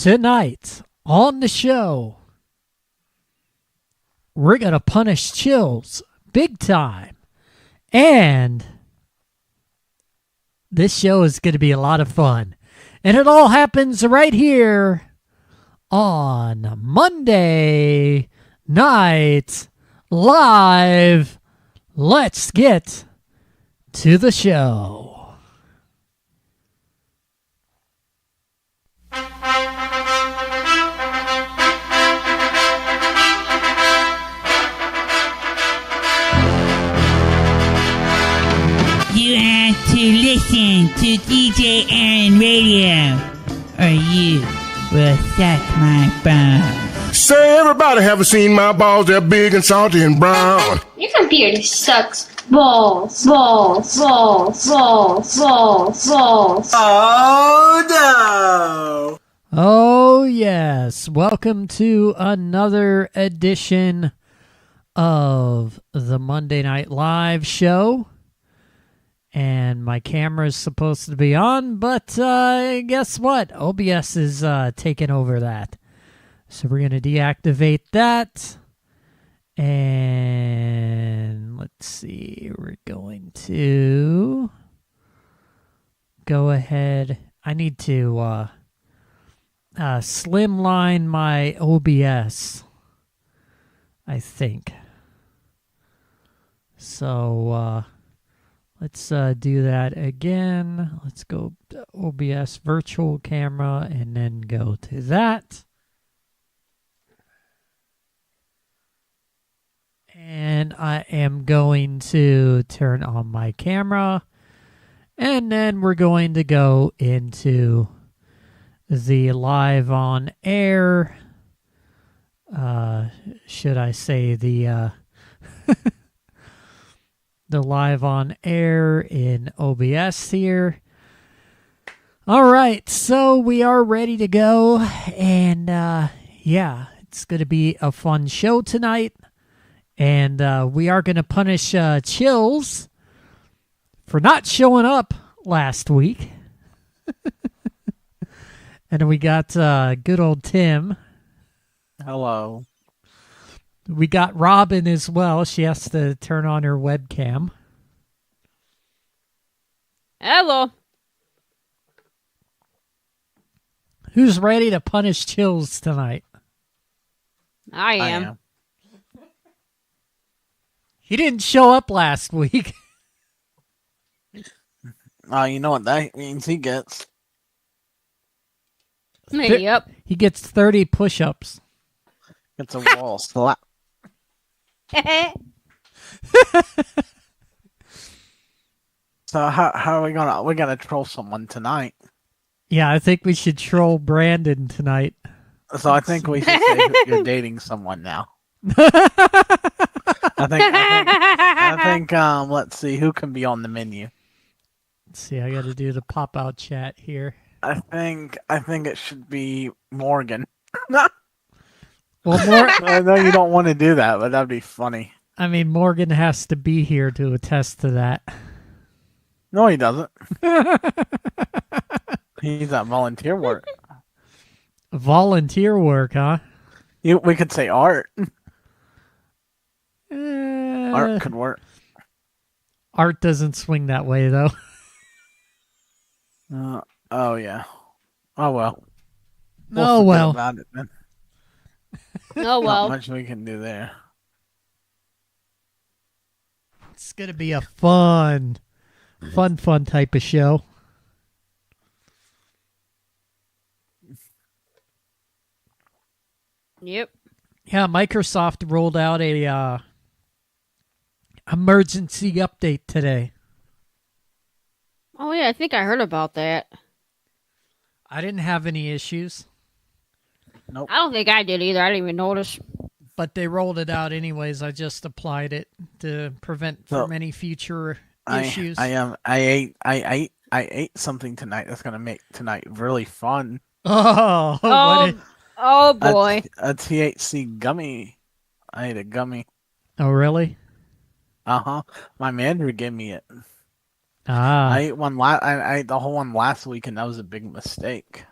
Tonight on the show, we're going to punish chills big time. And this show is going to be a lot of fun. And it all happens right here on Monday Night Live. Let's get to the show. You have to listen to DJ Aaron Radio, or you will suck my balls. Say, everybody haven't seen my balls. They're big and salty and brown. Your computer sucks balls, balls, balls, balls, balls, balls. Oh, no. Oh, yes. Welcome to another edition of the Monday Night Live show. And my camera is supposed to be on, but guess what? OBS is taking over that. So we're going to deactivate that. And let's see. We're going to go ahead. I need to slimline my OBS, I think. So let's do that again. Let's go to OBS virtual camera and then go to that. And I am going to turn on my camera. And then we're going to go into the live on air. Should I say the the live on air in OBS here. All right, so we are ready to go. And yeah, it's going to be a fun show tonight. And we are going to punish Chills for not showing up last week. And we got good old Tim. Hello. We got Robin as well. She has to turn on her webcam. Hello. Who's ready to punish Chills tonight? I am. He didn't show up last week. You know what that means he gets? Yep. He gets 30 push-ups. It's a wall slap. So how are we gonna? We're gonna troll someone tonight. Yeah, I think we should troll Brandon tonight. So I think we should say you're dating someone now. I think. Let's see who can be on the menu. Let's see. I got to do the pop-out chat here. I think it should be Morgan. Well, I know you don't want to do that, but that'd be funny. I mean, Morgan has to be here to attest to that. No, he doesn't. He's at volunteer work. Volunteer work, huh? We could say art. Eh, Art could work. Art doesn't swing that way, though. Oh, yeah. Oh, well. Oh, well. About it, then. Oh, well. Not much we can do there. It's going to be a fun type of show. Yep. Yeah, Microsoft rolled out a emergency update today. Oh, yeah, I think I heard about that. I didn't have any issues. Nope. I don't think I did either. I didn't even notice. But they rolled it out anyways. I just applied it to prevent from any future issues. I ate something tonight that's gonna make tonight really fun. Oh boy. A THC gummy. I ate a gummy. Oh really? Uh-huh. My manager gave me it. Ah. I ate one I ate the whole one last week, and that was a big mistake.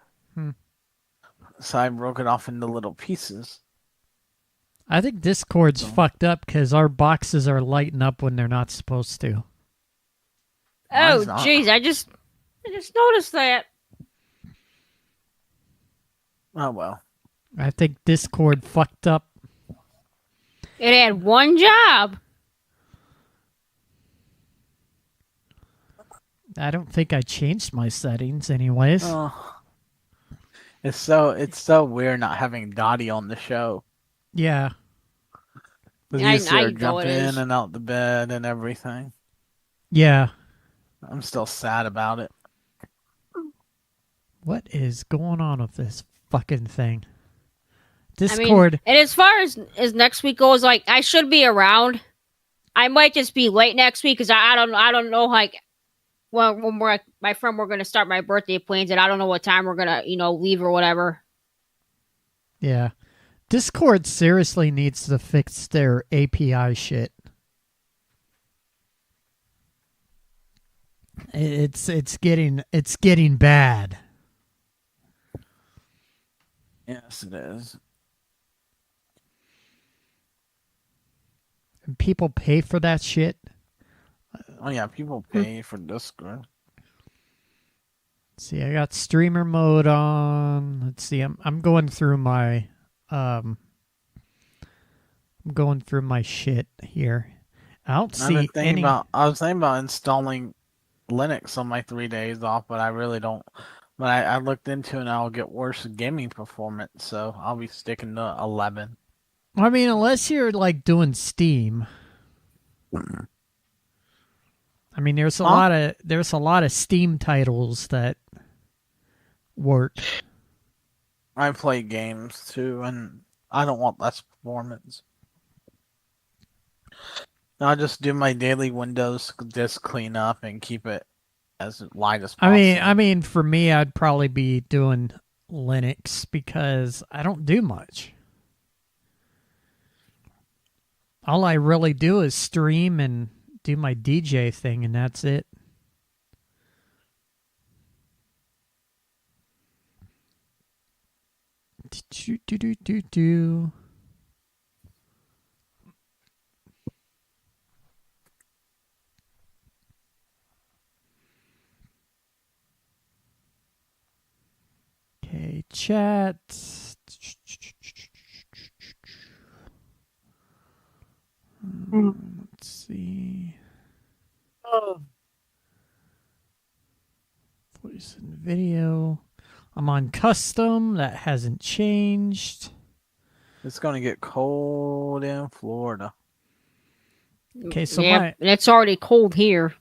so I broke it off into little pieces. I think Discord's fucked up because our boxes are lighting up when they're not supposed to. Oh, Mine's not. jeez, I just noticed that. Oh well. I think Discord fucked up. It had one job. I don't think I changed my settings anyways. Oh. It's so weird not having Dottie on the show. Yeah. You I see her know jumping it is. in and out the bed and everything. Yeah. I'm still sad about it. What is going on with this fucking thing? I mean, Discord. and as far as next week goes, like I should be around. I might just be late next week because I don't know like when we're my friend we're gonna start my birthday plans and I don't know what time we're gonna leave or whatever. Yeah. Discord seriously needs to fix their API shit. It's getting bad. Yes, it is. And people pay for that shit. Oh yeah, people pay for Discord. See, I got streamer mode on. Let's see, I'm going through my shit here. I don't see any. I was thinking about installing Linux on my 3 days off, but I really don't. But I looked into it and I'll get worse gaming performance, so I'll be sticking to 11. I mean, unless you're like doing Steam. I mean, there's a lot of Steam titles that work. I play games too, and I don't want less performance. I'll just do my daily Windows disk cleanup and keep it as light as possible. I mean, for me, I'd probably be doing Linux because I don't do much. All I really do is stream and do my DJ thing, and that's it. Do. Okay, chat. Let's see. Voice and video. I'm on custom. That hasn't changed. It's going to get cold in Florida. Okay, so yeah, and it's already cold here.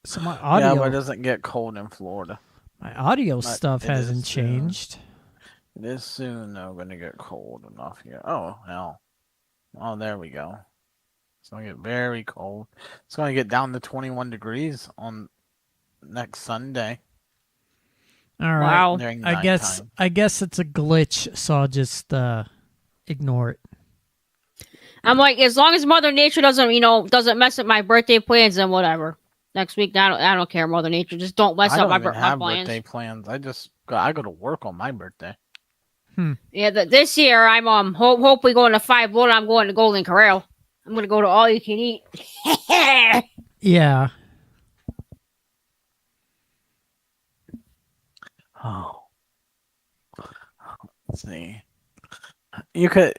So my audio. Yeah, but it doesn't get cold in Florida. My audio But stuff it hasn't is soon. changed. It is soon, though, going to get cold enough here. Oh, hell. Oh, there we go. It's going to get very cold. It's going to get down to 21 degrees on next Sunday. All right. Wow. During I guess it's a glitch, so I'll just ignore it. I'm like, as long as Mother Nature doesn't mess up my birthday plans, then whatever. Next week, I don't care, Mother Nature. Just don't mess up my plans. Birthday plans. I go to work on my birthday. Yeah, this year I'm hopefully going to 5 Blood. I'm going to Golden Corral. I'm going to go to All You Can Eat. Yeah. Oh. Let's see. You could.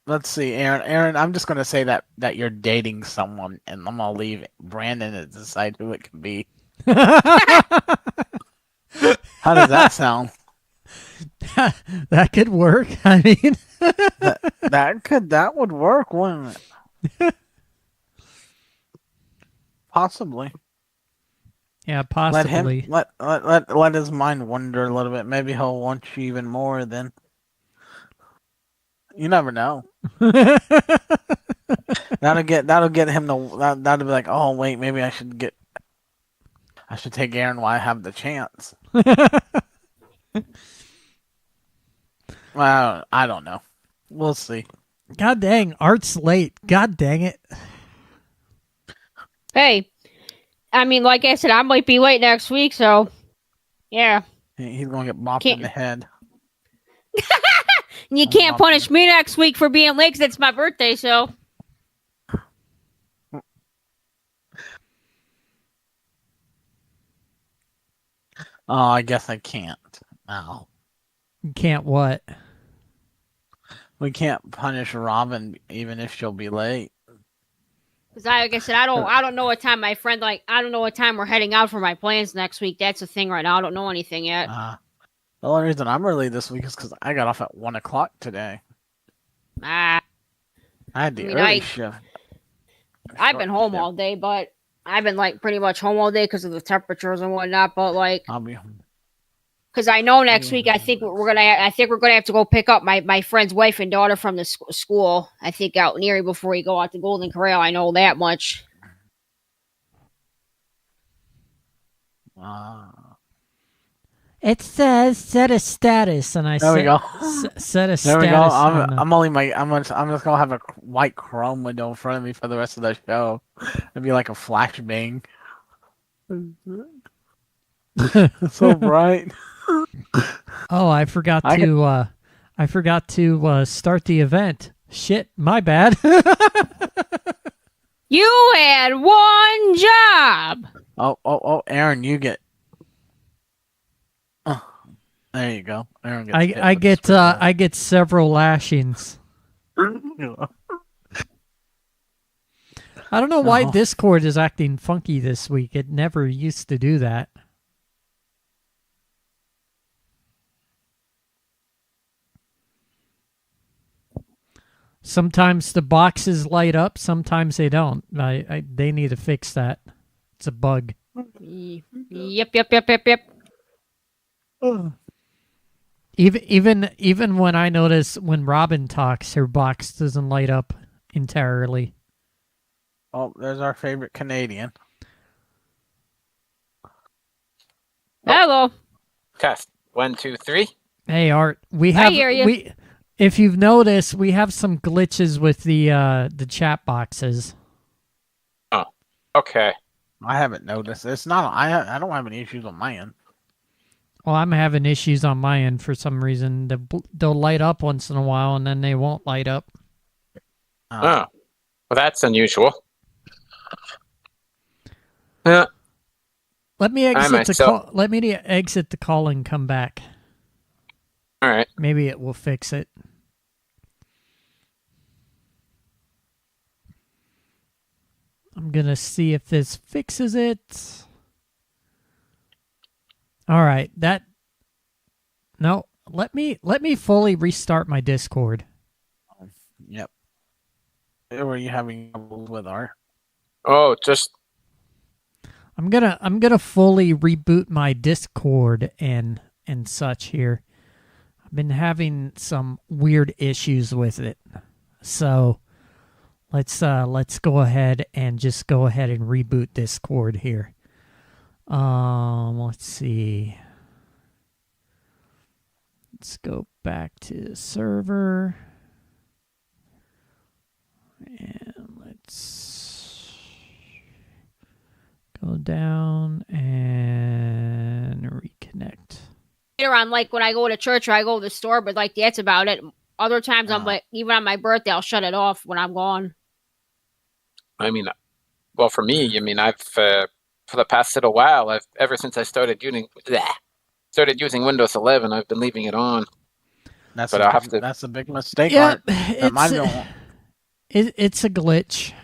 Let's see, Aaron. I'm just gonna say that you're dating someone, and I'm gonna leave Brandon to decide who it can be. How does that sound? That could work. I mean, that would work, wouldn't it? Possibly. Yeah, possibly. Let his mind wander a little bit. Maybe he'll want you even more. Then you never know. That'll get him to. That'll be like, oh wait, maybe I should take Aaron while I have the chance. Well, I don't know. We'll see. God dang, Art's late. God dang it. Hey, I mean, like I said, I might be late next week, so yeah. He's gonna get bopped in the head. You can't punish me next week for being late 'cause it's my birthday, so. Oh, I guess I can't. No. You can't what? We can't punish Robin even if she'll be late. Because like I said, I don't know what time my friend, I don't know what time we're heading out for my plans next week. That's the thing right now. I don't know anything yet. The only reason I'm early this week is because I got off at 1 o'clock today. I had the early shift. I've been home all day, but I've been pretty much home all day because of the temperatures and whatnot. But I'll be home. Because I know next week, I think we're gonna have to go pick up my friend's wife and daughter from the school. I think out near before we go out to Golden Corral. I know that much. It says set a status, and I there we go. Set a status. There we go. I'm just gonna have a white Chrome window in front of me for the rest of the show. It'd be like a flashbang. So bright. Oh, I forgot to start the event. Shit, my bad. You had one job. Oh, Aaron, you get. Oh, there you go. Aaron gets I get several lashings. I don't know why Discord is acting funky this week. It never used to do that. Sometimes the boxes light up, sometimes they don't. They need to fix that. It's a bug. Yep. Even when I notice when Robin talks, her box doesn't light up entirely. Oh, there's our favorite Canadian. Hello. Test 1, 2, 3. Hey, Art. I hear you. If you've noticed, we have some glitches with the chat boxes. Oh, okay. I haven't noticed. It's not. I don't have any issues on my end. Well, I'm having issues on my end for some reason. They'll light up once in a while, and then they won't light up. Oh, well, that's unusual. Yeah. Let me exit the call and come back. All right. Maybe it will fix it. I'm gonna see if this fixes it. All right, no. Let me fully restart my Discord. Yep. Were you having trouble with Art? Oh, just. I'm gonna fully reboot my Discord and such here. I've been having some weird issues with it, so let's go ahead and reboot Discord here. Let's see. Let's go back to the server. And let's go down and reconnect. Later on, when I go to church or I go to the store, but that's about it. Other times I'm even on my birthday, I'll shut it off when I'm gone. I mean, well, for me, I've for the past little while, ever since I started using Windows 11, I've been leaving it on. That's a big mistake. Yeah, it's a glitch.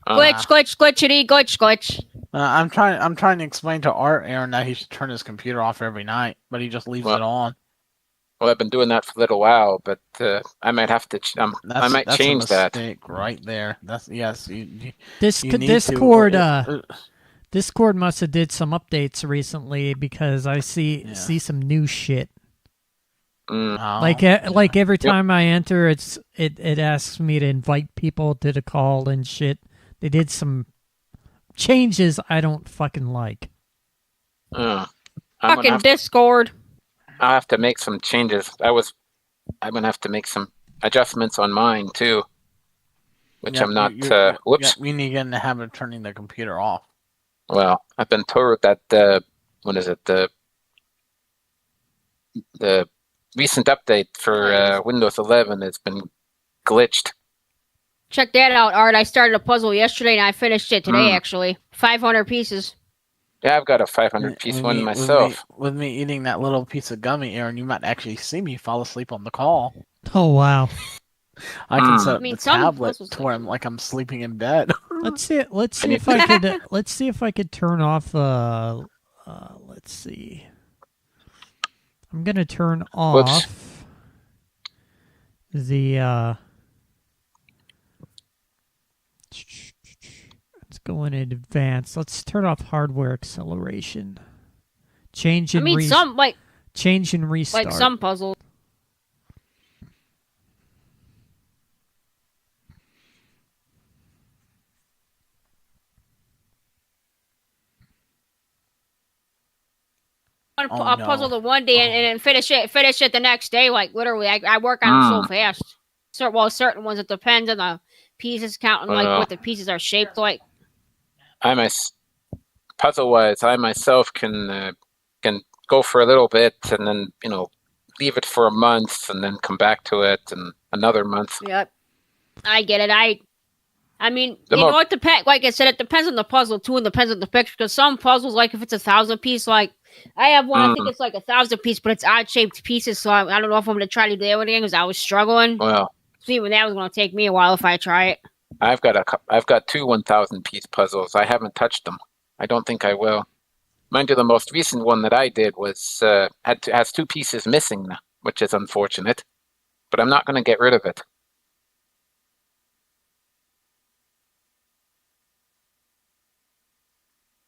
Glitch. I'm trying to explain to Art, Aaron, that he should turn his computer off every night, but he just leaves it on. Well, I've been doing that for a little while, but I might have to. I might change that. That's a mistake right there. Discord must have did some updates recently because I see some new shit. Like every time I enter, it asks me to invite people to the call and shit. They did some changes I don't fucking like. Fucking Discord. I'll have to make some changes. I'm gonna have to make some adjustments on mine too, which I'm not. Whoops. We need to get in the habit of turning the computer off. Well, I've been told that what is it? The recent update for Windows 11 has been glitched. Check that out, Art. I started a puzzle yesterday and I finished it today, actually. 500 pieces. Yeah, I've got a 500-piece one myself. With me eating that little piece of gummy, Aaron, you might actually see me fall asleep on the call. Oh, wow. I can set up the some tablet puzzles to where I'm like I'm sleeping in bed. Let's see if I could. Let's see if I could turn off. Let's see. I'm gonna turn off the. Let's go in advanced. Let's turn off hardware acceleration. Change and change and restart. Like some puzzles. I'll puzzle the one day and then finish it the next day. Like literally, I work on them so fast. Certain ones, it depends on the pieces count and like what the pieces are shaped like. Puzzle-wise, I myself can go for a little bit and then leave it for a month and then come back to it and another month. Yep, I get it. I mean, it depends. Like I said, it depends on the puzzle too, and depends on the picture. Because some puzzles, like if it's 1,000-piece, like I have one, I think it's like 1,000-piece, but it's odd-shaped pieces. So I don't know if I'm gonna try to do that one again because I was struggling. Well, see, when that was gonna take me a while if I try it. I've got two 1,000-piece puzzles. I haven't touched them. I don't think I will. Mind you, the most recent one that I did was has 2 pieces missing, which is unfortunate. But I'm not going to get rid of it.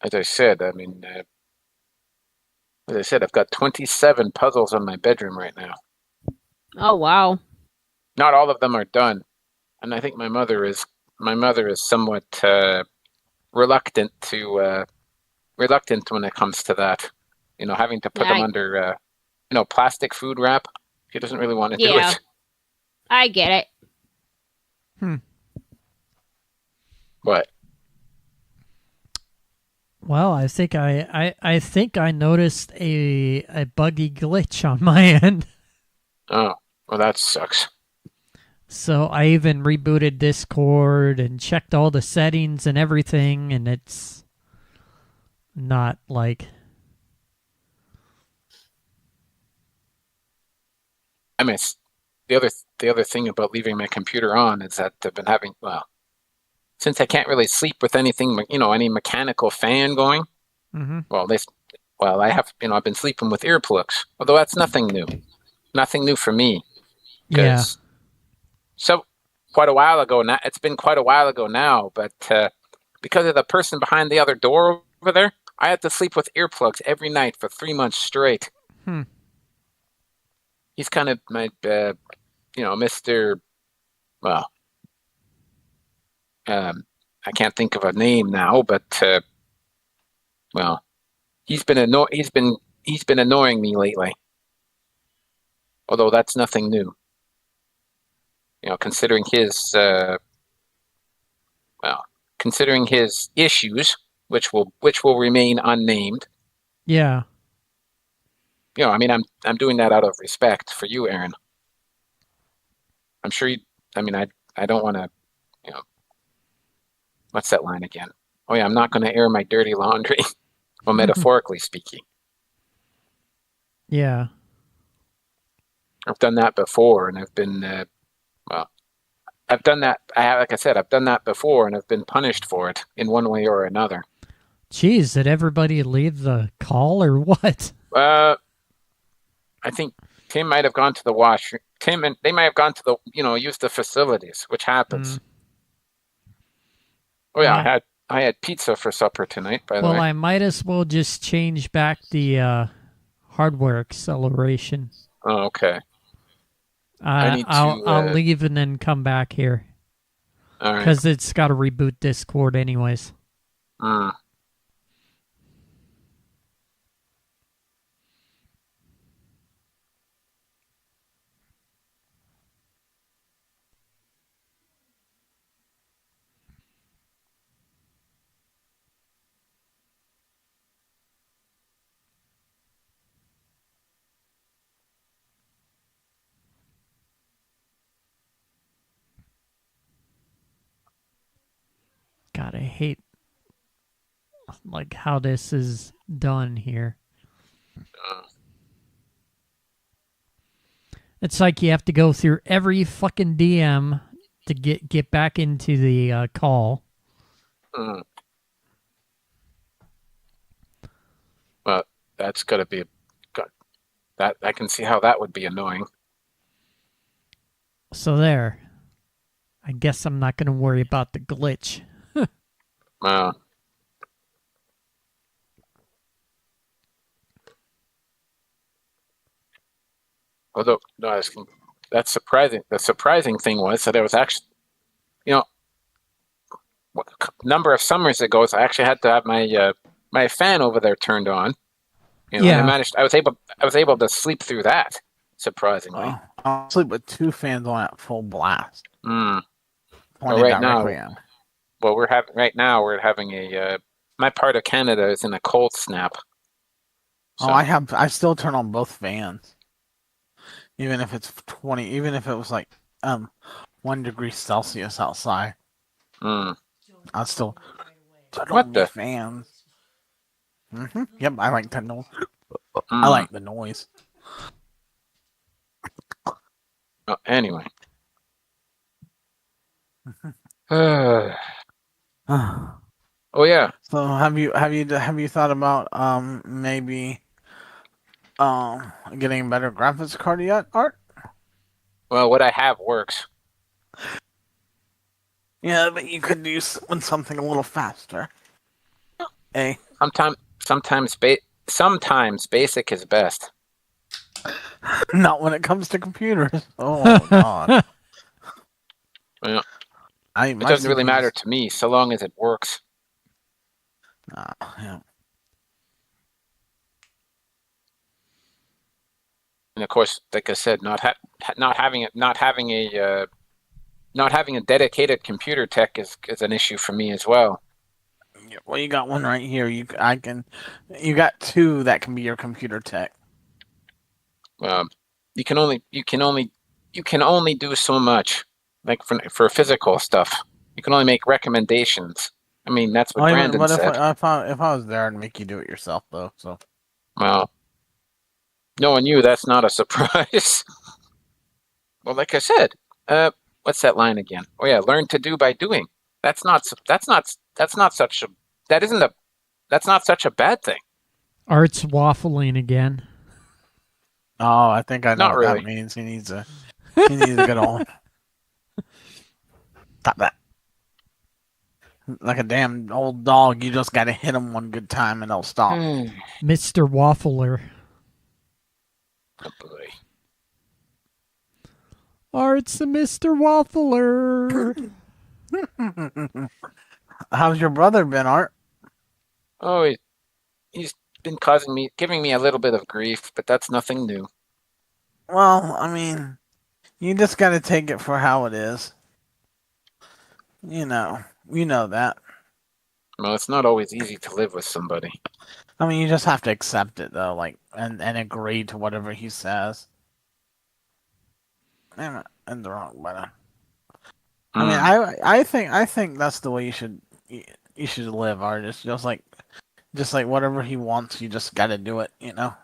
As I said, I've got 27 puzzles in my bedroom right now. Oh wow! Not all of them are done, and I think my mother is somewhat reluctant when it comes to that. Having to put them under plastic food wrap. She doesn't really want to do it. I get it. What? Well, I think I noticed a buggy glitch on my end. Oh, well, that sucks. So I even rebooted Discord and checked all the settings and everything, and it's not like. I mean, the other thing about leaving my computer on is that I've been having since I can't really sleep with anything, any mechanical fan going. Mm-hmm. I have, I've been sleeping with earplugs. Although that's nothing new for me. Yeah. So quite a while ago now. It's been quite a while ago now, but because of the person behind the other door over there, I had to sleep with earplugs every night for 3 months straight. He's kind of my, Mr. Well, I can't think of a name now, but he's been annoying me lately. Although that's nothing new. Considering his issues, which will remain unnamed. Yeah. I'm doing that out of respect for you, Aaron. I'm sure I don't want to, what's that line again? Oh yeah, I'm not going to air my dirty laundry. Well, metaphorically speaking. Yeah. I've done that before, and I've been, I've done that. Like I said, I've done that before, and I've been punished for it in one way or another. Jeez, did everybody leave the call or what? I think Tim might have gone to the washroom. Tim and they might have gone to the, use the facilities, which happens. Oh yeah, I had pizza for supper tonight. By the way. Well, I might as well just change back the hardware acceleration. Oh, okay. I'll leave and then come back here. All right. Because it's got to reboot Discord anyways. God, I hate like how this is done here. It's like you have to go through every fucking DM to get back into the call. Well, that's gotta be that. I can see how that would be annoying. So there. I guess I'm not going to worry about the glitch. Well, although no, that's surprising. The surprising thing was that I was actually, a number of summers ago, I actually had to have my fan over there turned on. And I managed. I was able to sleep through that. Surprisingly, I'll sleep with 2 fans on at full blast. Well, right now, we're having a. My part of Canada is in a cold snap. So. I still turn on both fans, even if it's 20, even if it was like 1 degree Celsius outside. I still turn on the fans. Yep, I like the noise. I like the noise. Anyway. Oh yeah. So have you thought about maybe getting a better graphics card yet, Art? Well, what I have works. Yeah, but you could do something a little faster. Hey. Sometimes basic is best. Not when it comes to computers. Oh God. Well, it doesn't really matter to me so long as it works. Yeah. And of course, like I said, not having a dedicated computer tech is an issue for me as well. Yeah, well, you got one right here. You got 2 that can be your computer tech. You can only do so much. Like for physical stuff, you can only make recommendations. I mean, that's what Brandon said. If I was there, I'd make you do it yourself, though. So. Well, knowing you, that's not a surprise. Well, like I said, what's that line again? Oh yeah, learn to do by doing. That's not such a bad thing. Art's waffling again. Oh, I think I know what that means. He needs a good old. Stop that. Like a damn old dog, you just gotta hit him one good time and they'll stop. Mr. Waffler. Oh boy. Art's a Mr. Waffler. How's your brother been, Art? Oh, he's been giving me a little bit of grief, but that's nothing new. Well, I mean, you just gotta take it for how it is. You know that. Well, it's not always easy to live with somebody. I mean, you just have to accept it, though, and agree to whatever he says. I'm not in the wrong, but I mean, I think that's the way you should live, artist. Just like whatever he wants, you just gotta do it, Well,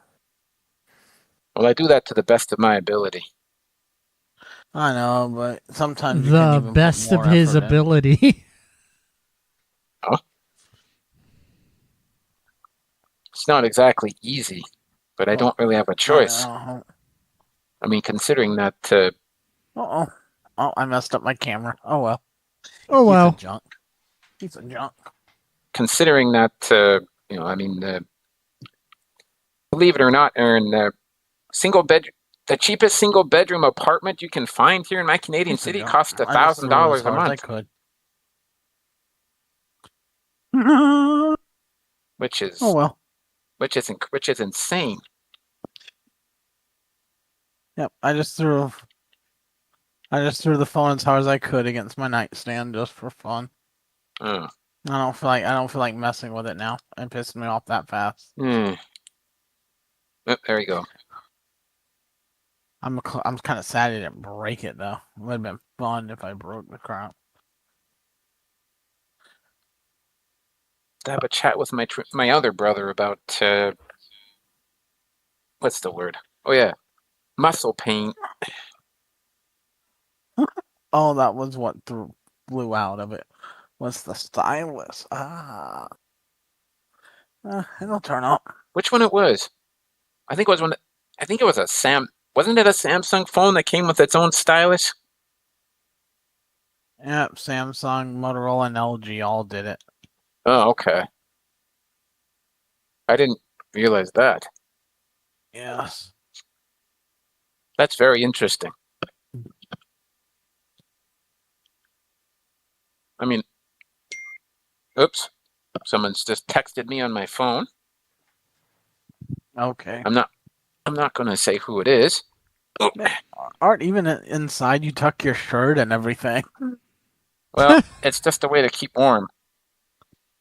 I do that to the best of my ability. I know, but sometimes you the can even best put of more his effort in. ability. Oh. It's not exactly easy, but I don't really have a choice. I mean, considering that. Oh, I messed up my camera. Oh well. Oh well. Piece of junk. Considering that, I mean, believe it or not, Aaron, the cheapest single bedroom apartment you can find here in my Canadian city costs $1,000 a month. Which is which is insane. Yep, I just threw the phone as hard as I could against my nightstand just for fun. I don't feel like messing with it now. It pissed me off that fast. Oh, there you go. I'm kind of sad I didn't break it though. It would have been fun if I broke the crap. to have a chat with my other brother about what's the word? Oh yeah, muscle pain. Oh, that was what blew out of it. Was the stylus? It'll turn out. Which one it was? I think it was one. I think it was a Wasn't it a Samsung phone that came with its own stylus? Yep, Samsung, Motorola, and LG all did it. Oh, okay. I didn't realize that. Yes. That's very interesting. I mean, oops. Someone's just texted me on my phone. Okay. I'm not going to say who it is. Oh. Art, even inside, you tuck your shirt and everything. Well, it's just a way to keep warm.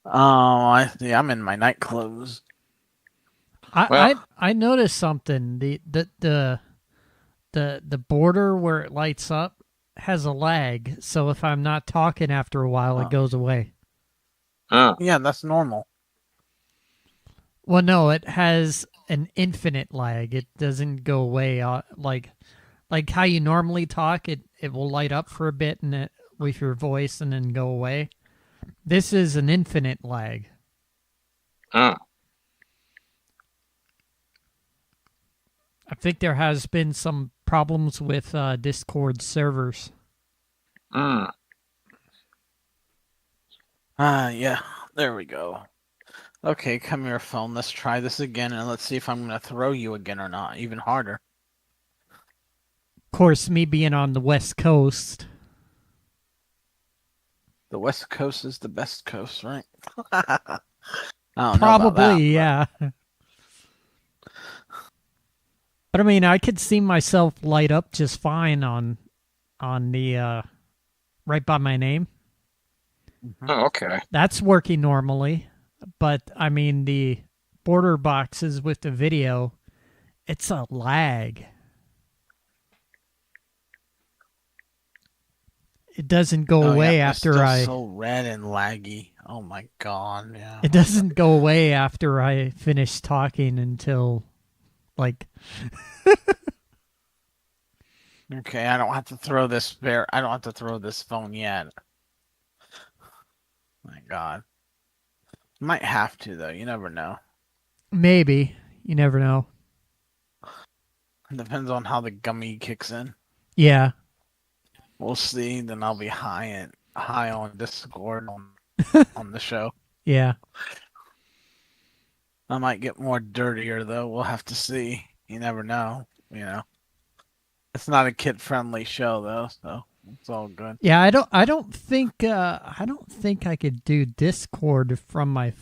Oh, I see. I'm in my night clothes. I noticed something. The border where it lights up has a lag, so if I'm not talking after a while, it goes away. Oh. Yeah, that's normal. Well, no, it has an infinite lag. It doesn't go away like how you normally talk. It will light up for a bit and with your voice and then go away. This is an infinite lag. Oh. I think there has been some problems with Discord servers. Yeah, there we go. Okay, come here, phone. Let's try this again, and let's see if I'm going to throw you again or not. Even harder. Of course, me being on the West Coast. The West Coast is the best coast, right? I don't Probably, know about that, yeah. But I mean, I could see myself light up just fine on the right by my name. Oh, okay. That's working normally. But I mean, the border boxes with the video, it's a lag. It doesn't go away yeah, after it's still so red and laggy. Oh my god, yeah. It doesn't go away after I finish talking until, like. Okay, I don't have to throw this I don't have to throw this phone yet. My god. Might have to though. You never know. Maybe. You never know. It depends on how the gummy kicks in. Yeah. We'll see. Then I'll be high on Discord on the show. Yeah. I might get more dirtier though. We'll have to see. You never know. You know. It's not a kid-friendly show though, so it's all good. Yeah, I don't think I could do Discord from my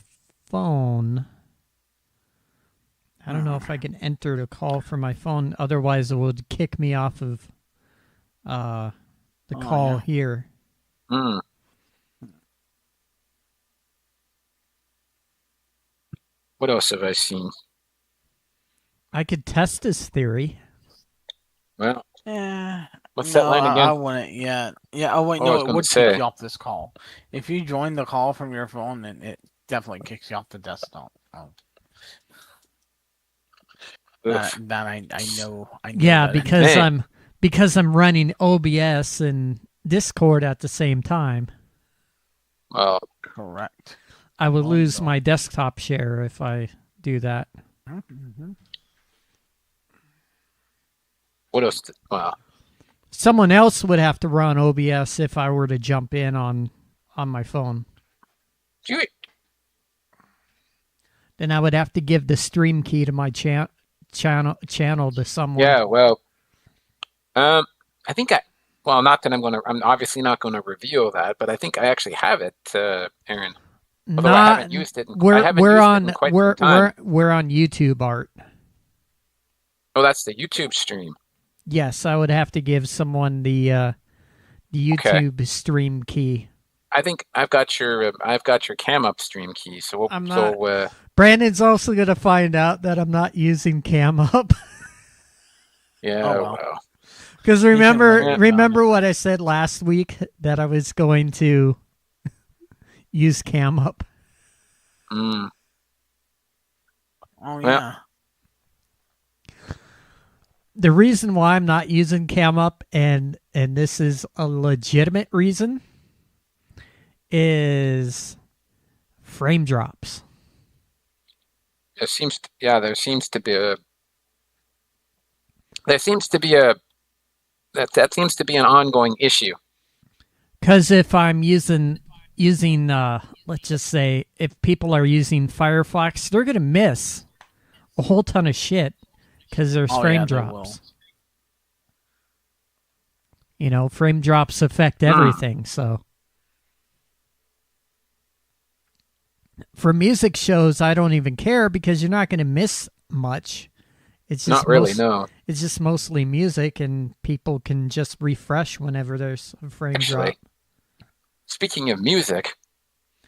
phone. I don't know if I can enter the call from my phone. Otherwise, it would kick me off of the call here. Mm. What else have I seen? I could test this theory. Well, what's that no, line again? I wouldn't yet. Yeah, oh wait, I no, was it gonna would say. kick you off this call. If you join the call from your phone, then it definitely kicks you off the desktop. Oh. That I know. Yeah, that. because I'm running OBS and Discord at the same time. Well, correct. I would lose my desktop share if I do that. Mm-hmm. What else? Well, someone else would have to run OBS if I were to jump in on my phone. Then I would have to give the stream key to my channel to someone. Yeah, well, I think not that I'm obviously not going to reveal that, but I think I actually have it, Aaron. Although I haven't used it. We're on YouTube, Art. Oh, that's the YouTube stream. Yes, I would have to give someone the YouTube stream key. I think I've got your cam up stream key. So Brandon's also going to find out that I'm not using cam up. Yeah. Well. Because remember what I said last week that I was going to use cam up. Mm. Oh Well- yeah. The reason why I'm not using CamUp, and this is a legitimate reason, is frame drops. There seems to be a that seems to be an ongoing issue. Because if I'm using let's just say, if people are using Firefox, they're going to miss a whole ton of shit because there's Oh, frame yeah, they drops. will. You know, frame drops affect everything. So for music shows, I don't even care because you're not going to miss much. It's just Not really, no. It's just mostly music, and people can just refresh whenever there's a frame drop. Actually, speaking of music,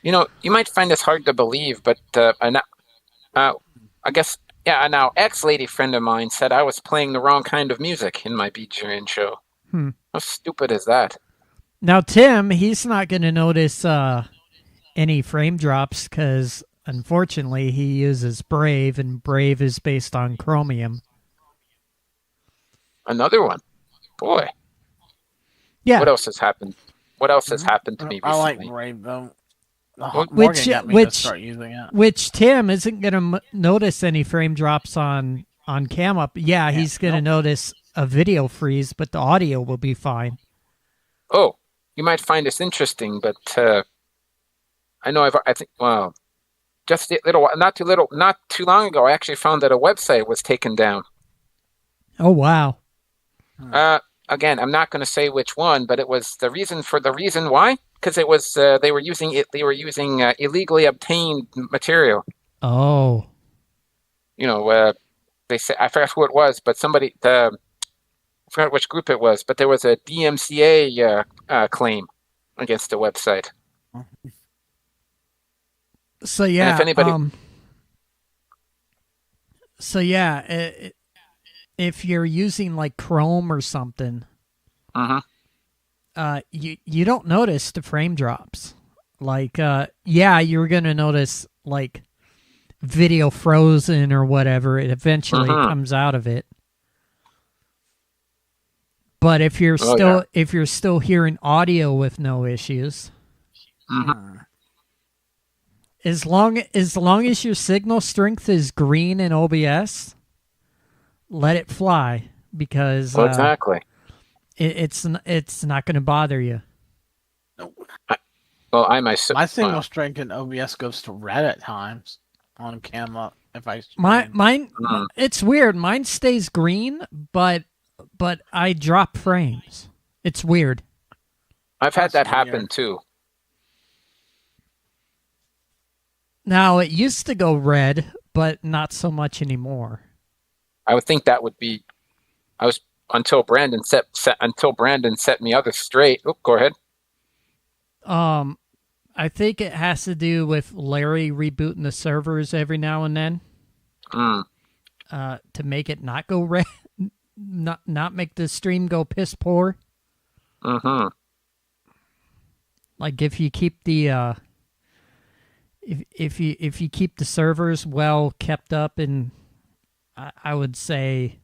you know, you might find this hard to believe, but I guess, now ex-lady friend of mine said I was playing the wrong kind of music in my BJN show. How stupid is that? Now, Tim, he's not going to notice any frame drops because, unfortunately, he uses Brave, and Brave is based on Chromium. Another one. Boy. Yeah. What else has happened? What else has happened to me I like recently? Brave though. What- Morgan got me to start using it. Which Tim isn't going to notice any frame drops on CamUp. Yeah, he's going to notice a video freeze, but the audio will be fine. Oh, you might find this interesting, but I know just a little, not too long ago, I actually found that a website was taken down. Oh, wow. Again, I'm not going to say which one, but it was the reason why, because it was they were using illegally obtained material. Oh. You know, they say, I forgot who it was, but somebody, I forgot which group it was, but there was a DMCA claim against the website. So yeah, And if anybody, if you're using like Chrome or something, you don't notice the frame drops. Like, you're gonna notice like video frozen or whatever. It eventually comes out of it. But if you're still hearing audio with no issues, as long as your signal strength is green in OBS, let it fly, because exactly. It's not going to bother you. My signal strength in OBS goes to red at times on CamUp. If I mine it's weird. Mine stays green, but I drop frames. It's weird. I've had that happen too. Now, it used to go red, but not so much anymore. I would think that would be. Until Brandon set me other straight. Oh, go ahead. I think it has to do with Larry rebooting the servers every now and then. To make it not go red, not make the stream go piss poor. Like if you keep the if you keep the servers well kept up, and I would say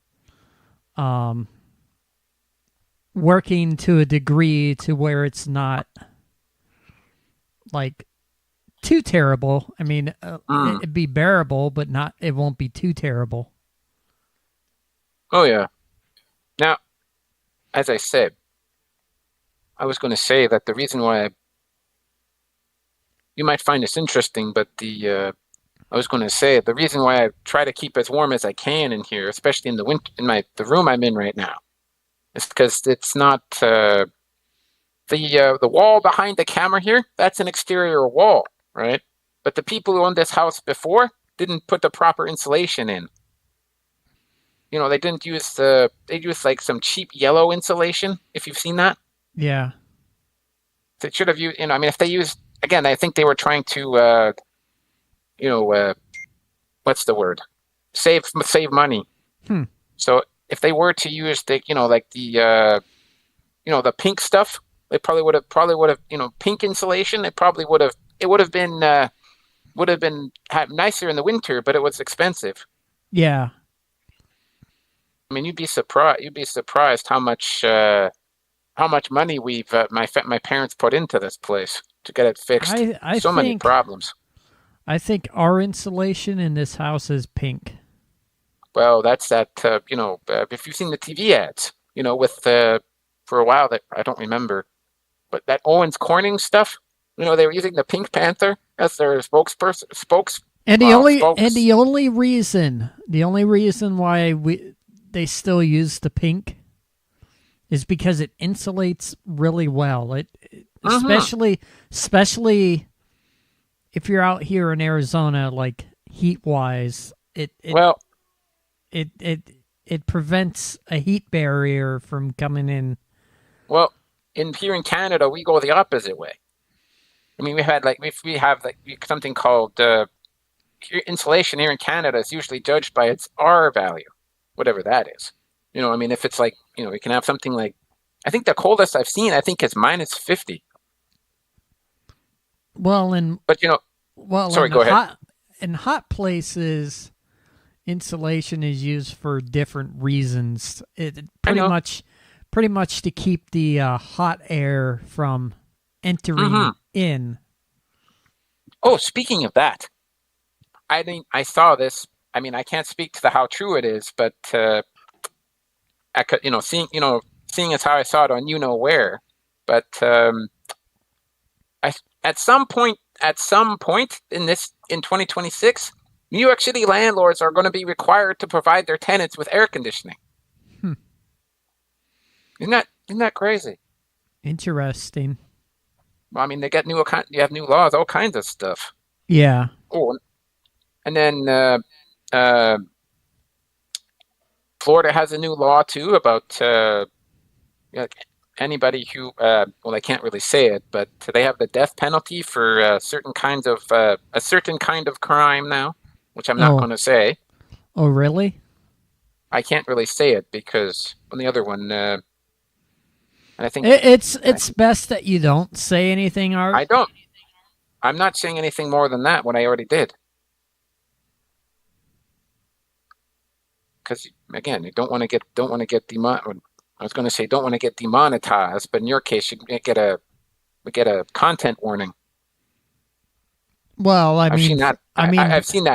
working to a degree to where it's not like too terrible. I mean, it'd be bearable, but it won't be too terrible. Oh yeah. Now, as I said, I was going to say that the reason why you might find this interesting, but I was going to say the reason why I try to keep as warm as I can in here, especially in the winter, the room I'm in right now, is because it's not the wall behind the camera here. That's an exterior wall, right? But the people who owned this house before didn't put the proper insulation in. You know, they didn't use they used like some cheap yellow insulation. If you've seen that, yeah, they should have used. I mean, if they used, again, I think they were trying to, what's the word? Save money. So if they were to use the pink stuff, they probably would have, pink insulation. It would have been would have been nicer in the winter, but it was expensive. Yeah. I mean, you'd be surprised how much money we've my parents put into this place to get it fixed. I so many problems. I think our insulation in this house is pink. Well, that's that. If you've seen the TV ads, with for a while that I don't remember, but that Owens Corning stuff. They were using the Pink Panther as their spokesperson. And the only reason why they still use the pink is because it insulates really well. It especially if you're out here in Arizona, like heat wise, it prevents a heat barrier from coming in. Well, here in Canada, we go the opposite way. I mean, we have something called insulation here in Canada is usually judged by its R value, whatever that is. If it's like, we can have something like, I think the coldest I've seen, I think is -50. Well, sorry, go ahead. In hot places, insulation is used for different reasons. It pretty much to keep the hot air from entering in. Oh, speaking of that, I saw this. I mean, I can't speak to how true it is, but I could, seeing as how I saw it on where. But at some point in 2026, New York City landlords are going to be required to provide their tenants with air conditioning. Isn't that crazy? Interesting. Well, I mean, you have new laws, all kinds of stuff. Yeah. Oh, and then Florida has a new law too about anybody who I can't really say it, but they have the death penalty for a certain kind of crime now, which I'm not going to say. Oh, really? I can't really say it because on the other one, and I think it's best that you don't say anything, Art. I don't. I'm not saying anything more than that. What I already did. Because again, you don't want to get demonetized. I was going to say don't want to get demonetized, but in your case, you get a content warning. Well, I've seen that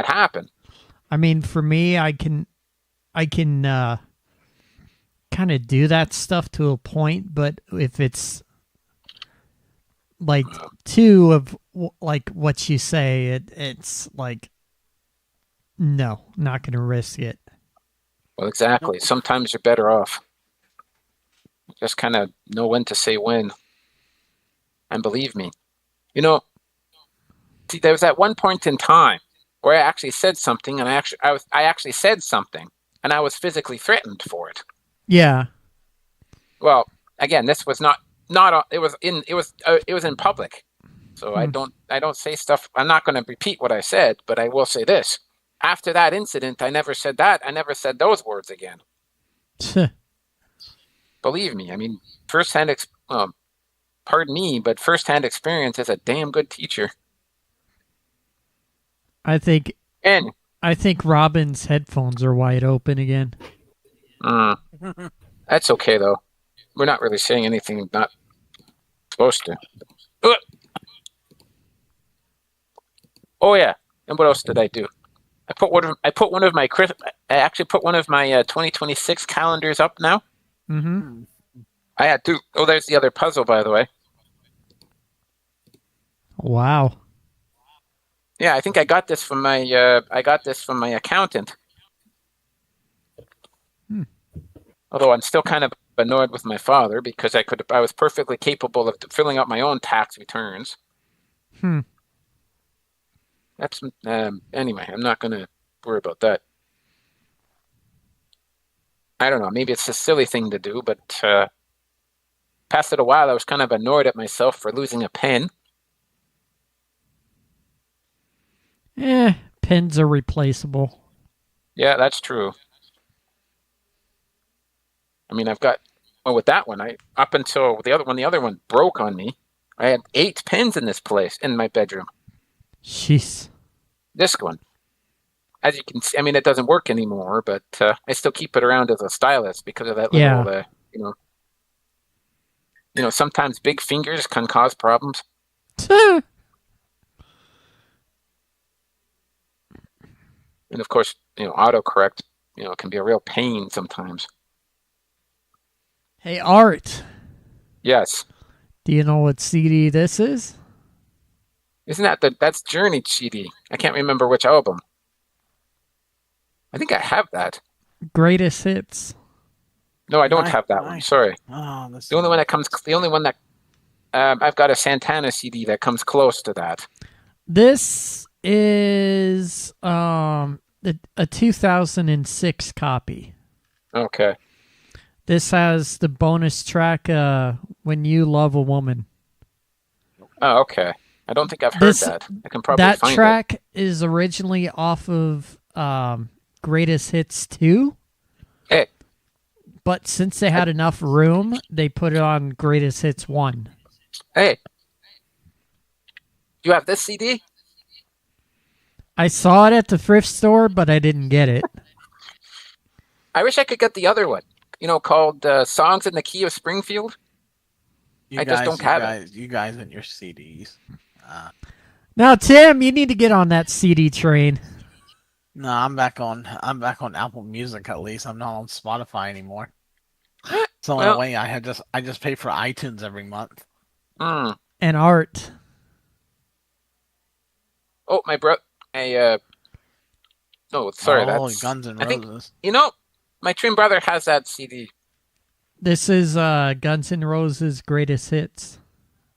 happen. I mean, for me, I can kind of do that stuff to a point, but if it's like two of like what you say, it's like no, not going to risk it. Well, exactly. Sometimes you're better off. Just kind of know when to say when. And believe me, there was that one point in time where I actually said something, and I actually said something, and I was physically threatened for it. Yeah. Well, again, this was not. It was in public, so I don't say stuff. I'm not going to repeat what I said, but I will say this. After that incident, I never said that. I never said those words again. Believe me. I mean, firsthand experience is a damn good teacher. I think Robin's headphones are wide open again. That's okay though. We're not really saying anything not supposed to. Oh yeah. And what else did I do? I actually put one of my 2026 calendars up now. Mm-hmm. I had two. Oh, there's the other puzzle, by the way. Wow. Yeah, I think I got this from my accountant. Although I'm still kind of annoyed with my father because I was perfectly capable of filling out my own tax returns. That's anyway. I'm not going to worry about that. I don't know. Maybe it's a silly thing to do, but past it a while, I was kind of annoyed at myself for losing a pen. Pens are replaceable. Yeah, that's true. I mean, with that one, up until the other one broke on me. I had 8 pens in this place, in my bedroom. Jeez. disc one. As you can see, I mean, it doesn't work anymore, but I still keep it around as a stylus because of that little, sometimes big fingers can cause problems. And of course, autocorrect, can be a real pain sometimes. Hey, Art. Yes. Do you know what CD this is? Isn't that's Journey CD? I can't remember which album. I think I have that. Greatest Hits. No, I don't have that one. Sorry. Oh, the only one that I've got a Santana CD that comes close to that. This is a 2006 copy. Okay. This has the bonus track "When You Love a Woman." Oh, okay. I don't think I've heard that. I can probably find it. That track is originally off of Greatest Hits 2. Hey. But since they had enough room, they put it on Greatest Hits 1. Hey. You have this CD? I saw it at the thrift store, but I didn't get it. I wish I could get the other one, called Songs in the Key of Springfield. I just don't have it. You guys and your CDs. Now, Tim, you need to get on that CD train. No, I'm back on Apple Music at least. I'm not on Spotify anymore. It's the only way I just pay for iTunes every month. Mm. And Art. Oh, my bro. No, sorry. That's Guns N' Roses. I think, my twin brother has that CD. This is Guns N' Roses' Greatest Hits.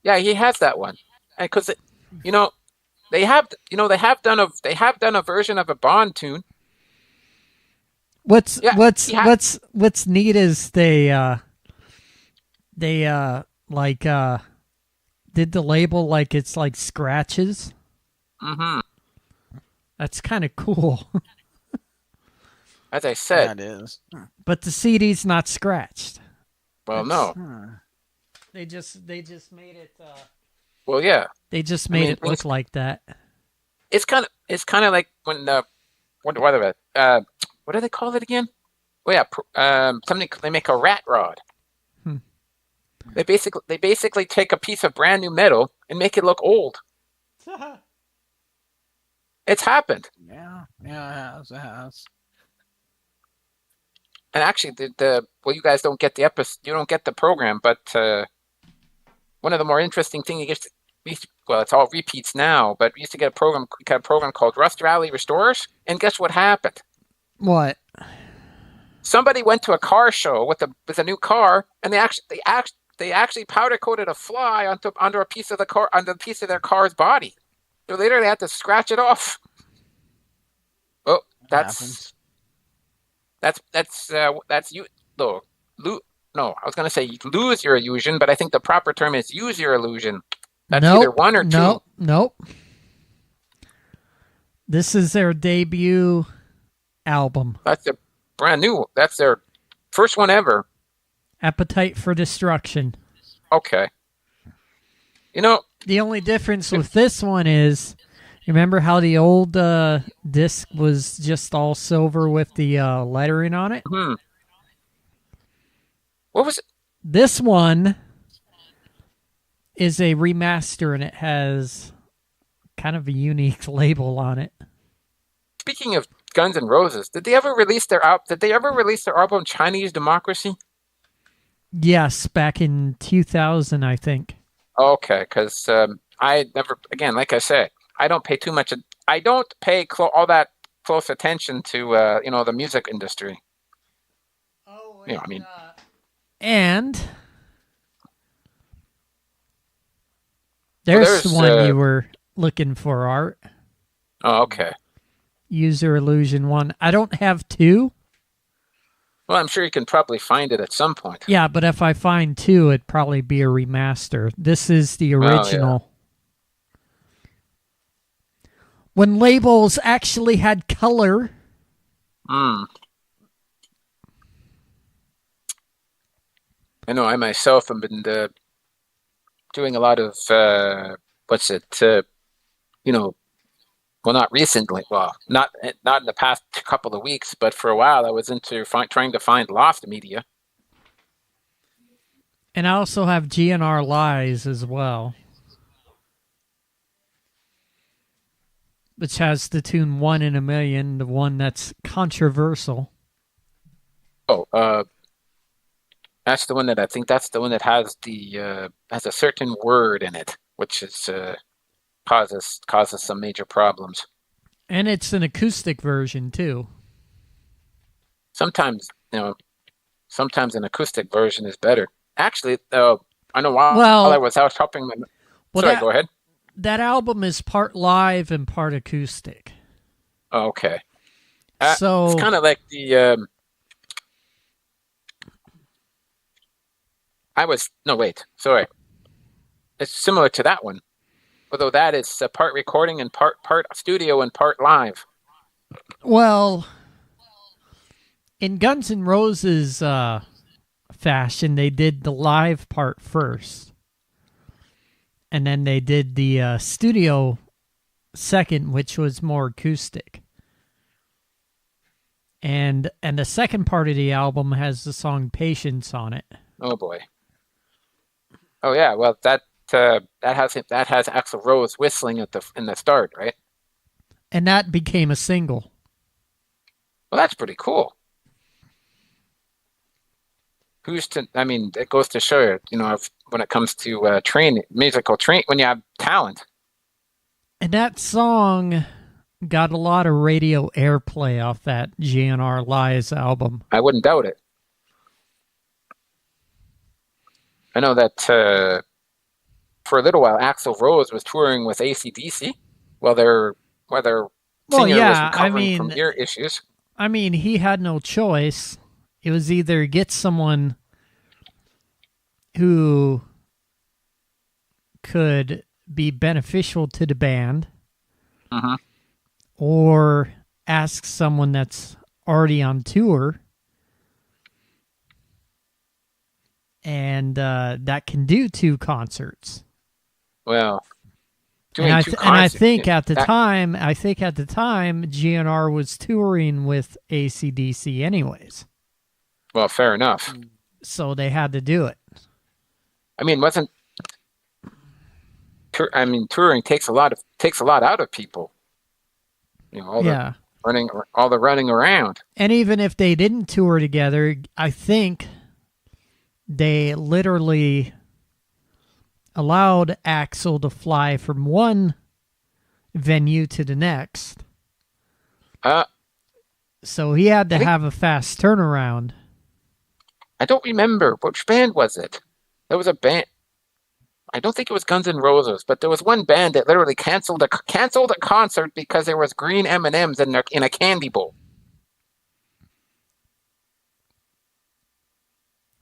Yeah, he has that one. And because they have done a version of a Bond tune. What's neat is they did the label like it's like scratches. Mm-hmm. That's kind of cool. As I said, that is. But the CD's not scratched. Well, no. They just made it. Well, yeah. They just made it look like that. It's kind of like when what do they call it again? Oh yeah, something they make a rat rod. They basically take a piece of brand new metal and make it look old. It's happened. Yeah, it has. And actually, you guys don't get the episode, you don't get the program, but one of the more interesting things it's all repeats now, but we used to get a program called Rust Rally Restorers, and guess what happened? What? Somebody went to a car show with a new car, and they actually powder coated a fly onto a piece of their car's body. So later they had to scratch it off. Oh, that's you. No, I was going to say lose your illusion, but I think the proper term is use your illusion. That's either one or two. Nope. This is their debut album. That's their brand new. That's their first one ever. Appetite for Destruction. Okay. The only difference with this one is, remember how the old disc was just all silver with the lettering on it? What was it? This one is a remaster, and it has kind of a unique label on it. Speaking of Guns N' Roses, did they ever release their album Chinese Democracy? Yes, back in 2000, I think. Okay, because I never, again, like I said, I don't pay all that close attention to the music industry. Oh, and, and there's the one you were looking for, Art. Oh, okay. User Illusion 1. I don't have 2. Well, I'm sure you can probably find it at some point. Yeah, but if I find 2, it'd probably be a remaster. This is the original. Yeah. When labels actually had color. I know I myself have been doing a lot of well, not recently. Well, not in the past couple of weeks, but for a while I was into trying to find lost media. And I also have GNR Lies as well, which has the tune One in a Million, the one that's controversial. Oh, that's the one that I think that's the one that has the has a certain word in it, which is causes some major problems. And it's an acoustic version too. Sometimes an acoustic version is better. Actually, I know while I was out shopping. Sorry, go ahead. That album is part live and part acoustic. Oh, okay. So it's kind of like the. Sorry. It's similar to that one, although that is part recording and part studio and part live. Well, in Guns N' Roses fashion, they did the live part first, and then they did the studio second, which was more acoustic. And the second part of the album has the song "Patience" on it. Oh boy. Oh yeah, well that has Axl Rose whistling in the start, right? And that became a single. Well, that's pretty cool. It goes to show you, when it comes to musical train, when you have talent. And that song got a lot of radio airplay off that GNR Lies album. I wouldn't doubt it. I know that for a little while, Axl Rose was touring with AC/DC while their singer was recovering from ear issues. I mean, he had no choice. It was either get someone who could be beneficial to the band, or ask someone that's already on tour and that can do 2 concerts. Well, I think at the time, GNR was touring with AC/DC anyways. Well, fair enough. So they had to do it. I mean, touring takes a lot out of people. All the running around. And even if they didn't tour together, I think they literally allowed Axl to fly from one venue to the next. So he had to have a fast turnaround. I don't remember. Which band was it? There was a band. I don't think it was Guns N' Roses, but there was one band that literally canceled a concert because there was green M&Ms in a candy bowl.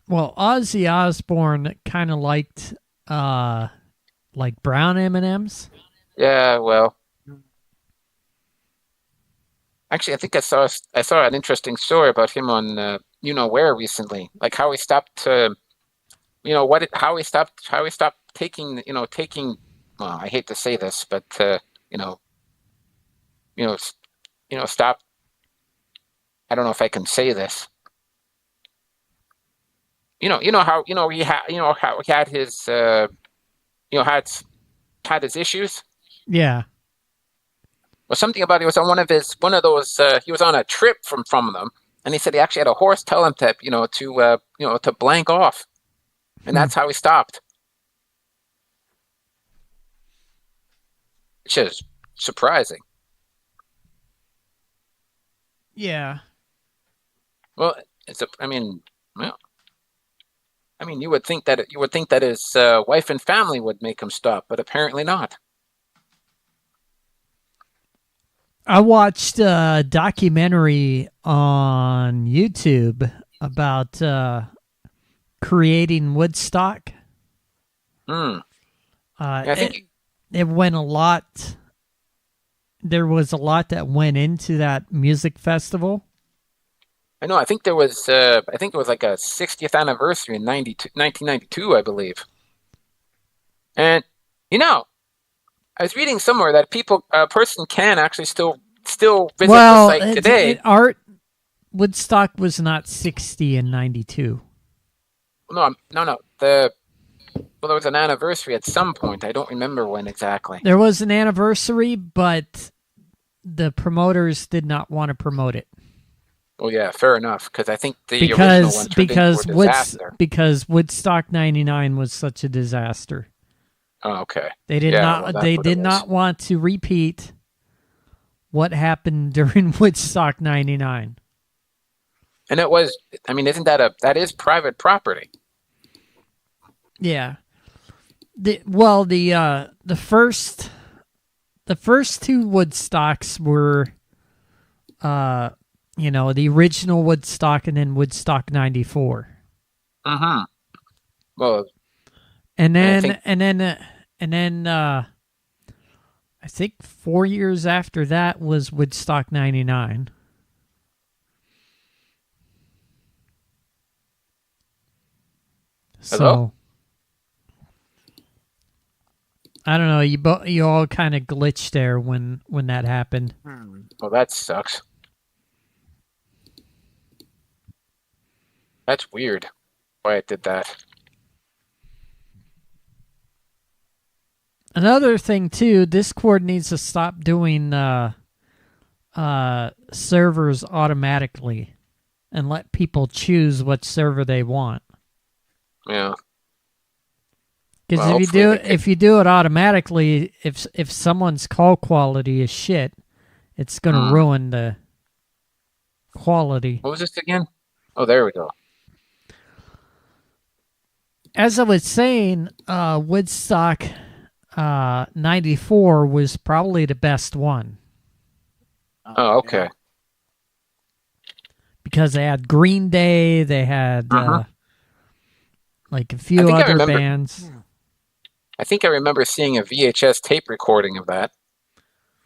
Well, Ozzy Osbourne kind of liked brown M&Ms. Yeah, well, actually, I think I saw an interesting story about him on where recently, like how he stopped. How he stopped taking. Well, I hate to say this, but stop. I don't know if I can say this. How he had his had his issues. Yeah. Well, something about it was on one of those. He was on a trip from them, and he said he actually had a horse tell him to to blank off, and that's how he stopped. Which is surprising. Yeah. Well, you would think that his wife and family would make him stop, but apparently not. I watched a documentary on YouTube about creating Woodstock. I think it went a lot. There was a lot that went into that music festival. I know. I think there was. I think it was like a 60th anniversary in 1992, I believe. And I was reading somewhere that a person can actually still visit the site today. Woodstock was not 60 in 92. No. There was an anniversary at some point. I don't remember when exactly. There was an anniversary, but the promoters did not want to promote it. Oh yeah, fair enough. Because I think the original one turned into a disaster. Because Woodstock '99 was such a disaster. Oh, okay. They did not want to repeat what happened during Woodstock '99. And it was. I mean, that is private property? Yeah. The first two Woodstocks were, the original Woodstock and then Woodstock '94. Well, and then I think 4 years after that was Woodstock '99. Hello? So I don't know. You all kind of glitched there when that happened. Well, that sucks. That's weird. Why it did that. Another thing too, Discord needs to stop doing servers automatically and let people choose what server they want. Yeah. Because if you do it automatically, if someone's call quality is shit, it's gonna ruin the quality. What was this again? Oh, there we go. As I was saying, Woodstock '94 was probably the best one. Oh, okay. Because they had Green Day, they had like a few other bands. I think I remember seeing a VHS tape recording of that.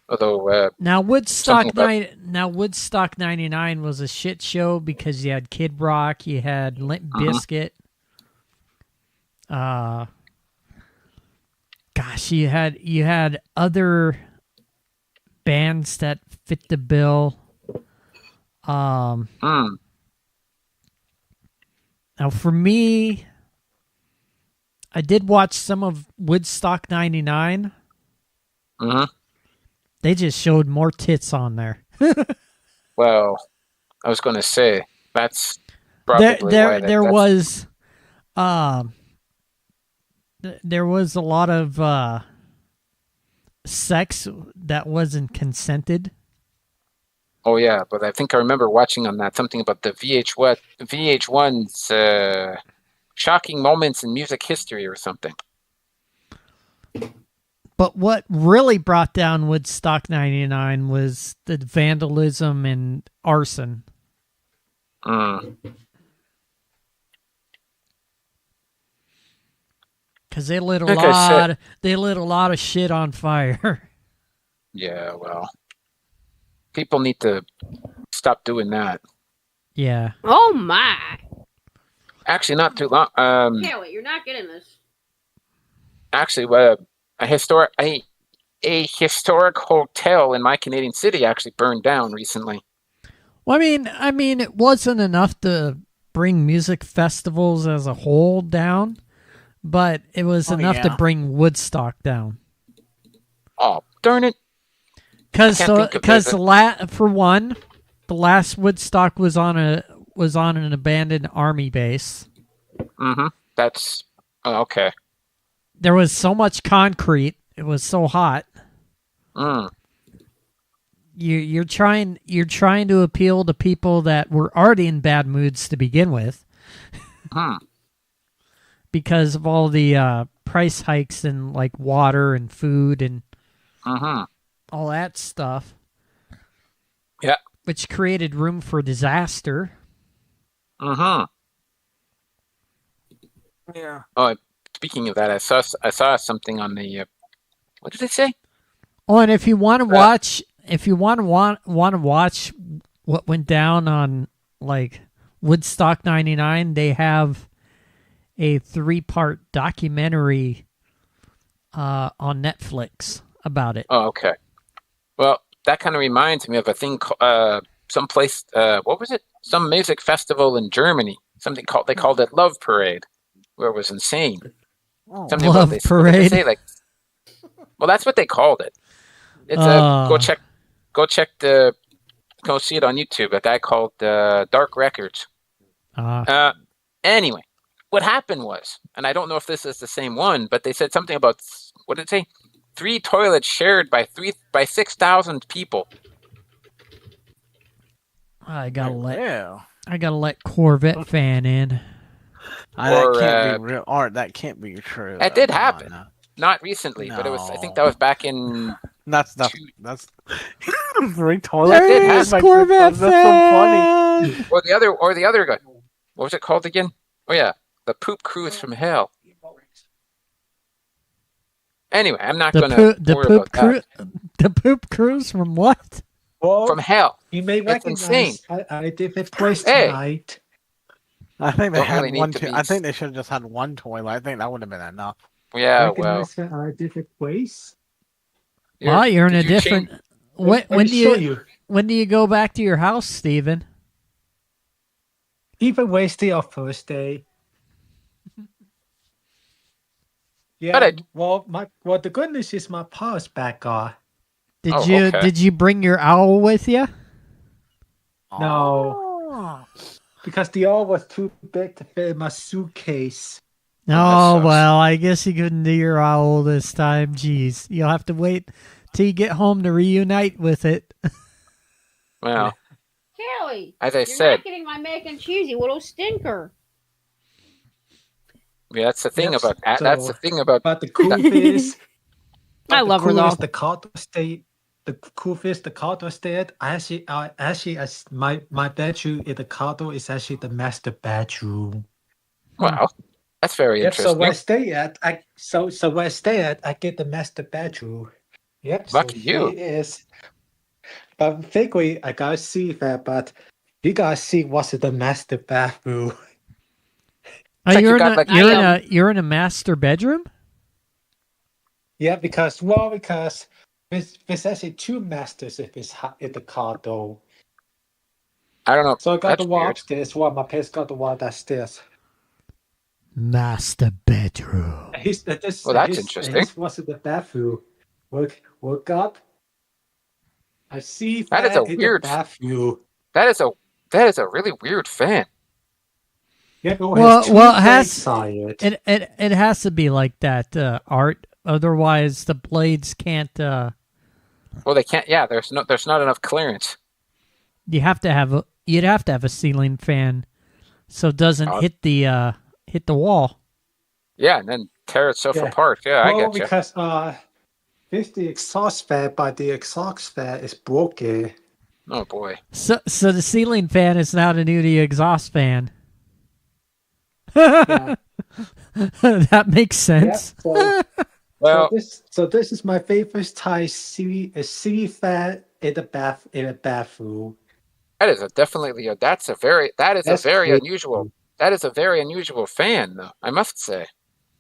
Although now Woodstock '99 was a shit show because you had Kid Rock, you had Limp Bizkit. Gosh, you had other bands that fit the bill. Now for me, I did watch some of Woodstock '99. They just showed more tits on there. Well, I was going to say that's probably there was a lot of sex that wasn't consented. Oh yeah, but I think I remember watching on that something about the VH1's shocking moments in music history or something. But what really brought down Woodstock '99 was the vandalism and arson. Because they lit a lot of shit on fire. Yeah, well, people need to stop doing that. Yeah. Oh my! Actually, not too long. Can't wait. You're not getting this. Actually, a historic hotel in my Canadian city actually burned down recently. Well, I mean, it wasn't enough to bring music festivals as a whole down, but it was enough to bring Woodstock down. Oh, darn it! Because for one, the last Woodstock was on an abandoned army base. That's okay. There was so much concrete. It was so hot. You're trying to appeal to people that were already in bad moods to begin with. Because of all the price hikes in like water and food and all that stuff. Yeah. Which created room for disaster. Yeah. Oh, speaking of that, I saw something on the what did it say? Oh, and if you want to watch, what went down on like Woodstock '99, they have a 3-part documentary on Netflix about it. Oh, okay. Well, that kind of reminds me of a thing, someplace, what was it? Some music festival in Germany. They called it Love Parade, where it was insane. Something Love what did Parade? they say? Like, well, that's what they called it. It's go see it on YouTube. A guy called Dark Records. Anyway, what happened was, and I don't know if this is the same one, but they said something about, what did it say? 3 toilets shared by 6,000 people. I gotta let Corvette fan in. That can't be real. Art, that can't be true. That did happen. Not recently, but it was. I think that was back in. That's 3 toilets. That did happen. Corvette That's so funny. Or the other guy. What was it called again? Oh yeah, the Poop Cruise from Hell. Anyway, I'm not going to worry about that. The Poop Cruise from what? Well, From hell. you may It's recognize insane. I did this place Hey. tonight. I think they Don't had really need one. to be- I think they should have just had 1 toilet. I think that would have been enough. Yeah, well. Recognize that I did this place. You're in a did you different. change- When Let me do show you when do you go back to your house, Steven? Even Wednesday or Thursday. Yeah. But the good news is my power's back on. Did you bring your owl with you? No, because the owl was too big to fit in my suitcase. Oh, sucks. well, I guess you couldn't do your owl this time. Jeez, you'll have to wait till you get home to reunite with it. Well, Kelly, as I you're said, not getting my mac and cheese, you little stinker. yeah, that's the thing Yep, about that. That's the thing about. But the cool thing is, I love her though. The condo stay. The cool thing is the condo stayed. My bedroom in the condo is actually the master bedroom. Wow, that's very Yep. So interesting. where I stay at, I get the master bedroom. Yep. Lucky so here you. it is. But vaguely, I gotta see that. But you gotta see what's in the master bathroom. like you got, like, You're in a master bedroom? Yeah, because there's actually 2 masters if it's in the condo. I don't know. So I got That's the one weird. upstairs. One my parents got the one downstairs. Master bedroom. Well, that's interesting. What's in the bathroom? Woke up. I see That is a in weird- the bathroom. That is a really weird fan. Yeah, but Well, has 2 it has- inside. It has to be like that, Art. Otherwise, the blades can't. Well, they can't. Yeah, there's not enough clearance. You'd have to have a ceiling fan, so it doesn't hit the wall. Yeah, and then tear itself Yeah. apart. Yeah, I Well, get you. because there's the exhaust fan, but the exhaust fan is broken. Oh boy. So the ceiling fan is now the new exhaust fan. Yeah. That makes sense. Yeah, Well, so this is my favorite type ceiling fan in the bathroom. that is definitely that's a very That's very cool. unusual. That is a very unusual fan, though, I must say.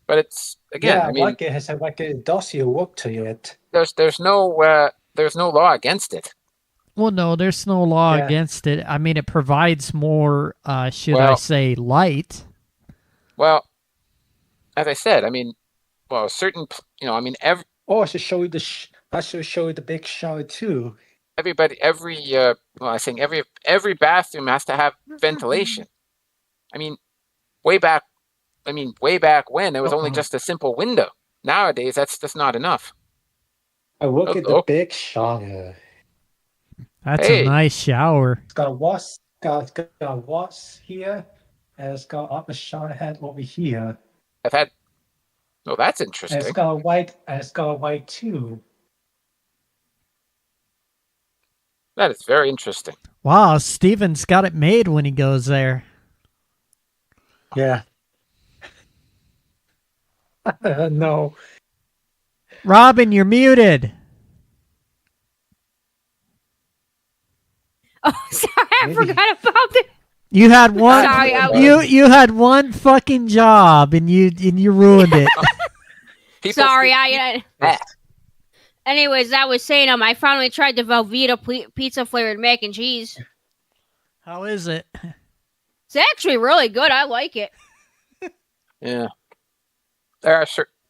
But it's again, Yeah, I mean, like it has like an industrial work to it. there's no law against it. Well, no, there's no law Yeah. against it. I mean, it provides more, should I Well- say, light. Well, as I said, I mean, well, certain, I mean, Oh, I should show you I should show you the big shower too. everybody, every bathroom has to have ventilation. I mean, way back when it was only just a simple window. Nowadays, that's just not enough. I look at the Uh-oh. big shower. That's Hey. a nice shower. It's got a wash here, and it's got up a shower head over here. Oh, that's And interesting. it's got a white too. That is very interesting. Wow, Steven's got it made when he goes there. Yeah. No. Robin, you're muted. Oh, sorry, I forgot about it. You had one. Sorry, you had one fucking job, and you ruined it. People Sorry, think- Anyways, I was saying, I finally tried the Velveeta pizza flavored mac and cheese. How is it? It's actually really good. I like it. Yeah. I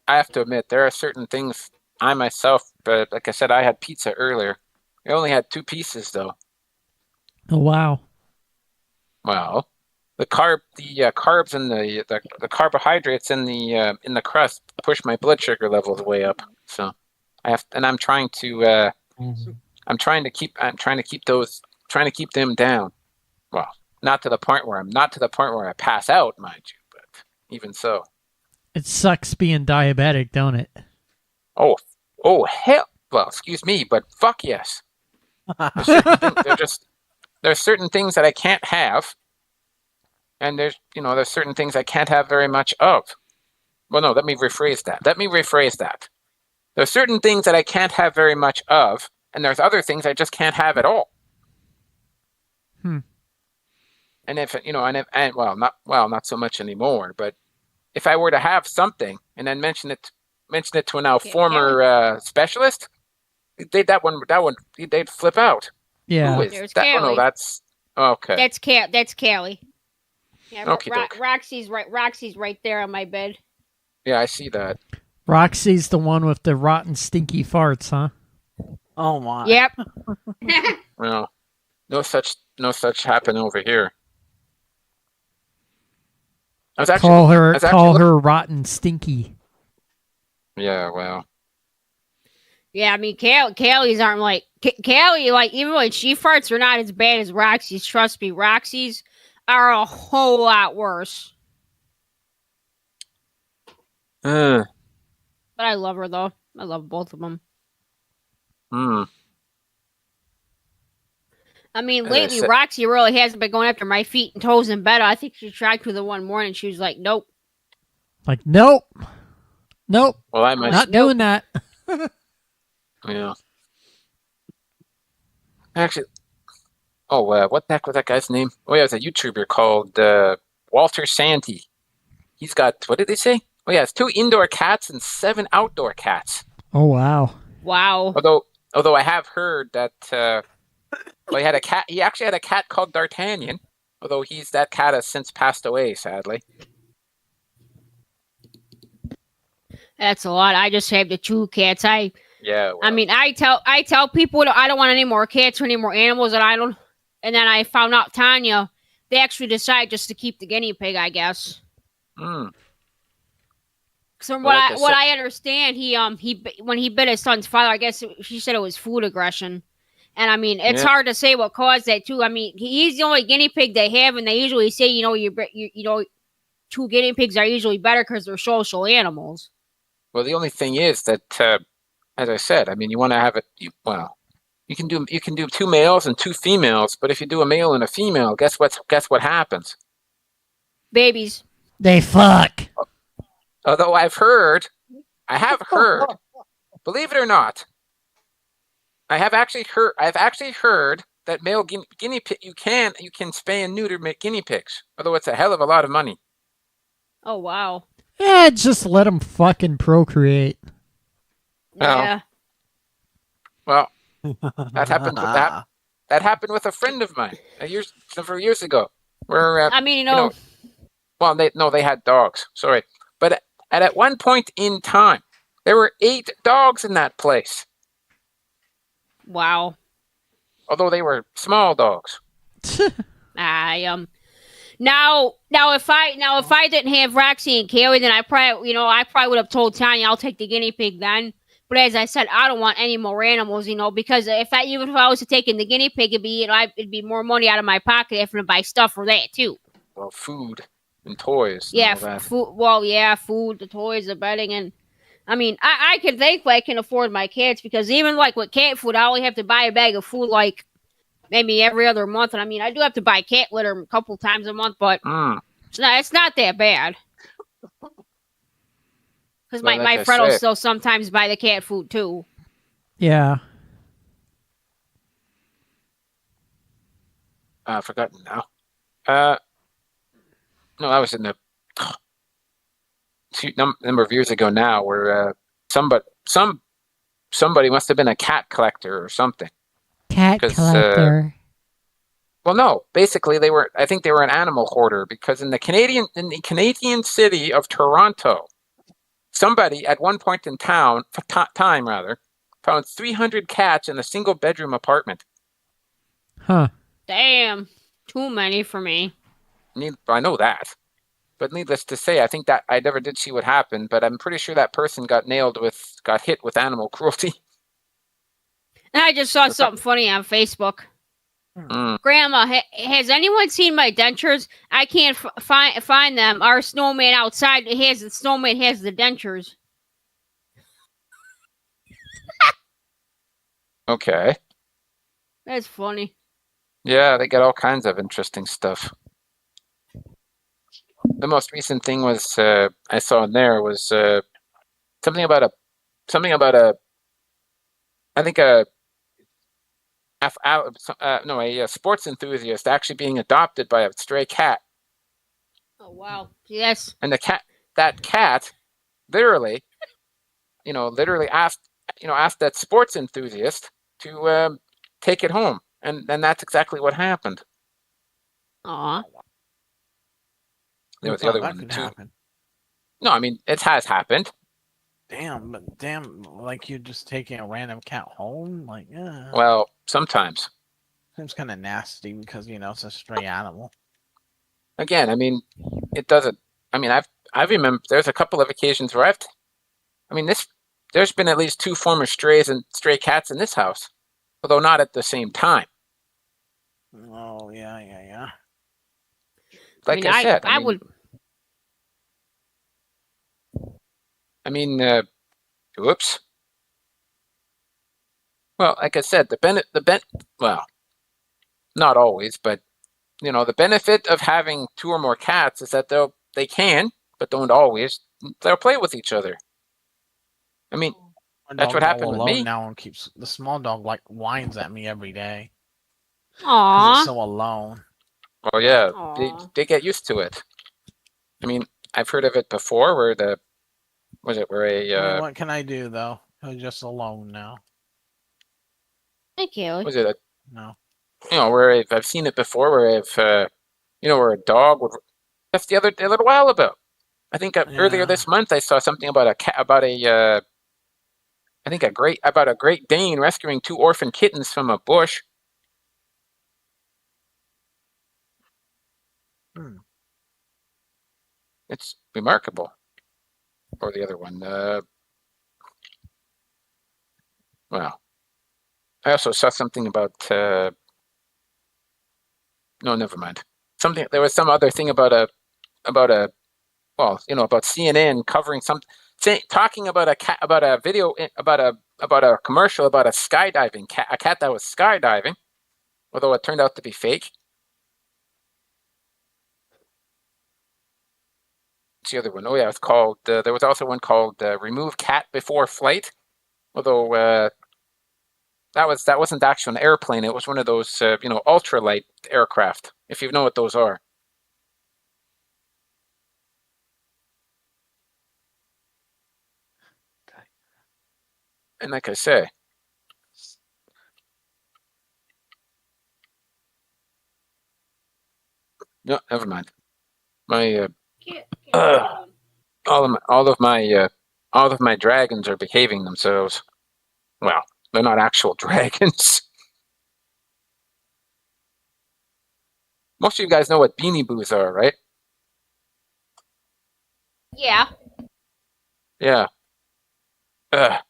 have to admit, there are certain things I myself, but like I said, I had pizza earlier. I only had 2 pieces though. Oh wow. Well, the carbs and the carbohydrates in the crust push my blood sugar levels way up. So I'm trying to keep them down. Well, not to the point where I pass out, mind you, but even so. It sucks being diabetic, don't it? Oh hell! Well, excuse me, but fuck yes. There's certain things that I can't have, and there's certain things I can't have very much of. Well, no, let me rephrase that. There's certain things that I can't have very much of, and there's other things I just can't have at all. And not so much anymore, but if I were to have something and then mention it to a now former specialist, they'd flip out. Yeah. Who is There's that? Oh, no, Callie. that's okay. That's Callie. Yeah, Okey-doke. Roxy's right there on my bed. Yeah, I see that. Roxy's the one with the rotten, stinky farts, huh? Oh my. Yep. Well, no such happen over here. Call her rotten, stinky. Yeah, well. Yeah, I mean, Callie's aren't like Callie. Like even when she farts, are not as bad as Roxy's. Trust me, Roxy's are a whole lot worse. But I love her though. I love both of them. I mean, lately Roxy really hasn't been going after my feet and toes in bed. I think she tried to the one morning. She was like, "Nope." Like, nope. Well, not doing that. Yeah. Actually, what the heck was that guy's name? Oh yeah, it was a YouTuber called Walter Santy. He's got, what did they say? Oh yeah, it's 2 indoor cats and 7 outdoor cats. Oh wow. Wow. Although I have heard that he had a cat. He actually had a cat called D'Artagnan. Although that cat has since passed away, sadly. That's a lot. I just have the 2 cats. Yeah. Well. I mean, I tell people I don't want any more cats or any more animals, and then I found out Tanya, they actually decided just to keep the guinea pig, I guess. So from what I understand, he when he bit his son's father, I guess she said it was food aggression, and I mean it's hard to say what caused that too. I mean he's the only guinea pig they have, and they usually say you 2 guinea pigs are usually better because they're social animals. Well, the only thing is that, as I said, I mean, you want to have it. You can do 2 males and 2 females, but if you do a male and a female, guess what happens? Babies. They fuck. Although I have heard, believe it or not, I've actually heard that male guinea pig you can spay and neuter guinea pigs. Although it's a hell of a lot of money. Oh wow. Yeah, just let them fucking procreate. Yeah. Well, that happened. That happened with a friend of mine several years ago. Where I mean, well, they had dogs. Sorry, but at one point in time, there were 8 dogs in that place. Wow. Although they were small dogs. Now if I didn't have Roxy and Callie, then I probably would have told Tanya I'll take the guinea pig then. But as I said, I don't want any more animals, because even if I was to take in the guinea pig, it'd be more money out of my pocket having to buy stuff for that too. Well, food and toys. Yeah, and all that. food. Well, yeah, food, the toys, the bedding, and I mean, I can thankfully I can afford my cats because even like with cat food, I only have to buy a bag of food like maybe every other month, and I mean, I do have to buy cat litter a couple times a month, but it's not that bad. Because my friend will still sometimes buy the cat food too. Yeah. I've forgotten now. No, that was in the number of years ago now, where some somebody must have been a cat collector or something. Cat collector. Well, no. Basically, I think they were an animal hoarder because in the Canadian city of Toronto, somebody at one point in time found 300 cats in a single bedroom apartment. Huh. Damn. Too many for me. I know that. But needless to say, I think that I never did see what happened, but I'm pretty sure that person got hit with animal cruelty. I just saw something funny on Facebook. Grandma, has anyone seen my dentures? I can't find them. Our snowman outside has the dentures. Okay. That's funny. Yeah, they got all kinds of interesting stuff. The most recent thing was I saw in there was something about a I think a sports enthusiast actually being adopted by a stray cat. Oh wow! Yes. And that cat, literally asked that sports enthusiast to take it home, and that's exactly what happened. Aw. There was the other one too. No, I mean it has happened. Damn, like you're just taking a random cat home, like yeah. Well, sometimes. Seems kind of nasty because it's a stray animal. Again, I mean, it doesn't. I mean, I remember there's a couple of occasions where there's been at least 2 former stray cats in this house, although not at the same time. Oh yeah. Like I said, I would. I mean, whoops. Well, like I said, well, not always, but the benefit of having 2 or more cats is that they can, but don't always. They'll play with each other. I mean, that's what happened with me. Now and keeps the small dog whines at me every day. Aww. It's so alone. Oh yeah, they get used to it. I mean, I've heard of it before where what can I do though? I'm just alone now. Thank you. Was it no? Where I've seen it before, where where a dog would. That's a little while ago. I think earlier this month I saw something about a Great Dane rescuing 2 orphan kittens from a bush. It's remarkable. Or the other one. Well, I also saw something about. No, never mind. There was some other thing about CNN covering talking about a video about a commercial about a skydiving cat, a cat that was skydiving, although it turned out to be fake. What's the other one? Oh yeah, it's called. There was also one called "Remove Cat Before Flight," although that wasn't actually an airplane. It was one of those ultralight aircraft, if you know what those are. And like I say, no, never mind. My all of my dragons are behaving themselves. Well, they're not actual dragons. Most of you guys know what Beanie Boos are, right? Yeah. Yeah. I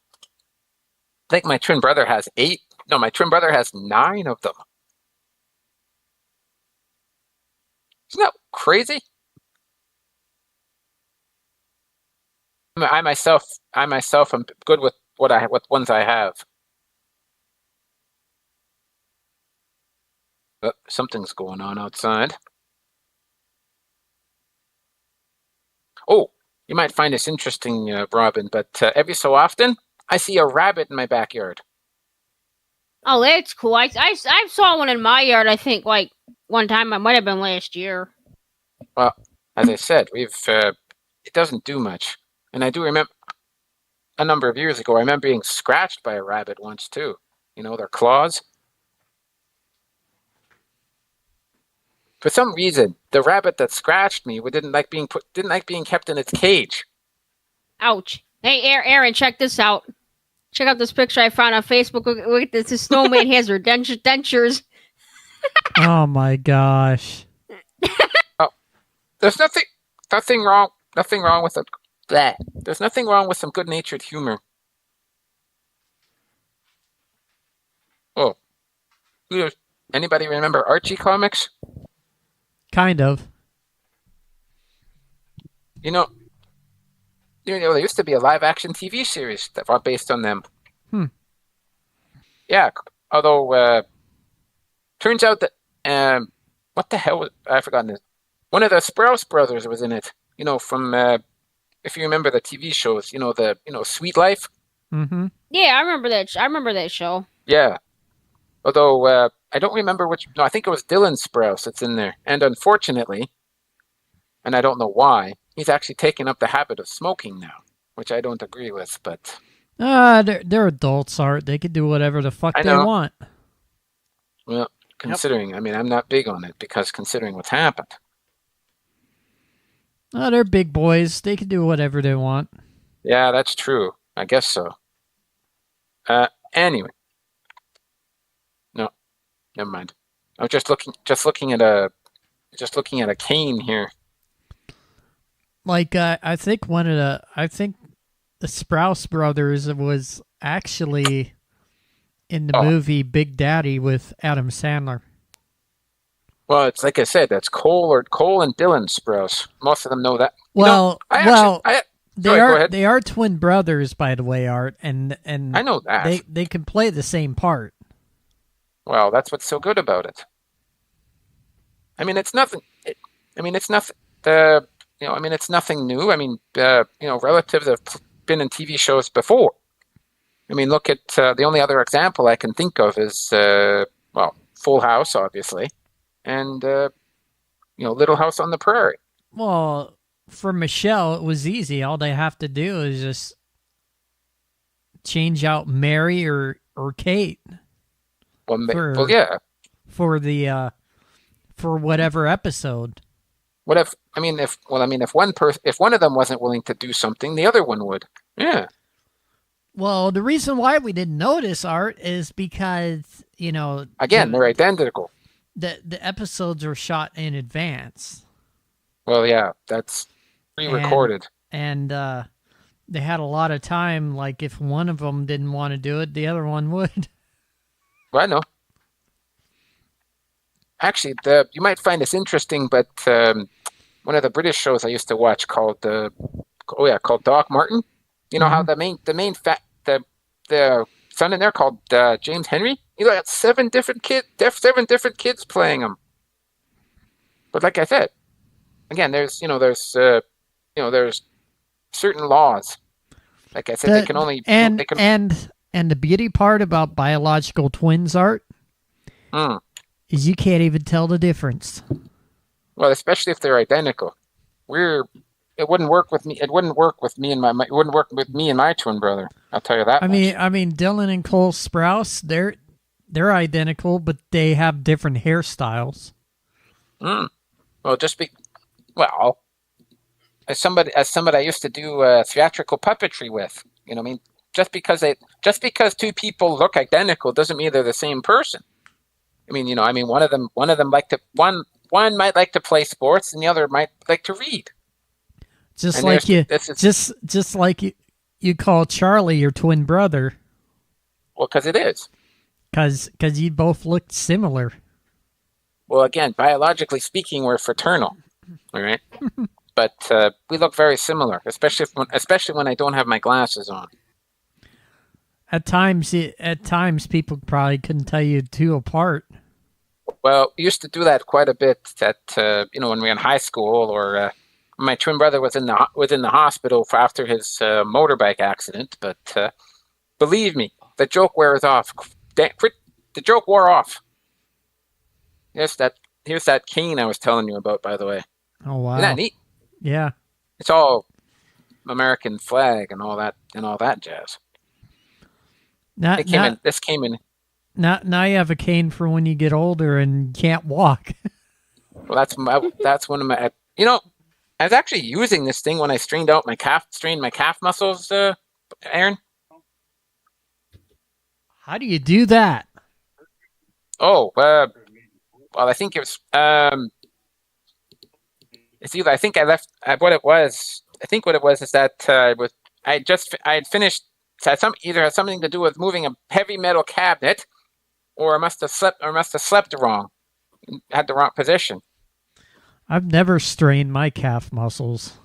think my twin brother has 8. No, my twin brother has 9 of them. Isn't that crazy? I myself am good with what ones I have. But something's going on outside. Oh, you might find this interesting, Robin, but every so often I see a rabbit in my backyard. Oh, that's cool. I saw one in my yard. I think like one time. It might have been last year. Well, as I said, it doesn't do much, and I do remember. a number of years ago. I remember being scratched by a rabbit once too. You know, their claws. For some reason, the rabbit that scratched me didn't like being kept in its cage. Ouch. Hey, Aaron, check this out. Check out this picture I found on Facebook. Look at this. This snowman has her dentures. Oh my gosh. Oh, there's nothing wrong with it. Bleh. There's nothing wrong with some good-natured humor. Oh, anybody remember Archie comics? Kind of. You know, there used to be a live-action TV series that was based on them. Yeah, although turns out that what the hell I've forgotten this. One of the Sprouse brothers was in it. You know, from if you remember the TV shows, Sweet Life. Mm-hmm. Yeah, I remember that show. Yeah. Although I don't remember which. No, I think it was Dylan Sprouse that's in there. And unfortunately, and I don't know why, he's actually taken up the habit of smoking now, which I don't agree with. But they're adults, Art. They can do whatever the fuck they want. Well, considering, I mean, I'm not big on it because considering what's happened. They're big boys. They can do whatever they want. Yeah, that's true. I guess so. Anyway. No, never mind. I was just looking at a cane here. Like I think the Sprouse brothers was actually in the movie Big Daddy with Adam Sandler. Well, it's like I said, that's Cole and Dylan Sprouse. Most of them know that. They are twin brothers, by the way, Art, and I know that they can play the same part. Well, that's what's so good about it. I mean, it's nothing. It's nothing. It's nothing new. I mean, relatives have been in TV shows before. I mean, look at the only other example I can think of is Full House, obviously, and Little House on the Prairie. Well, for Michelle, it was easy. All they have to do is just change out Mary or Kate. For whatever episode. If one of them wasn't willing to do something, the other one would. Yeah. Well, the reason why we didn't notice, Art, is because again, they're identical. The episodes are shot in advance. Well, yeah, that's pre-recorded, and they had a lot of time. Like if one of them didn't want to do it, the other one would. Well, I know. Actually, you might find this interesting, but one of the British shows I used to watch called Doc Martin. You know how the son in there called James Henry. He got 7 different kids playing him. But like I said, again, there's certain laws. Like I said, they can only and the beauty part about biological twins, Art, is you can't even tell the difference. Well, especially if they're identical. It wouldn't work with me. It wouldn't work with me and my twin brother. I'll tell you that. I mean, Dylan and Cole Sprouse, they're identical, but they have different hairstyles. Well, as somebody I used to do theatrical puppetry with, just because 2 people look identical doesn't mean they're the same person. One of them one might like to play sports and the other might like to read. Just like you call Charlie your twin brother. Well, because it is. Because you both look similar. Well, again, biologically speaking, we're fraternal, all right? But we look very similar, especially when I don't have my glasses on. At times, people probably couldn't tell you 2 apart. Well, we used to do that quite a bit. When we were in high school, or my twin brother was in the hospital after his motorbike accident. But believe me, the joke wears off. The joke wore off. Here's that cane I was telling you about, by the way. Oh wow! Isn't that neat? Yeah. It's all American flag and all that jazz. This came in. Now you have a cane for when you get older and can't walk. Well, that's one of my. I was actually using this thing when I strained my calf muscles, Aaron. How do you do that? Oh, well, I think it was. It's either. I think I left. What it was. I think what it was is that I had finished. It either had something to do with moving a heavy metal cabinet, or I must have slept wrong, had the wrong position. I've never strained my calf muscles.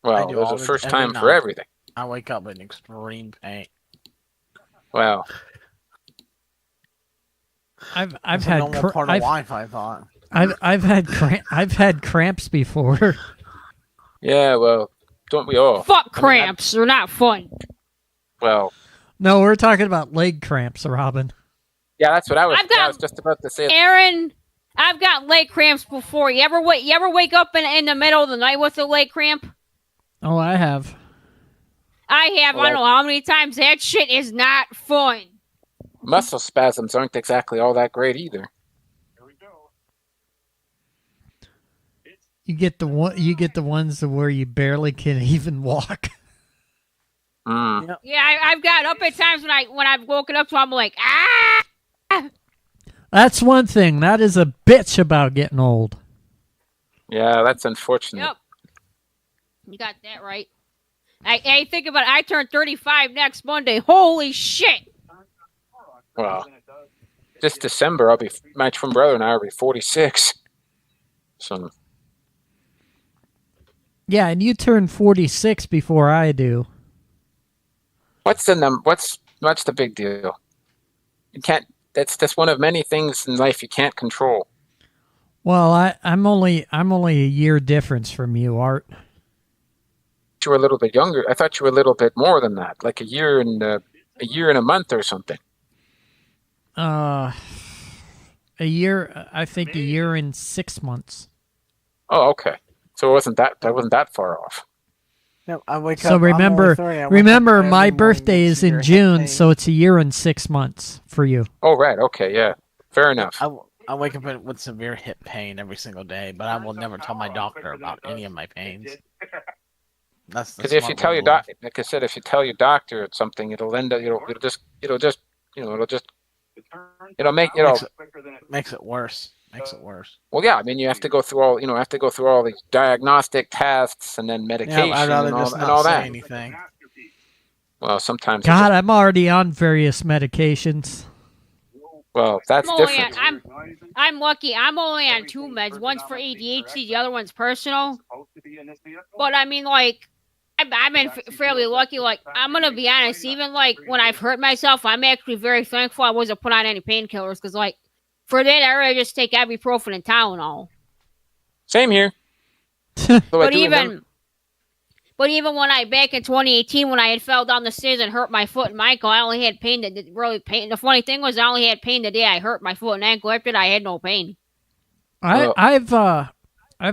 Well, it was the first time for everything. I wake up in extreme pain. Well, I've had Wi-Fi thought. I've had cramps before. Yeah, well, don't we all? Fuck cramps. They're not fun. Well, no, we're talking about leg cramps, Robin. Yeah, that's what I was just about to say. Aaron, I've got leg cramps before. You ever wake up in the middle of the night with a leg cramp? Oh, I have. I have. I don't know how many times. That shit is not fun. Muscle spasms aren't exactly all that great either. You get the ones where you barely can even walk. Mm. Yeah, I've got up at times when I've woken up, so I'm like, ah. That's one thing. That is a bitch about getting old. Yeah, that's unfortunate. Yep. You got that right. I think about it. I turn 35 next Monday. Holy shit. Well, this December, my twin brother and I will be 46. So. Yeah, and you turn 46 before I do. What's the big deal? You can't. That's one of many things in life you can't control. Well, I'm only a year difference from you, Art. You were a little bit younger. I thought you were a little bit more than that, like a year and a month or something. A year. I think a year and 6 months. Oh, okay. So it wasn't that far off. No, I wake so up. remember, my birthday is in June, so it's a year and 6 months for you. Oh, right. Okay, yeah. Fair enough. I wake up with severe hip pain every single day, but I will never tell my doctor about any of my pains. That's because if you tell your doctor, like I said, if you tell your doctor something, it'll end up, makes it worse. Makes it worse. Well, yeah. I mean, you have to go through all these diagnostic tests and then medication I'd rather and all, just and not all say that. anything. Well, sometimes. God, I'm already on various medications. Well, that's different. I'm lucky. I'm only on 2 meds. One's for ADHD, the other one's personal. But I mean, like, I've been fairly lucky. Like, I'm gonna be honest. Even like when I've hurt myself, I'm actually very thankful I wasn't put on any painkillers because, like, for that, I really just take ibuprofen and Tylenol. Same here. But even when back in 2018, when I had fell down the stairs and hurt my foot and my ankle, I only had pain. The funny thing was, I only had pain the day I hurt my foot and ankle. After that, I had no pain. I've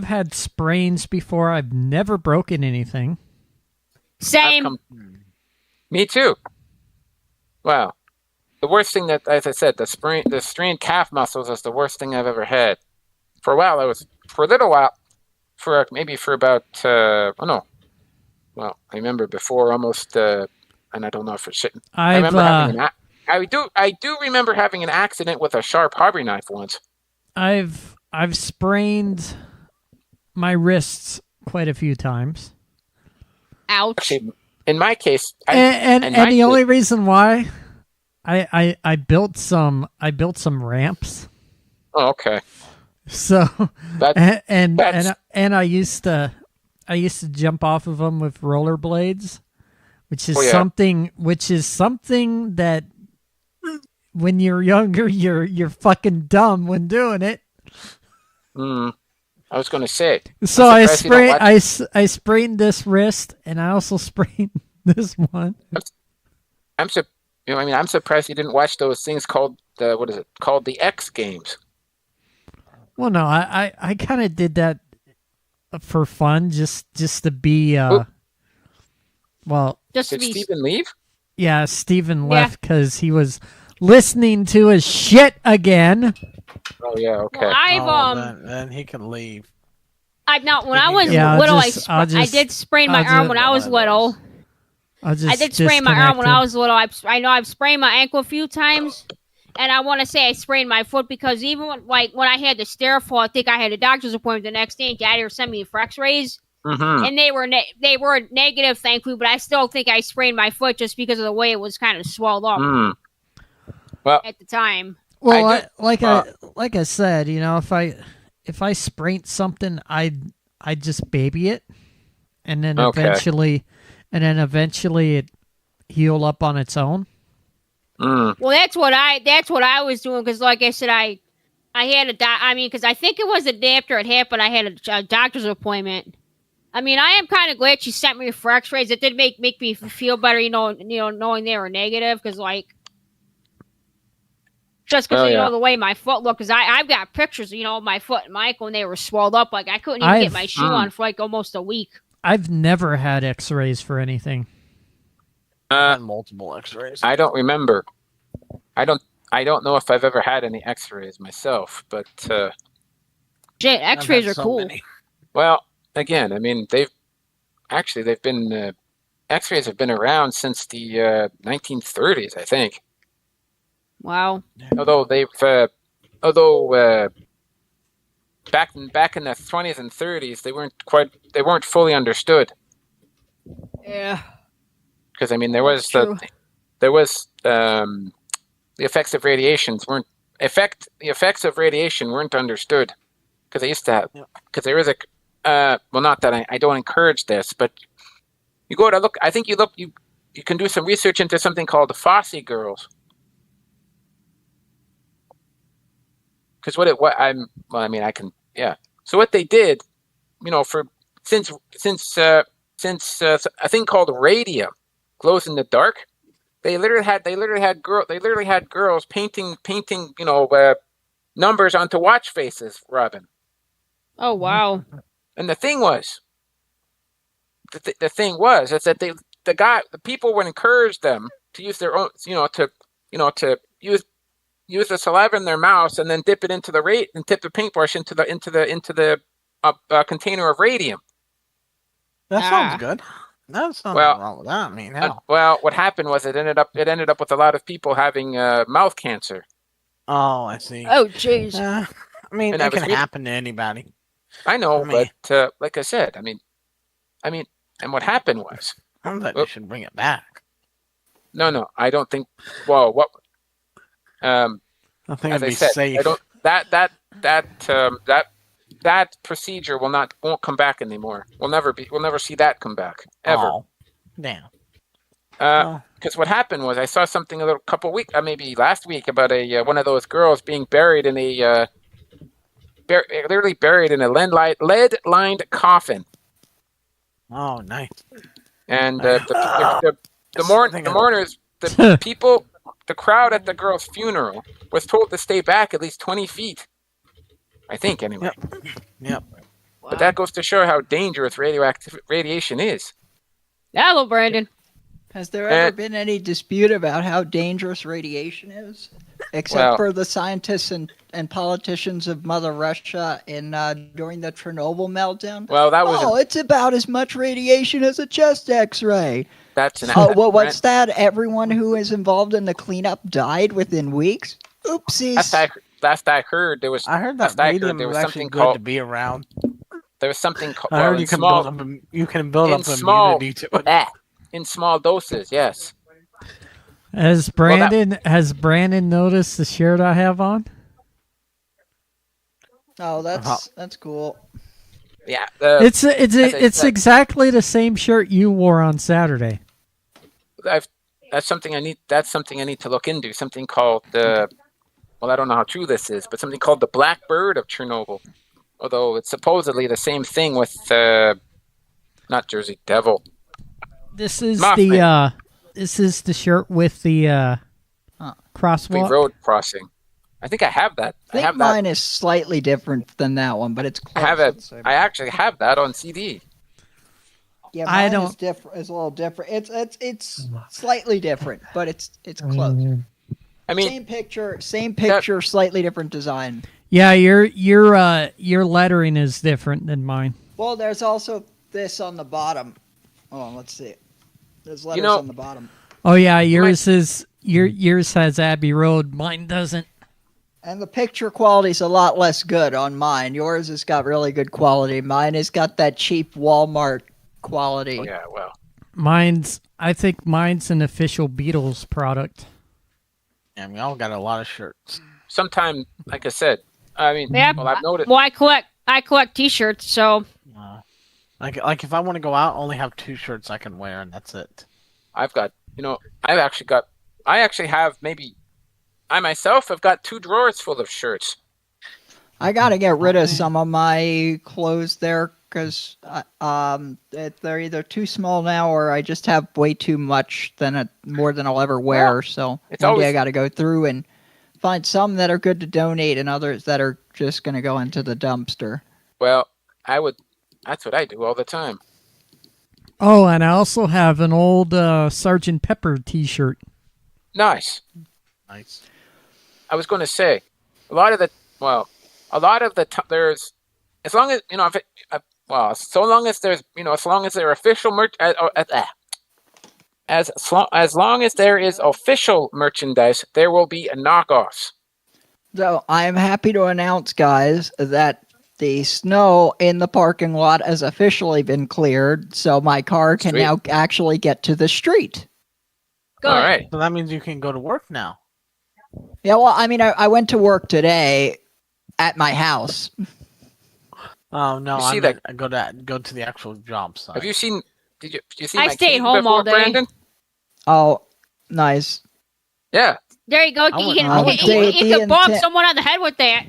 had sprains before. I've never broken anything. Same. Me too. Wow. The worst thing that, as I said, the strained calf muscles is the worst thing I've ever had. For a while, well, I remember before almost, and I don't know if it's shit. I do remember having an accident with a sharp hobby knife once. I've sprained my wrists quite a few times. Ouch. Actually, in my case, the only reason why I built some ramps. Oh, okay. So and I used to jump off of them with rollerblades, which is something that when you're younger you're fucking dumb when doing it. I was going to say. So I sprained this wrist, and I also sprained this one. I'm surprised you didn't watch those things called the X Games. Well, no, I kind of did that for fun, just to be Well, Just to Did be. Steven leave? yeah, Steven Yeah. left because he was listening to his shit again. Oh yeah, okay. Well, Then he can leave. When he I can was go. Yeah, I'll little, just- I did sprain my arm when I was little. I'll just I did sprain my arm when disconnect I was little. I know I've sprained my ankle a few times, and I want to say I sprained my foot because even when I had the stair fall, I think I had a doctor's appointment the next day, and Daddy was sending me for X-rays, and they were negative, thankfully. But I still think I sprained my foot just because of the way it was kind of swelled up Well, at the time. Well, like I said, you know, if I sprained something, I'd just baby it, and then eventually it heal up on its own. Well, that's what I was doing because, like I said, I had because I think it was the day after it happened, I had a doctor's appointment. I mean, I am kind of glad she sent me for X-rays. It did make me feel better, knowing they were negative because, just because you know the way my foot looked, because I've got pictures, of my foot and my ankle when they were swelled up. Like I couldn't even get my shoe on for almost a week. I've never had X-rays for anything. Multiple X-rays. I don't remember. I don't know if I've ever had any X-rays myself, but Shit, X-rays are cool. Many. well, again, I mean they've been X-rays have been around since the 1930s, I think. Wow. Although back in the 20s and 30s, they weren't fully understood. Yeah. Because I mean, there was the effects of radiation weren't understood because they used to have, because there is not that I don't encourage this, but you go to look. I think you can do some research into something called the Fosse girls. Because So what they did, since a thing called radium glows in the dark, they literally had girls painting numbers onto watch faces, Robin. Oh wow! And the thing was is that the people would encourage them to use their own, to use the saliva in their mouths and then dip it into and tip the paintbrush into the container of radium. That sounds good. There's nothing wrong with that. I mean, hell. What happened was it ended up with a lot of people having mouth cancer. Oh, I see. Oh, jeez. I mean, it can happen to anybody. I know, but like I said, I mean, and what happened was, I don't think they should bring it back. No, I don't think. Well, what? I think as it'd I be said, safe. I don't. That procedure won't come back anymore. We'll never see that come back ever. Oh, damn. Because what happened was I saw something maybe last week about one of those girls being buried in literally buried in a lead-lined coffin. Oh, nice. And the mourners, the people, the crowd at the girl's funeral was told to stay back at least 20 feet. I think, anyway. Yep. But that goes to show how dangerous radiation is. Hello, Brandon. Has there ever been any dispute about how dangerous radiation is? Except for the scientists and politicians of Mother Russia during the Chernobyl meltdown? Well, that was... it's about as much radiation as a chest x-ray. That's an... what's that? Everyone who is involved in the cleanup died within weeks? Oopsies. Last I heard, there was... I heard that radium was actually good to be around. There was something called... I heard you can build up immunity to it. In small doses, yes. Has Brandon noticed the shirt I have on? Oh, that's cool. Yeah, it's exactly the same shirt you wore on Saturday. That's something I need to look into. Something called I don't know how true this is, but something called the Black Bird of Chernobyl. Although it's supposedly the same thing with not Jersey Devil. This is the shirt with the crosswalk. The road crossing. I think I have that. I think mine is slightly different than that one, but it's close. I have it. I actually have that on CD. Yeah, I mine don't. is different. It's a little different. It's slightly different, but it's close. I mean, Same picture, slightly different design. Yeah, your lettering is different than mine. Well, there's also this on the bottom. Oh, let's see. There's letters on the bottom. Oh yeah, yours has Abbey Road. Mine doesn't. And the picture quality's a lot less good on mine. Yours has got really good quality. Mine has got that cheap Walmart quality. Oh, yeah, well. I think mine's an official Beatles product. Yeah, we all got a lot of shirts. Sometime, like I said, I mean, Yeah. well, I've noticed. Well, I collect T-shirts, so. Like if I want to go out, I only have 2 shirts I can wear, and that's it. I've got, I actually have maybe, I myself have got 2 drawers full of shirts. I got to get rid of some of my clothes there because they're either too small now or I just have way too much more than I'll ever wear. Well, so it's one always- day I got to go through and find some that are good to donate and others that are just going to go into the dumpster. Well, that's what I do all the time. Oh, and I also have an old Sgt. Pepper T-shirt. Nice. I was going to say, there's, as long as, so long as there's, as long as they're official as long as there is official merchandise, there will be knockoffs. So I am happy to announce, guys, that the snow in the parking lot has officially been cleared, so my car can now actually get to the street. Good. All right. So that means you can go to work now. Yeah, well, I mean, I went to work today at my house. Oh no! You see I go to the actual job site. Have you seen? Did you see? I my stayed cane home before, all day. Brandon? Oh, nice. Yeah. There you go. I You would- can, I would you, do you, it. you can bonk someone on the head with that.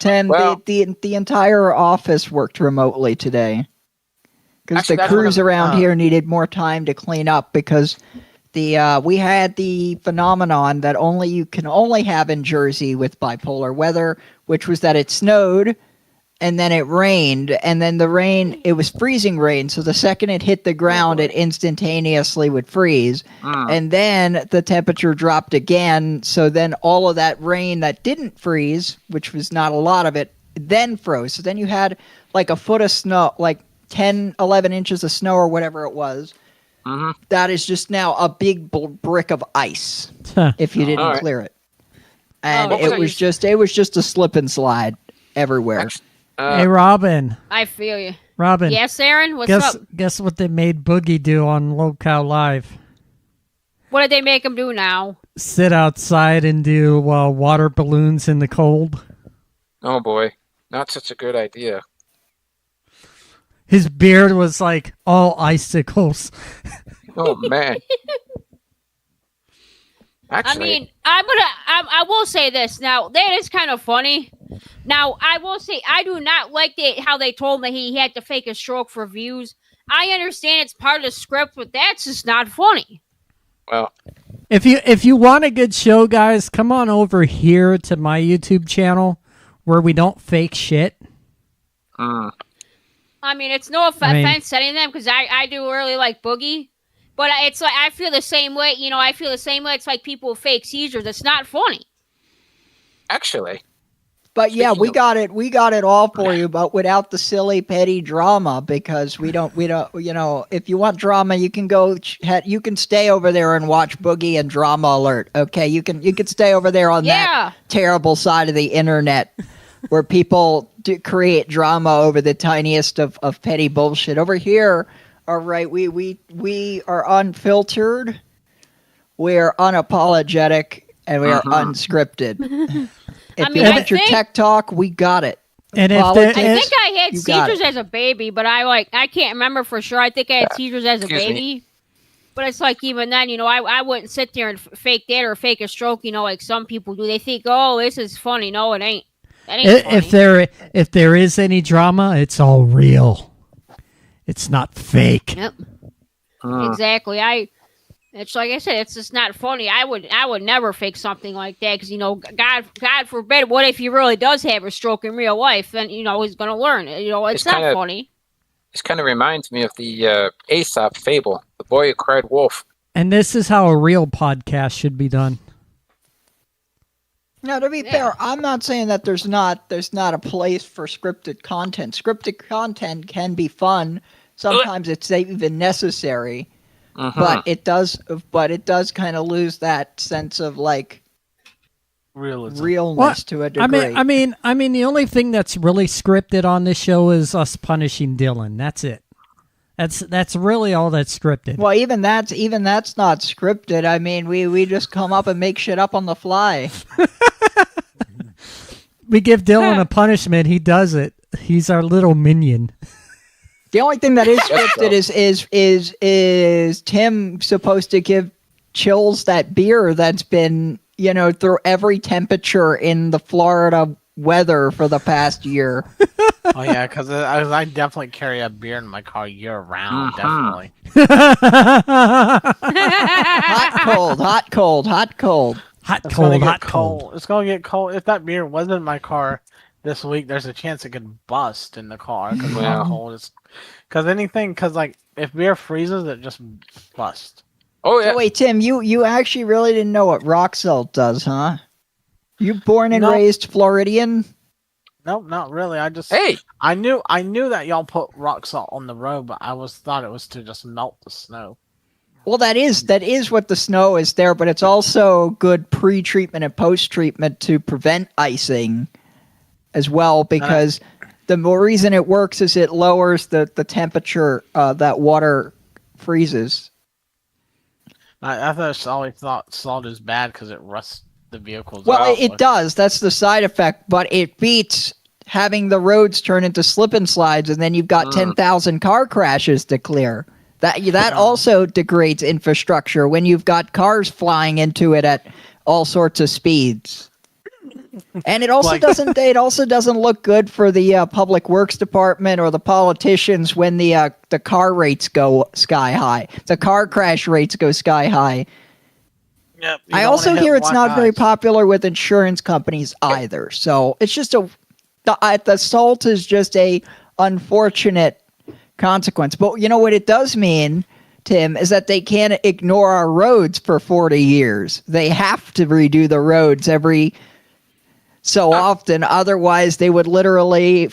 Well- the entire office worked remotely today because Actually, the that's what crews I'm- around here needed more time to clean up because we had the phenomenon that you can only have in Jersey with bipolar weather, which was that it snowed and then it rained, and then the rain, it was freezing rain, so the second it hit the ground, it instantaneously would freeze. And then the temperature dropped again, so then all of that rain that didn't freeze, which was not a lot of it, then froze. So then you had like a foot of snow, like 10, 11 inches of snow or whatever it was. That is just now a big brick of ice if you didn't All right. clear it. And Oh, it was just a slip and slide everywhere. Hey, Robin. I feel you. Robin. Yes, Aaron? What's guess up? guess what they made Boogie do on Locale Live? What did they make him do now? Sit outside and do water balloons in the cold. Oh boy, not such a good idea. His beard was like all icicles. Oh man. Actually, I mean, I will say this. Now, that is kind of funny. Now, I will say, I do not like how they told me he had to fake a stroke for views. I understand it's part of the script, but that's just not funny. well, If you want a good show, guys, come on over here to my YouTube channel where we don't fake shit. I mean, it's no offense to any of them, because I do really like Boogie. But it's like, I feel the same way. I feel the same way. It's like people with fake seizures. It's not funny. actually, But yeah, Speaking we got it all for you, but without the silly petty drama, because we don't, if you want drama, you can you can stay over there and watch Boogie and Drama Alert. Okay, you can stay over there on that terrible side of the internet where people create drama over the tiniest of petty bullshit. Over here, all right, we are unfiltered, we're unapologetic, and we are unscripted. If you want your tech talk, we got it. And I think I had You got seizures as a baby, but I can't remember for sure. I think I had seizures as a Excuse me. baby. But it's like, even then, I wouldn't sit there and fake that or fake a stroke, like some people do. They think, oh, this is funny. No, it ain't. That ain't funny. If there is any drama, it's all real. It's not fake. Yep. Exactly. It's like I said, it's just not funny. I would never fake something like that because God forbid, what if he really does have a stroke in real life? Then he's gonna learn. It's not funny. This kind of reminds me of the Aesop fable, The Boy Who Cried Wolf. And this is how a real podcast should be done. Now, to be fair, I'm not saying that there's not a place for scripted content. Scripted content can be fun. Sometimes it's even necessary, but it does kind of lose that sense of like realness to a degree. I mean, the only thing that's really scripted on this show is us punishing Dylan. That's it. That's really all that's scripted. Well, even that's not scripted. I mean, we just come up and make shit up on the fly. We give Dylan a punishment. He does it. He's our little minion. The only thing that is scripted is Tim supposed to give Chills that beer that's been, through every temperature in the Florida weather for the past year. Oh yeah, because I definitely carry a beer in my car year round. Definitely. Hot cold. It's gonna get cold. If that beer was in my car this week, there's a chance it could bust in the car because how cold it's. Because like if beer freezes, it just busts. Oh yeah. So wait, Tim, you actually really didn't know what rock salt does, huh? You born and raised Floridian? Nope, not really. I knew that y'all put rock salt on the road, but I thought it was to just melt the snow. Well, that is what the snow is there, but it's also good pre-treatment and post-treatment to prevent icing as well, because the more reason it works is it lowers the temperature that water freezes. I always thought salt is bad because it rusts the vehicles. Well, it does. That's the side effect, but it beats having the roads turn into slip and slides, and then you've got 10,000 car crashes to clear. That also degrades infrastructure when you've got cars flying into it at all sorts of speeds. And it also doesn't look good for the public works department or the politicians when the car rates go sky high. The car crash rates go sky high. Yep, I also hear it's not very popular with insurance companies either. So it's just the salt is just a unfortunate consequence. But you know what it does mean, Tim, is that they can't ignore our roads for 40 years. They have to redo the roads every so often. Otherwise, they would literally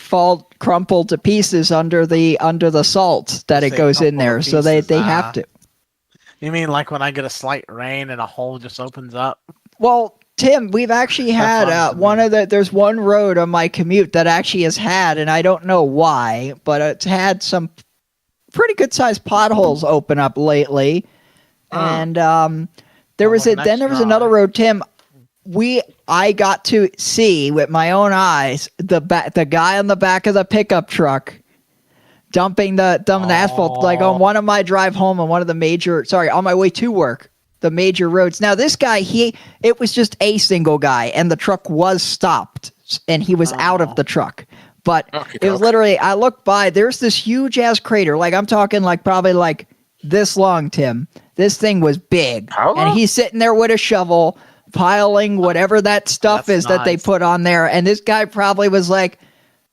crumple to pieces under the salt that it goes in there. So they have to. You mean like when I get a slight rain and a hole just opens up? Well, Tim, we've actually had there's one road on my commute that actually has had, and I don't know why, but it's had some pretty good sized potholes open up lately. And there was another road, Tim. I got to see with my own eyes the guy on the back of the pickup truck dumping the asphalt, like on one of my drive home on one of the on my way to work. The major roads. Now, this guy, it was just a single guy, and the truck was stopped, and he was out of the truck. But it was literally, I looked by, there's this huge-ass crater. Like, I'm talking like probably like this long, Tim. This thing was big. And he's sitting there with a shovel, piling whatever that stuff is that they put on there. And this guy probably was like,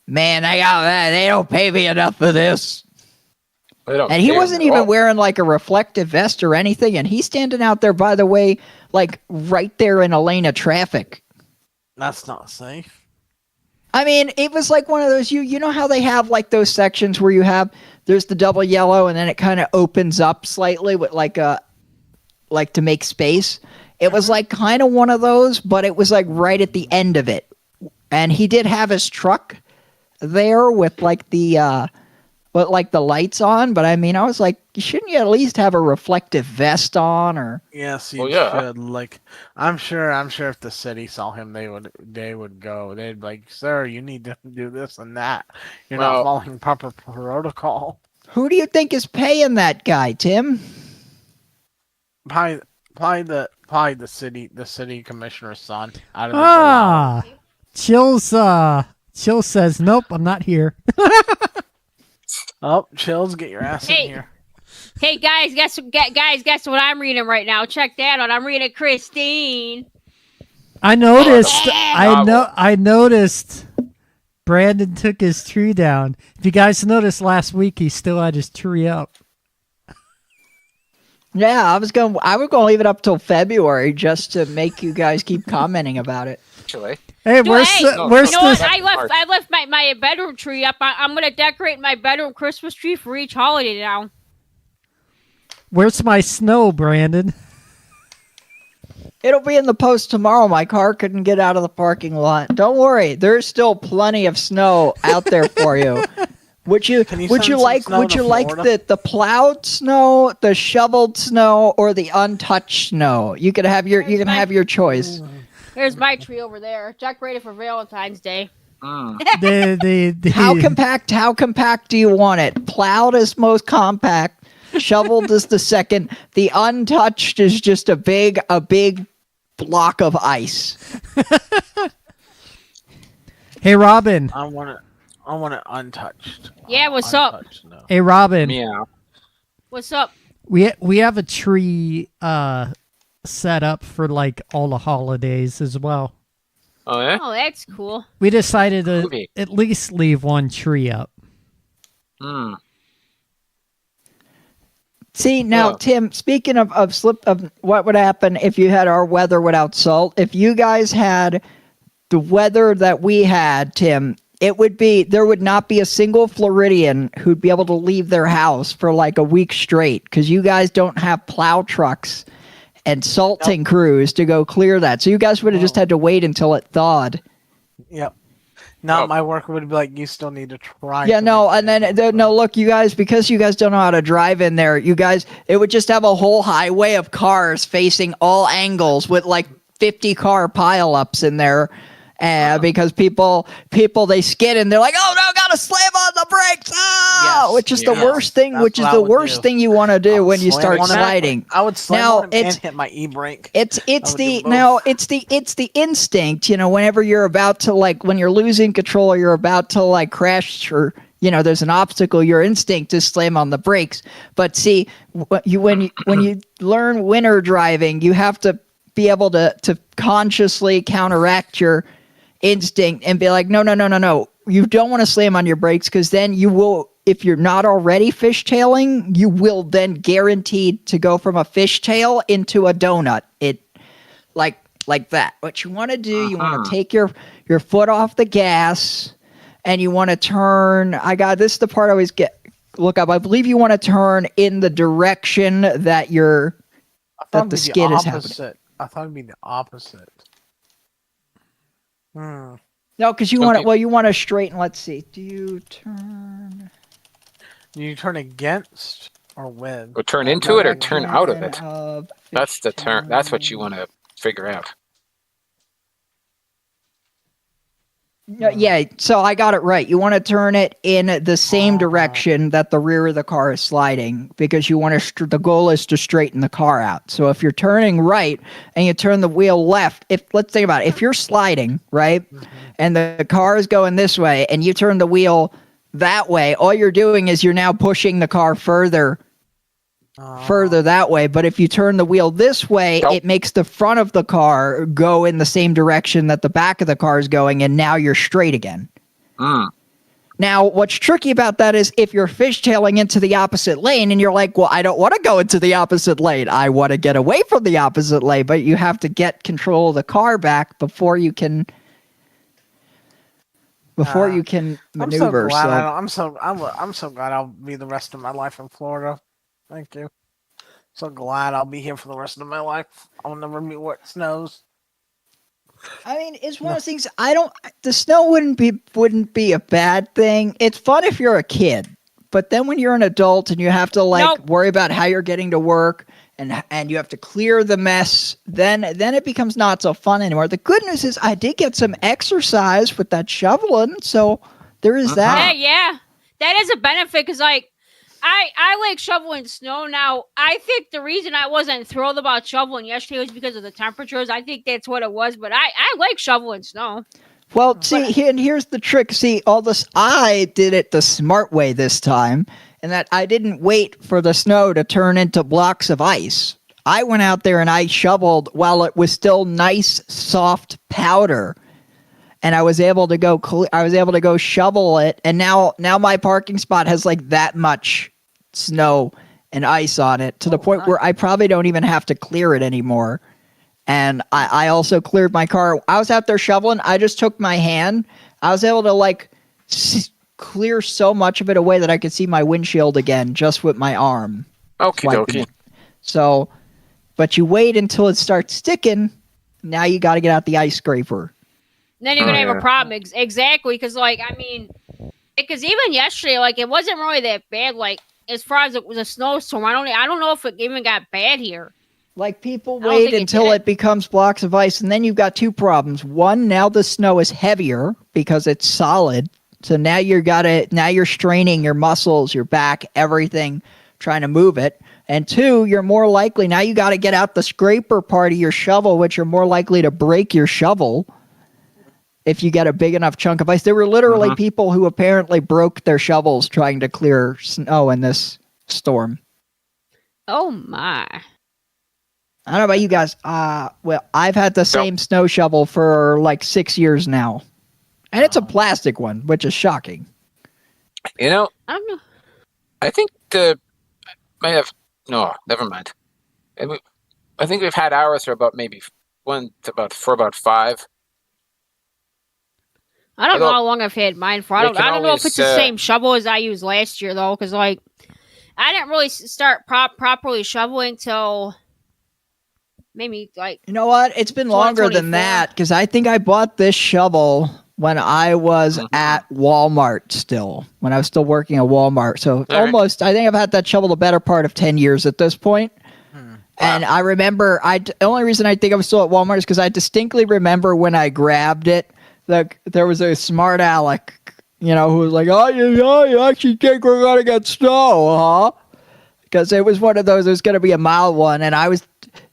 man, they don't pay me enough for this. And he wasn't even wearing like a reflective vest or anything, and he's standing out there, by the way, like right there in a lane of traffic. That's not safe. I mean, it was like one of those, you know how they have like those sections where there's the double yellow and then it kind of opens up slightly with like to make space. It was like kind of one of those, but it was like right at the end of it. And he did have his truck there with like the lights on, but I mean, I was like, shouldn't you at least have a reflective vest on? Or yes, you should. Like, I'm sure if the city saw him, they would go. They'd be like, sir, you need to do this and that. You're not following proper protocol. Who do you think is paying that guy, Tim? Probably the city commissioner's son. I don't know. Chill says, nope, I'm not here. Oh, Chills, get your ass in here. Hey guys, guess what I'm reading right now? Check that out. I'm reading Christine. I noticed. I noticed. Brandon took his tree down. If you guys noticed last week, he still had his tree up. Yeah, I was gonna leave it up till February just to make you guys keep commenting about it. Actually, Hey, No, where's hey, the, where's You know what? the, I left my bedroom tree up. I'm gonna decorate my bedroom Christmas tree for each holiday now. where's my snow, Brandon? It'll be in the post tomorrow. My car couldn't get out of the parking lot. Don't worry, there's still plenty of snow out there for you. Would you Can you would send you some like snow to Florida? the plowed snow, the shoveled snow, or the untouched snow? You can have your choice. Here's my tree over there, decorated for Valentine's Day. The How compact do you want it? Plowed is most compact. Shoveled is the second. The untouched is just a big block of ice. Hey, Robin. I want it untouched. Yeah, what's up? Untouched, no. Hey, Robin. meow. What's up? We have a tree set up for like all the holidays as well. Oh yeah. Oh, that's cool. We decided to Movie. at least leave one tree up. Hmm. See now, Yeah. Tim. Speaking of what would happen if you had our weather without salt? If you guys had the weather that we had, Tim, there would not be a single Floridian who'd be able to leave their house for like a week straight because you guys don't have plow trucks and salting crews to go clear that. So you guys would have just had to wait until it thawed. Yep. Now Oh. my worker would be like, you still need to try. Yeah, to no, make and it then no, look, you guys, because you guys don't know how to drive in there, you guys, it would just have a whole highway of cars facing all angles with like 50 car pileups in there. Because people they skid and they're like, oh no, gotta slam on the brakes, Yes, which is yes. the worst thing. That's Which is what I the would worst do. thing you want to do when you Slam start on it. sliding. I would slam Now, on him and it's- hit my e-brake. It's I would the do now both. it's the instinct, whenever you're about to like when you're losing control or you're about to like crash or there's an obstacle, your instinct is slam on the brakes. But see, when you learn winter driving, you have to be able to consciously counteract your instinct and be like, no. You don't want to slam on your brakes because then you will, if you're not already fishtailing, you will then guaranteed to go from a fishtail into a donut. It like that. What you want to do, you want to take your foot off the gas and you want to turn. This is the part I always look up. I believe you want to turn in the direction that I thought the it'd be skid is happening. opposite. I thought it'd be the opposite. Hmm. No, because you Some want to. people- Well, you want to straighten. Let's see. Do you turn? Do you turn against or with? Go turn into it or turn out of it. Of That's the turn. That's what you fishtailing. want to figure out. Yeah, so I got it right. You want to turn it in the same direction that the rear of the car is sliding because you want to. The goal is to straighten the car out. So if you're turning right and you turn the wheel left, let's think about it. If you're sliding right, and the car is going this way, and you turn the wheel that way, all you're doing is you're now pushing the car further that way. But if you turn the wheel this way, Nope. it makes the front of the car go in the same direction that the back of the car is going, and now you're straight again. Hmm. Now, what's tricky about that is if you're fishtailing into the opposite lane and you're like, well, I don't want to go into the opposite lane. I want to get away from the opposite lane, but you have to get control of the car back before you can maneuver. I'm so glad I'll be the rest of my life in Florida. Thank you. So glad I'll be here for the rest of my life. I'll never meet what snows. I mean, it's one of those things. The snow wouldn't be a bad thing. It's fun if you're a kid, but then when you're an adult and you have to Nope. worry about how you're getting to work and you have to clear the mess, then it becomes not so fun anymore. The good news is I did get some exercise with that shoveling, so there is that. Yeah. That is a benefit because, I like shoveling snow. Now, I think the reason I wasn't thrilled about shoveling yesterday was because of the temperatures. I think that's what it was, but I like shoveling snow. Well, see, here's the trick. See, I did it the smart way this time, in that I didn't wait for the snow to turn into blocks of ice. I went out there and I shoveled while it was still nice, soft powder. and I was able to go shovel it, and now my parking spot has like that much snow and ice on it to the point where I probably don't even have to clear it anymore. And I also cleared my car. I was out there shoveling. I just took my hand. I was able to like clear so much of it away that I could see my windshield again just with my arm. Okay. So, but you wait until it starts sticking. Now you got to get out the ice scraper. Then you're gonna have a problem. Exactly, because because even yesterday, like it wasn't really that bad. Like as far as it was a snowstorm, I don't know if it even got bad here. Like people wait until it becomes blocks of ice, and then you've got two problems. One, now the snow is heavier because it's solid. So now you're straining your muscles, your back, everything, trying to move it. And two, you're more likely, now you got to get out the scraper part of your shovel, which you're more likely to break your shovel if you get a big enough chunk of ice. There were literally people who apparently broke their shovels trying to clear snow in this storm. Oh my. I don't know about you guys. Well, I've had the same snow shovel for like 6 years now. And it's a plastic one, which is shocking. You know, I don't know. I think might have. No, never mind. I think we've had ours for about for about 5. I don't know how long I've had mine for. I don't know if it's the same shovel as I used last year though, because like I didn't really start properly shoveling till maybe like. You know what? It's been longer than that because I think I bought this shovel when I was at Walmart still, when I was still working at Walmart. So almost, I think I've had that shovel the better part of 10 years at this point. And I remember, the only reason I think I was still at Walmart is because I distinctly remember when I grabbed it, there was a smart aleck, who was like, oh, you actually think we're going to get snow, huh? Because it was one of those, it was going to be a mild one. And I was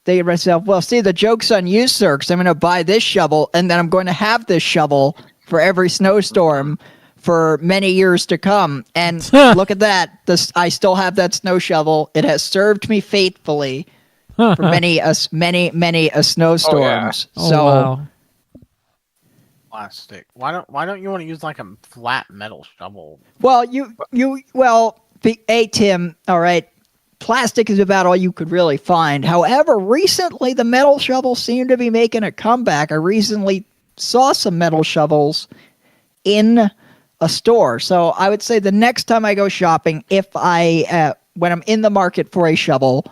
thinking to myself, well, see, the joke's on you, sir, because I'm going to buy this shovel, and then I'm going to have this shovel for every snowstorm for many years to come. And look at that. I still have that snow shovel. It has served me faithfully for many snowstorms. Wow. Plastic. Why don't you want to use like a flat metal shovel? Well, hey Tim, all right. Plastic is about all you could really find. However, recently the metal shovels seem to be making a comeback. I recently saw some metal shovels in a store. So I would say the next time I go shopping, when I'm in the market for a shovel,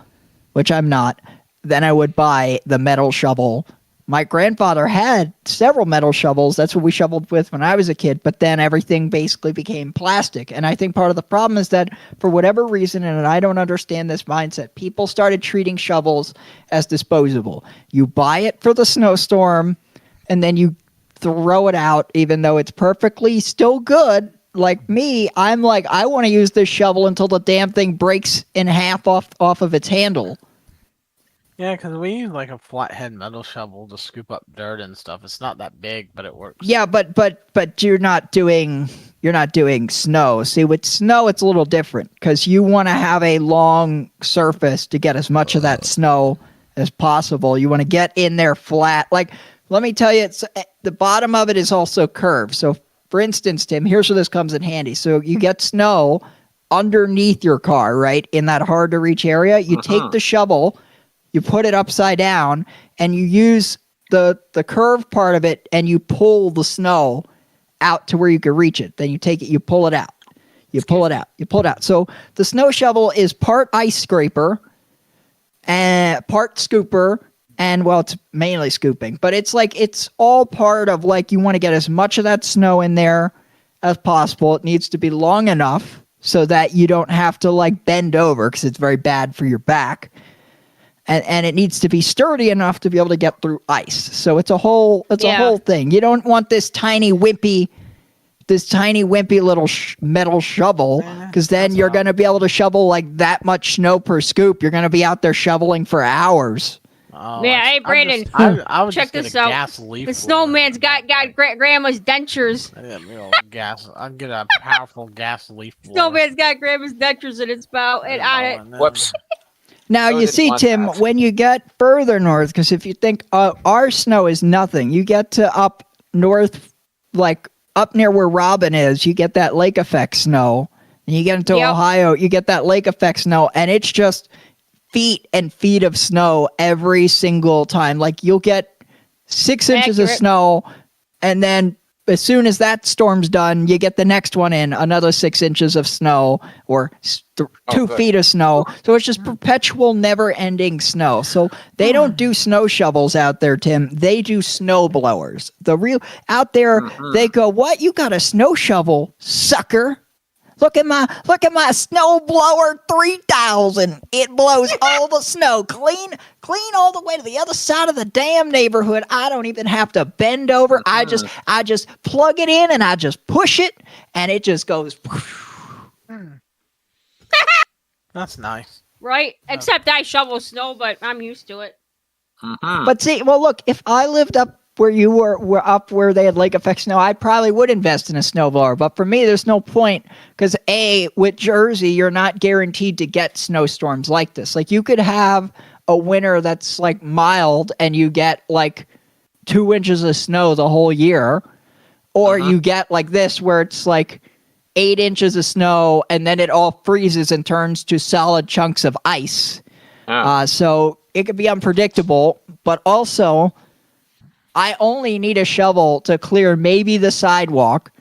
which I'm not, then I would buy the metal shovel. My grandfather had several metal shovels. That's what we shoveled with when I was a kid. But then everything basically became plastic. And I think part of the problem is that for whatever reason, and I don't understand this mindset, people started treating shovels as disposable. You buy it for the snowstorm, and then you throw it out, even though it's perfectly still good. Like me, I'm like, I want to use this shovel until the damn thing breaks in half off of its handle. Yeah, because we use like a flathead metal shovel to scoop up dirt and stuff. It's not that big, but it works. Yeah, but you're not doing snow. See, with snow, it's a little different because you want to have a long surface to get as much of that snow as possible. You want to get in there flat. Like, let me tell you, the bottom of it is also curved. So, for instance, Tim, here's where this comes in handy. So you get snow underneath your car, right, in that hard-to-reach area. You take the shovel, you put it upside down, and you use the curved part of it, and you pull the snow out to where you can reach it. Then you take it, you pull it out. You pull it out. You pull it out. So the snow shovel is part ice scraper and part scooper, and, well, it's mainly scooping. But it's all part of, like, you want to get as much of that snow in there as possible. It needs to be long enough so that you don't have to, like, bend over because it's very bad for your back. And it needs to be sturdy enough to be able to get through ice. So it's a whole thing. You don't want this tiny wimpy little metal shovel, because then you're going to be able to shovel like that much snow per scoop. You're going to be out there shoveling for hours. Oh, yeah, hey Brandon, check this out. The snowman's got grandma's dentures. I'll get a powerful gas leaf blower. Snowman's got grandma's dentures in its mouth and on it. Whoops. Now, you see, Tim, when you get further north, because if you think our snow is nothing, you get to up north like up near where Robin is, you get that lake effect snow. And you get into Ohio, you get that lake effect snow, and it's just feet and feet of snow every single time. Like you'll get 6 inches of snow, and then as soon as that storm's done, you get the next one in, another 6 inches of snow, or 2 feet of snow. So it's just perpetual, never-ending snow. So they don't do snow shovels out there, Tim. They do snow blowers. The real out there, they go, "What? You got a snow shovel, sucker? Look at my snow blower 3000. It blows all the snow clean all the way to the other side of the damn neighborhood. I don't even have to bend over. I just plug it in and I just push it and it just goes." That's nice. Right? Except I shovel snow, but I'm used to it. But see, well, look, if I lived up where you were up where they had lake effect snow, I probably would invest in a snowblower. But for me, there's no point because with Jersey, you're not guaranteed to get snowstorms like this. Like you could have a winter that's like mild and you get like 2 inches of snow the whole year, or you get like this where it's like 8 inches of snow and then it all freezes and turns to solid chunks of ice. So it could be unpredictable, but also I only need a shovel to clear maybe the sidewalk,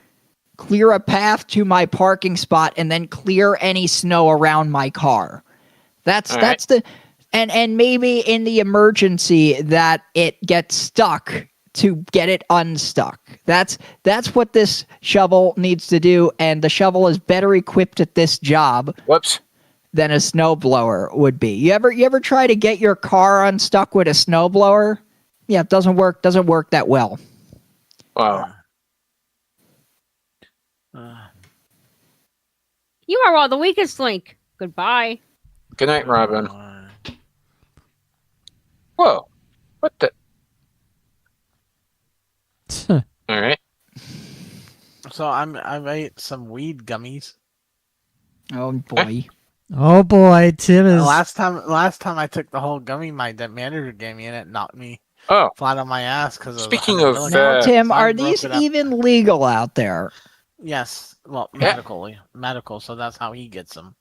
clear a path to my parking spot, and then clear any snow around my car. That's the and maybe in the emergency that it gets stuck to get it unstuck. That's what this shovel needs to do, and the shovel is better equipped at this job than a snowblower would be. You ever try to get your car unstuck with a snowblower? Yeah, it doesn't work that well. Wow. You are all the weakest link. Goodbye. Good night, Robin. Whoa. What the? All right. So I ate some weed gummies. Oh boy. Oh boy, Tim is. Last time I took the whole gummy, my manager gave me, and it knocked me flat on my ass because. Speaking of now, Tim, are these even legal out there? Yes, well, medical. So that's how he gets them.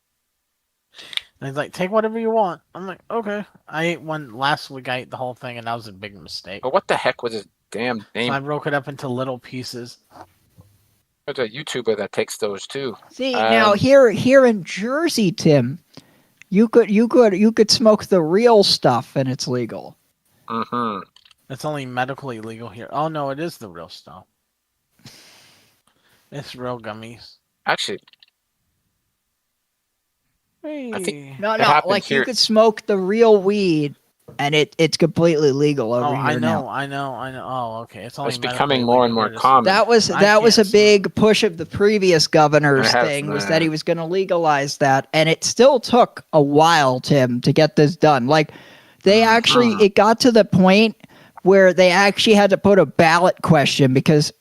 And he's like, "Take whatever you want." I'm like, "Okay." I ate one last week. I ate the whole thing, and that was a big mistake. But what the heck was his damn name? So I broke it up into little pieces. There's a YouTuber that takes those too. See, now here in Jersey, Tim, you could smoke the real stuff and it's legal. It's only medically legal here. Oh no, it is the real stuff. It's real gummies. Actually, I think no, like here. You could smoke the real weed. And it's completely legal over here now. I know. Oh, okay. It's becoming more and more common. That was a big push of the previous governor's thing, was that he was going to legalize that, and it still took a while, Tim, to get this done. Like it got to the point where they actually had to put a ballot question because,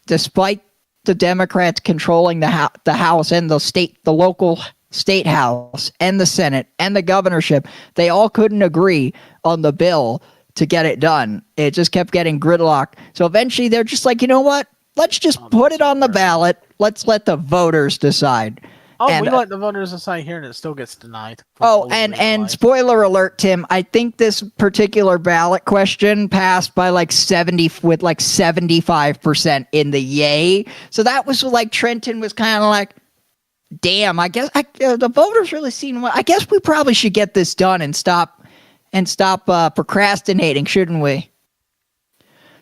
despite the Democrats controlling the House and the local state house and the Senate and the governorship, they all couldn't agree on the bill to get it done. It just kept getting gridlock. So eventually they're just like, you know what? Let's just put it on the ballot. Let's let the voters decide. Oh, we let the voters decide here and it still gets denied. And spoiler alert, Tim, I think this particular ballot question passed by like 75% in the yay. So that was like Trenton was kind of like, damn, I guess the voters really seen what. I guess we probably should get this done and stop procrastinating, shouldn't we?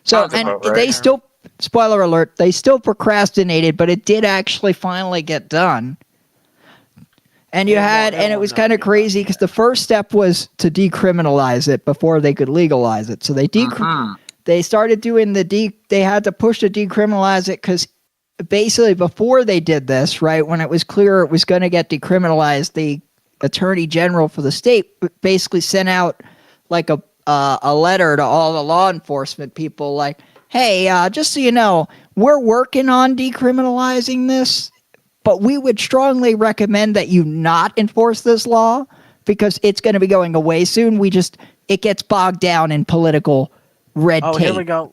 So, they still, spoiler alert, they still procrastinated, but it did actually finally get done. And it was kind of crazy because the first step was to decriminalize it before they could legalize it. So they started doing they had to push to decriminalize it because basically before they did this, right, when it was clear it was going to get decriminalized, the attorney general for the state basically sent out like a letter to all the law enforcement people like, hey, just so you know, we're working on decriminalizing this, but we would strongly recommend that you not enforce this law because it's going to be going away soon. It gets bogged down in political red tape.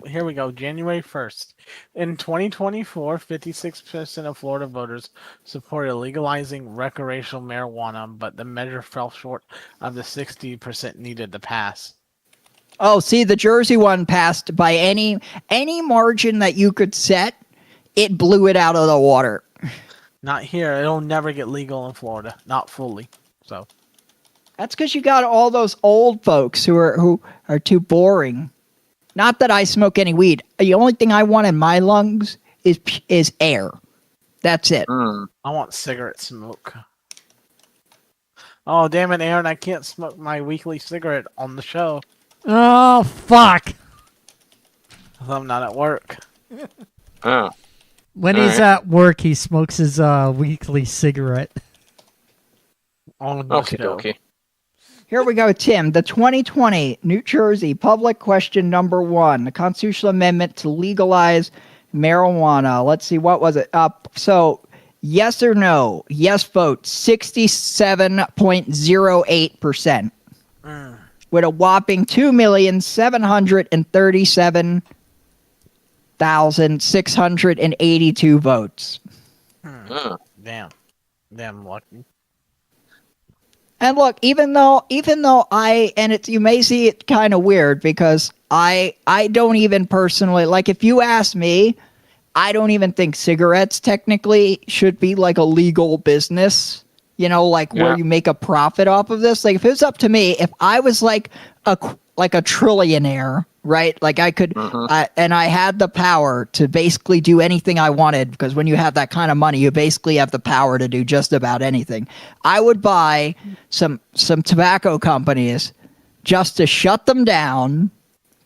Here we go. January 1st. In 2024, 56% of Florida voters supported legalizing recreational marijuana, but the measure fell short of the 60% needed to pass. Oh, see, the Jersey one passed by any margin that you could set. It blew it out of the water. Not here. It'll never get legal in Florida. Not fully. So that's because you got all those old folks who are too boring. Not that I smoke any weed. The only thing I want in my lungs is air. That's it. I want cigarette smoke. Oh, damn it, Aaron. I can't smoke my weekly cigarette on the show. Oh, fuck. I'm not at work. Oh. When he's at work, he smokes his weekly cigarette. On the Okay, show. okay. Here we go, Tim. The 2020 New Jersey public question number 1, the constitutional amendment to legalize marijuana. Let's see, what was it? So, yes or no? Yes vote, 67.08%. With a whopping 2,737,682 votes. Damn lucky. And look, even though you may see it kind of weird because I don't even personally, like, if you ask me, I don't even think cigarettes technically should be like a legal business, where you make a profit off of this. Like, if it was up to me, if I was like a trillionaire, right? Like, I could, and I had the power to basically do anything I wanted, because when you have that kind of money, you basically have the power to do just about anything. I would buy some tobacco companies just to shut them down,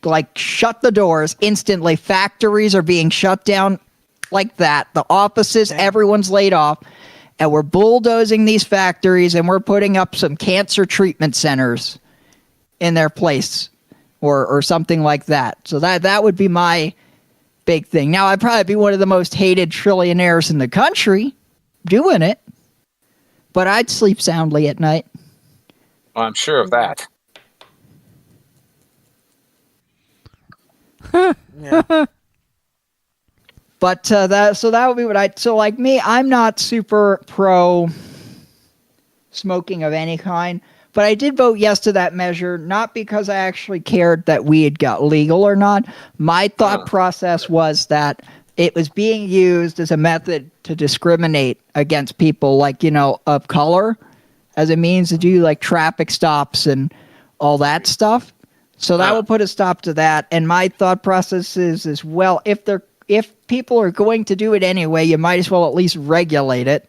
like shut the doors instantly. Factories are being shut down like that. The offices, everyone's laid off, and we're bulldozing these factories, and we're putting up some cancer treatment centers in their place. Or something like that. So that would be my big thing. Now, I'd probably be one of the most hated trillionaires in the country doing it, but I'd sleep soundly at night. Well, I'm sure of that. Yeah. But that would be what so like me, I'm not super pro smoking of any kind. But I did vote yes to that measure, not because I actually cared that weed got legal or not. My thought process was that it was being used as a method to discriminate against people of color, as a means to do like traffic stops and all that stuff. So that would put a stop to that. And my thought process is as well, if people are going to do it anyway, you might as well at least regulate it,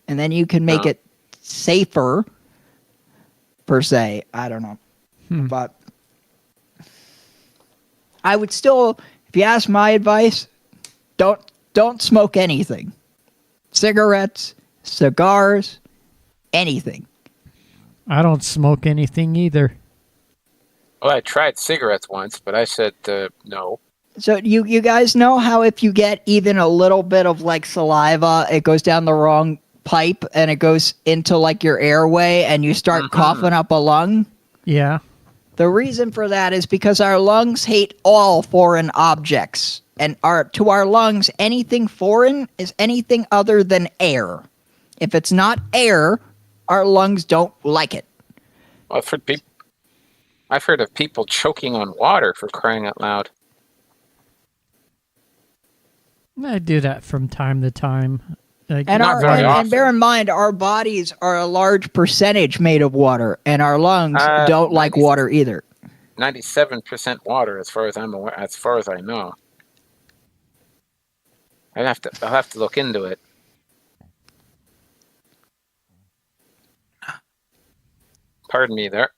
and then you can make it safer. Per se, I don't know, but I would still, if you ask my advice, don't smoke anything, cigarettes, cigars, anything. I don't smoke anything either. Well, I tried cigarettes once, but I said no. So you guys know how if you get even a little bit of like saliva, it goes down the wrong pipe and it goes into like your airway and you start coughing up a lung? Yeah. The reason for that is because our lungs hate all foreign objects. And to our lungs, anything foreign is anything other than air. If it's not air, our lungs don't like it. Well, I've heard of people choking on water, for crying out loud. I do that from time to time. And bear in mind, our bodies are a large percentage made of water, and our lungs don't like water either. 97% water, as far as I'm aware, as far as I know. I'll have to look into it. Pardon me there.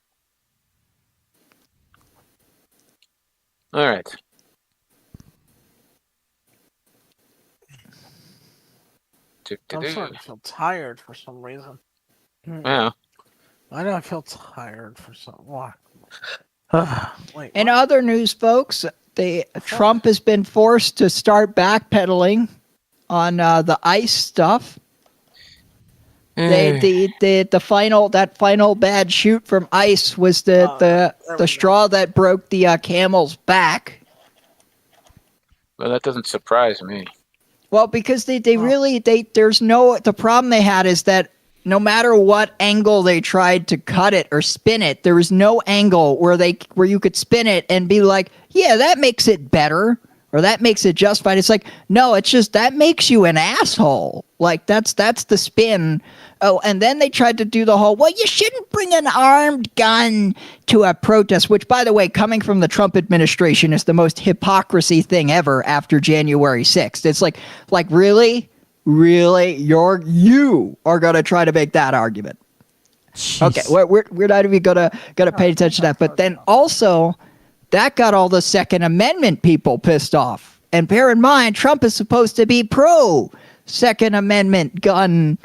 All right. I'm starting to feel tired for some reason. Yeah. Why do I feel tired for some? Why? Wait. In other news, folks, Trump has been forced to start backpedaling on the ICE stuff. The final bad shoot from ICE was the straw that broke the camel's back. Well, that doesn't surprise me. Well, because the problem they had is that no matter what angle they tried to cut it or spin it, there was no angle where you could spin it and be like, yeah, that makes it better. Or that makes it justified. It's like, no, it's just that makes you an asshole. Like that's the spin. Oh, and then they tried to do the whole, well, you shouldn't bring an armed gun to a protest, which, by the way, coming from the Trump administration is the most hypocrisy thing ever after January 6th. It's like really, you are going to try to make that argument. Jeez. Okay, we're not even gonna pay attention to that. But then also, that got all the Second Amendment people pissed off. And bear in mind, Trump is supposed to be pro Second Amendment gun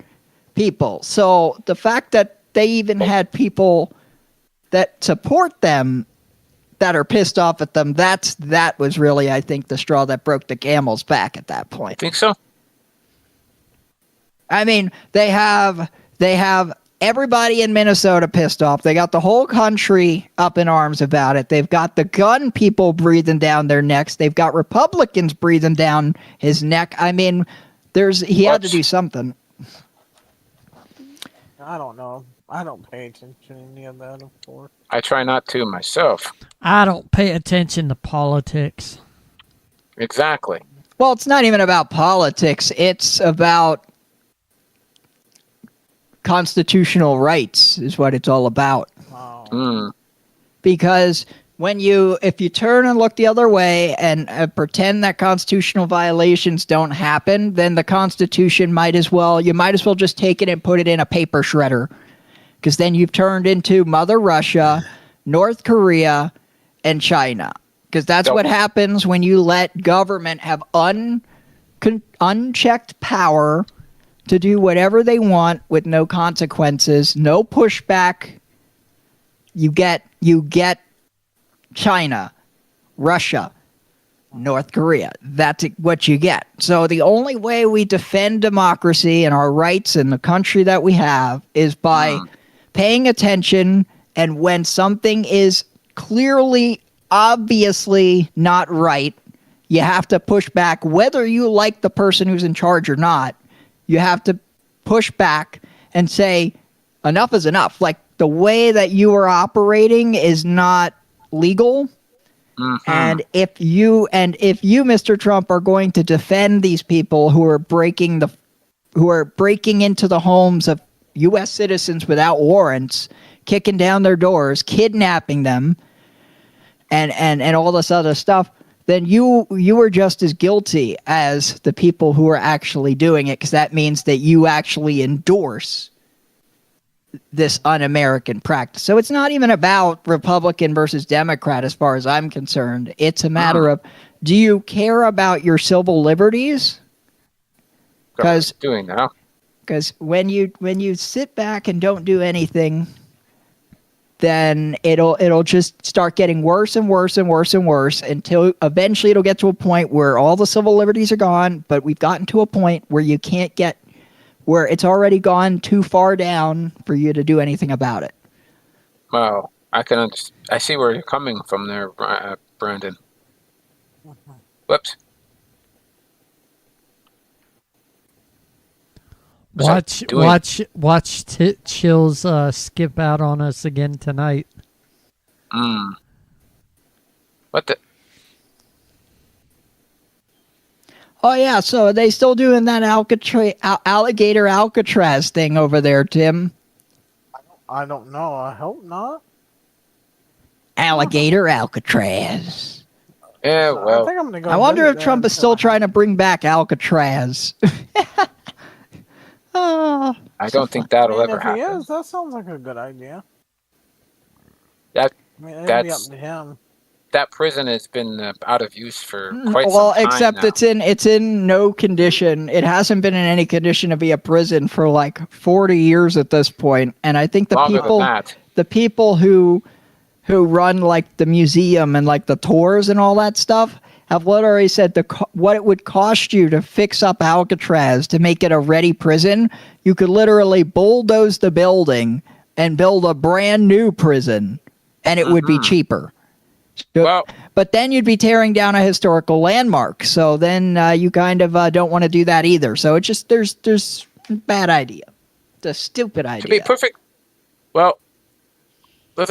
people. So the fact that they even had people that support them that are pissed off at them, that was really, I think, the straw that broke the camel's back at that point. Think so? I mean, they have everybody in Minnesota pissed off. They got the whole country up in arms about it. They've got the gun people breathing down their necks. They've got Republicans breathing down his neck. I mean, he had to do something. I don't know. I don't pay attention to any of that, of course. I try not to myself. I don't pay attention to politics. Exactly. Well, it's not even about politics. It's about constitutional rights is what it's all about. Oh. Because if you turn and look the other way and pretend that constitutional violations don't happen, then the Constitution might as well just take it and put it in a paper shredder. Because then you've turned into Mother Russia, North Korea, and China. Because that's what happens when you let government have unchecked power to do whatever they want with no consequences, no pushback. You get China, Russia, North Korea. That's what you get. So the only way we defend democracy and our rights in the country that we have is by paying attention, and when something is clearly, obviously not right, you have to push back, whether you like the person who's in charge or not. You have to push back and say, enough is enough. Like, the way that you are operating is not legal. Mm-hmm. And if you, Mr. Trump, are going to defend these people who are breaking into the homes of U.S. citizens without warrants, kicking down their doors, kidnapping them, and all this other stuff, then you are just as guilty as the people who are actually doing it, because that means that you actually endorse this un-American practice. So it's not even about Republican versus Democrat as far as I'm concerned. It's a matter of, do you care about your civil liberties? Because doing now. Because when you sit back and don't do anything, then it'll just start getting worse and worse and worse and worse until eventually it'll get to a point where all the civil liberties are gone. But we've gotten to a point where you can't get, where it's already gone too far down for you to do anything about it. Well, I see where you're coming from there, Brandon. Whoops. Watch Chills skip out on us again tonight. What the? Oh yeah, so are they still doing that alligator Alcatraz thing over there, Tim? I don't know. I hope not. Alligator Alcatraz. Yeah, well. I wonder if Trump is still trying to bring back Alcatraz. I don't think that'll ever happen. If he is, that sounds like a good idea. That's be up to him. That prison has been out of use for quite some time. Well, except now. it's in no condition. It hasn't been in any condition to be a prison for like 40 years at this point. And I think the people who run like the museum and like the tours and all that stuff have literally said what it would cost you to fix up Alcatraz to make it a ready prison. You could literally bulldoze the building and build a brand new prison, and it would be cheaper. Well, but then you'd be tearing down a historical landmark. So then you kind of don't want to do that either. So it's just there's bad idea. It's a stupid idea. To be perfect, well, there's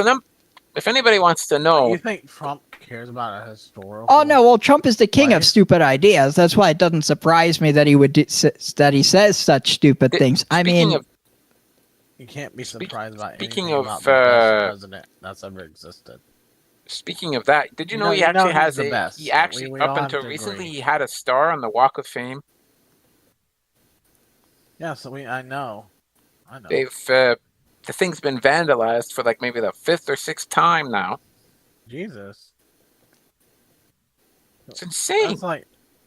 if anybody wants to know, You think Trump cares about a historical? Oh no! Well, Trump is the king of Right. stupid ideas. That's why it doesn't surprise me that he would that he says such stupid things. I speaking mean, of- You can't be surprised about speaking anything of, about the best president that's ever existed. Speaking of that, did you know he You know actually he's has the a best. he actually We up all have until to recently agree. he had a star on the Walk of Fame. Yeah, so I know. They've the thing's been vandalized for like maybe the 5th or 6th time now. Jesus. It's insane.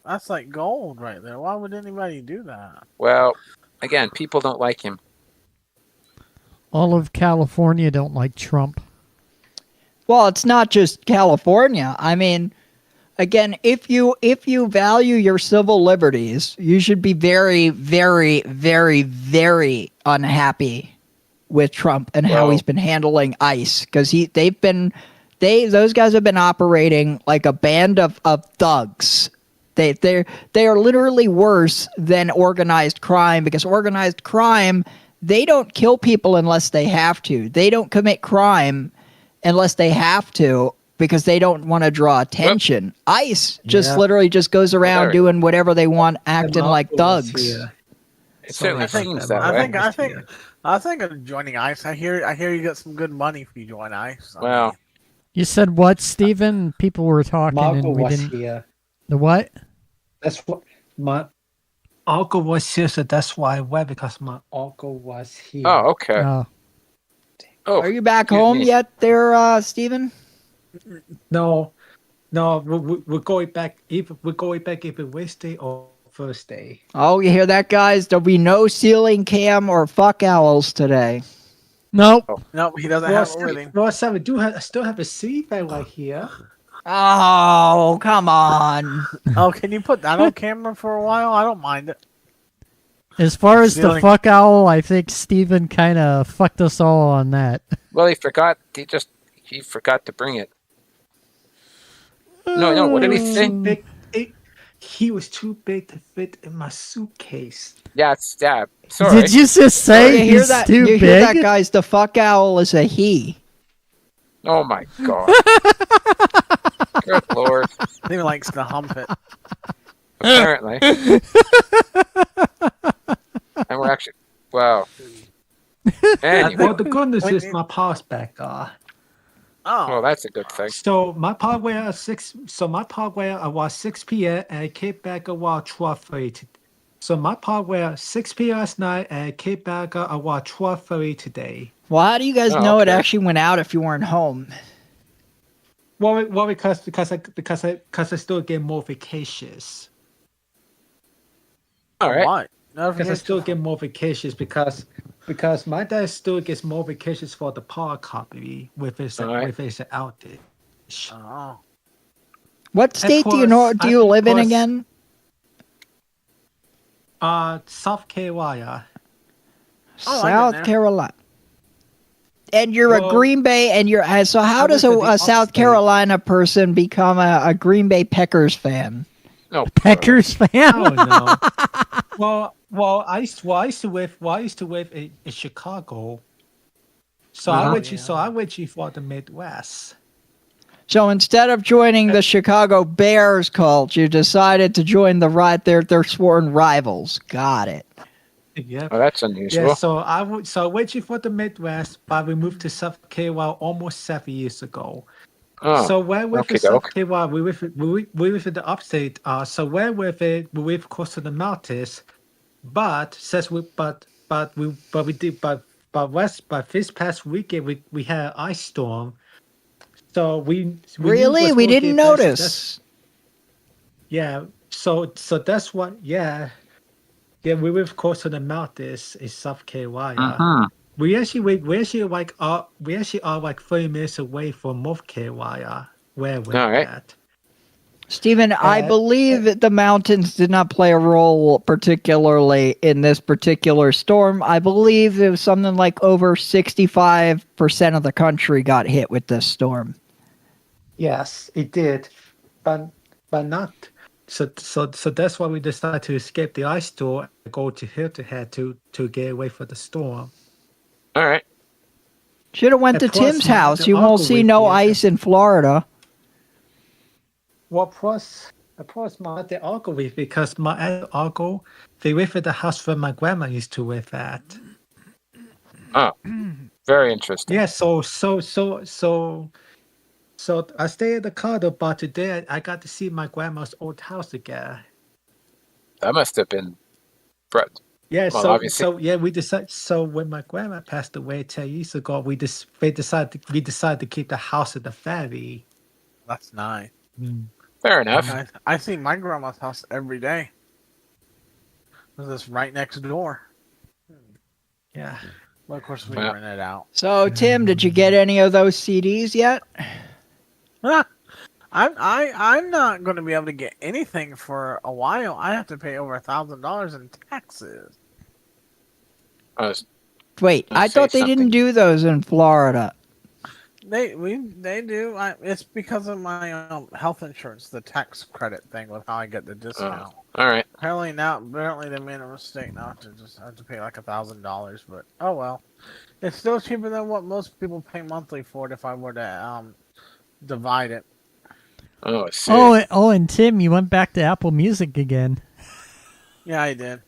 That's like gold right there. Why would anybody do that? Well, again, people don't like him. All of California don't like Trump. well, it's not just California. I mean, again, if you value your civil liberties, you should be very, very, very, very unhappy with Trump and how Well- he's been handling ICE because those guys have been operating like a band of thugs. They are literally worse than organized crime because organized crime, they don't kill people unless they have to. They don't commit crime unless they have to because they don't want to draw attention. ICE just literally just goes around Larry. doing whatever they want, acting like thugs. It certainly seems that I way. I think of joining ICE. I hear you get some good money if you join ICE. Well, You said what, Stephen? People were talking Marco and we was didn't. here. The what? That's what my uncle was here, so that's why I went because my uncle was here. oh, okay. Oh. Oh, Are you back excuse home me. yet there, Stephen? No, we're going back. We're going back either Wednesday or Thursday. Oh, you hear that, guys? There'll be no ceiling cam or fuck owls today. Nope. No, he doesn't have it with him. No, Sam, I still have a seatbelt right here. Oh, come on. Oh, can you put that on camera for a while? I don't mind it. As far as the Stealing- fuck owl, I think Stephen kind of fucked us all on that. Well, he forgot. He forgot to bring it. No. What did he say? Big, he was too big to fit in my suitcase. Yeah. Sorry. Did you just Oh, say you hear he's that? too You hear that, big? guys? The fuck owl is a he. Oh my God. Good Lord. He likes to hump it. Apparently. And we're actually. Wow. Anyway. Well, the good news is my power's back. Oh, Well, that's a good thing. So my power went at 6. So my power went about 6 p.m. and it came back around 12:30. So my power went at 6 p.m. last night and it came back around 12:30 today. Well, how do you guys Oh, know it okay. actually went out if you weren't home? Well, because I still get more vacations. All right. What? Because I still get more vacations because my dad still gets more vacations for the power company with his Alright. outage. Oh. What state do you know? Do you live in course- again? South Carolina. Oh, I've been South there. Carolina. And you're a Well, Green Bay, and you're so how I does live in the a South upstate. Carolina person become a Green Bay Packers fan? No. Packers fan? Oh no. well, I used to live in Chicago. So I went you for the Midwest. So instead of joining the Chicago Bears cult, you decided to join their sworn rivals. Got it. Yeah. Well, that's unusual. Yeah, so I went you for the Midwest, but we moved to South Carolina almost 7 years ago. Oh. So where with okay, the South doke. Carolina, we with the upstate. So where with it, we live close to the mountains, but says we but this past weekend we had an ice storm. So we knew Really? what's We gonna didn't get- notice. Yeah, so that's what. Yeah, we live close to the mountains in South Carolina. Mhm. We actually are like 30 minutes away from North Carolina, where we're All right. at. Stephen, I believe that the mountains did not play a role particularly in this particular storm. I believe it was something like over 65% of the country got hit with this storm. Yes, it did, but not. So that's why we decided to escape the ice storm and go to Hilton Head to get away from the storm. All right. Should have went to And plus, Tim's house. You I'll won't go see with no you. ice in Florida. Well, plus my other uncle with because my other uncle they live at the house where my grandma used to live at. Oh, very interesting. Yeah, so I stay in the condo, but today I got to see my grandma's old house again. That must have been Brett. Yeah, Well, so obviously. we decided. So when my grandma passed away 10 years ago, we decided to keep the house at the ferry. That's nice. Fair enough. I see my grandma's house every day. This is right next door. Yeah. Well, of course we Yeah. rent it out. So, Tim, did you get any of those CDs yet? I'm not going to be able to get anything for a while. I have to pay over $1,000 in taxes. Wait, I thought they didn't do those in Florida. They do. It's because of my health insurance, the tax credit thing with how I get the discount. All right. Apparently they made a mistake now to just have to pay like $1,000. But oh well, it's still cheaper than what most people pay monthly for it if I were to divide it. Oh, I see. Oh, and Tim, you went back to Apple Music again. Yeah, I did.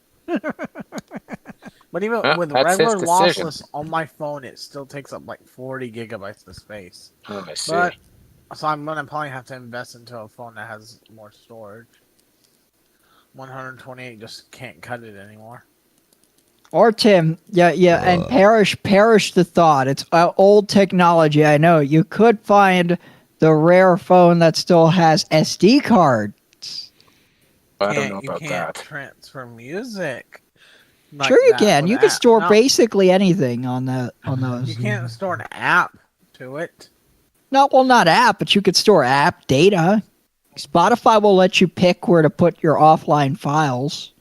But even with that's regular his decision. lossless on my phone, it still takes up like 40 gigabytes of space. Oh, I see. But so I'm gonna probably have to invest into a phone that has more storage. 128 just can't cut it anymore. Or Tim, yeah, and perish the thought. It's old technology, I know. You could find the rare phone that still has SD cards. I don't know about You can't that. transfer music. Like Sure you that can. with You can app. store No, basically anything on those. You can't store an app to it. Not app, but you could store app data. Spotify will let you pick where to put your offline files.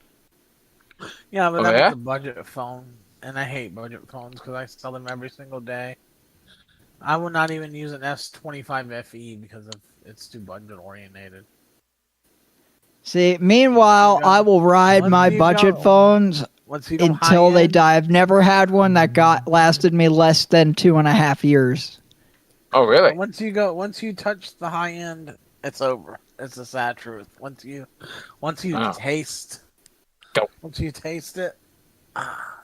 Yeah, but Oh, that's yeah? a budget phone, and I hate budget phones because I sell them every single day. I will not even use an S25 FE because it's too budget orientated. See, meanwhile, I will ride my budget phones until they die. I've never had one that lasted me less than 2.5 years. Oh, really? Once you touch the high end, it's over. It's the sad truth. Once you taste it,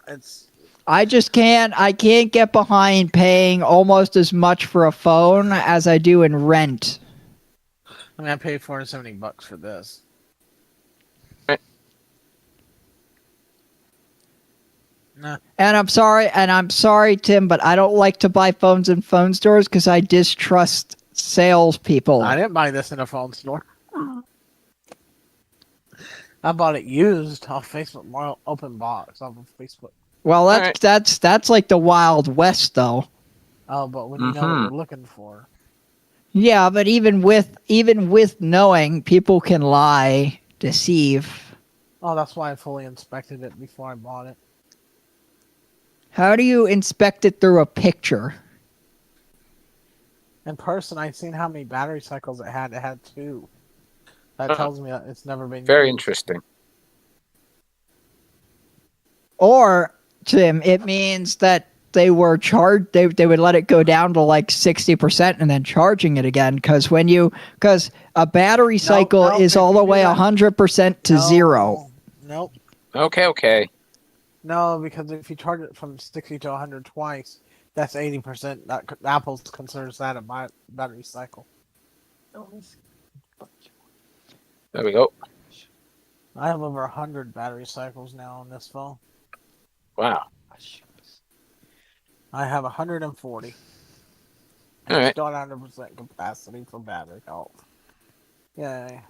it's. I just can't. I can't get behind paying almost as much for a phone as I do in rent. I mean, I paid $470 for this. Nah. And I'm sorry, Tim, but I don't like to buy phones in phone stores because I distrust salespeople. I didn't buy this in a phone store. I bought it used off Facebook, open box off of Facebook. Well, that's like the Wild West, though. Oh, but when you know what you're looking for. Yeah, but even with knowing, people can lie, deceive. Oh, that's why I fully inspected it before I bought it. How do you inspect it through a picture? In person, I've seen how many battery cycles it had. It had 2. That tells me that it's never been Very used. interesting. Or, Tim, it means that they were charged. They would let it go down to like 60% and then charging it again. Because a battery cycle is all the way 100% to 0. Nope. Okay. No, because if you charge it from 60 to 100 twice, that's 80%. Apple considers that a battery cycle. There we go. I have over 100 battery cycles now on this phone. Wow. I have 140. All right. Still at 100% capacity for battery health. Yay.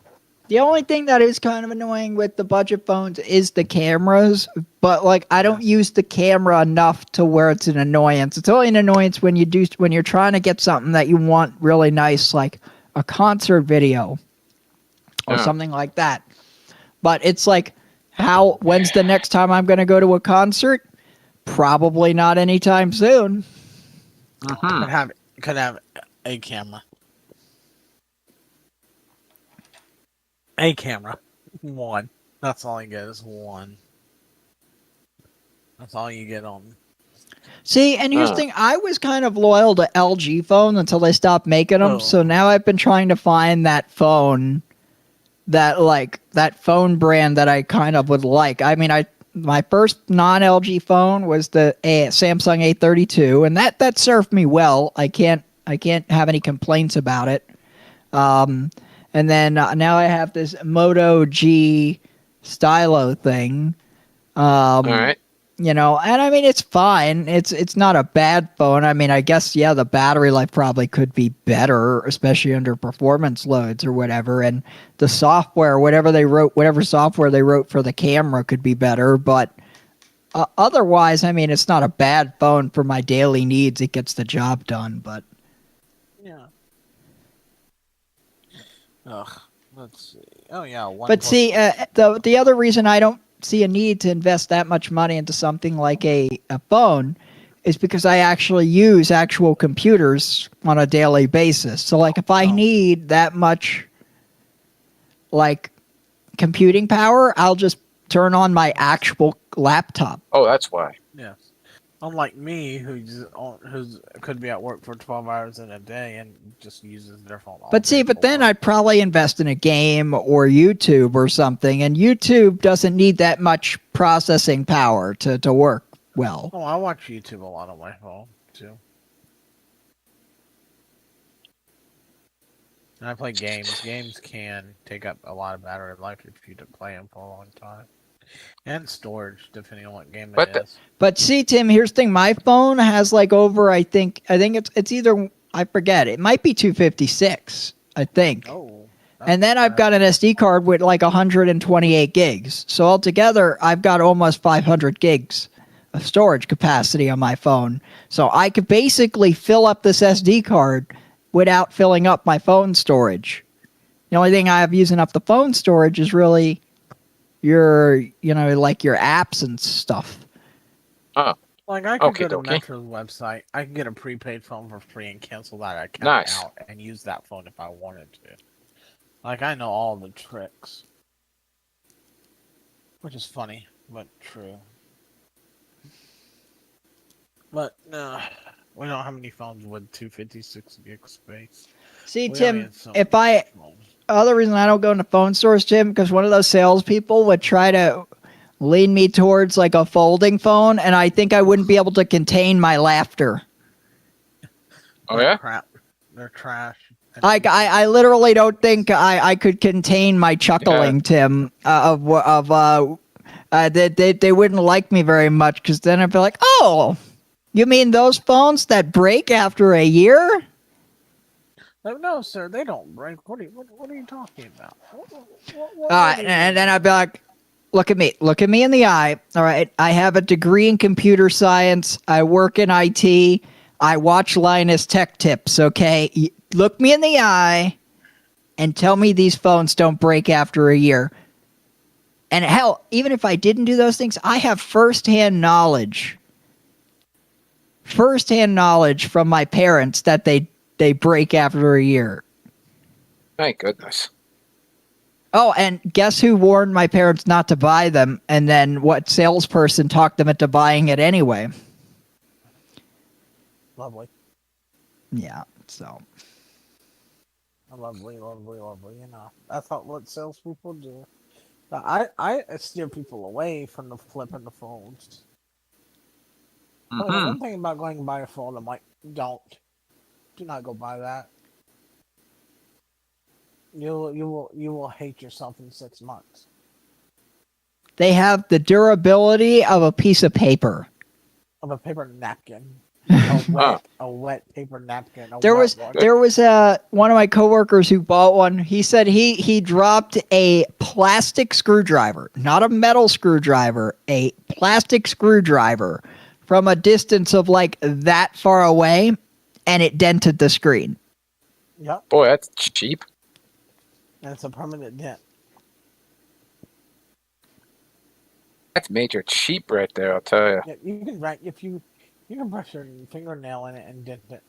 The only thing that is kind of annoying with the budget phones is the cameras, but like I don't use the camera enough to where it's an annoyance. It's only an annoyance when you're trying to get something that you want really nice, like a concert video. or something like that. But it's like, when's the next time I'm going to go to a concert? Probably not anytime soon. Could have a camera. A camera. One. That's all you get is one. That's all you get on. See, and here's the thing. I was kind of loyal to LG phones until they stopped making them. So now I've been trying to find that phone, that phone brand that I kind of would like. I mean, my first non-LG phone was the Samsung A32, and that served me well. I can't have any complaints about it. And then now I have this Moto G Stylo thing. All right. You know, and I mean, it's fine. It's not a bad phone. I mean, I guess, yeah, the battery life probably could be better, especially under performance loads or whatever. And the software, whatever software they wrote for the camera could be better. But otherwise, I mean, it's not a bad phone for my daily needs. It gets the job done, but. Yeah. Ugh. Let's see. Oh, yeah. But see, the other reason I don't see a need to invest that much money into something like a phone is because I actually use actual computers on a daily basis. So like if I need that much like computing power, I'll just turn on my actual laptop. Oh, that's why. Yes. Unlike me, who's could be at work for 12 hours in a day and just uses their phone. But see, then I'd probably invest in a game or YouTube or something, and YouTube doesn't need that much processing power to work well. Oh, I watch YouTube a lot on my phone too. And I play games. Games can take up a lot of battery life if you play them for a long time. And storage, depending on what game it is. But see, Tim, here's the thing. My phone has like over, I think it's either, I forget, it might be 256, I think. Oh. And then I've got an SD card with like 128 gigs. So altogether, I've got almost 500 gigs of storage capacity on my phone. So I could basically fill up this SD card without filling up my phone storage. The only thing I have using up the phone storage is really your apps and stuff. Oh. Like I could go to Metro's website. I can get a prepaid phone for free and cancel that account out and use that phone if I wanted to. Like I know all the tricks. Which is funny, but true. But no, we don't have any phones with 256 gig space. See, Tim, other reason I don't go into phone stores, Tim, because one of those salespeople would try to lean me towards like a folding phone, and I think I wouldn't be able to contain my laughter. Oh yeah? Crap. They're trash. I literally don't think I could contain my chuckling, Tim. They wouldn't like me very much, because then I'd be like, oh, you mean those phones that break after a year? No, sir, they don't break. What are you talking about? And then I'd be like, look at me in the eye. All right, I have a degree in computer science. I work in IT. I watch Linus Tech Tips. Okay, look me in the eye and tell me these phones don't break after a year. And hell, even if I didn't do those things, I have firsthand knowledge from my parents that they break after a year. Thank goodness. Oh, and guess who warned my parents not to buy them, and then what salesperson talked them into buying it anyway? Lovely. Yeah, so. Lovely. You know, that's not what salespeople do. I steer people away from the flipping the phones. Mm-hmm. One thing about going to buy a phone, I'm like, do not go buy that. You will hate yourself in 6 months. They have the durability of a piece of paper. Of a paper napkin. A wet paper napkin. There was one of my coworkers who bought one. He said he dropped a plastic screwdriver, not a metal screwdriver, a plastic screwdriver from a distance of like that far away, and it dented the screen. Yep. Boy, that's cheap. And it's a permanent dent. That's major cheap right there, I'll tell you. Yeah, you can write if you can brush your fingernail in it and dent it.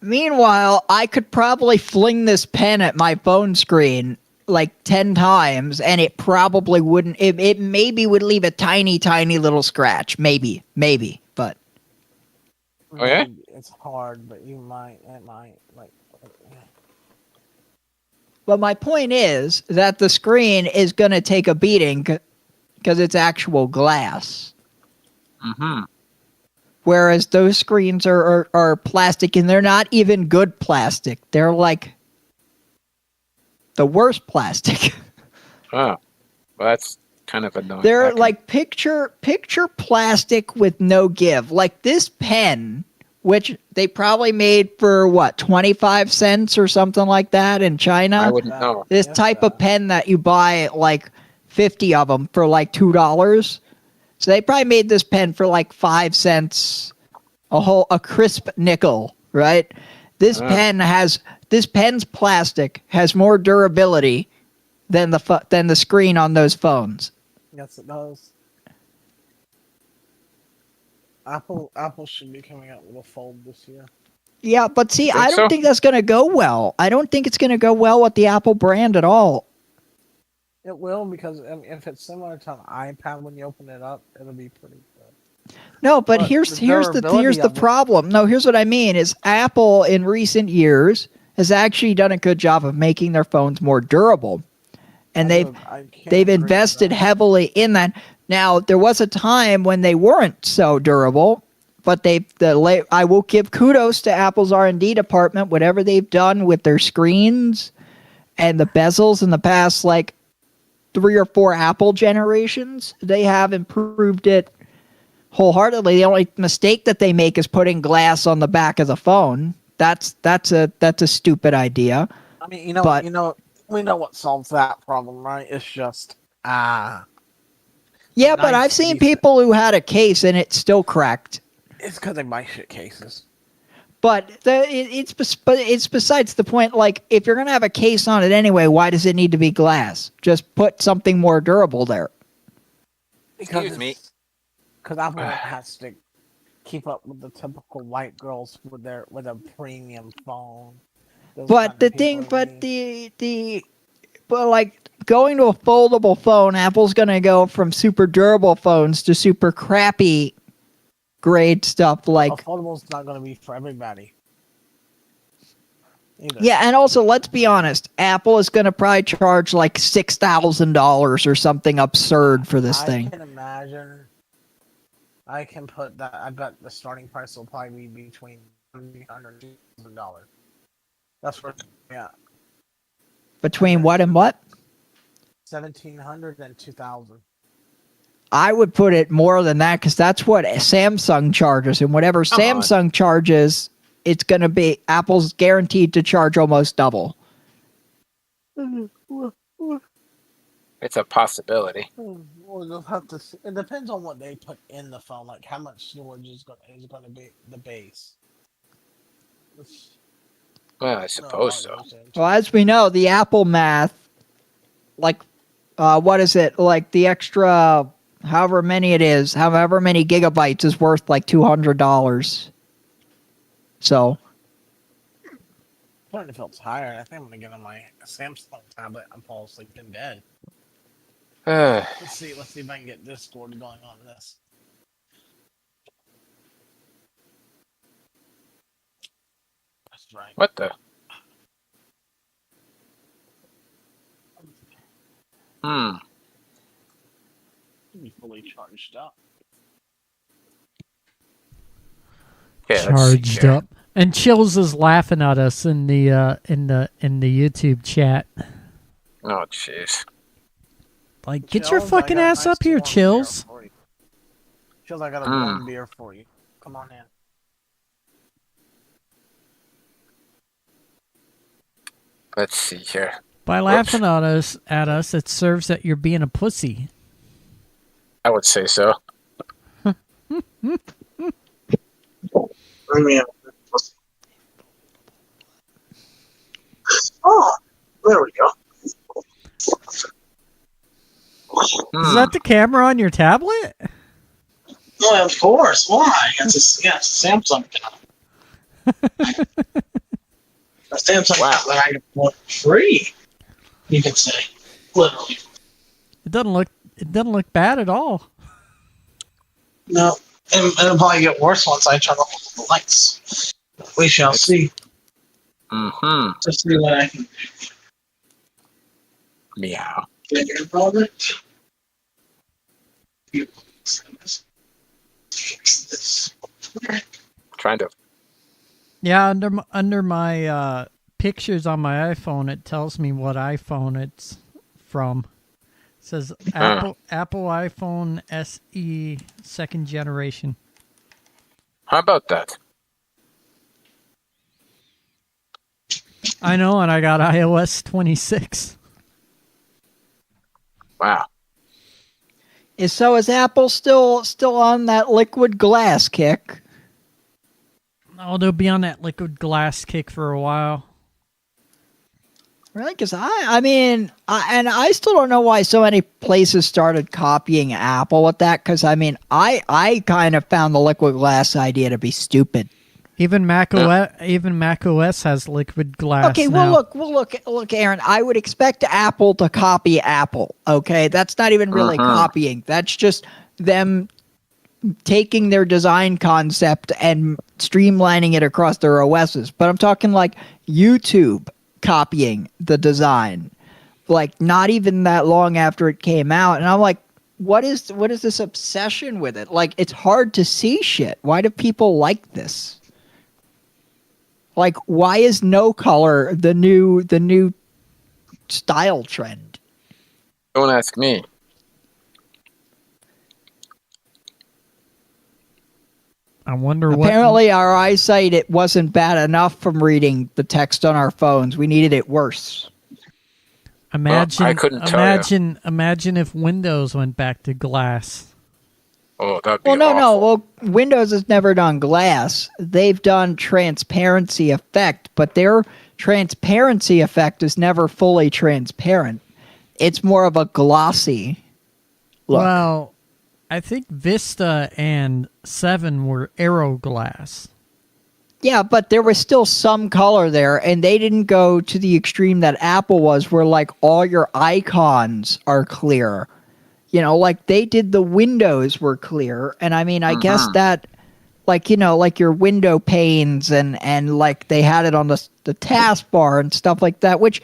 Meanwhile, I could probably fling this pen at my phone screen like 10 times, and it probably wouldn't. It maybe would leave a tiny, tiny little scratch. Maybe. But. Oh, yeah? It's hard, but it might. But my point is that the screen is going to take a beating because it's actual glass. Mm-hmm. Whereas those screens are plastic, and they're not even good plastic. They're like the worst plastic. Oh, well, that's kind of annoying. They're like picture plastic with no give. Like this pen, which they probably made for what, 25 cents or something like that in China. I wouldn't know. This type of pen that you buy like 50 of them for like $2. So they probably made this pen for like 5 cents, a crisp nickel, right? This pen's plastic has more durability than the screen on those phones. Yes, it does. Apple should be coming out with a fold this year. Yeah, but see, I don't think that's going to go well. I don't think it's going to go well with the Apple brand at all. It will, because if it's similar to an iPad when you open it up, it'll be pretty good. No, but here's the problem. No, here's what I mean is Apple in recent years has actually done a good job of making their phones more durable. And they've invested heavily in that. Now, there was a time when they weren't so durable, but I will give kudos to Apple's R&D department, whatever they've done with their screens and the bezels in the past like 3 or 4 Apple generations. They have improved it wholeheartedly. The only mistake that they make is putting glass on the back of the phone. That's a stupid idea. I mean, we know what solves that problem, right? It's just yeah, but I've seen people who had a case and it still cracked. It's because they buy shit cases. But it's besides the point. Like, if you're gonna have a case on it anyway, why does it need to be glass? Just put something more durable there. Excuse me. Because Apple has to keep up with the typical white girls with a premium phone. But like going to a foldable phone, Apple's gonna go from super durable phones to super crappy grade stuff like. A foldable's not gonna be for everybody. Either. Yeah, and also let's be honest, Apple is gonna probably charge like $6,000 or something absurd for this thing. I can imagine. I can put that. I bet the starting price will probably be between $300 and $2,000. That's where, yeah. Between what and what? $1,700 and $2,000. I would put it more than that because that's what Samsung charges, and whatever Samsung charges, it's going to be Apple's guaranteed to charge almost double. It's a possibility. Well, you'll have to see. It depends on what they put in the phone, like how much storage is going to be the base. Well, I suppose so. Well, as we know, the Apple math, like, what is it? Like the extra, however many it is, however many gigabytes is worth like $200. So. Starting to feel tired. I think I'm going to get on my Samsung tablet and fall asleep in bed. Let's see if I can get Discord going on this. That's right. What the? Be fully charged up. Yeah, charged up. And Chills is laughing at us in the YouTube chat. Oh, jeez. Like, get your fucking ass up here, Chills. Chills, I got a warm beer for you. Come on in. Let's see here. By laughing at us, it serves that you're being a pussy. I would say so. Oh, there we go. Is that the camera on your tablet? Well, of course. Why? It's a Samsung tablet. A Samsung tablet I got free. You can say, literally. It doesn't look bad at all. No, and it'll probably get worse once I turn off the lights. We shall see. Mm-hmm. To see what I can Meow. get your product. Trying to. Yeah, under my pictures on my iPhone, it tells me what iPhone it's from. It says Apple iPhone SE 2nd generation. How about that? I know, and I got iOS 26. Wow. So is Apple still on that liquid glass kick? Oh, they'll be on that liquid glass kick for a while. Really? Because I still don't know why so many places started copying Apple with that. Because I kind of found the liquid glass idea to be stupid. Even Mac OS has liquid glass. Okay, now. look, Aaron. I would expect Apple to copy Apple. Okay, that's not even really copying. That's just them taking their design concept and streamlining it across their OSs. But I'm talking like YouTube copying the design, like not even that long after it came out. And I'm like, what is this obsession with it? Like, it's hard to see shit. Why do people like this? Like, why is no color the new style trend? Don't ask me. I wonder Apparently our eyesight, it wasn't bad enough from reading the text on our phones. We needed it worse. Imagine, I couldn't tell you. Imagine if Windows went back to glass. Oh, that'd be Well, no. awful. Well, Windows has never done glass. They've done transparency effect, but their transparency effect is never fully transparent. It's more of a glossy look. Well, I think Vista and 7 were Aero glass. Yeah, but there was still some color there, and they didn't go to the extreme that Apple was, where like all your icons are clear. You know, like they did, the windows were clear, and I guess that, like, you know, like your window panes and like they had it on the taskbar and stuff like that, which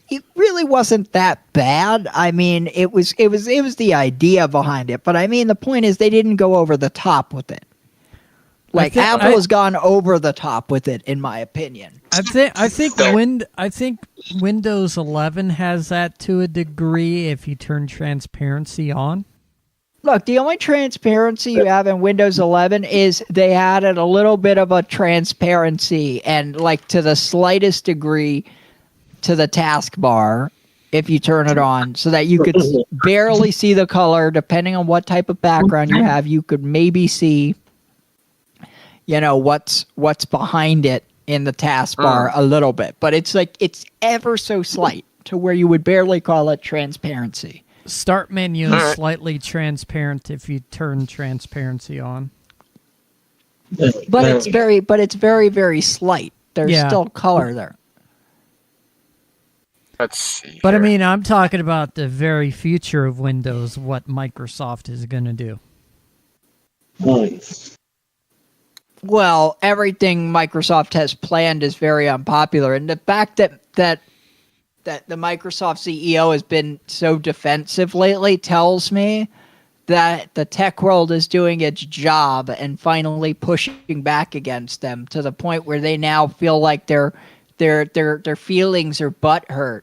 it really wasn't that bad. I mean, it was the idea behind it, but I mean, the point is they didn't go over the top with it. Like Apple has gone over the top with it, in my opinion. I think Windows 11 has that to a degree if you turn transparency on. Look, the only transparency you have in Windows 11 is they added a little bit of a transparency, and like to the slightest degree to the taskbar if you turn it on, so that you could barely see the color. Depending on what type of background you have, you could maybe see, you know, what's behind it in the taskbar a little bit. But it's like, it's ever so slight to where you would barely call it transparency. Start menu is slightly transparent if you turn transparency on. But it's very, very slight. There's still color there. Let's see. But I mean, I'm talking about the very future of Windows, what Microsoft is going to do. Well, everything Microsoft has planned is very unpopular, and the fact that the Microsoft CEO has been so defensive lately tells me that the tech world is doing its job and finally pushing back against them to the point where they now feel like their feelings are butthurt.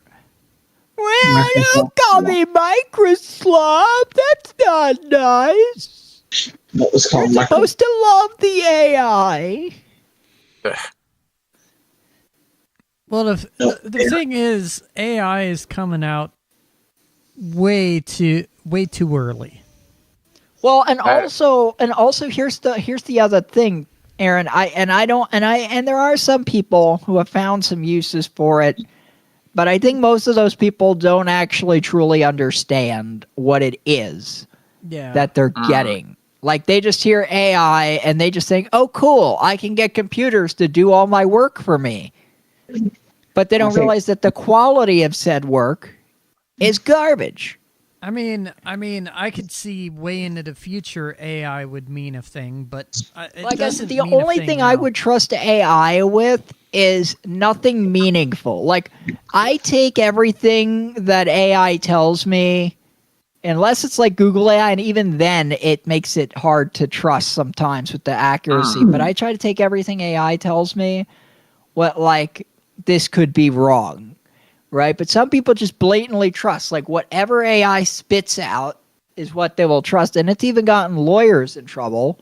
Well, don't call me Microsoft. That's not nice. What was called You're supposed to love the AI. Well, the thing is, AI is coming out way too early. Well, and also here's the other thing, Aaron. And there are some people who have found some uses for it, But I think most of those people don't actually truly understand what it is that they're getting. Like, they just hear AI and they just think, oh, cool, I can get computers to do all my work for me. But they don't realize that the quality of said work is garbage. I mean, I could see way into the future AI would mean a thing, but like I said, the only thing I would trust AI with is nothing meaningful. Like, I take everything that AI tells me, unless it's like Google AI, and even then it makes it hard to trust sometimes with the accuracy. But I try to take everything AI tells me, this could be wrong. Right? But some people just blatantly trust. Like, whatever AI spits out is what they will trust. And it's even gotten lawyers in trouble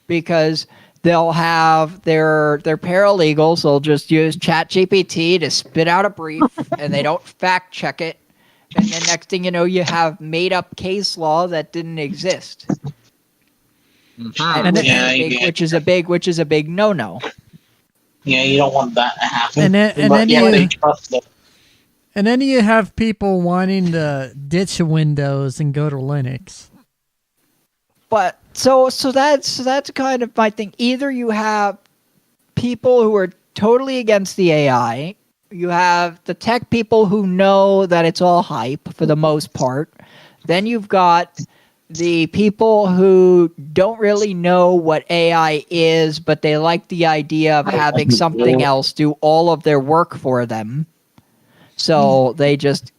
because they'll have their paralegals will just use ChatGPT to spit out a brief and they don't fact check it. And then next thing you know, you have made up case law that didn't exist. Which is a big no-no. Yeah, you don't want that to happen. And then you have people wanting to ditch Windows and go to Linux. But so that's kind of my thing. Either you have people who are totally against the AI, you have the tech people who know that it's all hype for the most part. Then you've got the people who don't really know what AI is, but they like the idea of having something else do all of their work for them. So they just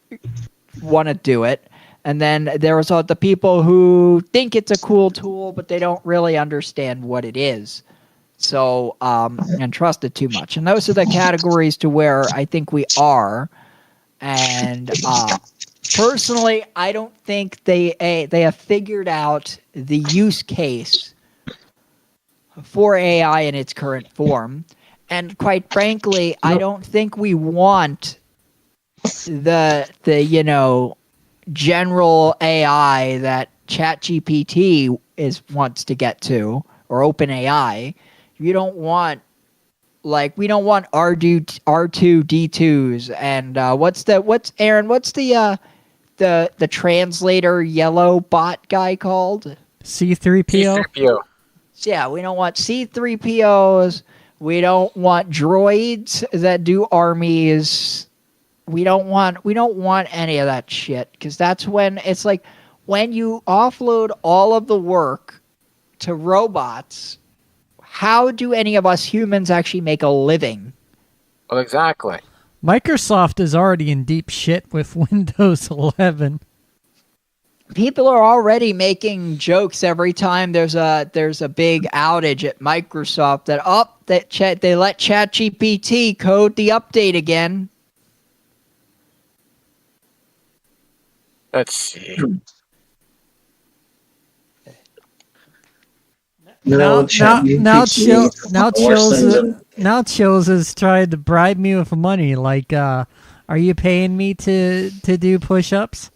want to do it. And then there was the people who think it's a cool tool, but they don't really understand what it is. So, and trust it too much. And those are the categories to where I think we are. And personally, I don't think they have figured out the use case for AI in its current form. And quite frankly, I don't think we want the general AI that ChatGPT wants to get to, or OpenAI. We don't want R2D2s and what's the translator yellow bot guy called? C3PO. Yeah, we don't want C3POs. We don't want droids that do armies. We don't want any of that shit, because that's when it's like when you offload all of the work to robots, how do any of us humans actually make a living? Well, exactly. Microsoft is already in deep shit with Windows 11. People are already making jokes every time there's a big outage at Microsoft that they let ChatGPT code the update again. Let's see. Now Chills has tried to bribe me with money. Like, are you paying me to do push-ups?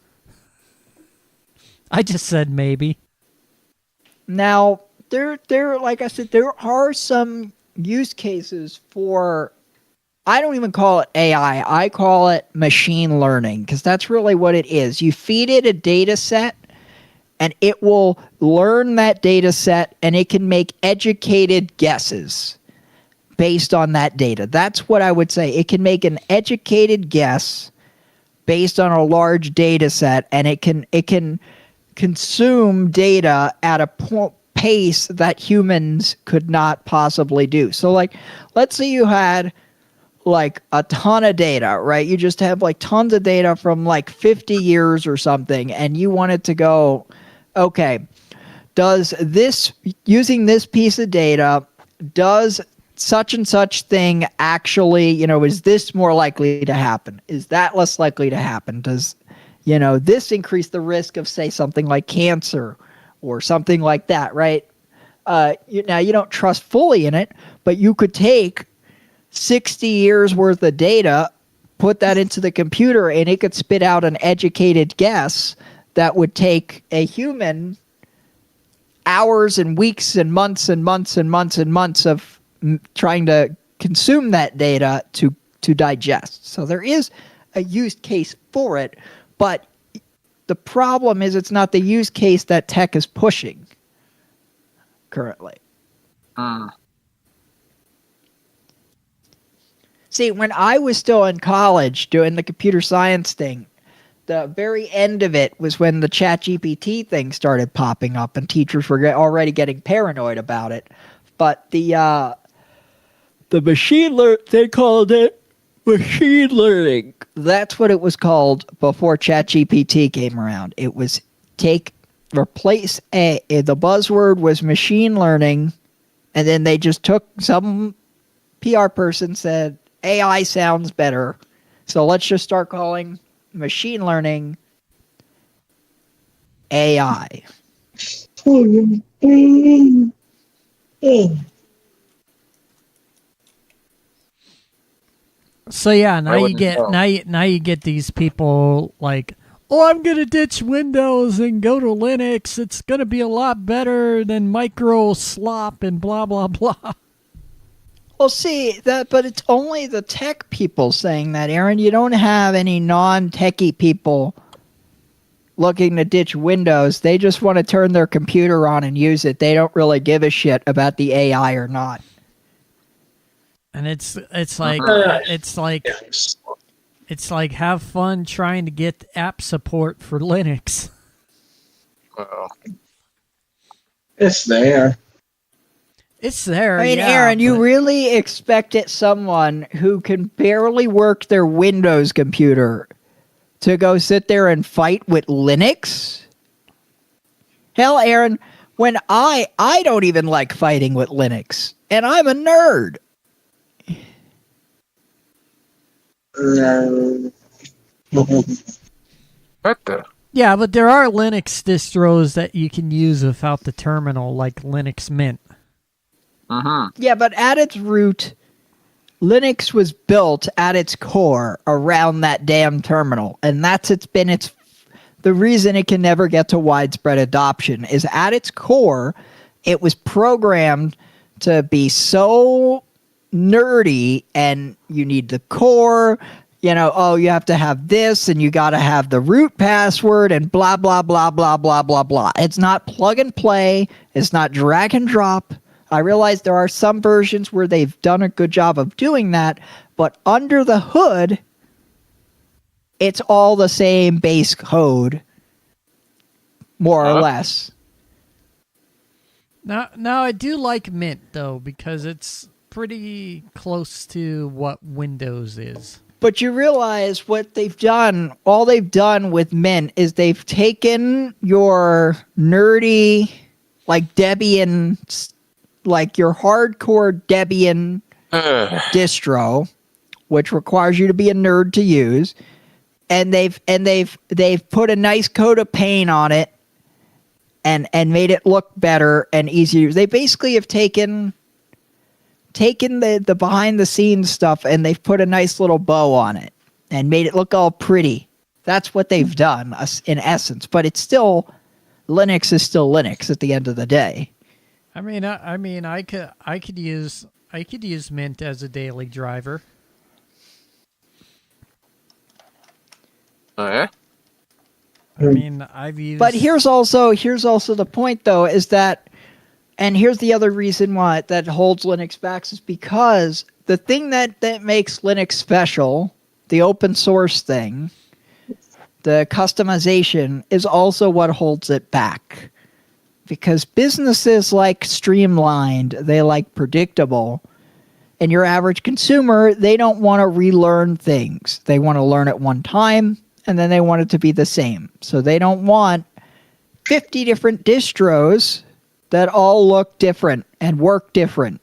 I just said maybe. Now, there, like I said, there are some use cases for. I don't even call it AI. I call it machine learning, because that's really what it is. You feed it a data set, and it will learn that data set, and it can make educated guesses based on that data. That's what I would say. It can make an educated guess based on a large data set, and it can consume data at a pace that humans could not possibly do. So, like, let's say you had like a ton of data, right? You just have like tons of data from like 50 years or something, and you wanted to go, okay, using this piece of data, does such and such thing actually, is this more likely to happen? Is that less likely to happen? Does, this increase the risk of, say, something like cancer or something like that, right? Now, you don't trust fully in it, but you could take 60 years worth of data, put that into the computer, and it could spit out an educated guess that would take a human hours and weeks and months and months and months and months of trying to consume that data to digest. So there is a use case for it, but the problem is it's not the use case that tech is pushing currently. See, when I was still in college doing the computer science thing, the very end of it was when the ChatGPT thing started popping up and teachers were already getting paranoid about it. But the they called it machine learning. That's what it was called before ChatGPT came around. It was replace the buzzword was machine learning, and then they just took some PR person said AI sounds better, so let's just start calling machine learning AI. So yeah, now you get these people like, oh, I'm gonna ditch Windows and go to Linux. It's gonna be a lot better than micro slop and blah blah blah. Well, see but it's only the tech people saying that, Aaron. You don't have any non-techie people looking to ditch Windows. They just want to turn their computer on and use it. They don't really give a shit about the AI or not. And it's like have fun trying to get app support for Linux. It's there. It's there. I mean, Aaron, you really expected someone who can barely work their Windows computer to go sit there and fight with Linux? Hell, Aaron, when I don't even like fighting with Linux, and I'm a nerd. What the? Yeah, but there are Linux distros that you can use without the terminal, like Linux Mint. Yeah, but at its root, Linux was built at its core around that damn terminal, and the reason it can never get to widespread adoption is at its core, it was programmed to be so nerdy, and you need the core, you have to have this, and you got to have the root password, and blah, blah, blah, blah, blah, blah, blah. It's not plug and play. It's not drag and drop. I realize there are some versions where they've done a good job of doing that, but under the hood, it's all the same base code, more or less. Now, I do like Mint, though, because it's pretty close to what Windows is. But you realize what they've done, all they've done with Mint is they've taken your nerdy, like Debian, like your hardcore Debian distro, which requires you to be a nerd to use, and they've put a nice coat of paint on it and made it look better and easier to use. They basically have taken the behind the scenes stuff and they've put a nice little bow on it and made it look all pretty. That's what they've done in essence, but it's still Linux is still Linux at the end of the day. I could use Mint as a daily driver. Oh yeah. I mean, I've used. But here's also the point, though, is that, and here's the other reason why that holds Linux back is because the thing that makes Linux special, the open source thing, the customization, is also what holds it back. Because businesses like streamlined, they like predictable, and your average consumer, they don't want to relearn things. They want to learn it one time, and then they want it to be the same. So they don't want 50 different distros that all look different and work different.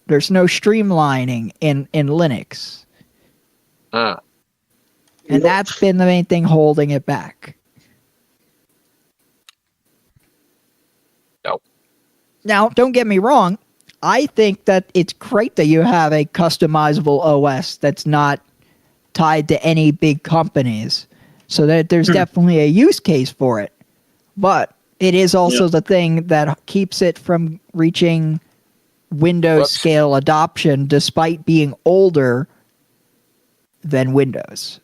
There's no streamlining in Linux. And that's been the main thing holding it back. Now, don't get me wrong. I think that it's great that you have a customizable OS that's not tied to any big companies, so that there's definitely a use case for it. But it is also the thing that keeps it from reaching Windows scale adoption despite being older than Windows.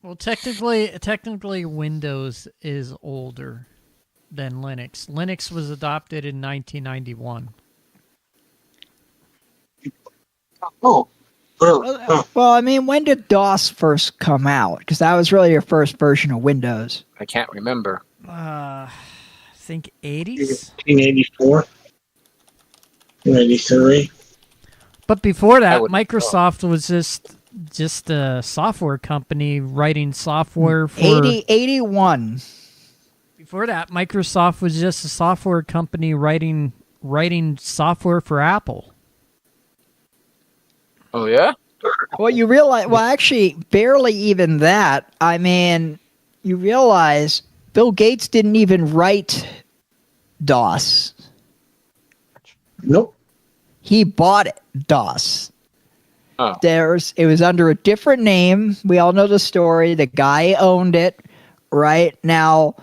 Well, technically, Windows is older than Linux. Linux was adopted in 1991. Oh. Well, I mean, when did DOS first come out? Because that was really your first version of Windows. I can't remember. I think 80s? 1984. 1983. But before that, wouldn't know. Microsoft was just a software company writing software for... 81. Before that, Microsoft was just a software company writing software for Apple. Oh, yeah? Well, you realize, well, actually, barely even that. I mean, you realize Bill Gates didn't even write DOS. Nope. He bought it, DOS. Oh. It was under a different name. We all know the story. The guy owned it, right? Now,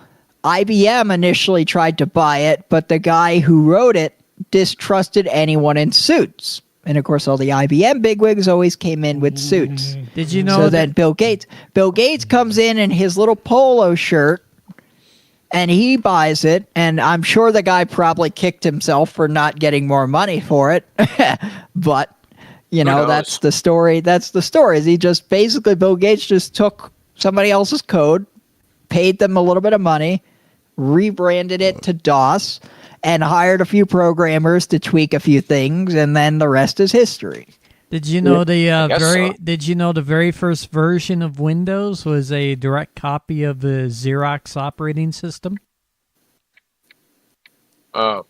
IBM initially tried to buy it, but the guy who wrote it distrusted anyone in suits. And of course, all the IBM bigwigs always came in with suits. Did you know? So then Bill Gates comes in his little polo shirt, and he buys it. And I'm sure the guy probably kicked himself for not getting more money for it. But you know, that's the story. That's the story. He just basically Bill Gates just took somebody else's code, paid them a little bit of money, rebranded it to DOS, and hired a few programmers to tweak a few things, and then the rest is history. Did you know so. Did you know the very first version of Windows was a direct copy of the Xerox operating system? Oh.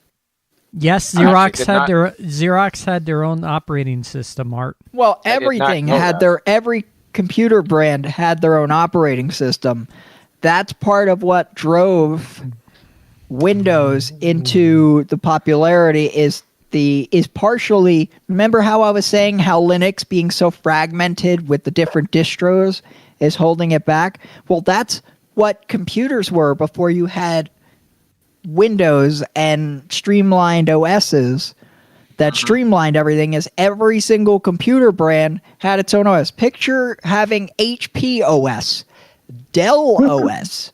Yes, Xerox had their own operating system, Art. Well, everything had every computer brand had their own operating system. That's part of what drove Windows into the popularity is partially, remember how I was saying how Linux being so fragmented with the different distros is holding it back? Well, that's what computers were before you had Windows and streamlined OSs that streamlined everything. Is every single computer brand had its own OS. Picture having HP OS, Dell OS,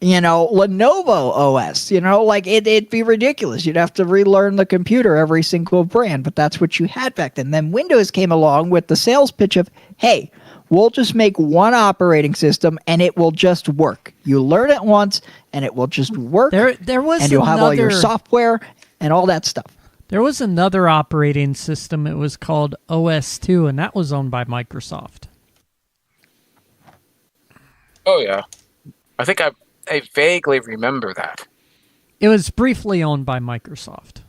Lenovo OS, like it'd be ridiculous. You'd have to relearn the computer, every single brand, but that's what you had back then. Then Windows came along with the sales pitch of, hey, we'll just make one operating system and it will just work. You learn it once and it will just work. There was and you'll have all your software and all that stuff. There was another operating system. It was called OS2, and that was owned by Microsoft. Oh, yeah. I think I vaguely remember that. It was briefly owned by Microsoft.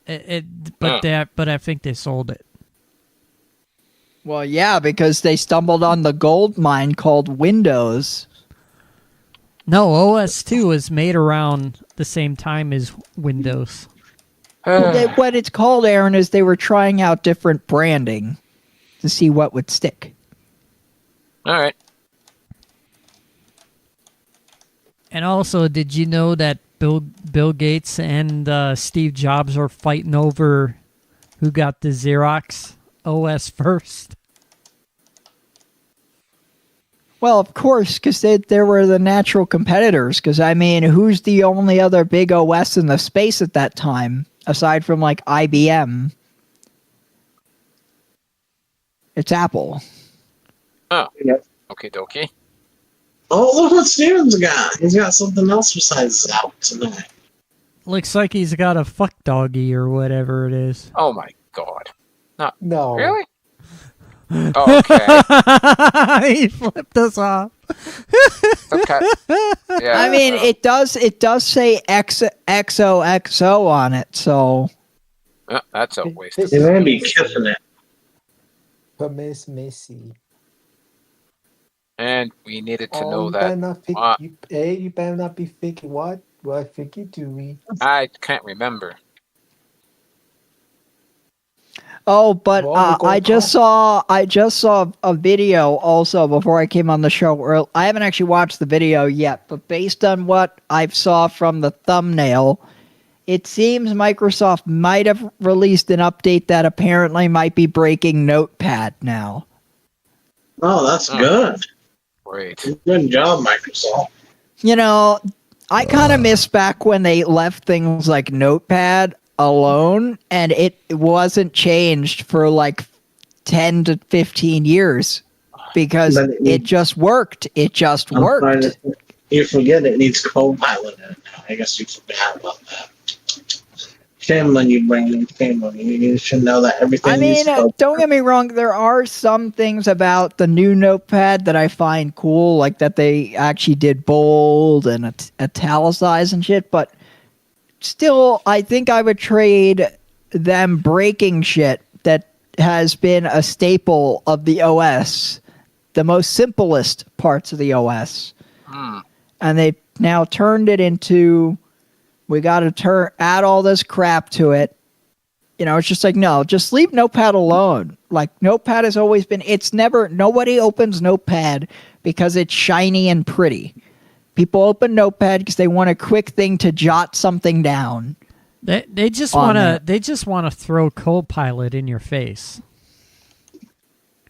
But I think they sold it. Well, yeah, because they stumbled on the gold mine called Windows. No, OS2 was made around the same time as Windows. What it's called, Aaron, is they were trying out different branding to see what would stick. All right. And also, did you know that Bill Gates and Steve Jobs are fighting over who got the Xerox OS first? Well, of course, because they were the natural competitors. Because, I mean, who's the only other big OS in the space at that time, aside from, like, IBM? It's Apple. Oh, Yep. okie dokie. Oh, look what Steven's got. He's got something else besides out tonight. Looks like he's got a fuck doggy or whatever it is. Oh, my God. No. Really? Oh, okay. He flipped us off. Okay. Yeah. I mean, it does say XOXO on it, so... That's a waste of They may be kissing it. But Miss Missy. And we needed to know you that. Better not you better not be thinking what I think you're doing. I can't remember. Oh, but I just saw a video also before I came on the show. I haven't actually watched the video yet, but based on what I saw from the thumbnail, it seems Microsoft might have released an update that apparently might be breaking Notepad now. Oh, that's good. Great. Good job, Microsoft. You know, I kind of miss back when they left things like Notepad alone and it wasn't changed for like 10 to 15 years because it just worked. It just worked. You forget it needs Copilot in it now. I guess you forgot about that. Shame when you bring in, shame on you. You should know that everything needs Copilot. Don't get me wrong. There are some things about the new Notepad that I find cool, like that they actually did bold and italicize and shit, but still, I think I would trade them breaking shit that has been a staple of the OS, the most simplest parts of the OS. And they now turned it into, we got to add all this crap to it. You know, it's just like, no, just leave Notepad alone. Like, Notepad has always been, nobody opens Notepad because it's shiny and pretty. People open Notepad because they want a quick thing to jot something down. They just want to throw Copilot in your face.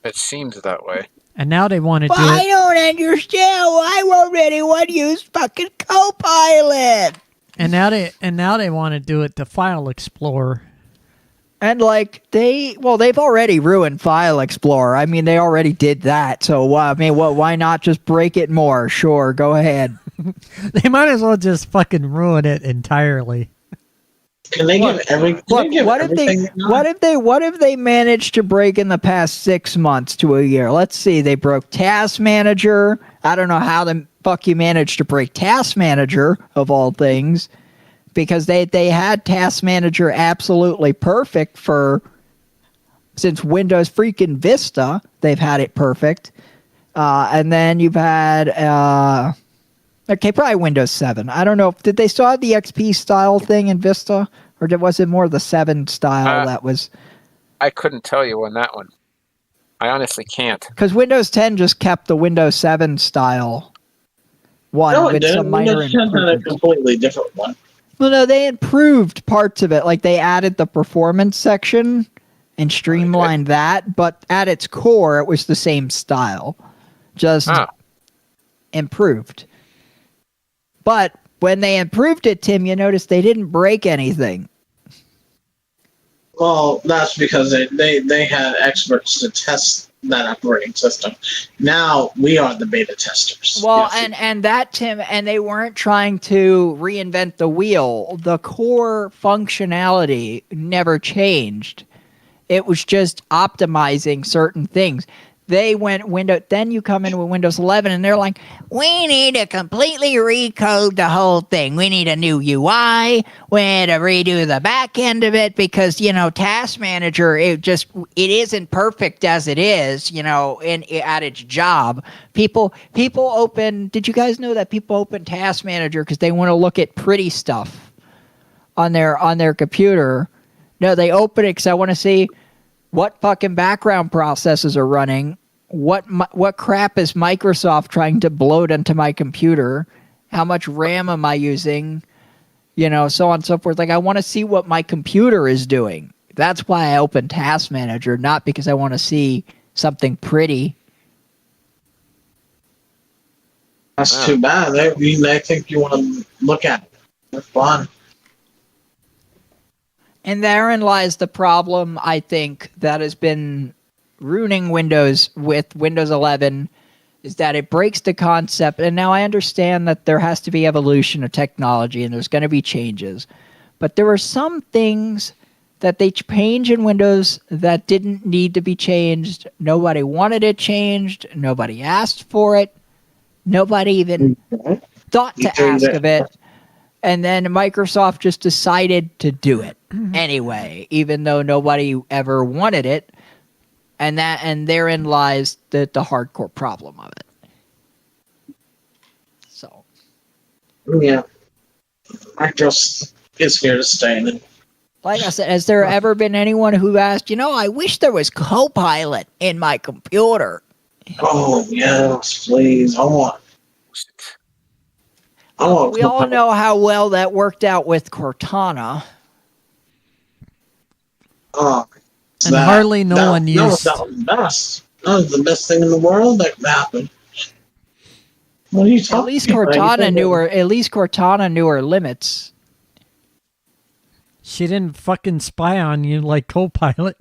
It seems that way. And now they want to do I it. don't understand why won't anyone use fucking Copilot? And now they want to do it to File Explorer. And like they've already ruined File Explorer. I mean, they already did that. So why not just break it more? Sure, go ahead. They might as well just fucking ruin it entirely. Can they give everything? What if they managed to break in the past 6 months to a year? Let's see, they broke Task Manager. I don't know how the fuck you managed to break Task Manager of all things, because they had Task Manager absolutely perfect since Windows freaking Vista. They've had it perfect, and then you've had probably Windows 7. I don't know. Did they still have the XP style thing in Vista? Or was it more the 7 style that was... I couldn't tell you on that one. I honestly can't. Because Windows 10 just kept the Windows 7 style one with some minor Windows 10 had a completely different one. Well, no, they improved parts of it. Like, they added the performance section and streamlined that. But at its core, it was the same style. Just improved. But when they improved it, Tim, you notice they didn't break anything. Well, that's because they had experts to test that operating system. Now we are the beta testers. Well, and that, Tim, and they weren't trying to reinvent the wheel. The core functionality never changed. It was just optimizing certain things. They went then you come in with Windows 11 and they're like, we need to completely recode the whole thing. We need a new UI. We need to redo the back end of it because, Task Manager, it isn't perfect as it is, at its job. People open, did you guys know that people open Task Manager because they want to look at pretty stuff on their computer? No, they open it because I want to see what fucking background processes are running? What crap is Microsoft trying to bloat into my computer? How much RAM am I using? So on and so forth. Like, I want to see what my computer is doing. That's why I open Task Manager, not because I want to see something pretty. That's too bad. I think you want to look at it. That's fun. And therein lies the problem, I think, that has been ruining Windows with Windows 11, is that it breaks the concept. And now I understand that there has to be evolution of technology and there's going to be changes. But there were some things that they changed in Windows that didn't need to be changed. Nobody wanted it changed. Nobody asked for it. Nobody even thought to ask of it. And then Microsoft just decided to do it anyway, even though nobody ever wanted it. And therein lies the hardcore problem of it. So. Yeah. Microsoft is here to stay. Like I said, has there ever been anyone who asked, I wish there was Copilot in my computer? Oh, yes, please. We all know how well that worked out with Cortana. And hardly no one used. That was the best. That was the best thing in the world that happened. What are you talking At least about? Cortana knew her limits. She didn't fucking spy on you like Copilot.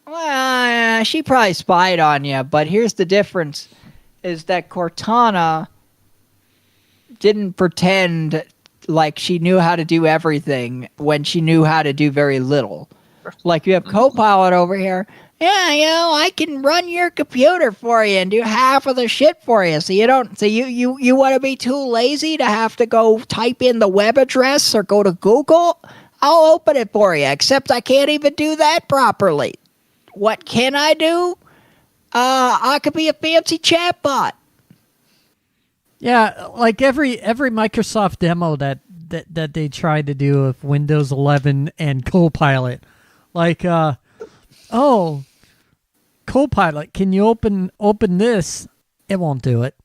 Well, she probably spied on you, but here's the difference, is that Cortana didn't pretend like she knew how to do everything when she knew how to do very little. Like you have Copilot over here. Yeah, I can run your computer for you and do half of the shit for you. So you want to be too lazy to have to go type in the web address or go to Google? I'll open it for you, except I can't even do that properly. What can I do? I could be a fancy chatbot. Yeah, like every Microsoft demo that they tried to do with Windows 11 and Copilot, like, Copilot, can you open this? It won't do it.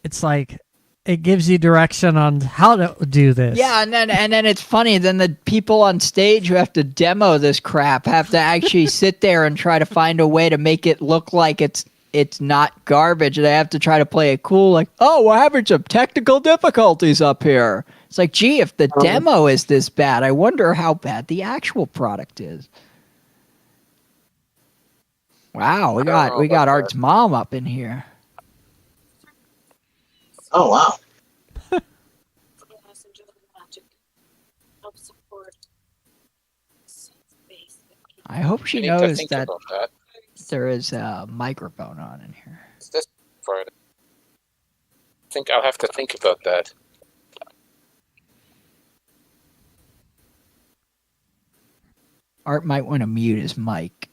It's like it gives you direction on how to do this. Yeah, and then it's funny. Then the people on stage who have to demo this crap have to actually sit there and try to find a way to make it look like it's not garbage. They have to try to play it cool, like, oh, we're having some technical difficulties up here. It's like, gee, if the demo is this bad, I wonder how bad the actual product is. Wow, we got Art's mom up in here. Oh, wow. I hope she knows that there is a microphone on in here. Is this Friday? I think I'll have to think about that. Art might want to mute his mic.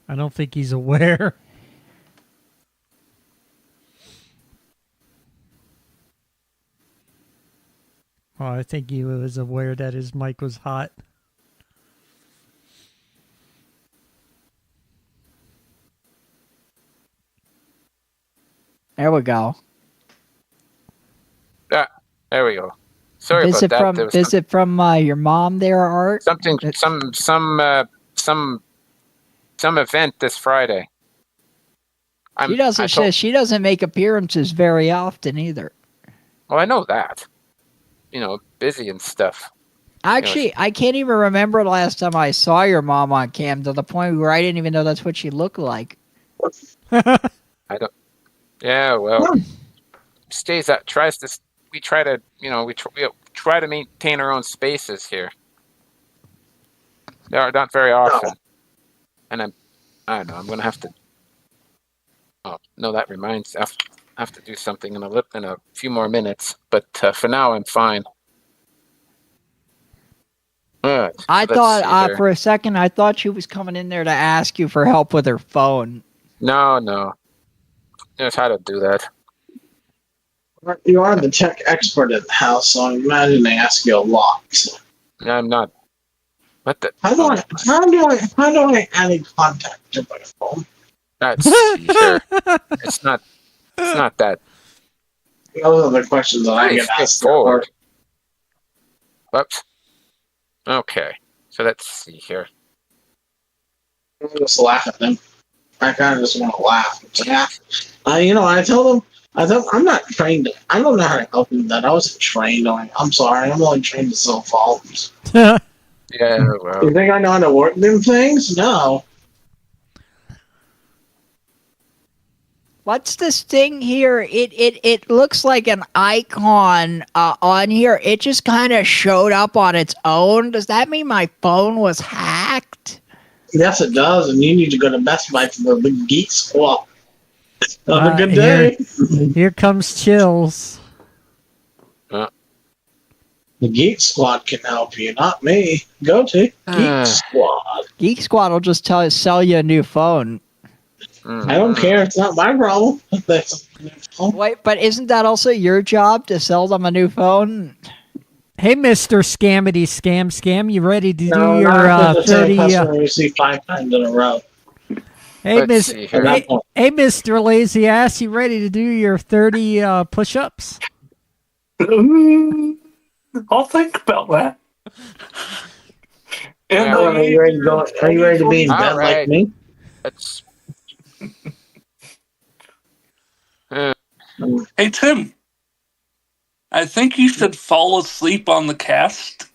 I don't think he's aware. Oh, I think he was aware that his mic was hot. There we go. Yeah, there we go. Sorry about that. Visit from your mom there, Art? Some event this Friday. She doesn't make appearances very often either. Well, I know that. Busy and stuff. Actually, I can't even remember the last time I saw your mom on cam, to the point where I didn't even know that's what she looked like. I don't. Yeah, well, we try to maintain our own spaces here. They are not very often, and I don't know. I'm gonna have to. Oh no, that reminds. I have to do something in a few more minutes, but for now I'm fine. Right, I thought for a second I thought she was coming in there to ask you for help with her phone. No. Here's how to do that. You are the tech expert at the house, so I imagine they ask you a lot. I'm not. What the? How do I add a contact to my phone? That's sure. It's not that. Those are the questions that I get asked. Forward. Whoops. Okay. So let's see here. I just laugh at them. I kind of just want to laugh. I tell them, I'm not trained. I don't know how to help you with that. I wasn't trained. I'm sorry. I'm only trained to solve problems. Yeah, well. You think I know how to work them things? No. What's this thing here? It looks like an icon on here. It just kind of showed up on its own. Does that mean my phone was hacked? Yes, it does, and you need to go to Best Buy for the big geek squad. Have a good day. Here comes Chills. The Geek Squad can help you, not me. Go to Geek Squad. Geek Squad will just sell you a new phone. I don't care. It's not my problem. Wait, but isn't that also your job to sell them a new phone? Hey, Mr. Scammity Scam, you ready to do your 30? You see 5 times in a row. Hey, Mr. Lazy Ass, you ready to do your 30 push-ups? I'll think about that. Are you ready to be in bed like me? Hey, Tim. I think you should fall asleep on the cast.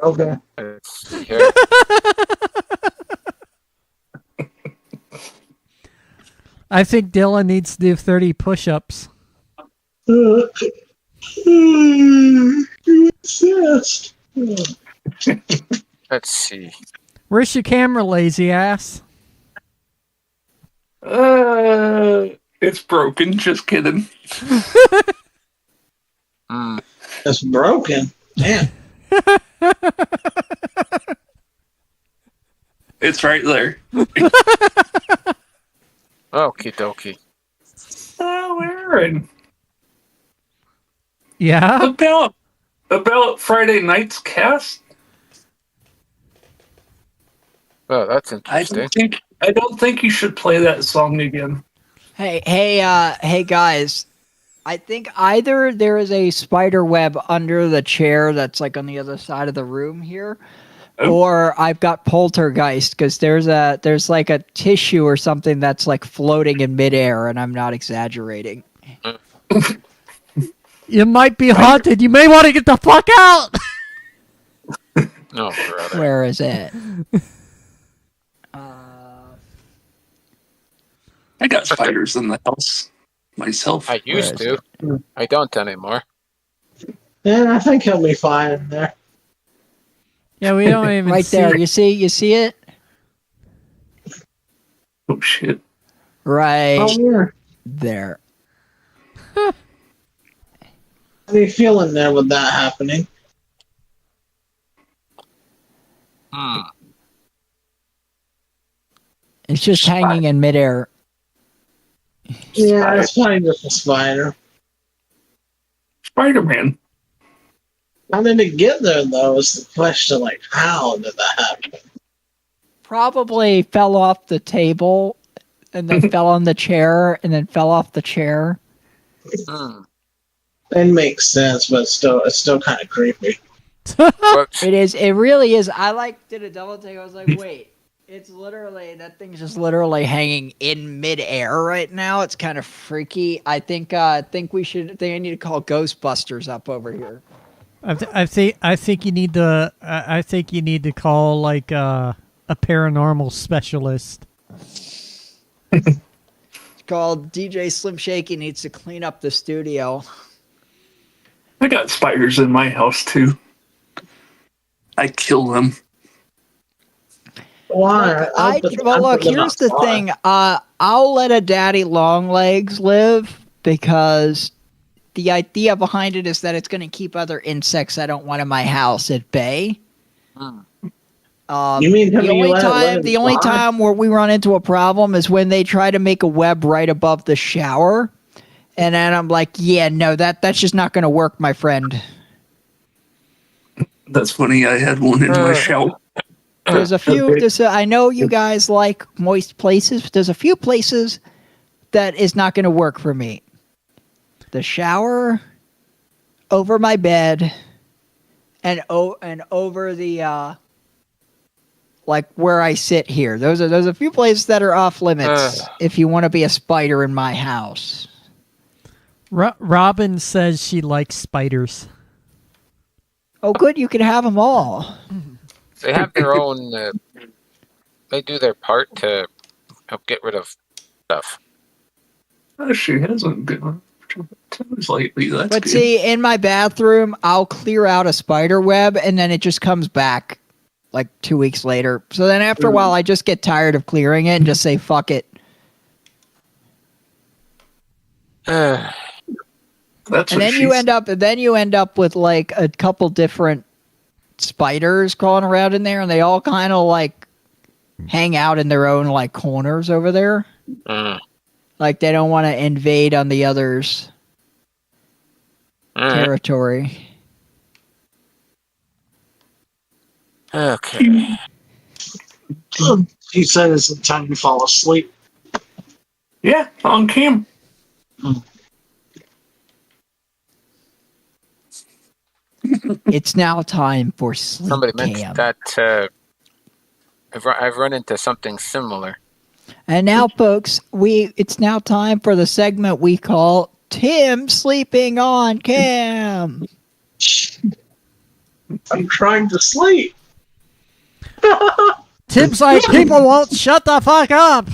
Okay. Let's see here. I think Dylan needs to do 30 push-ups. Let's see. Where's your camera, lazy ass? It's broken. Just kidding. It's broken. Damn. It's right there. Okie dokie. Oh, Aaron. Yeah? About Friday night's cast? Oh, that's interesting. I don't think you should play that song again. Hey guys. I think either there is a spider web under the chair that's like on the other side of the room here, or I've got poltergeist because there's like a tissue or something that's like floating in midair, and I'm not exaggerating. You might be haunted. You may want to get the fuck out. Oh, brother. Where is it? I got spiders in the house myself. I used to. I don't anymore. Yeah, I think he'll be fine in there. Yeah, we don't even right see there. it. You see it? Oh shit! Right yeah. there. How are you feeling there with that happening? It's just hanging in midair. Yeah, it's probably just a spider. Spider-Man. How did it get there, though, is the question. Like, how did that happen? Probably fell off the table and then fell on the chair and then fell off the chair. It makes sense, but it's still kind of creepy. It is. It really is. I did a double take. I was like, wait. It's literally, that thing's just literally hanging in midair right now. It's kind of freaky. I think I need to call Ghostbusters up over here. I think you need to call like a paranormal specialist. It's called DJ Slim Shaky needs to clean up the studio. I got spiders in my house too. I kill them. Why? Look, here's the thing. I'll let a daddy long legs live because the idea behind it is that it's going to keep other insects I don't want in my house at bay. You mean the only time where we run into a problem is when they try to make a web right above the shower, and then I'm like, yeah, no, that's just not going to work, my friend. That's funny. I had one in my shower. There's a few. I know you guys like moist places, but there's a few places that is not going to work for me. The shower, over my bed, and over the like where I sit here. There's a few places that are off limits if you want to be a spider in my house. Robin says she likes spiders. Oh, good. You can have them all. They have their own. They do their part to help get rid of stuff. She hasn't been times lately. That's but good. See, in my bathroom, I'll clear out a spider web, and then it just comes back like 2 weeks later. So then after a while, I just get tired of clearing it and just say, fuck it. That's and then you end up with like a couple different spiders crawling around in there, and they all kind of like hang out in their own like corners over there. Like they don't want to invade on the other's territory. Okay. He said it's time to fall asleep. Yeah, on cam. It's now time for sleep. Somebody mentioned that I've run into something similar. And now, folks, it's now time for the segment we call Tim Sleeping on Cam. I'm trying to sleep. Tim's like, people won't shut the fuck up.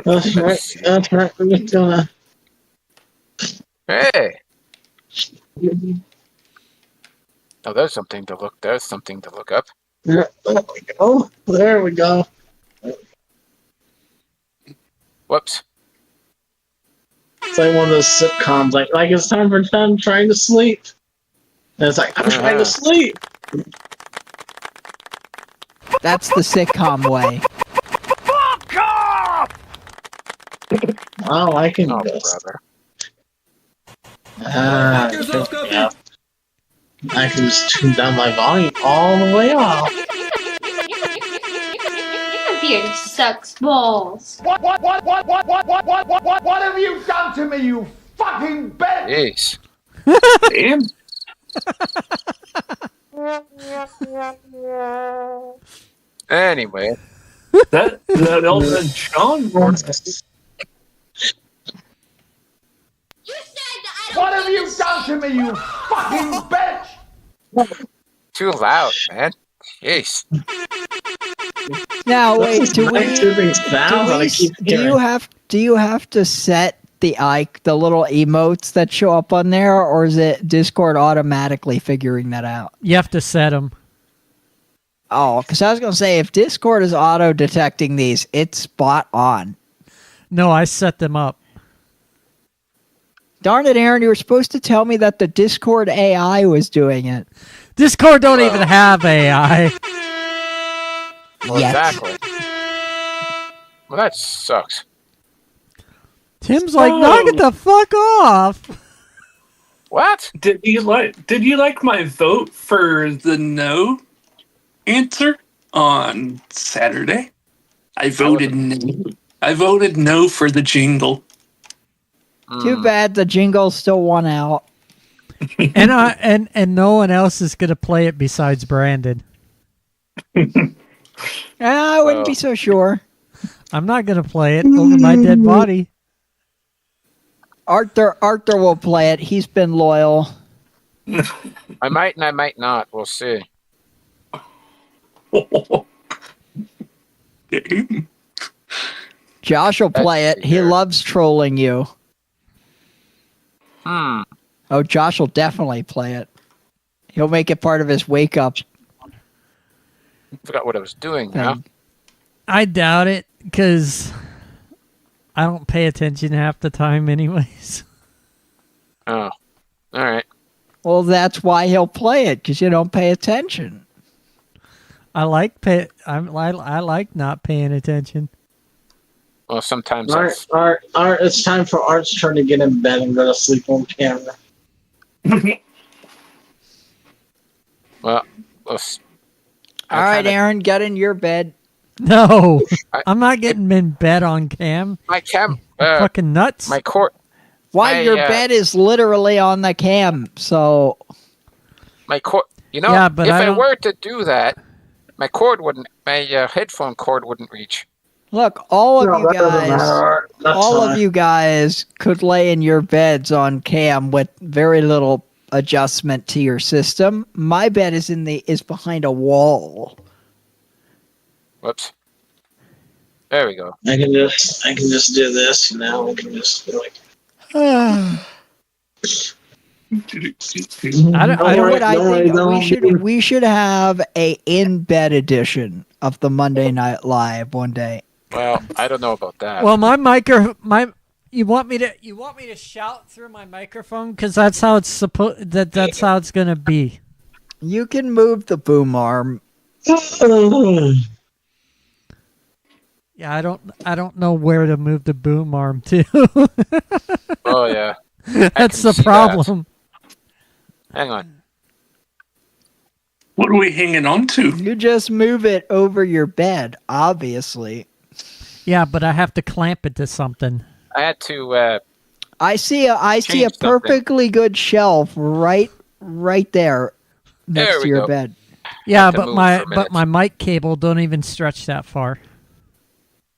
That's right. I'm just gonna. Hey. Oh, there's something to look. There's something to look up. Yeah, there we go. Whoops. It's like one of those sitcoms. Like it's time for them trying to sleep. And it's like I'm trying to sleep. That's the sitcom way. Fuck off! Oh, I can Oh, do this. brother. Yeah. I can just tune down my volume all the way off. Your beard sucks balls. What have you done to me, you fucking bitch? Jeez. Damn. Anyway. That Elton John. What have you done to me, you fucking bitch? Too loud, man. Jeez. Now wait, do you have to set the little emotes that show up on there, or is it Discord automatically figuring that out? You have to set them. Oh, because I was gonna say if Discord is auto detecting these, it's spot on. No, I set them up. Darn it, Aaron! You were supposed to tell me that the Discord AI was doing it. Discord don't even have AI. Well, exactly. Well, that sucks. Tim's like, knock it the fuck off. What? Did you like my vote for the no answer on Saturday? I voted no. I voted no for the jingle. Too bad the jingle still won out. and no one else is gonna play it besides Brandon. I wouldn't be so sure. I'm not gonna play it over my dead body. Arthur will play it. He's been loyal. I might and I might not. We'll see. Josh will play it. He loves trolling you. Oh, Josh will definitely play it. He'll make it part of his wake up. Forgot what I was doing now. I doubt it, because I don't pay attention half the time anyways. Oh, all right. Well, that's why he'll play it, because you don't pay attention. I like not paying attention. Well, sometimes Art, it's time for Art's turn to get in bed and go to sleep on camera. Well, all right, Aaron, get in your bed. No, I'm not getting in bed on cam. My cam, fucking nuts. My cord. Your bed is literally on the cam, so my cord. You know, yeah, but if I were to do that, my headphone cord wouldn't reach. Look, all of you guys could lay in your beds on cam with very little adjustment to your system. My bed is behind a wall. Whoops. There we go. I can just do this, you know. I can just be like. We should have a in-bed edition of the Monday Night Live one day. Well, I don't know about that. Well, you want me to shout through my microphone, because that's how it's that's how it's gonna be. You can move the boom arm. Yeah, I don't know where to move the boom arm to. Oh yeah. That's the problem. Hang on. What are we hanging on to? You just move it over your bed, obviously. Yeah, but I have to clamp it to something. I had to. I see a perfectly good shelf right there next to your bed. Yeah, but my mic cable don't even stretch that far.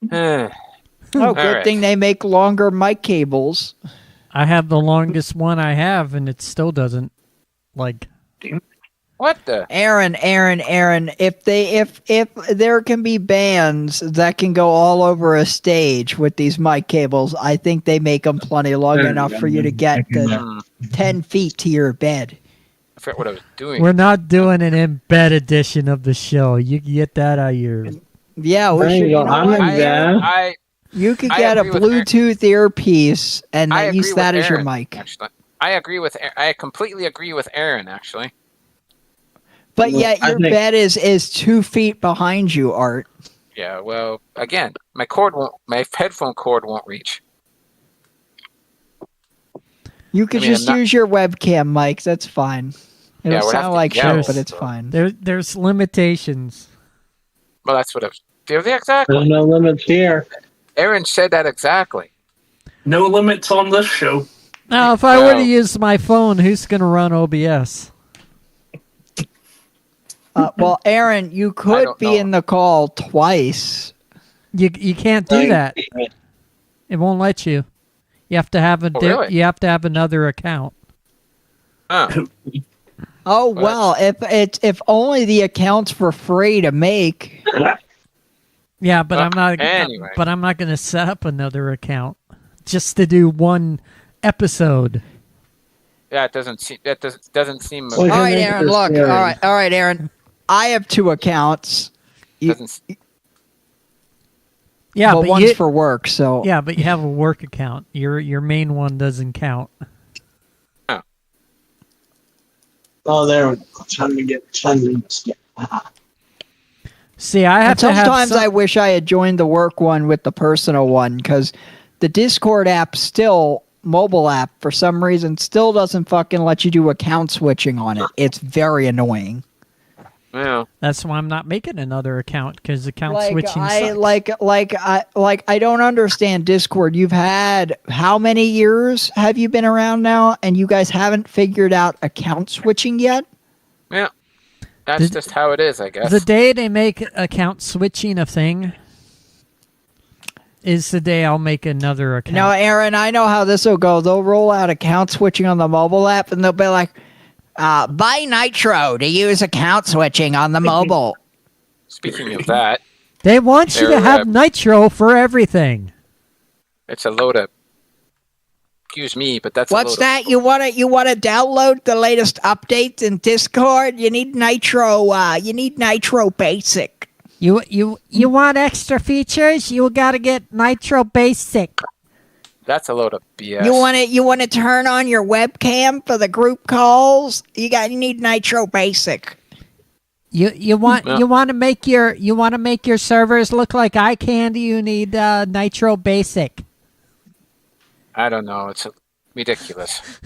Good right. thing they make longer mic cables. I have the longest one I have, and it still doesn't, like... What the? Aaron, if there can be bands that can go all over a stage with these mic cables, I think they make them plenty long enough for you to get the 10 feet to your bed. I forgot what I was doing. We're not doing an embed edition of the show. You can get that out of your... Yeah, we should. You know what? You could get a Bluetooth earpiece and use that as your mic. Actually, I completely agree with Aaron. Actually, but yet your bed is 2 feet behind you, Art. Yeah. Well, again, my headphone cord won't reach. You could use your webcam mic. That's fine. It'll sound like shit, but it's fine. There's limitations. Well, that's what I was. Exactly. There's no limits here. Aaron said that exactly. No limits on this show. Now, if I were to use my phone, who's going to run OBS? Well, Aaron, you could be in the call twice. You can't do that. It won't let you. You have to have you have to have another account. Oh well, if only the account's for free to make. Yeah, but I'm not. Anyway. But I'm not going to set up another account just to do one episode. Yeah, it doesn't seem. That doesn't seem. All right, Aaron. Look. All right, Aaron. I have 2 accounts. Yeah, but one's for work. So yeah, but you have a work account. Your main one doesn't count. Oh, there we go. Time to get 10 minutes. See, I have to have. Sometimes I wish I had joined the work one with the personal one because the Discord app mobile app, for some reason, still doesn't fucking let you do account switching on it. It's very annoying. Yeah. That's why I'm not making another account because account switching sucks. I don't understand Discord. You've had how many years have you been around now, and you guys haven't figured out account switching yet? Yeah. That's just how it is, I guess. The day they make account switching a thing is the day I'll make another account. No, Aaron, I know how this will go. They'll roll out account switching on the mobile app, and they'll be like, buy Nitro to use account switching on the mobile. Speaking of that, they want you to have Nitro for everything. It's a load of. Excuse me, but that's what's that? You want to download the latest updates in Discord? You need Nitro. You need Nitro Basic. You want extra features? You got to get Nitro Basic. That's a load of BS. You want to turn on your webcam for the group calls? You need Nitro Basic. You want to make your servers look like eye candy? You need Nitro Basic. I don't know. It's ridiculous.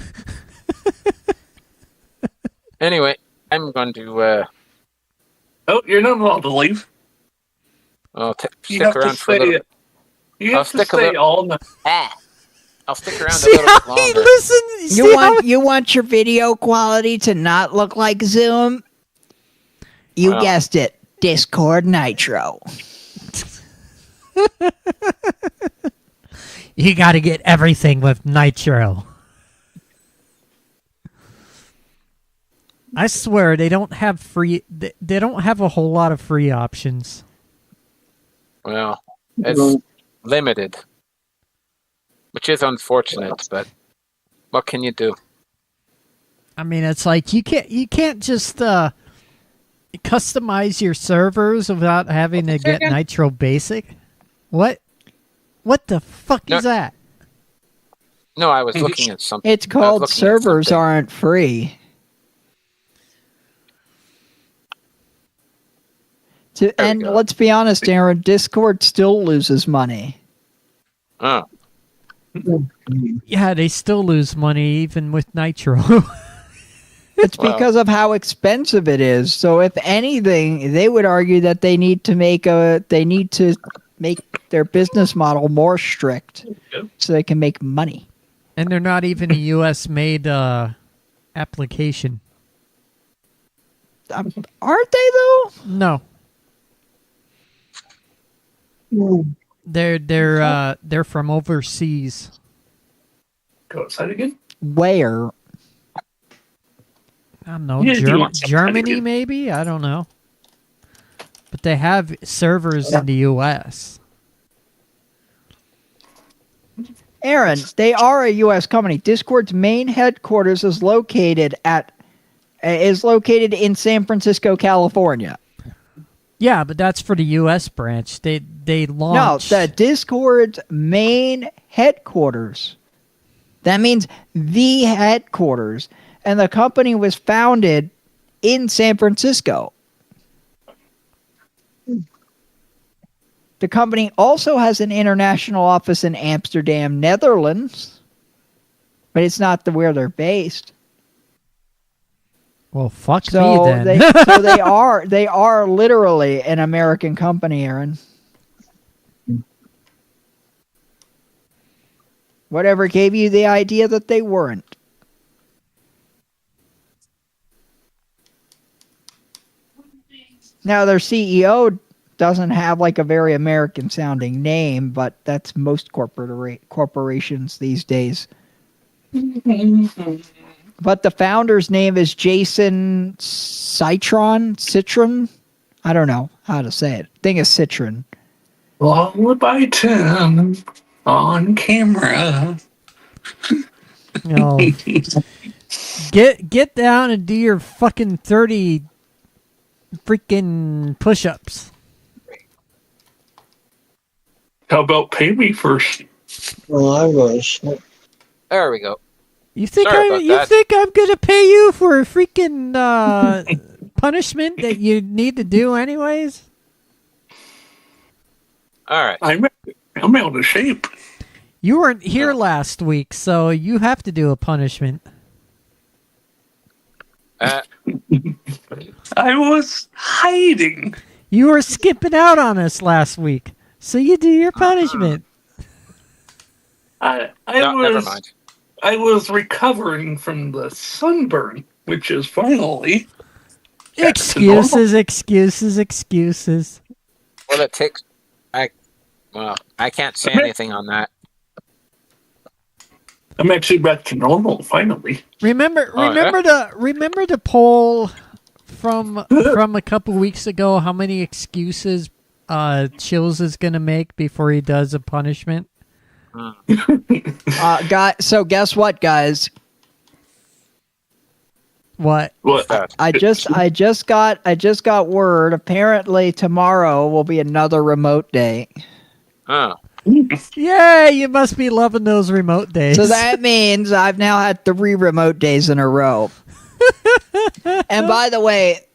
Anyway, I'm going to. Oh, you're not allowed to leave. I'll stick around for a little. You have to stay all night. I'll stick around a little bit longer. You want your video quality to not look like Zoom? You guessed it. Discord Nitro. You got to get everything with Nitro. I swear they don't have free. They don't have a whole lot of free options. Well, it's limited, which is unfortunate. But what can you do? I mean, it's like you can't just customize your servers without having to get Nitro Basic. What the fuck is that? No, I was looking at something. It's called servers aren't free. And let's be honest, Aaron, Discord still loses money. Oh. Yeah, they still lose money even with Nitro. It's because of how expensive it is. So if anything, they would argue that they need to make their business model more strict so they can make money. And they're not even a US made application. Aren't they though? No. They're from overseas. Go outside again. Where? I don't know. Yeah, do you want some Germany, again? maybe? I don't know. But they have servers in the U.S. Aaron, they are a U.S. company. Discord's main headquarters is located in San Francisco, California. Yeah, but that's for the U.S. branch. They launched. No, the Discord's main headquarters. That means the headquarters. And the company was founded in San Francisco. The company also has an international office in Amsterdam, Netherlands. But it's not where they're based. Well, fuck me So then. they are literally an American company, Aaron. Whatever gave you the idea that they weren't? Now their CEO doesn't have like a very American sounding name, but that's most corporations these days. But the founder's name is Jason Citron. I don't know how to say it. I think it's Citron. Lullaby Tim on camera. No. Get down and do your fucking 30 freaking push-ups. How about pay me first? Well, I was. There we go. You think Sorry about that. think I'm gonna pay you for a freaking punishment that you need to do anyways? All right. I'm out of shape. You weren't here last week, so you have to do a punishment. I was hiding. You were skipping out on us last week, so you do your punishment. Never mind. I was recovering from the sunburn, which is finally Excuses. Well, it takes. I can't say anything on that. I'm actually back to normal finally. Remember the poll from a couple weeks ago? How many excuses Chills is gonna make before he does a punishment? So guess what, guys? What? I just got word. Apparently tomorrow will be another remote day. Oh. Yeah, you must be loving those remote days. So that means I've now had 3 remote days in a row. And by the way,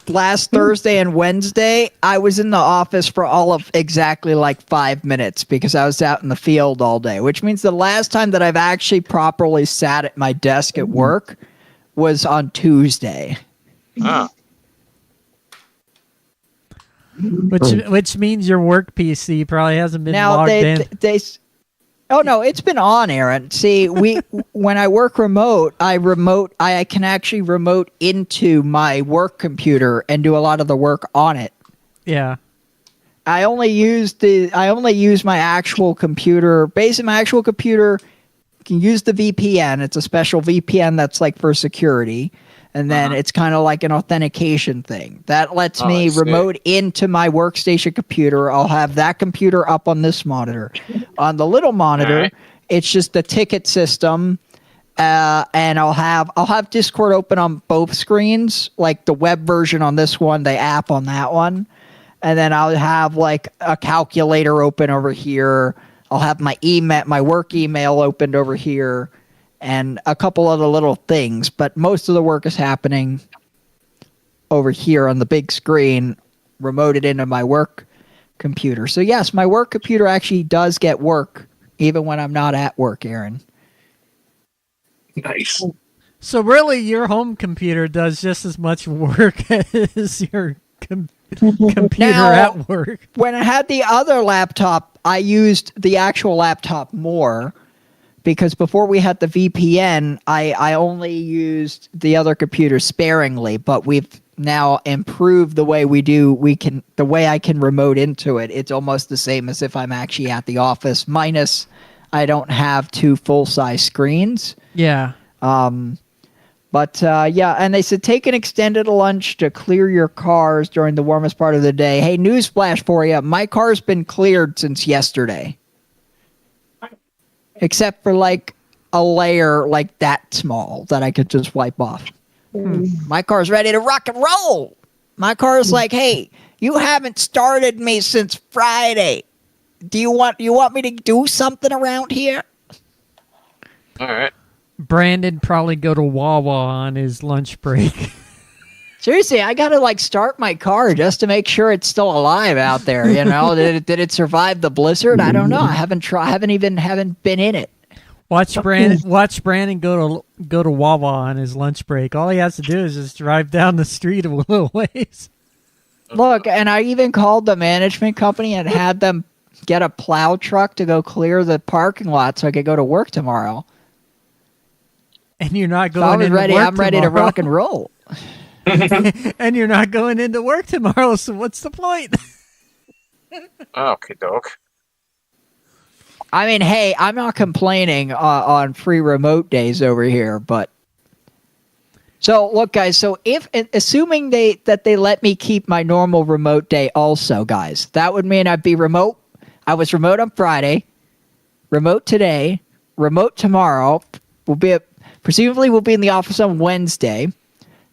last Thursday and Wednesday, I was in the office for all of exactly like 5 minutes because I was out in the field all day, which means the last time that I've actually properly sat at my desk at work was on Tuesday. Ah. Which means your work PC probably hasn't been Now logged in. Oh no, it's been on, Aaron. See, when I work remote, I can actually remote into my work computer and do a lot of the work on it. Yeah. I only use my actual computer. Basically, my actual computer can use the VPN. It's a special VPN that's like for security. And then it's kind of like an authentication thing. That lets me remote into my workstation computer. I'll have that computer up on this monitor. On the little monitor, it's just the ticket system. And I'll have Discord open on both screens, like the web version on this one, the app on that one. And then I'll have like a calculator open over here. I'll have my work email opened over here. And a couple other little things, but most of the work is happening over here on the big screen, remoted into my work computer. So yes, my work computer actually does get work, even when I'm not at work, Aaron. Nice. So really, your home computer does just as much work as your computer Now, at work. When I had the other laptop, I used the actual laptop more. Because before we had the VPN, I only used the other computer sparingly, but we've now improved the way the way I can remote into it. It's almost the same as if I'm actually at the office, minus I don't have 2 full-size screens. Yeah. But and they said take an extended lunch to clear your cars during the warmest part of the day. Hey, newsflash for you. My car's been cleared since yesterday. Except for like a layer like that small that I could just wipe off. My car's ready to rock and roll. My car's like, hey, you haven't started me since Friday. Do you want me to do something around here? All right. Brandon probably go to Wawa on his lunch break. Seriously, I gotta like start my car just to make sure it's still alive out there. You know, did it survive the blizzard? I don't know. I haven't been in it. Watch Brandon go to Wawa on his lunch break. All he has to do is just drive down the street a little ways. Look, and I even called the management company and had them get a plow truck to go clear the parking lot so I could go to work tomorrow. And you're not going into work I'm ready to rock and roll. And you're not going into work tomorrow, so what's the point? Okay, dog. I mean, hey, I'm not complaining on free remote days over here, but so look, guys. So assuming that they let me keep my normal remote day, also, guys, that would mean I'd be remote. I was remote on Friday, remote today, remote tomorrow. Presumably, we'll be in the office on Wednesday.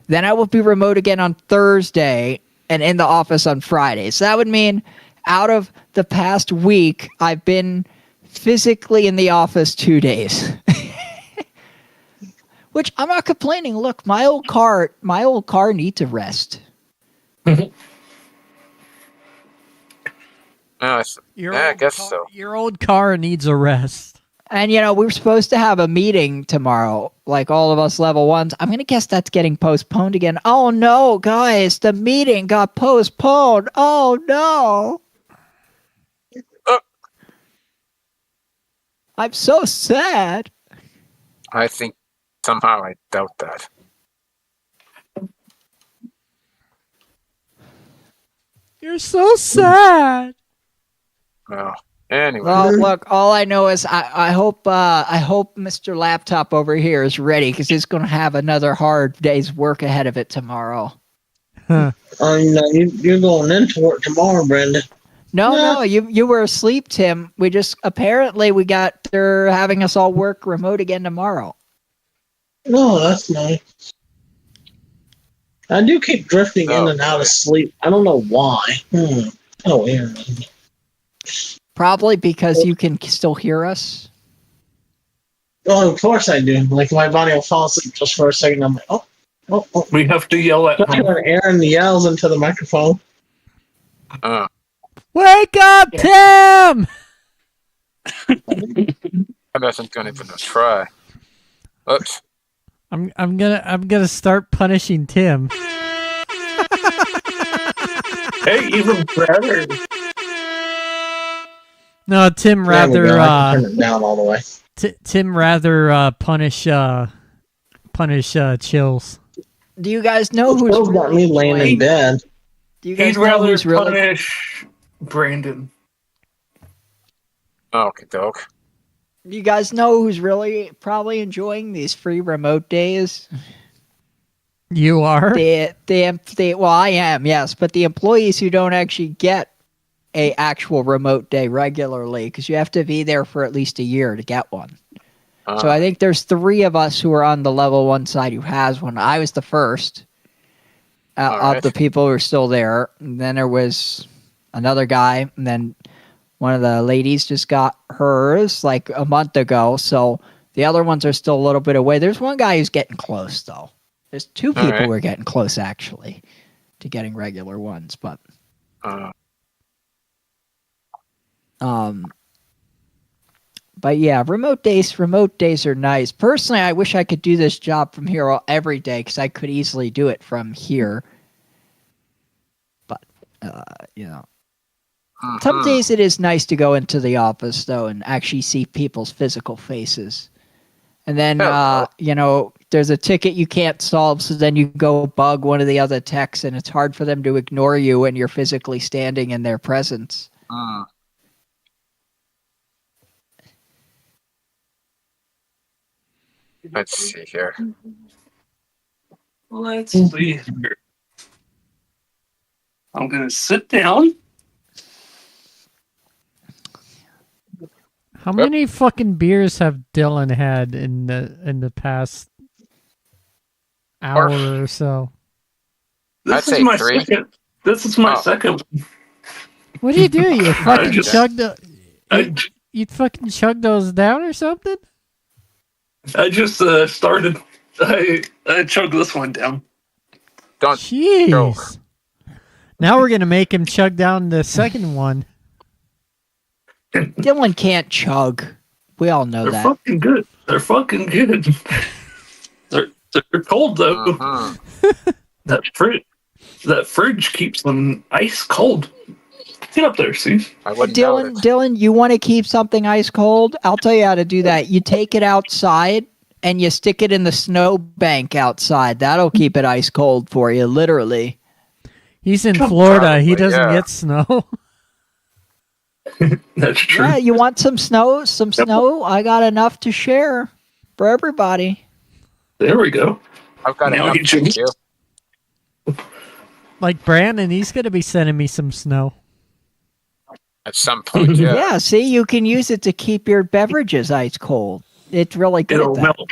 Then I will be remote again on Thursday and in the office on Friday. So that would mean out of the past week, I've been physically in the office 2 days. Which I'm not complaining. Look, my old car needs a rest. I guess so. Your old car needs a rest. And, we were supposed to have a meeting tomorrow, like all of us level ones. I'm going to guess that's getting postponed again. Oh, no, guys, the meeting got postponed. Oh, no. I'm so sad. I think somehow I doubt that. You're so sad. Well, anyway. Well, look, all I know is I hope Mr. Laptop over here is ready because he's going to have another hard day's work ahead of it tomorrow. Huh. You're going into work tomorrow, Brandon. No, you were asleep, Tim. They're having us all work remote again tomorrow. No, that's nice. I do keep drifting in and out of sleep. I don't know why. Oh, weird. Probably because you can still hear us. Oh, of course I do. Like, my body will fall asleep just for a second. I'm like, oh. We have to yell at him. When Aaron yells into the microphone. Wake up, Tim! I wasn't going to even try. Oops. I'm gonna start punishing Tim. Hey, even better. No, Tim rather turn it down all the way. Tim rather punish Chills. Do you guys know who's Chills got me laying in bed? Do you guys He'd know rather who's really punish Brandon. Okay, dog. Do you guys know who's really probably enjoying these free remote days? You are? Well, I am, yes, but the employees who don't actually get a actual remote day regularly, because you have to be there for at least a year to get one. So I think there's 3 of us who are on the level 1 side who has one. I was the first of the people who are still there. And then there was another guy, and then one of the ladies just got hers like a month ago. So the other ones are still a little bit away. There's one guy who's getting close, though. There's 2 people who are getting close, actually, to getting regular ones. But but yeah, remote days are nice. Personally, I wish I could do this job from here every day because I could easily do it from here. But, some days it is nice to go into the office, though, and actually see people's physical faces. And then, there's a ticket you can't solve, so then you go bug one of the other techs, and it's hard for them to ignore you when you're physically standing in their presence. Let's see here. Let's see here. I'm gonna sit down. How many fucking beers have Dylan had in the past hour or so? This is my second. This is my second. What do? You fucking chug the. You fucking chug those down or something? I just started. I chugged this one down. Jeez. Now we're gonna make him chug down the second one. Dylan can't chug. We all know They're fucking good. They're fucking good. They're cold though. That fridge keeps them ice cold. Get up there, Steve. Dylan, you want to keep something ice cold? I'll tell you how to do that. You take it outside and you stick it in the snow bank outside. That'll keep it ice cold for you, literally. He's in Florida. He doesn't get snow. That's true. Yeah, you want some snow? Some snow? I got enough to share for everybody. There we go. I've got enough to you. Like Brandon, he's going to be sending me some snow. At some point, yeah. Yeah, see, you can use it to keep your beverages ice cold. It's really good. It'll melt.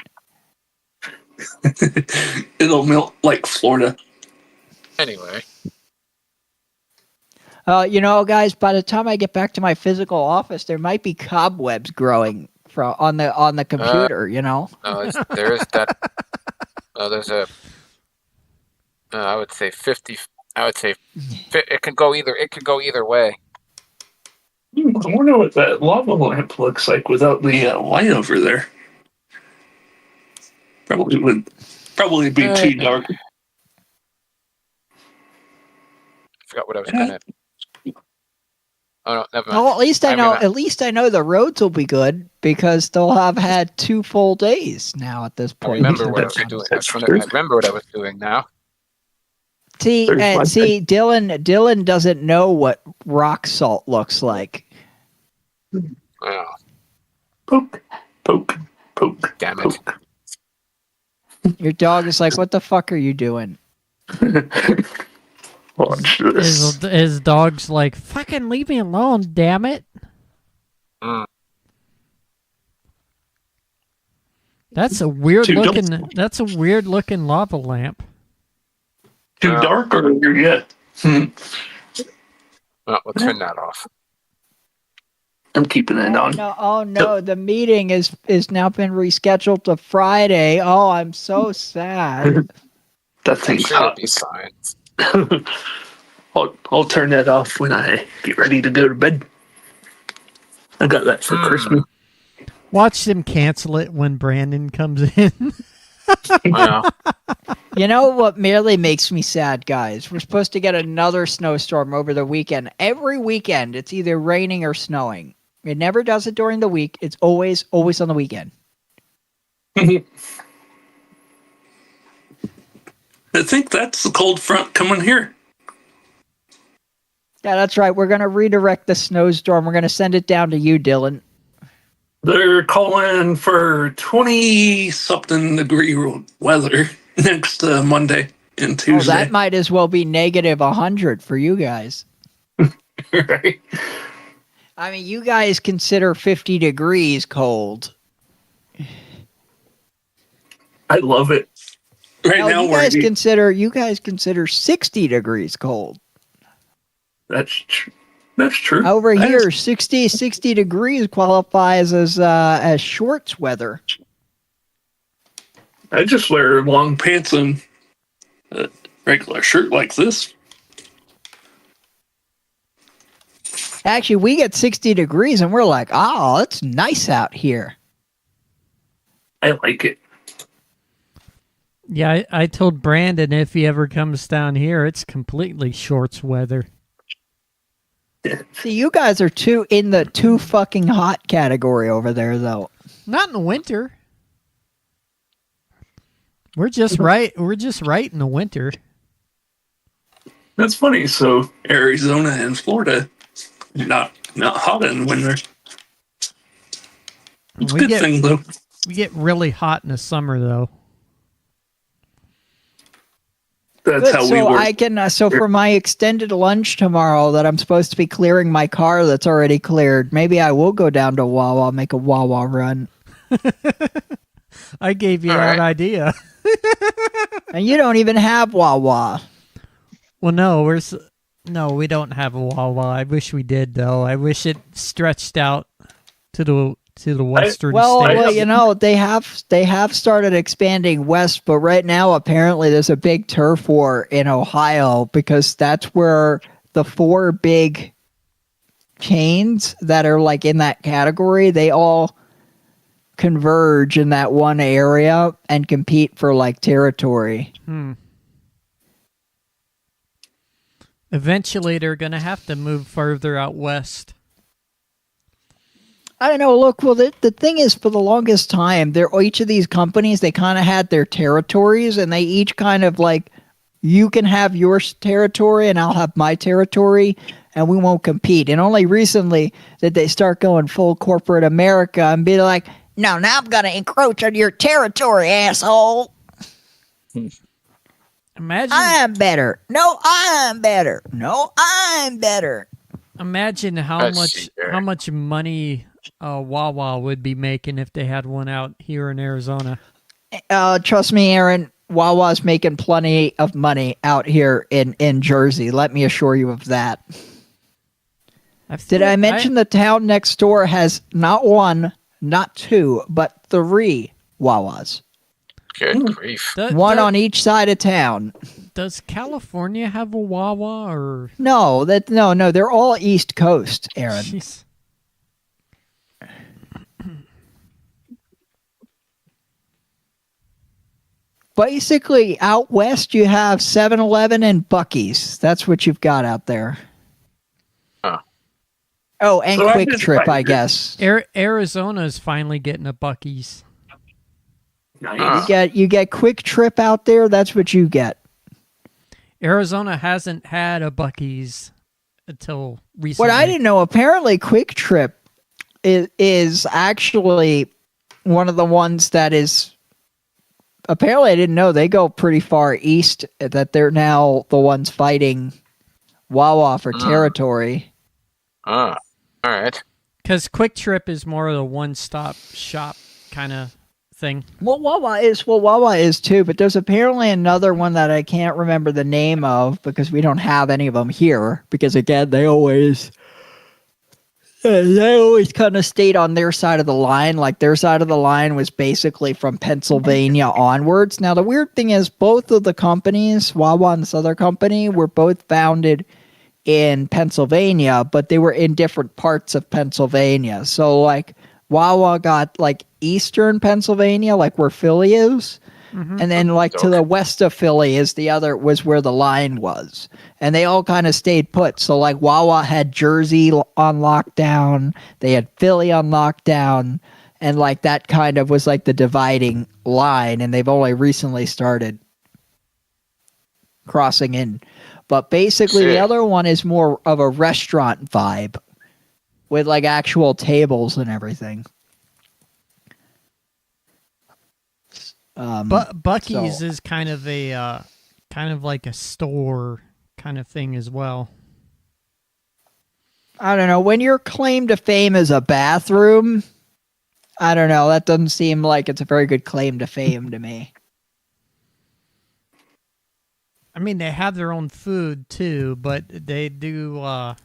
It'll melt like Florida. Anyway. Guys, by the time I get back to my physical office, there might be cobwebs growing on the computer, No, there is that. There's a. I would say 50. I would say it could go either. It could go either way. I wonder what that lava lamp looks like without the light over there. Probably be too dark. I forgot what I was gonna. Oh no, never mind. Well, at least I know the roads will be good because they'll have had 2 full days now at this point. I remember what I was doing. I remember what I was doing now. See, Dylan doesn't know what rock salt looks like. Wow. Poke. Damn it. Your dog is like, what the fuck are you doing? Watch this. His dog's like, fucking leave me alone, damn it. That's a weird looking lava lamp. Too dark or yet? Well, we'll turn that off. I'm keeping it on. No, the meeting is now been rescheduled to Friday. Oh, I'm so sad. That thing's hot. Be fine. I'll turn that off when I get ready to go to bed. I got that for Christmas. Watch them cancel it when Brandon comes in. Wow. You know what merely makes me sad, guys? We're supposed to get another snowstorm over the weekend. Every weekend, it's either raining or snowing. It never does it during the week. It's always on the weekend. I think that's the cold front coming here. Yeah, that's right. We're going to redirect the snowstorm. We're going to send it down to you, Dylan. They're calling for 20-something degree weather next Monday and Tuesday. Oh, that might as well be negative 100 for you guys. Right. I mean, you guys consider 50 degrees cold. I love it. Now you guys consider 60 degrees cold. That's true. Over here, 60 degrees qualifies as shorts weather. I just wear long pants and a regular shirt like this. Actually, we get 60 degrees and we're like, oh, it's nice out here. I like it. Yeah, I told Brandon if he ever comes down here, it's completely shorts weather. See, you guys are in the too fucking hot category over there, though. Not in the winter. We're just right. We're just right in the winter. That's funny. So Arizona and Florida, not hot in winter. It's a good thing though. We get really hot in the summer though. That's how we work. I can. So for my extended lunch tomorrow, that I'm supposed to be clearing my car that's already cleared. Maybe I will go down to Wawa, make a Wawa run. I gave you that idea. And you don't even have Wawa. Well, no, we don't have a Wawa. I wish we did though. I wish it stretched out to the western states. Well, you know, they have started expanding west, but right now apparently there's a big turf war in Ohio because that's where the 4 big chains that are like in that category, they all converge in that one area and compete for like territory. Eventually they're going to have to move further out west. I don't know. Look, well, the thing is, for the longest time, each of these companies, they kind of had their territories, and they each kind of like, you can have your territory, and I'll have my territory, and we won't compete. And only recently did they start going full corporate America and be like, no, now I'm going to encroach on your territory, asshole. Imagine I'm better. No, I'm better. No, I'm better. Imagine how much money Wawa would be making if they had one out here in Arizona. Trust me, Aaron, Wawa's making plenty of money out here in Jersey. Let me assure you of that. Did I mention the town next door has not 1, not 2, but 3 Wawas? Good grief. One on each side of town. Does California have a Wawa or no? No, they're all East Coast, Aaron. Jeez. Basically, out west you have 7-Eleven and Buc-ee's. That's what you've got out there. Oh, and So Quick Trip, I guess. Arizona's finally getting a Buc-ee's. Nice. You get Quick Trip out there. That's what you get. Arizona hasn't had a Buc-ee's until recently. What I didn't know, apparently Quick Trip is actually one of the ones that is. Apparently, I didn't know they go pretty far east. That they're now the ones fighting Wawa for territory. All right. Because Quick Trip is more of a one-stop shop kind of thing. Well, Wawa is too, but there's apparently another one that I can't remember the name of because we don't have any of them here. Because again, they always kind of stayed on their side of the line. Like their side of the line was basically from Pennsylvania onwards. Now, the weird thing is both of the companies, Wawa and this other company, were both founded in Pennsylvania, but they were in different parts of Pennsylvania. So like Wawa got like eastern Pennsylvania, like where Philly is. Mm-hmm. And then like to the west of Philly is the other was where the line was. And they all kind of stayed put. So like Wawa had Jersey on lockdown. They had Philly on lockdown. And like that kind of was like the dividing line. And they've only recently started crossing in. But basically the other one is more of a restaurant vibe with like actual tables and everything. But Buc-ee's is kind of a kind of like a store kind of thing as well. I don't know. When your claim to fame is a bathroom, I don't know. That doesn't seem like it's a very good claim to fame to me. I mean, they have their own food too, but they do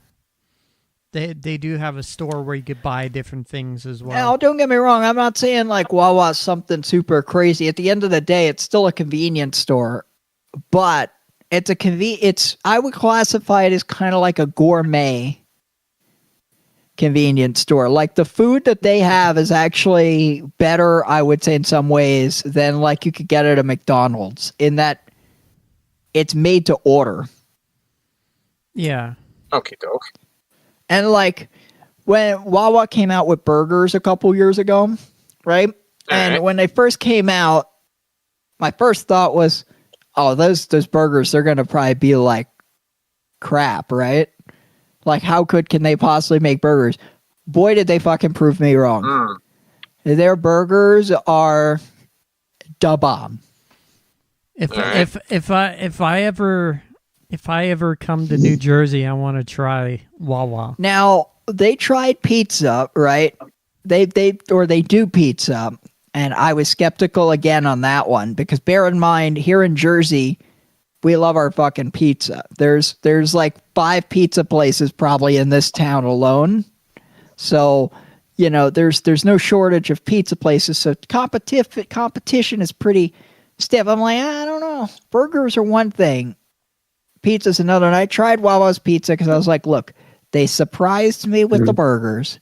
they do have a store where you could buy different things as well. Now, don't get me wrong. I'm not saying like Wawa's something super crazy. At the end of the day, it's still a convenience store, but it's a I would classify it as kind of like a gourmet convenience store. Like the food that they have is actually better, I would say, in some ways than like you could get at a McDonald's in that it's made to order. Yeah. Okay, doke. And like when Wawa came out with burgers a couple years ago, right? And when they first came out, my first thought was, oh, those burgers, they're going to probably be like crap, right? Like, how can they possibly make burgers? Boy, did they fucking prove me wrong. Their burgers are da bomb. If I ever come to New Jersey, I want to try Wawa. Now, they tried pizza, right? They do pizza, and I was skeptical again on that one because bear in mind, here in Jersey, we love our fucking pizza. There's like 5 pizza places probably in this town alone. So, you know, there's no shortage of pizza places. So competition is pretty stiff. I'm like, I don't know. Burgers are one thing. Pizza's another. And I tried Wawa's pizza because I was like, look, they surprised me with the burgers.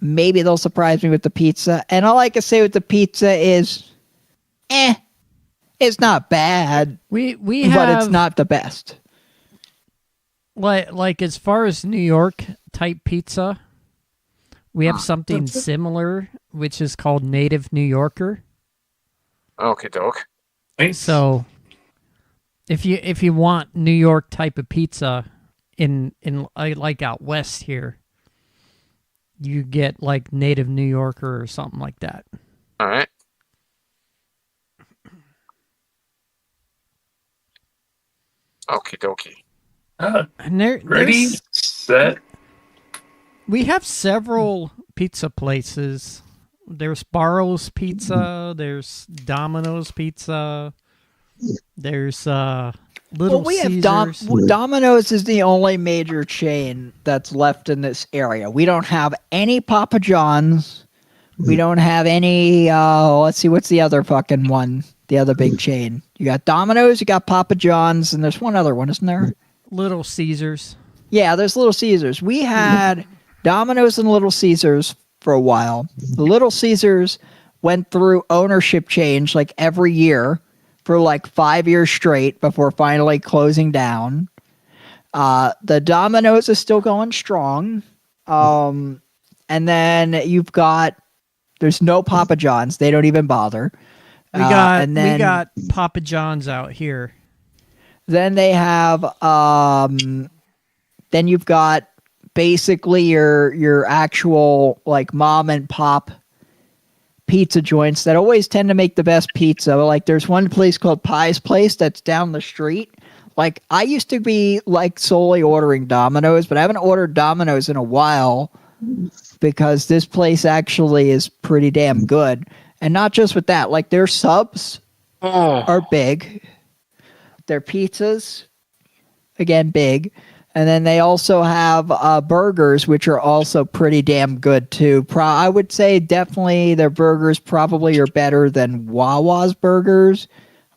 Maybe they'll surprise me with the pizza. And all I can say with the pizza is, it's not bad. But it's not the best. Like as far as New York type pizza, we have something similar, which is called Native New Yorker. Okay, doke. So, if you want New York type of pizza in like out west here, you get like Native New Yorker or something like that. All right. Okay, dokie. And Ready, set. We have several pizza places. There's Barrow's Pizza. There's Domino's Pizza. There's Little Caesars. Domino's is the only major chain that's left in this area. We don't have any Papa John's. We don't have any. Let's see, what's the other fucking one? The other big chain. You got Domino's. You got Papa John's, and there's one other one, isn't there? Little Caesars. Yeah, there's Little Caesars. We had Domino's and Little Caesars for a while. The Little Caesars went through ownership change like every year for like 5 years straight before finally closing down. The Domino's is still going strong. And then you've got, there's no Papa John's. They don't even bother. We got Papa John's out here. Then they have, then you've got basically your actual like mom and pop pizza joints that always tend to make the best pizza. Like there's one place called Pie's Place that's down the street. Like I used to be like solely ordering Domino's, but I haven't ordered Domino's in a while because this place actually is pretty damn good. And not just with that, like their subs are big. Their pizzas, again, big. And then they also have burgers, which are also pretty damn good, too. I would say definitely their burgers probably are better than Wawa's burgers,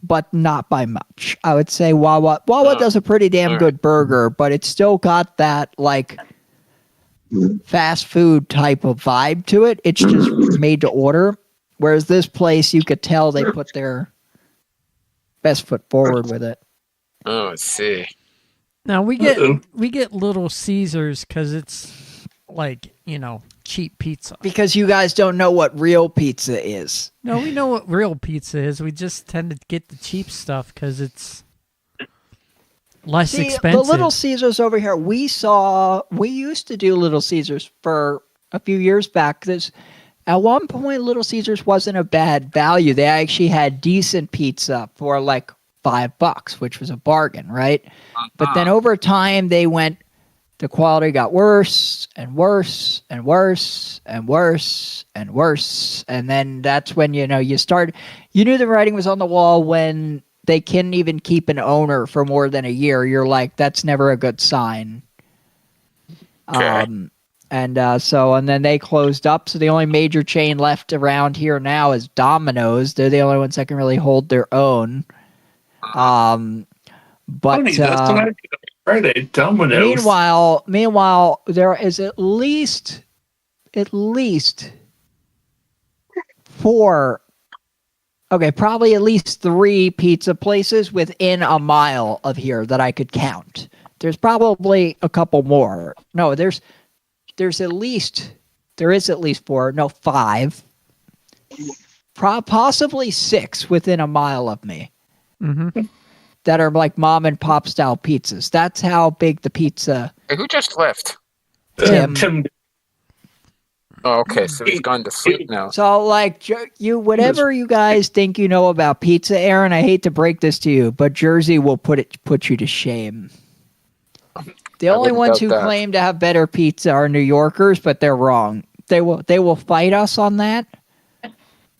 but not by much. I would say Wawa does a pretty damn good burger, but it's still got that, like, fast food type of vibe to it. It's just made to order. Whereas this place, you could tell they put their best foot forward with it. Oh, I see. Now we get Little Caesars because it's like, you know, cheap pizza. Because you guys don't know what real pizza is. No, we know what real pizza is. We just tend to get the cheap stuff because it's less expensive. The Little Caesars over here, we used to do Little Caesars for a few years back. At one point, Little Caesars wasn't a bad value. They actually had decent pizza for like $5, which was a bargain, right? But then over time, the quality got worse and worse and worse and worse and worse. And then that's when, you knew the writing was on the wall when they couldn't even keep an owner for more than a year. You're like, that's never a good sign. Okay. And then they closed up. So the only major chain left around here now is Domino's. They're the only ones that can really hold their own. But Funny, that's what I did on Friday. Domino's. Meanwhile, there is at least 4. Okay, probably at least 3 pizza places within a mile of here that I could count. There's probably a couple more. No, there is at least 4, no 5. possibly 6 within a mile of me. Mm-hmm. That are like mom and pop style pizzas. That's how big the pizza. Hey, who just left? Tim. Oh, okay, so he's gone to sleep now. So, like, whatever you guys think you know about pizza, Aaron, I hate to break this to you, but Jersey will put you to shame. The only ones who claim to have better pizza are New Yorkers, but they're wrong. They will fight us on that.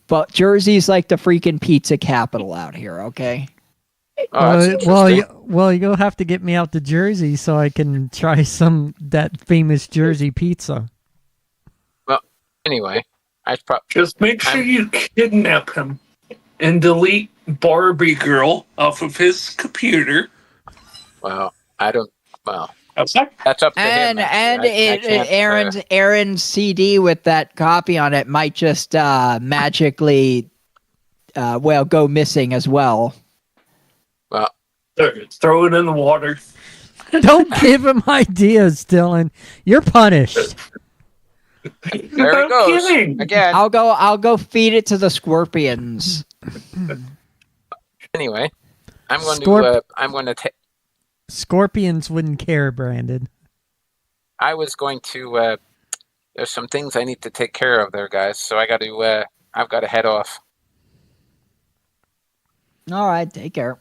But Jersey's like the freaking pizza capital out here, okay? Well, you'll have to get me out to Jersey so I can try that famous Jersey pizza. Well, anyway, just make sure you kidnap him and delete Barbie Girl off of his computer. Well, I don't. Well, that's up to him. And Aaron's CD with that copy on it might just magically, go missing as well. Well, throw it in the water. Don't give him ideas, Dylan. You're punished. There he goes again. I'll go feed it to the scorpions. Anyway, I'm going to take. Scorpions wouldn't care, Brandon. I was going to. There's some things I need to take care of there, guys. So I've got to head off. All right, take care.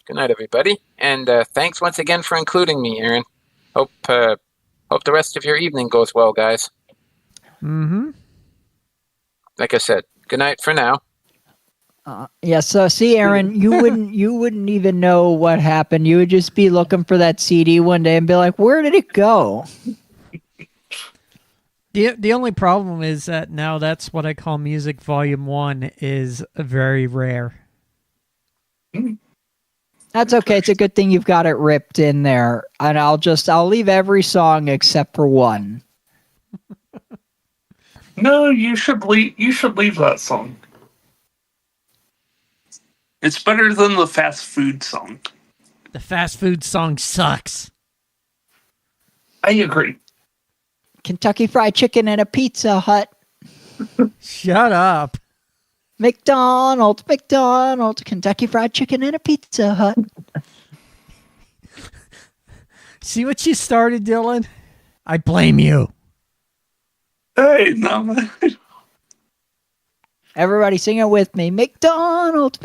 Good night, everybody, and thanks once again for including me, Aaron. Hope the rest of your evening goes well, guys. Mm-hmm. Like I said, good night for now. So see, Aaron, you wouldn't even know what happened. You would just be looking for that CD one day and be like, "Where did it go?" The only problem is that now that's what I call music volume 1 is very rare. That's okay. It's a good thing you've got it ripped in there, and I'll leave every song except for one. No, you should leave that song. It's better than the fast food song. The fast food song sucks. I agree. Kentucky Fried Chicken and a Pizza Hut. Shut up. McDonald's, Kentucky Fried Chicken and a Pizza Hut. See what you started, Dylan? I blame you. Hey, no. Everybody sing it with me. McDonald's,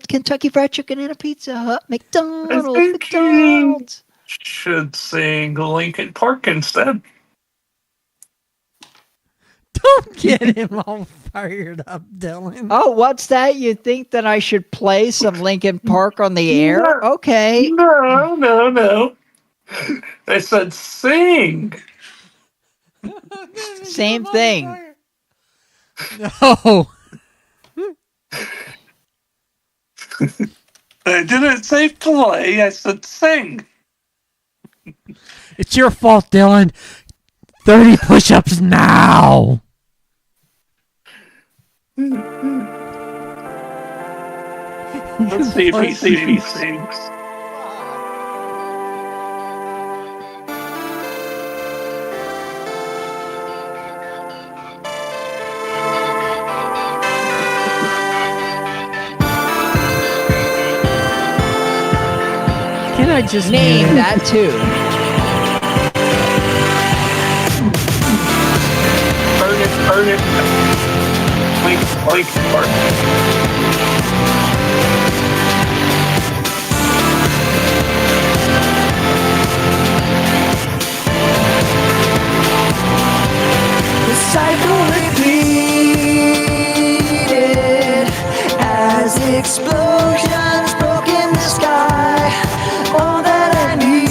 Kentucky Fried Chicken and a Pizza Hut. McDonald's. Should sing Linkin Park instead. Don't get him all fired up, Dylan. Oh, what's that? You think that I should play some Linkin Park on the air? No, okay. No. I said sing. Same thing. No. I didn't say play. I said sing. It's your fault, Dylan. 30 push-ups now. Let's see if he sings. Can I just name that too? Burn it. Link Park. The cycle repeated as explosions broke in the sky. All that I needed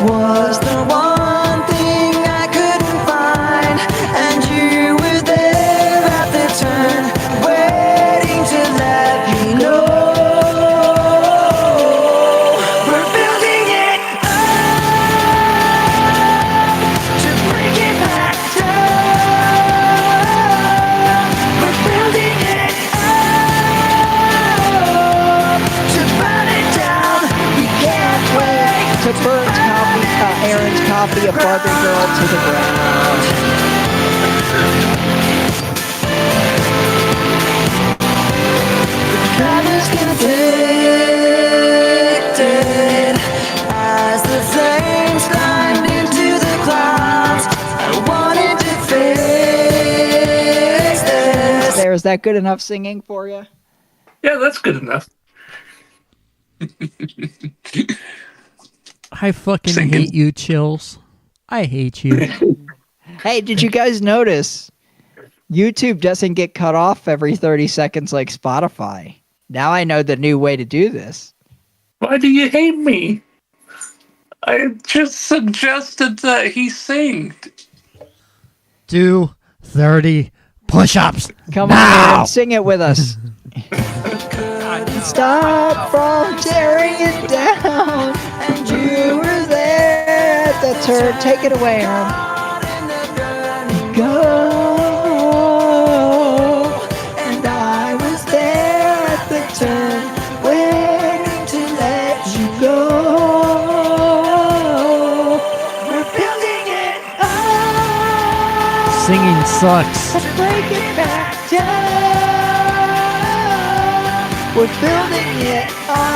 was the one thing I couldn't find, and you were there at the turn, waiting to let me know. We're building it up to break it back down. We're building it up to burn it down. We can't wait to burn Aaron's copy of Barbie Girl to the ground. Drivers conflicted as the flames climbed into the clouds. I wanted to fix this. There, is that good enough singing for you? Yeah, that's good enough. I fucking hate you, Chills. I hate you. Hey, did you guys notice YouTube doesn't get cut off every 30 seconds like Spotify? Now I know the new way to do this. Why do you hate me? I just suggested that he sing. Do 30 push-ups. Come now. on, Aaron, sing it with us. Stop from tearing it down, and you were there at the turn. Take it away, Aaron. Go, and I was there at the turn, waiting to let you go. We're building it up. Singing sucks. Let's break it back down. We're building it up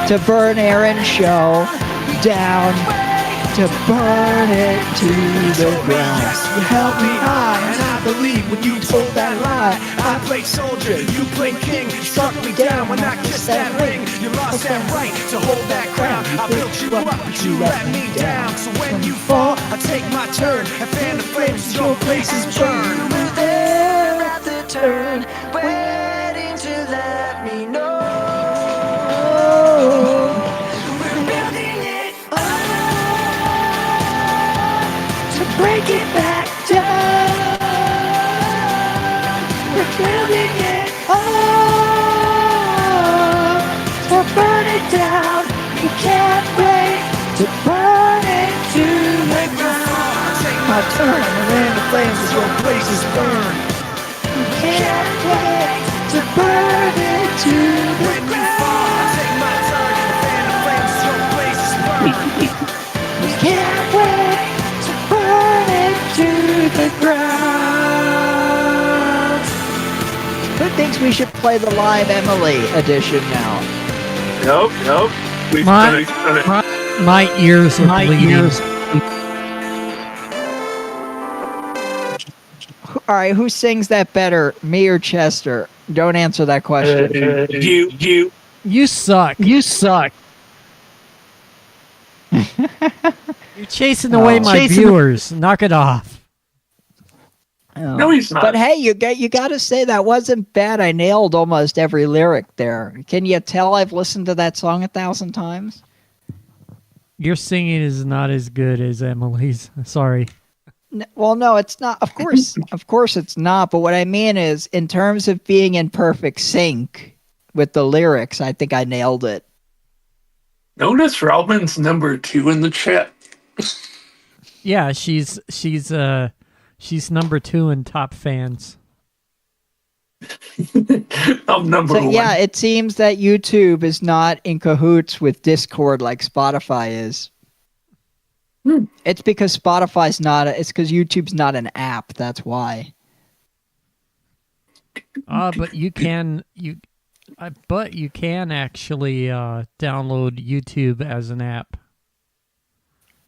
to burn Aaron's show down, to burn it to the ground. You held me high, and I believe when you told that lie. I played soldier, you played king. You struck me down when I kissed that ring. You lost that right to hold that crown. I built you up, but you let me down. So when you fall, I take my turn and fan the flames till your places burn. You were there at the turn, waiting to let me know. We're building it up to break it back down. We're building it up to burn it down. You can't wait to burn it to the ground. Take my turn and fan the flames till your places burn. You can't wait to burn it to the ground. Take my turn and fan the flames till your places burn. You can't wait to burn it to the ground. Who thinks we should play the live Emily edition now? Nope. My ears are bleeding. All right, who sings that better, me or Chester? Don't answer that question. You. You suck. You suck. You're chasing away my viewers. Knock it off. No, he's not. But hey, you got to say that wasn't bad. I nailed almost every lyric there. Can you tell I've listened to that song 1,000 times? Your singing is not as good as Emily's. Sorry. Well, no, it's not. Of course it's not. But what I mean is, in terms of being in perfect sync with the lyrics, I think I nailed it. Notice Robin's number 2 in the chat. Yeah, she's number 2 in top fans. I'm number So 1. yeah, it seems that YouTube is not in cahoots with Discord like Spotify is. It's because Spotify's not. It's because YouTube's not an app. That's why. But you can actually download YouTube as an app.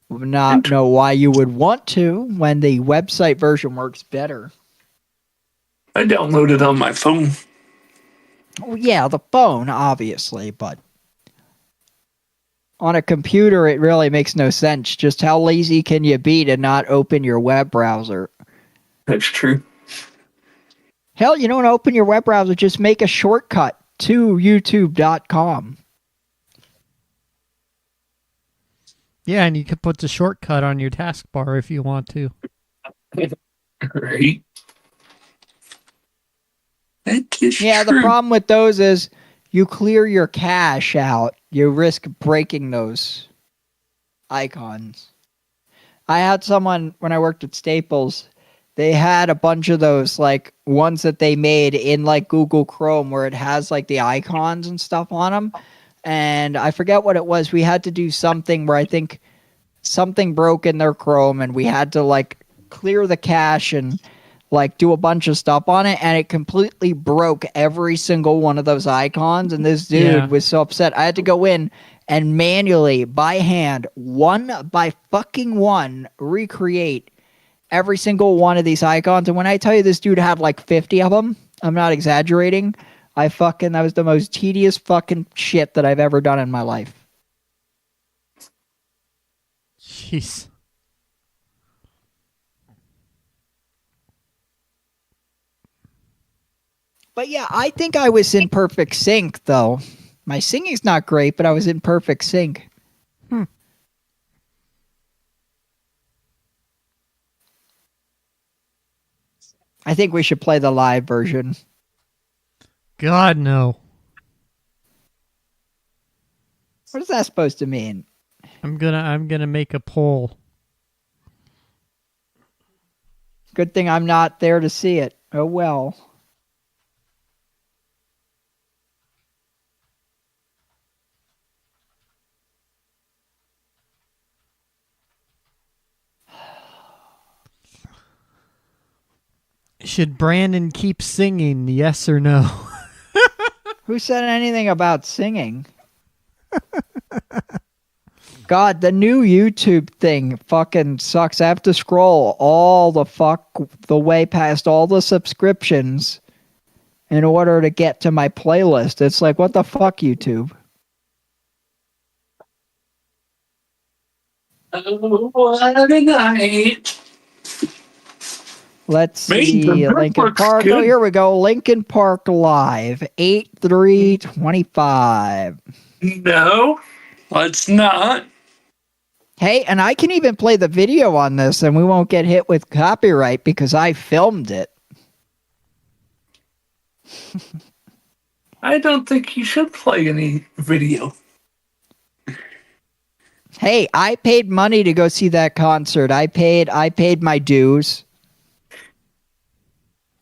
Not know why you would want to when the website version works better. I downloaded it on my phone. Well, yeah, the phone, obviously, but on a computer, it really makes no sense. Just how lazy can you be to not open your web browser? That's true. Hell, you don't open your web browser, just make a shortcut to youtube.com. Yeah, and you can put the shortcut on your taskbar if you want to. Right. That is Yeah, true. the problem with those is you clear your cache out. You risk breaking those icons. I had someone, when I worked at Staples, they had a bunch of those, like, ones that they made in, like, Google Chrome where it has, like, the icons and stuff on them. And I forget what it was. We had to do something where I think something broke in their Chrome and we had to, like, clear the cache and like do a bunch of stuff on it, and it completely broke every single one of those icons. And this dude was so upset. I had to go in and manually, by hand, one by fucking one, recreate every single one of these icons. And when I tell you this dude had like 50 of them, I'm not exaggerating. That was the most tedious fucking shit that I've ever done in my life. Jeez. But yeah, I think I was in perfect sync, though. My singing's not great, but I was in perfect sync. I think we should play the live version. God, no. What is that supposed to mean? I'm gonna make a poll. Good thing I'm not there to see it. Oh well. Should Brandon keep singing, yes or no? Who said anything about singing? God, the new YouTube thing fucking sucks. I have to scroll all the way past all the subscriptions in order to get to my playlist. It's like, what the fuck, YouTube? Oh, what a night. Let's see, Linkin Park. Oh, here we go. Linkin Park Live, 8/3/25. No, let's not. Hey, and I can even play the video on this, and we won't get hit with copyright because I filmed it. I don't think you should play any video. Hey, I paid money to go see that concert. I paid my dues.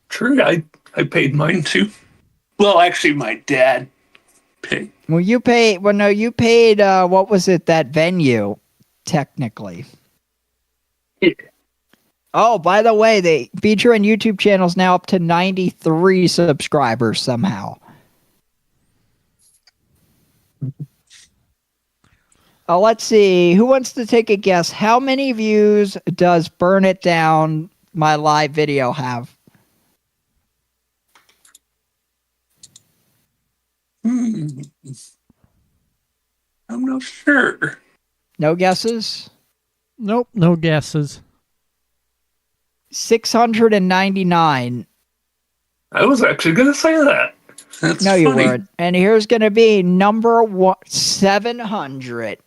True, I paid mine too. Well, actually, my dad paid. Well, you paid. Well, no, you paid. What was it? That venue, technically. Yeah. Oh, by the way, the feature on YouTube channel is now up to 93 subscribers somehow. Oh, let's see. Who wants to take a guess? How many views does Burn It Down, my live video, have? I'm not sure. No guesses? Nope, no guesses. 699. I was actually going to say that. That's no, you funny. weren't. And here's going to be number 700.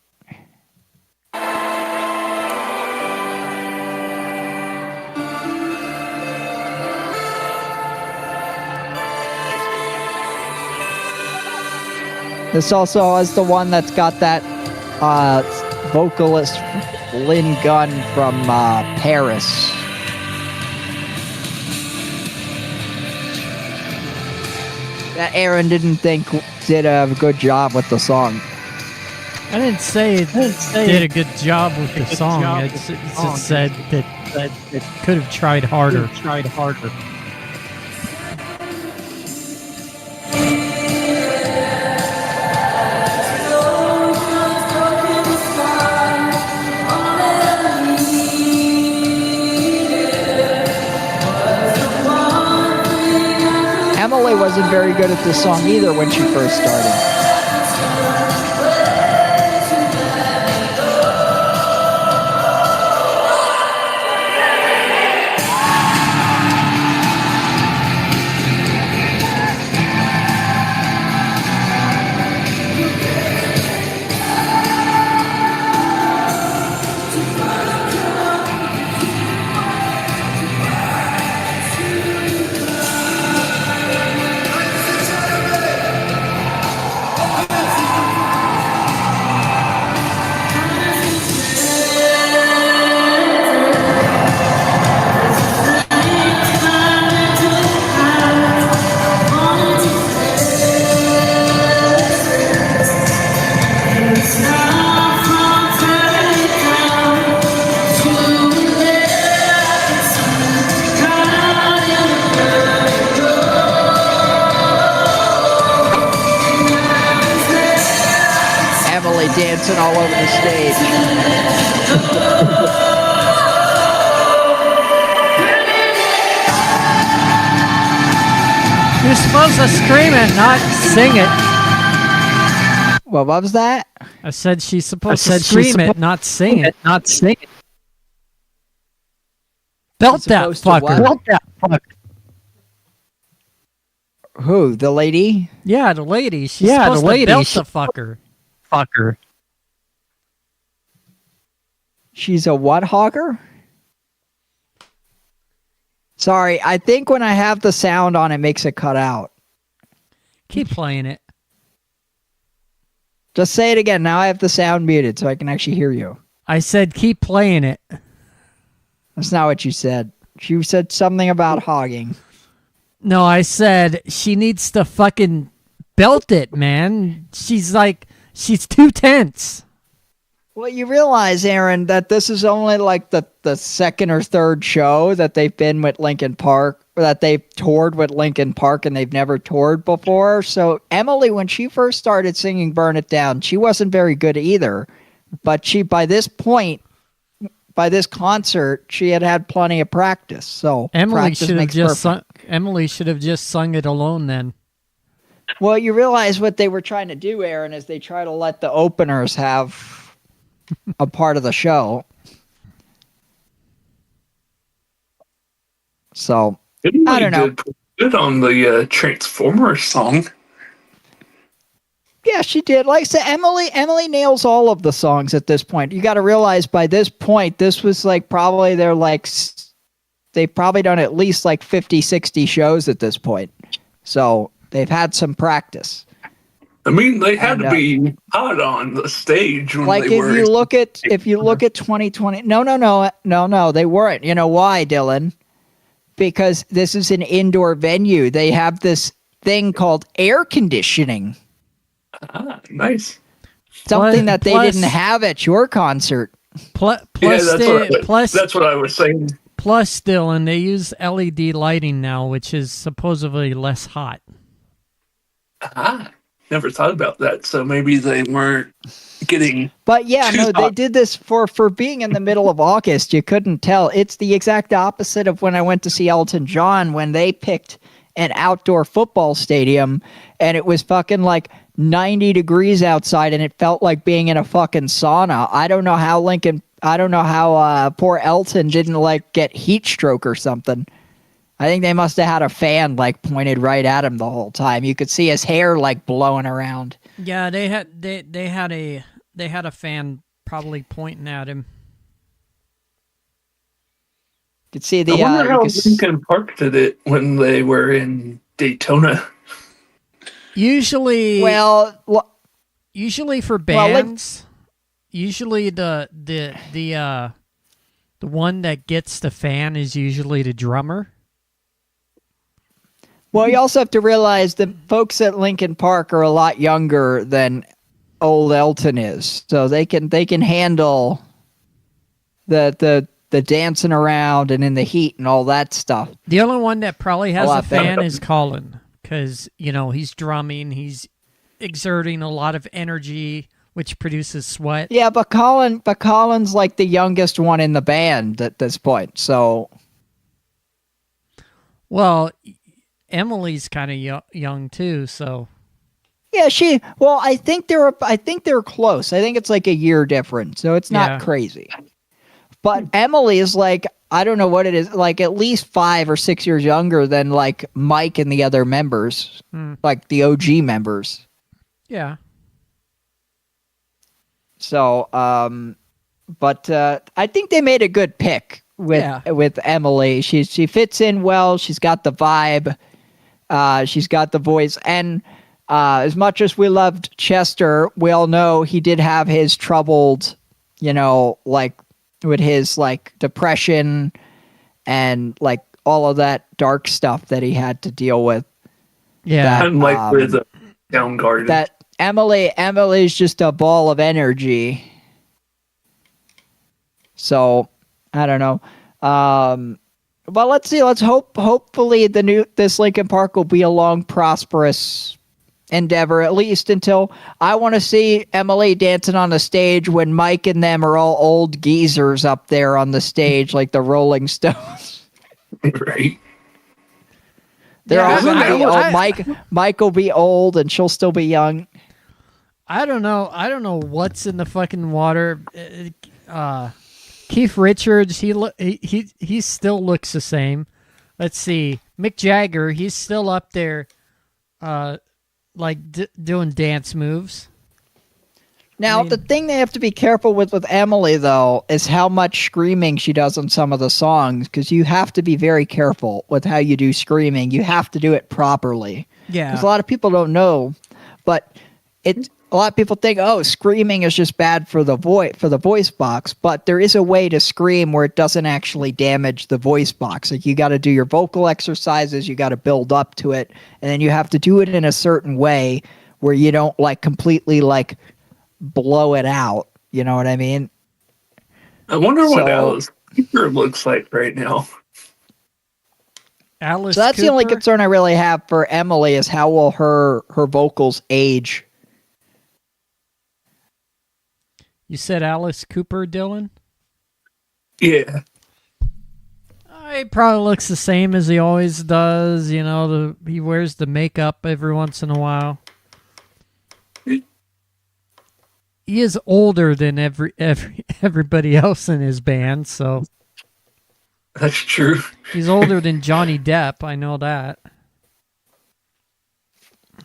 This also is the one that's got that vocalist Lynn Gunn from Paris. That Aaron didn't think did a good job with the song. I didn't say it did a good job with the song. It just said that it could have tried harder. Emily wasn't very good at this song either when she first started. Emily dancing all over the stage. You're supposed to scream it, not sing it. What was that? I said she's supposed to scream it, not sing it. Not sing it. Belt that fucker. Belt that fucker. Who? The lady? Yeah, the lady. She's supposed to belt the fucker. Fucker. She's a what hogger? Sorry, I think when I have the sound on, it makes it cut out. Keep playing it. Just say it again. Now I have the sound muted so I can actually hear you. I said keep playing it. That's not what you said. You said something about hogging. No, I said she needs to fucking belt it, man. She's too tense. Well, you realize, Aaron, that this is only like the second or third show that they've been with Linkin Park, or that they've toured with Linkin Park and they've never toured before. So Emily, when she first started singing Burn It Down, she wasn't very good either. But by this point, by this concert, she had plenty of practice. So Emily should have just sung it alone then. Well, you realize what they were trying to do, Aaron, is they try to let the openers have a part of the show. So I don't know. Did good on the Transformers song. Yeah, she did. Like I said, Emily nails all of the songs at this point. You got to realize by this point, this was like probably they've probably done at least like 50, 60 shows at this point. So they've had some practice. I mean, they had to be hot on the stage when like they were. If you look at 2020, no, they weren't. You know why, Dylan? Because this is an indoor venue. They have this thing called air conditioning. Ah, nice. Something that they didn't have at your concert. Plus, that's what I was saying. Plus, Dylan, they use LED lighting now, which is supposedly less hot. Ah, never thought about that. So maybe they weren't getting. But yeah, no, they did this for being in the middle of August. You couldn't tell. It's the exact opposite of when I went to see Elton John when they picked an outdoor football stadium and it was fucking like 90 degrees outside and it felt like being in a fucking sauna. I don't know how poor Elton didn't like get heat stroke or something. I think they must have had a fan like pointed right at him the whole time. You could see his hair like blowing around. Yeah, they had a fan probably pointing at him. You could see the. I wonder how Linkin Park did it when they were in Daytona. Usually for bands, usually the one that gets the fan is usually the drummer. Well, you also have to realize the folks at Linkin Park are a lot younger than old Elton is, so they can handle the dancing around and in the heat and all that stuff. The only one that probably has a fan is Colin, because he's drumming, he's exerting a lot of energy, which produces sweat. Yeah, but Colin's like the youngest one in the band at this point, so. Well, Emily's kind of young too, so. Yeah, I think they're close. I think it's like a year difference, so it's not crazy. But Emily is like, I don't know what it is, like at least 5 or 6 years younger than like Mike and the other members, like the OG members. Yeah. So, but I think they made a good pick with Emily. She fits in well. She's got the vibe. She's got the voice. And as much as we loved Chester, we all know he did have his troubled, like with his like depression and like all of that dark stuff that he had to deal with. Yeah. Unlike with Soundgarden. That Emily's just a ball of energy. So I don't know. But let's see. Let's hopefully this Linkin Park will be a long, prosperous, endeavor, at least until I want to see Emily dancing on the stage when Mike and them are all old geezers up there on the stage like the Rolling Stones. Right. They're all going to be old. Mike will be old and she'll still be young. I don't know what's in the fucking water. Keith Richards, he still looks the same. Let's see. Mick Jagger, he's still up there doing dance moves. Now, the thing they have to be careful with Emily, though, is how much screaming she does on some of the songs, because you have to be very careful with how you do screaming. You have to do it properly. Yeah. Because a lot of people don't know, but a lot of people think, oh, screaming is just bad for the voice box, but there is a way to scream where it doesn't actually damage the voice box. Like, you got to do your vocal exercises, you got to build up to it, and then you have to do it in a certain way where you don't completely blow it out. You know what I mean? I wonder what Alice Cooper looks like right now. Alice So that's Cooper? the only concern I really have for Emily is how will her vocals age. You said Alice Cooper, Dylan? Yeah. He probably looks the same as he always does. You know, he wears the makeup every once in a while. He is older than everybody else in his band, so that's true. He's older than Johnny Depp. I know that.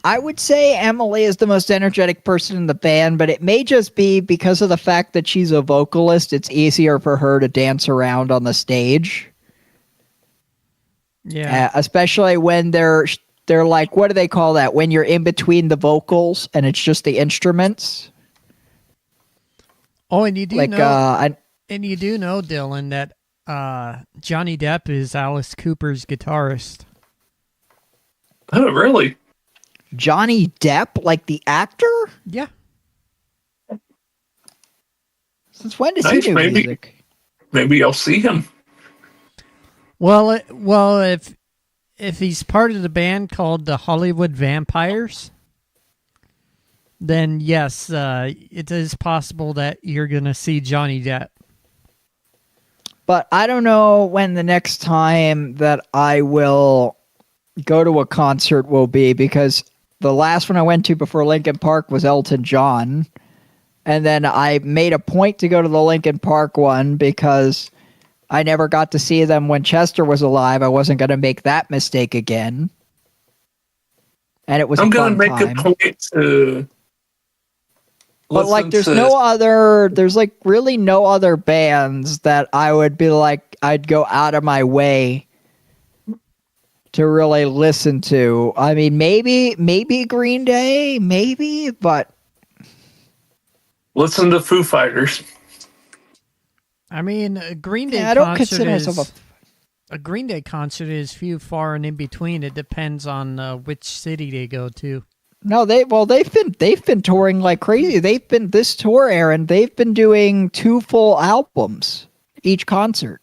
I would say Emily is the most energetic person in the band, but it may just be because of the fact that she's a vocalist. It's easier for her to dance around on the stage. Yeah, especially when they're like, what do they call that? When you're in between the vocals and it's just the instruments. Oh, and you do know, Dylan, that Johnny Depp is Alice Cooper's guitarist. Oh, really? Johnny Depp, like the actor? Yeah. Since when does he do music? Maybe I'll see him. Well, if he's part of the band called the Hollywood Vampires, then yes, it is possible that you're going to see Johnny Depp. But I don't know when the next time that I will go to a concert will be, because the last one I went to before Linkin Park was Elton John. And then I made a point to go to the Linkin Park one because I never got to see them when Chester was alive. I wasn't going to make that mistake again. And it was I'm a fun going to make time. a point to... But there's really no other bands that I would be like, I'd go out of my way to really listen to. I mean, maybe Green Day, maybe, but listen to Foo Fighters. I mean, a Green Day I don't concert consider is myself a Green Day concert is few, far, and in between. It depends on which city they go to. No, they've been touring like crazy. This tour, Aaron, they've been doing 2 full albums each concert.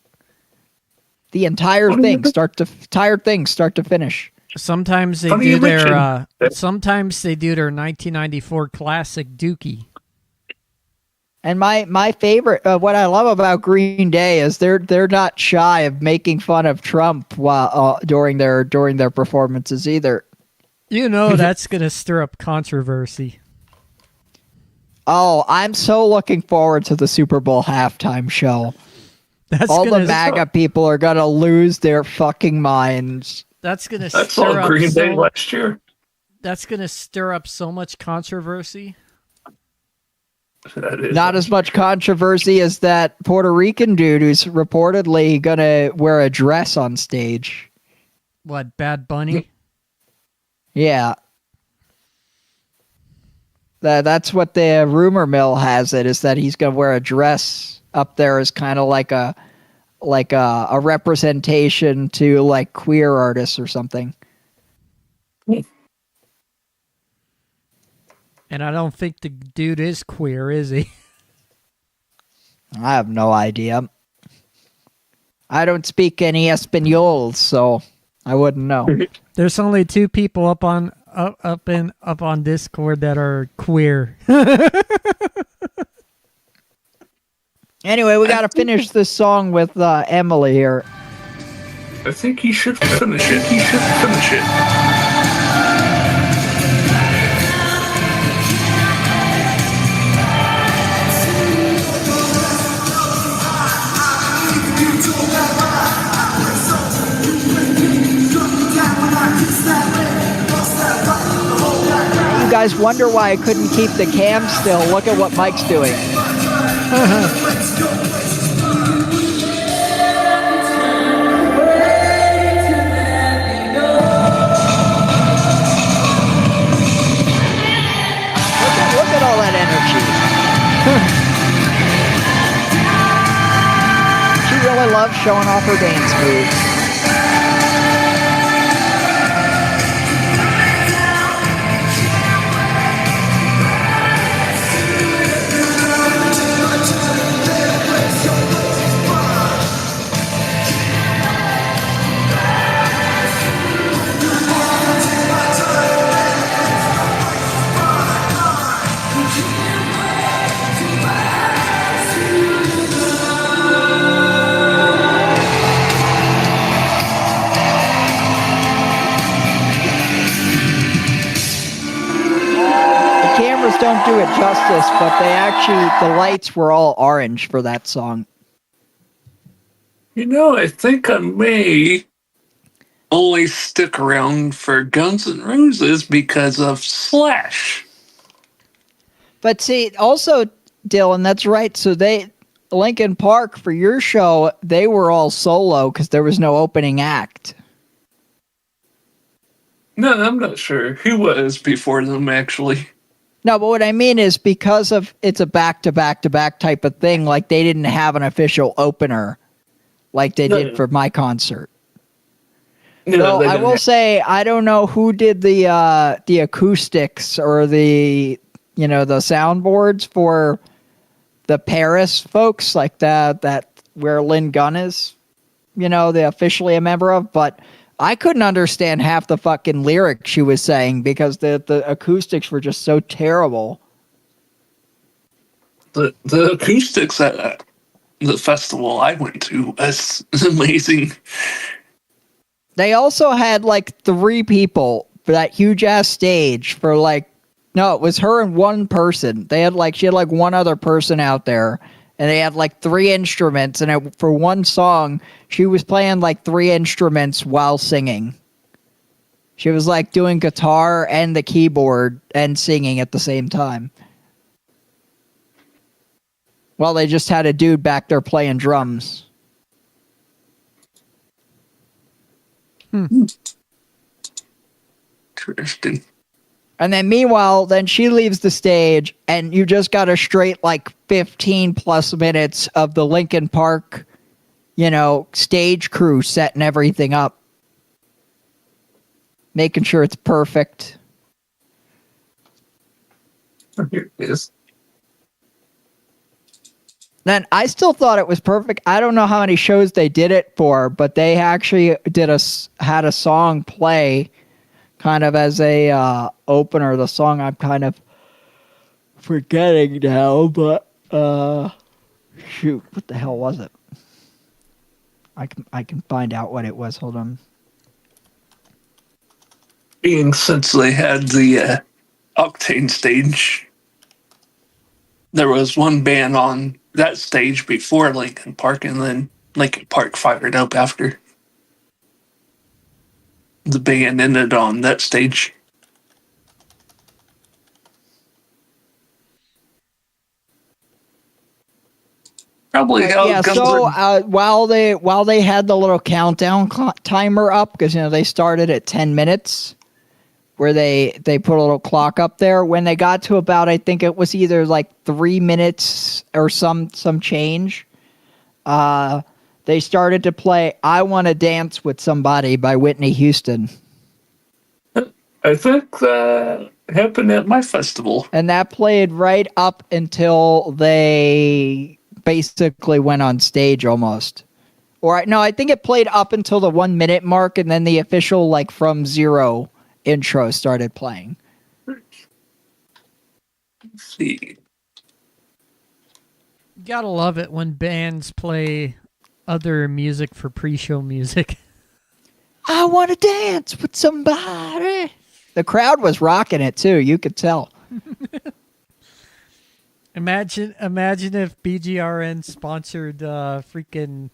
The entire thing, start to finish. Sometimes they do their 1994 classic Dookie. And my favorite, what I love about Green Day is they're not shy of making fun of Trump while during their performances either. You know that's going to stir up controversy. Oh, I'm so looking forward to the Super Bowl halftime show. All the MAGA people are going to lose their fucking minds. That's going to That's stir all up Green Day last year. That's going to stir up so much controversy. Not as much controversy as that Puerto Rican dude who's reportedly going to wear a dress on stage. What, Bad Bunny? Yeah. That's what the rumor mill has it, is that he's going to wear a dress up there as kind of like a representation to like queer artists or something. And I don't think the dude is queer, is he? I have no idea. I don't speak any Espanol, so I wouldn't know. There's only 2 people up on up on Discord that are queer. Anyway, we got to finish this song with Emily here. I think he should finish it. He should finish it. You guys wonder why I couldn't keep the cam still. Look at what Mike's doing. Look at all that energy. She really loves showing off her dance moves. Don't do it justice, but the lights were all orange for that song. You know, I think I may only stick around for Guns N' Roses because of Slash. But see, also, Dylan, that's right. So Linkin Park, for your show, they were all solo because there was no opening act. No, I'm not sure who was before them, actually. No, but what I mean is because of it's a back-to-back-to-back type of thing, like they didn't have an official opener like they did for my concert. No, I will say I don't know who did the acoustics or the soundboards for the Paris folks, like that where Lynn Gunn is, the officially a member of, but I couldn't understand half the fucking lyrics she was saying because the acoustics were just so terrible. The acoustics at the festival I went to was amazing. They also had like 3 people for that huge ass stage for no, it was her and one person. She had one other person out there. And they had 3 instruments, and for one song, she was playing 3 instruments while singing. She was doing guitar and the keyboard and singing at the same time. Well, they just had a dude back there playing drums. Interesting. And then meanwhile, she leaves the stage, and you just got a straight 15 plus minutes of the Linkin Park, stage crew setting everything up. Making sure it's perfect. Here it is. Then I still thought it was perfect. I don't know how many shows they did it for, but they actually had a song play kind of as a opener. The song I'm kind of forgetting now, but shoot, what the hell was it? I can find out what it was. Hold on. Being since they had the Octane stage, there was one band on that stage before Linkin Park, and then Linkin Park fired up after. The band ended on that stage. Probably while they had the little countdown timer up, because they started at 10 minutes, where they put a little clock up there. When they got to about, I think it was either 3 minutes or some change, they started to play "I Want to Dance with Somebody" by Whitney Houston. I think that happened at my festival. And that played right up until they basically went on stage almost. Or no, I think it played up until the 1 minute mark, and then the official from 0 intro started playing. Let's see. You gotta love it when bands play other music for pre-show music. I want to dance with somebody. The crowd was rocking it too. You could tell. Imagine if BGRN sponsored freaking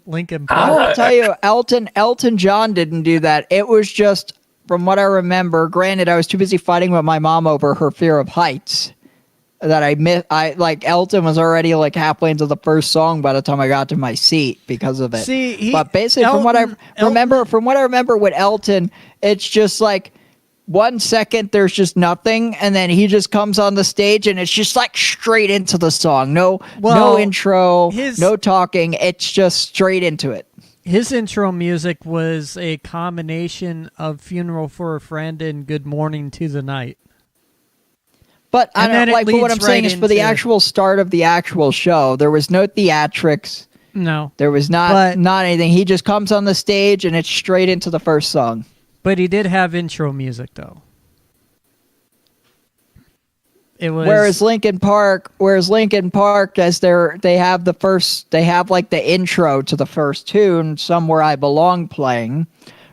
Linkin I Park. will tell you, Elton John didn't do that. It was just, from what I remember, granted, I was too busy fighting with my mom over her fear of heights that I missed. Elton was already like halfway into the first song by the time I got to my seat because of it. See, but basically, from what I remember with Elton, it's just like 1 second there's just nothing, and then he just comes on the stage, and it's just like straight into the song. No intro, no talking. It's just straight into it. His intro music was a combination of "Funeral for a Friend" and "Good Morning to the Night." But I don't but what I'm saying is for the actual start of the actual show, there was no theatrics. No, there was not anything. He just comes on the stage, and it's straight into the first song. But he did have intro music, though. It was whereas Linkin Park, as they have like the intro to the first tune, "Somewhere I Belong" playing,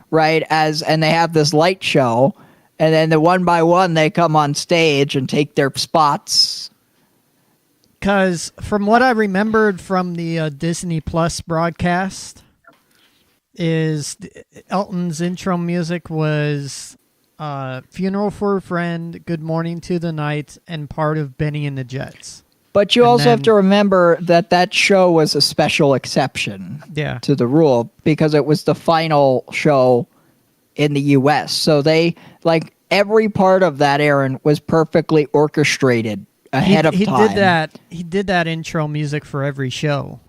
right? And they have this light show, and then the one by one they come on stage and take their spots. Because from what I remembered from the Disney Plus broadcast, is Elton's intro music was "Funeral for a Friend," "Good Morning to the Night," and part of Benny and the Jets. But you also have to remember that show was a special exception to the rule because it was the final show in the U.S. So they, like, every part of that, Aaron, was perfectly orchestrated ahead of time. He did that intro music for every show.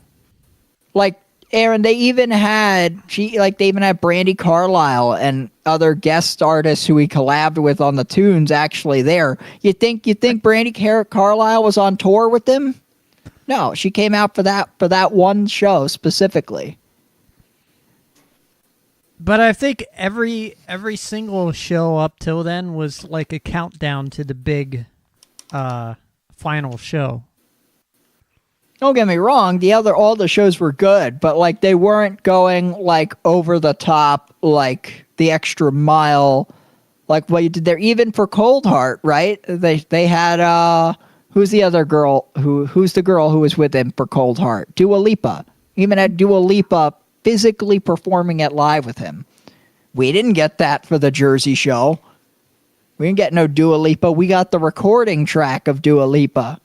Like, Aaron, they even had Brandi Carlile and other guest artists who he collabed with on the tunes actually there. You think Brandi Carlile was on tour with them? No, she came out for that one show specifically. But I think every single show up till then was like a countdown to the big final show. Don't get me wrong, all the shows were good, but like they weren't going like over the top, like the extra mile, like what you did there. Even for Cold Heart, right? They had who's the other girl who's the girl who was with him for Cold Heart? Dua Lipa. Even had Dua Lipa physically performing it live with him. We didn't get that for the Jersey show. We didn't get no Dua Lipa. We got the recording track of Dua Lipa.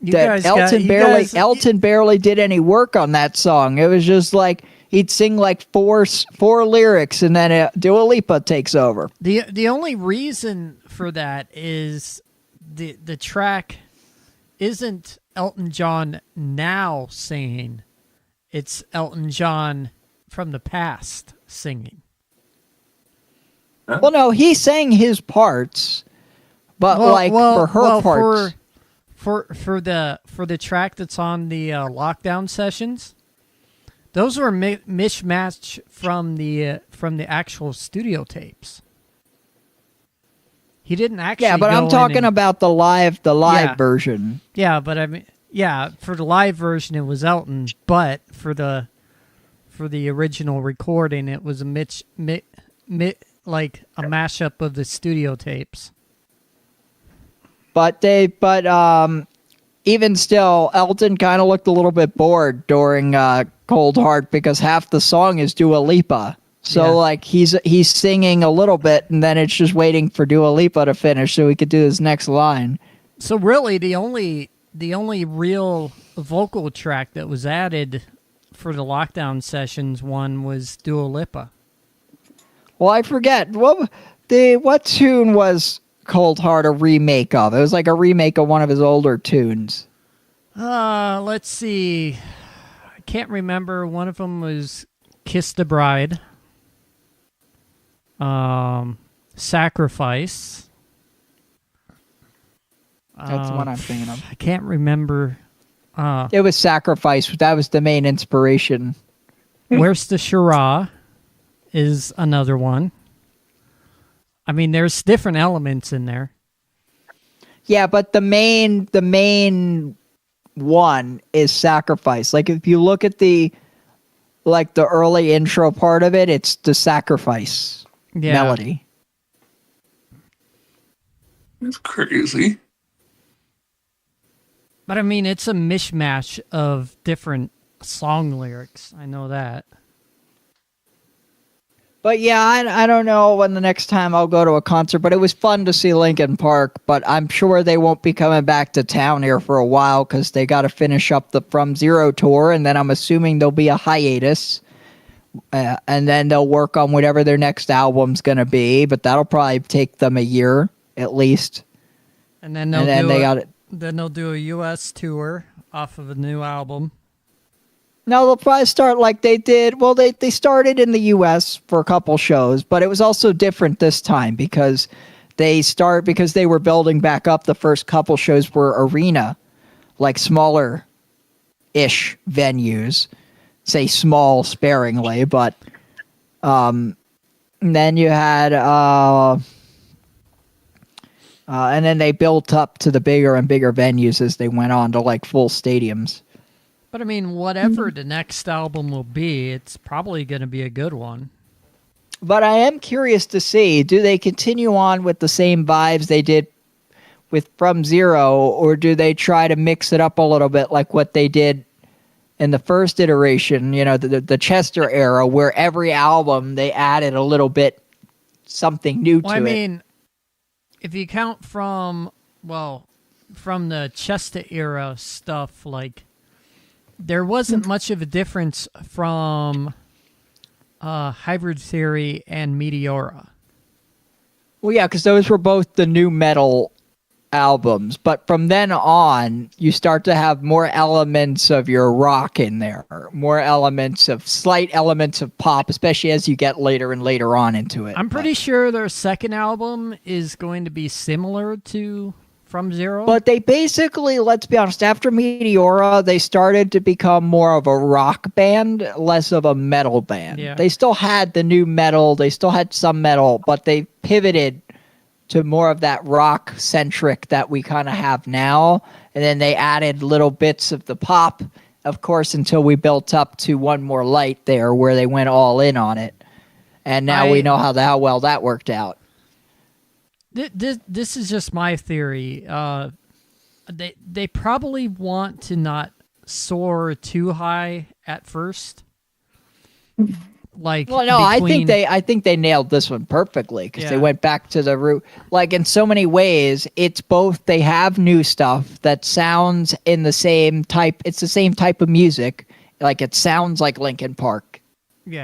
Elton barely did any work on that song. It was just like he'd sing like four lyrics, and then Dua Lipa takes over. The only reason for that is the track isn't Elton John now singing; it's Elton John from the past singing. Huh? Well, no, he sang his parts, but for her parts. For the track that's on the lockdown sessions, those were mishmatched from the actual studio tapes. He didn't actually. Yeah, but I'm talking about the live version. Yeah, but I mean, for the live version it was Elton, but for the original recording it was a like a mashup of the studio tapes. But even still, Elton kind of looked a little bit bored during Cold Heart because half the song is Dua Lipa. So like he's singing a little bit, and then it's just waiting for Dua Lipa to finish so he could do his next line. So really, the only real vocal track that was added for the lockdown sessions one was Dua Lipa. Well, I forget what tune was Cold Heart a remake of. It was like a remake of one of his older tunes. Let's see. I can't remember. One of them was Kiss the Bride. Sacrifice. That's the one I'm thinking of. I can't remember. It was Sacrifice. That was the main inspiration. Where's the Shira is another one. I mean, there's different elements in there. Yeah, but the main one is Sacrifice. Like if you look at the early intro part of it, it's the Sacrifice melody. That's crazy. But I mean, it's a mishmash of different song lyrics. I know that. But yeah, I don't know when the next time I'll go to a concert, but it was fun to see Linkin Park, but I'm sure they won't be coming back to town here for a while because they got to finish up the From Zero tour, and then I'm assuming there'll be a hiatus, and then they'll work on whatever their next album's going to be, but that'll probably take them a year at least. And then they'll do a U.S. tour off of a new album. No, they'll probably start like they did. Well, they started in the U.S. for a couple shows, but it was also different this time because they were building back up. The first couple shows were arena, like smaller-ish venues. Say small sparingly, but then you had and then they built up to the bigger and bigger venues as they went on to like full stadiums. But I mean, whatever the next album will be, it's probably going to be a good one. But I am curious to see, do they continue on with the same vibes they did with From Zero, or do they try to mix it up a little bit like what they did in the first iteration, you know, the Chester era, where every album they added a little bit something new to it? I mean, if you count from the Chester era stuff, like, there wasn't much of a difference from Hybrid Theory and Meteora. Well, yeah, because those were both the new metal albums. But from then on, you start to have more elements of your rock in there, more slight elements of pop, especially as you get later and later on into it. I'm pretty sure their second album is going to be similar to From Zero. But they basically, let's be honest, after Meteora, they started to become more of a rock band, less of a metal band. Yeah. They still had the new metal, they still had some metal, but they pivoted to more of that rock-centric that we kind of have now. And then they added little bits of the pop, of course, until we built up to One More Light there, where they went all in on it. And now we know how well that worked out. This is just my theory. They probably want to not soar too high at first. Like, well, no, I think they nailed this one perfectly because they went back to the root. Like, in so many ways, it's both. They have new stuff that sounds in the same type. It's the same type of music. Like, it sounds like Linkin Park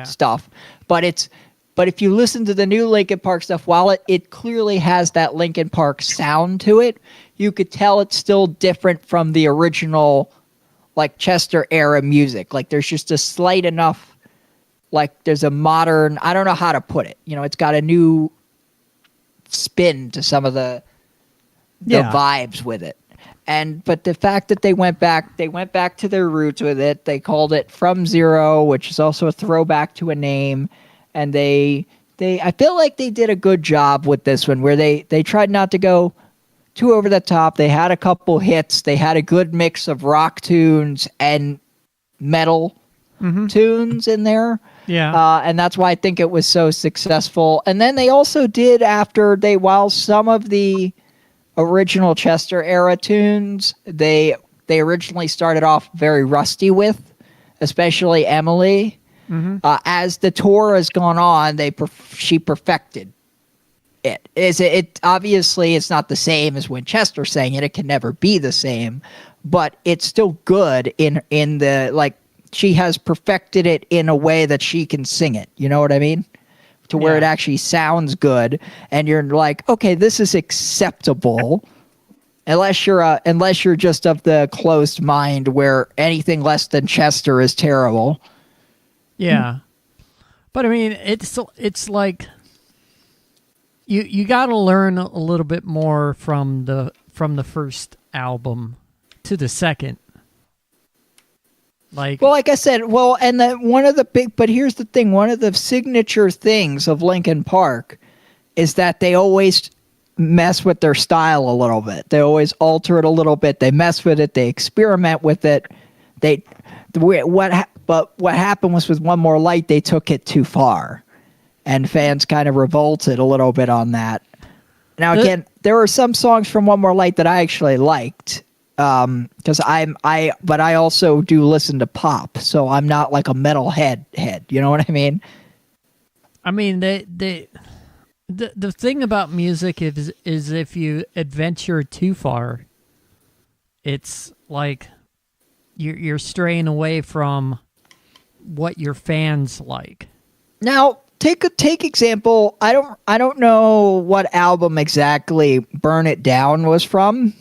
stuff, but if you listen to the new Linkin Park stuff, while it clearly has that Linkin Park sound to it, you could tell it's still different from the original, like, Chester era music. Like, there's just a slight enough, like, there's a modern, I don't know how to put it. You know, it's got a new spin to some of the vibes with it. But the fact that they went back to their roots with it. They called it From Zero, which is also a throwback to a name. And I feel like they did a good job with this one, where they tried not to go too over the top. They had a couple hits. They had a good mix of rock tunes and metal tunes in there. Yeah. And that's why I think it was so successful. And then they also did, while some of the original Chester era tunes, they originally started off very rusty with, especially Emily. As the tour has gone on, she perfected it. It obviously it's not the same as when Chester sang it. It can never be the same, but it's still good in the, like, she has perfected it in a way that she can sing it. You know what I mean? To where it actually sounds good, and you're like, okay, this is acceptable. Unless you're just of the closed mind where anything less than Chester is terrible. Yeah. But I mean, it's like you got to learn a little bit more from the first album to the second. Like, well, like I said, but here's the thing, one of the signature things of Linkin Park is that they always mess with their style a little bit. They always alter it a little bit. They mess with it. They experiment with it. But what happened was with One More Light, they took it too far, and fans kind of revolted a little bit on that. Now again, there were some songs from One More Light that I actually liked, because but I also do listen to pop, so I'm not like a metal head. You know what I mean? I mean, the thing about music is if you adventure too far, it's like you're straying away from what your fans like. Now, take example. I don't know what album exactly "Burn It Down" was from.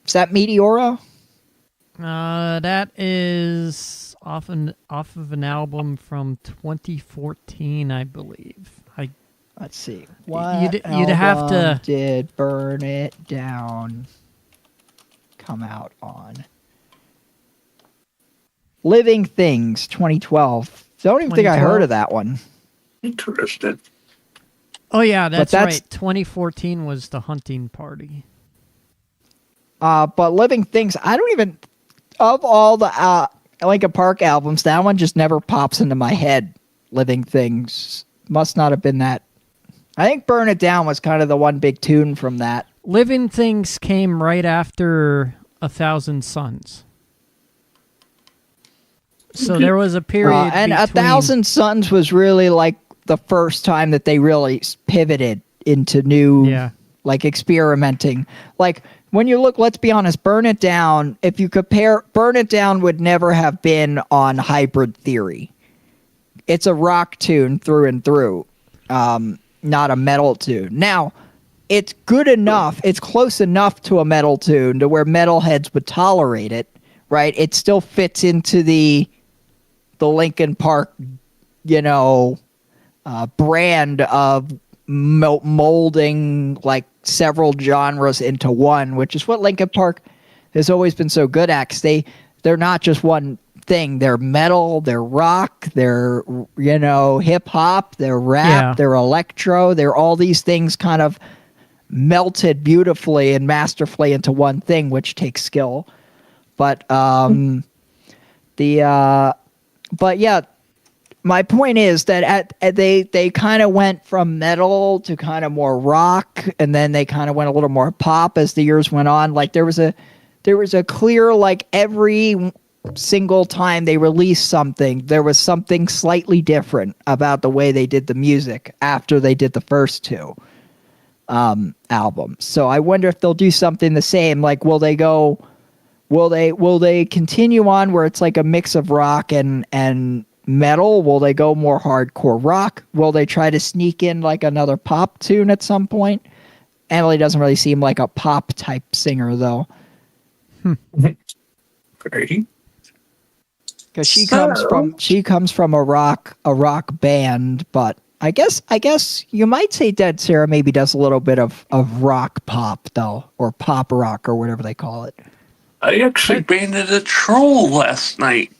Is that Meteora? That is off of an album from 2014, I believe. Let's see. You'd have to. Did "Burn It Down" come out on? Living Things, 2012. Don't even think I heard of that one. Interesting. Oh yeah, that's right. 2014 was The Hunting Party. But Living Things, I don't even, of all the Linkin Park albums, that one just never pops into my head. Living Things must not have been that. I think Burn It Down was kind of the one big tune from that. Living Things came right after 1,000 Suns. So there was a period and between... 1,000 Suns was really like the first time that they really pivoted into new, like experimenting. Like when you look, let's be honest, Burn It Down, if you compare, Burn It Down would never have been on Hybrid Theory. It's a rock tune through and through, not a metal tune. Now, it's good enough, it's close enough to a metal tune to where metalheads would tolerate it, right? It still fits into the Linkin Park, brand of molding like several genres into one, which is what Linkin Park has always been so good at. 'Cause they're not just one thing. They're metal, they're rock, they're hip hop, they're rap, they're electro, they're all these things kind of melted beautifully and masterfully into one thing, which takes skill. But but yeah, my point is that they kind of went from metal to kind of more rock, and then they kind of went a little more pop as the years went on. Like there was a clear, like every single time they released something, there was something slightly different about the way they did the music after they did the first two albums. So I wonder if they'll do something the same. Like will they continue on where it's like a mix of rock and metal? Will they go more hardcore rock? Will they try to sneak in like another pop tune at some point? Emily doesn't really seem like a pop type singer though. Great. Because she comes from a rock band, but I guess you might say Dead Sarah maybe does a little bit of rock pop though, or pop rock or whatever they call it. I actually banded a troll last night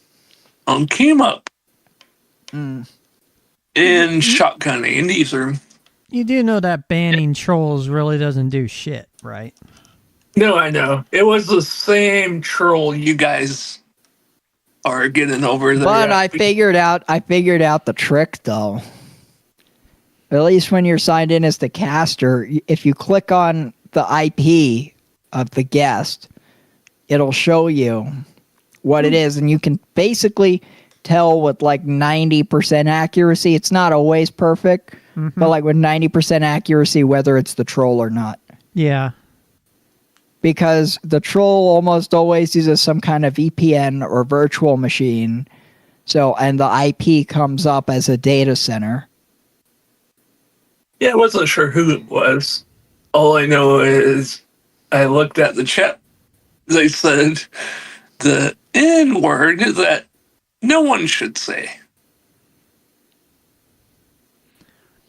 on Came Up in Shotgun Andy's room. You do know that banning trolls really doesn't do shit, right? No, I know. It was the same troll you guys are getting over there. But I figured out the trick though. At least when you're signed in as the caster, if you click on the IP of the guest, it'll show you what it is, and you can basically tell with like 90% accuracy. It's not always perfect, but like with 90% accuracy whether it's the troll or not. Yeah. Because the troll almost always uses some kind of VPN or virtual machine. So, and the IP comes up as a data center. Yeah, I wasn't sure who it was. All I know is I looked at the chat. They said the N word that no one should say.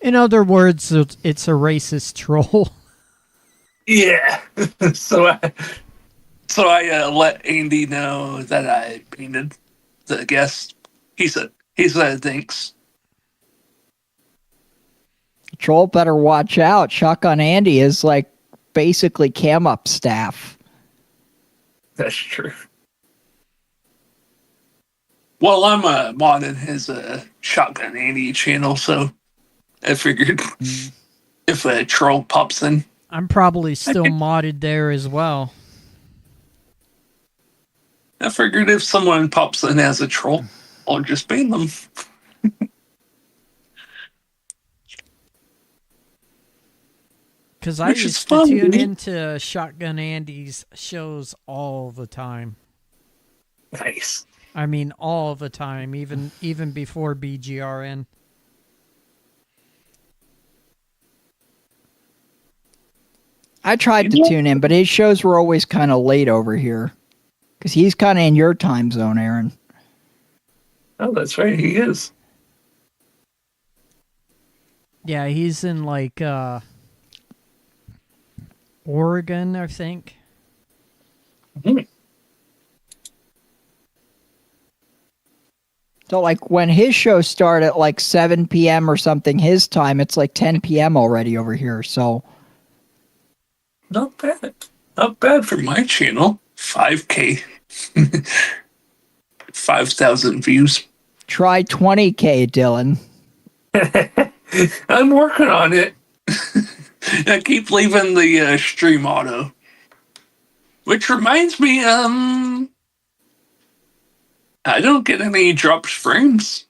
In other words, it's a racist troll. Yeah. So I let Andy know that I painted the guest. He said thanks. Troll better watch out. Shotgun Andy is like basically cam up staff. That's true. Well, I'm modding his Shotgun Andy channel, so I figured if a troll pops in. I'm probably still modded there as well. I figured if someone pops in as a troll, I'll just ban them. Because I used to tune into Shotgun Andy's shows all the time. Nice. I mean, all the time, even before BGRN. I tried to tune in, but his shows were always kind of late over here. Because he's kind of in your time zone, Aaron. Oh, that's right. He is. Yeah, he's in like Oregon, I think. Mm-hmm. So, like, when his show started at like 7 p.m. or something his time, it's like 10 p.m. already over here, so... Not bad. Not bad for my channel. 5K. 5,000 views. Try 20K, Dylan. I'm working on it. I keep leaving the stream auto. Which reminds me, I don't get any dropped frames.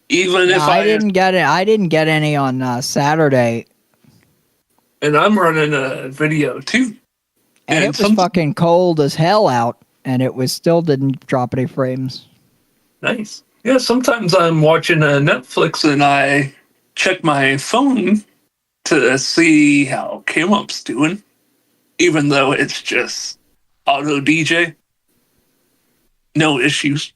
Even if I didn't get it. I didn't get any on Saturday. And I'm running a video too. And it was fucking cold as hell out, and it was still didn't drop any frames. Nice. Yeah, sometimes I'm watching Netflix and I check my phone to see how Cam Up's doing, even though it's just auto DJ. No issues.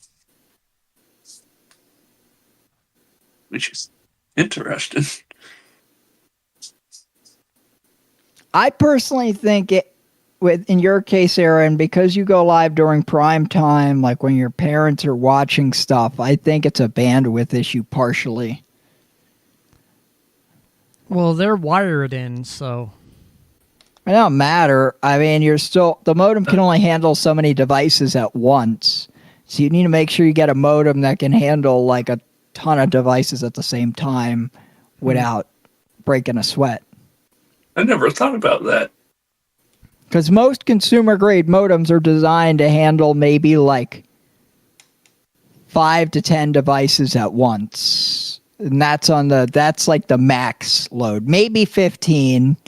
Which is interesting. I personally think in your case, Aaron, because you go live during prime time, like when your parents are watching stuff, I think it's a bandwidth issue partially. Well, they're wired in, so... It don't matter. I mean, the modem can only handle so many devices at once. So you need to make sure you get a modem that can handle like a ton of devices at the same time without breaking a sweat. I never thought about that. Because most consumer-grade modems are designed to handle maybe like 5 to 10 devices at once. And that's like the max load. Maybe 15.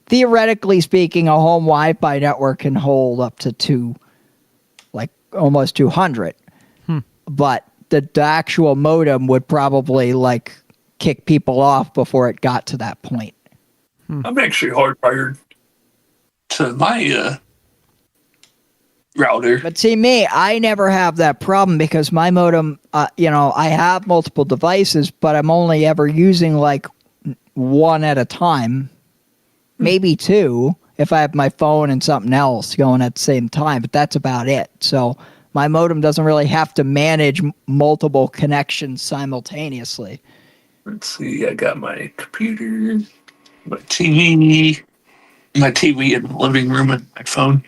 Theoretically speaking, a home Wi-Fi network can hold up to almost 200. But the actual modem would probably like kick people off before it got to that point. I'm actually hardwired to my router. But see, I never have that problem because my modem, I have multiple devices, but I'm only ever using like one at a time, maybe two, if I have my phone and something else going at the same time, but that's about it. So my modem doesn't really have to manage multiple connections simultaneously. Let's see, I got my computer, my TV in the living room, and my phone.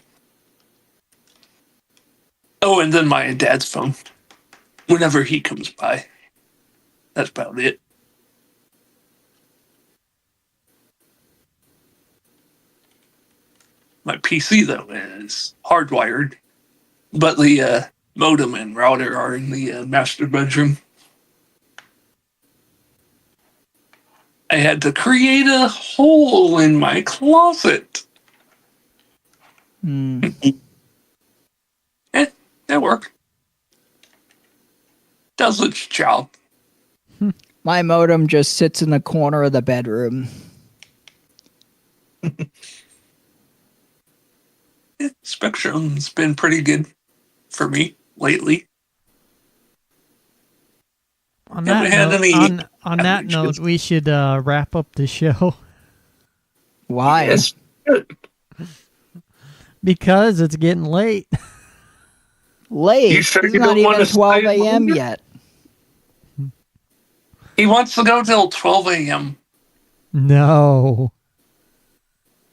Oh, and then my dad's phone. Whenever he comes by. That's about it. My PC, though, is hardwired. But the modem and router are in the master bedroom. I had to create a hole in my closet. That worked. Does its job. My modem just sits in the corner of the bedroom. Spectrum's been pretty good for me lately. On that note, we should wrap up the show. Why? Yes. Because it's getting late. Late? You sure It's you not don't want even to 12 stay a.m. longer? yet. He wants to go till 12 a.m. No.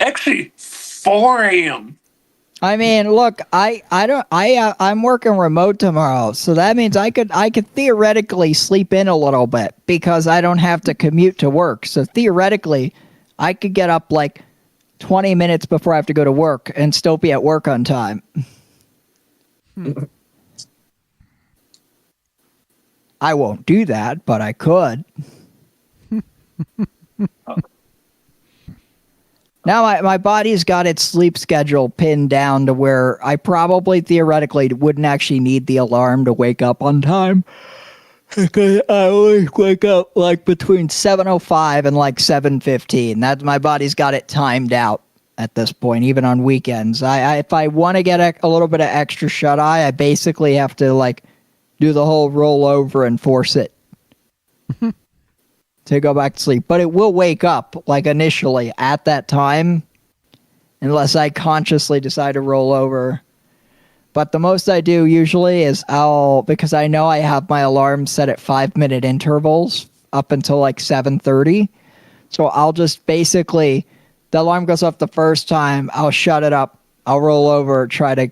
Actually, 4 a.m. I mean, look, I'm working remote tomorrow, so that means I could theoretically sleep in a little bit because I don't have to commute to work. So theoretically, I could get up like 20 minutes before I have to go to work and still be at work on time. I won't do that, but I could. Now my body's got its sleep schedule pinned down to where I probably theoretically wouldn't actually need the alarm to wake up on time. Because I always wake up like between 7:05 and like 7:15. That my body's got it timed out at this point, even on weekends. If I want to get a little bit of extra shut eye, I basically have to like do the whole roll over and force it to go back to sleep. But it will wake up like initially at that time unless I consciously decide to roll over. But the most I do usually is because I know I have my alarm set at 5-minute intervals up until like 7:30. So I'll just basically, the alarm goes off the first time, I'll shut it up, I'll roll over, try to,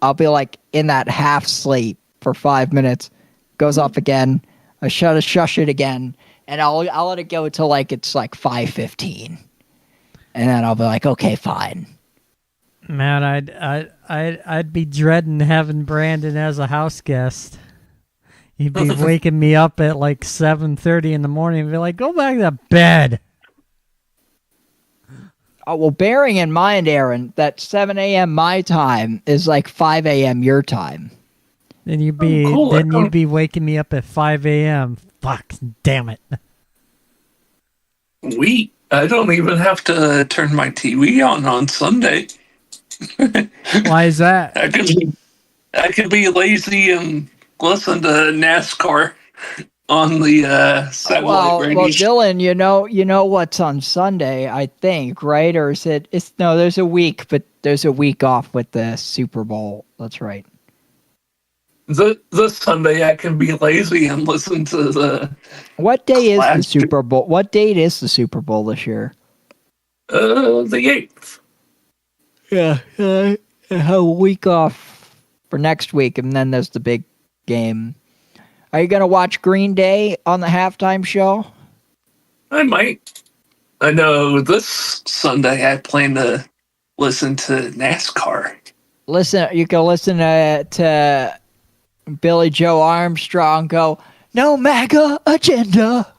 I'll be like in that half sleep for 5 minutes, goes off again, I shush it again, and I'll let it go till like it's like 5:15, and then I'll be like, okay, fine. Man, I'd be dreading having Brandon as a house guest. He'd be waking me up at like 7:30 in the morning and be like, go back to bed. Oh, well, bearing in mind, Aaron, that 7 a.m. my time is like 5 a.m. your time. Then you'd be waking me up at 5 a.m. Fuck, damn it. I don't even have to turn my TV on Sunday. Why is that? I could be lazy and listen to NASCAR on the satellite radio. Well, Dylan, you know what's on Sunday, I think, right? Or is it? No, there's a week, but there's a week off with the Super Bowl. That's right. This Sunday, I can be lazy and listen to the. What day is the Super Bowl? What date is the Super Bowl this year? The 8th. Yeah, I have a week off for next week, and then there's the big game. Are you going to watch Green Day on the halftime show? I might. I know this Sunday I plan to listen to NASCAR. You can listen to Billy Joe Armstrong go, "No MAGA agenda."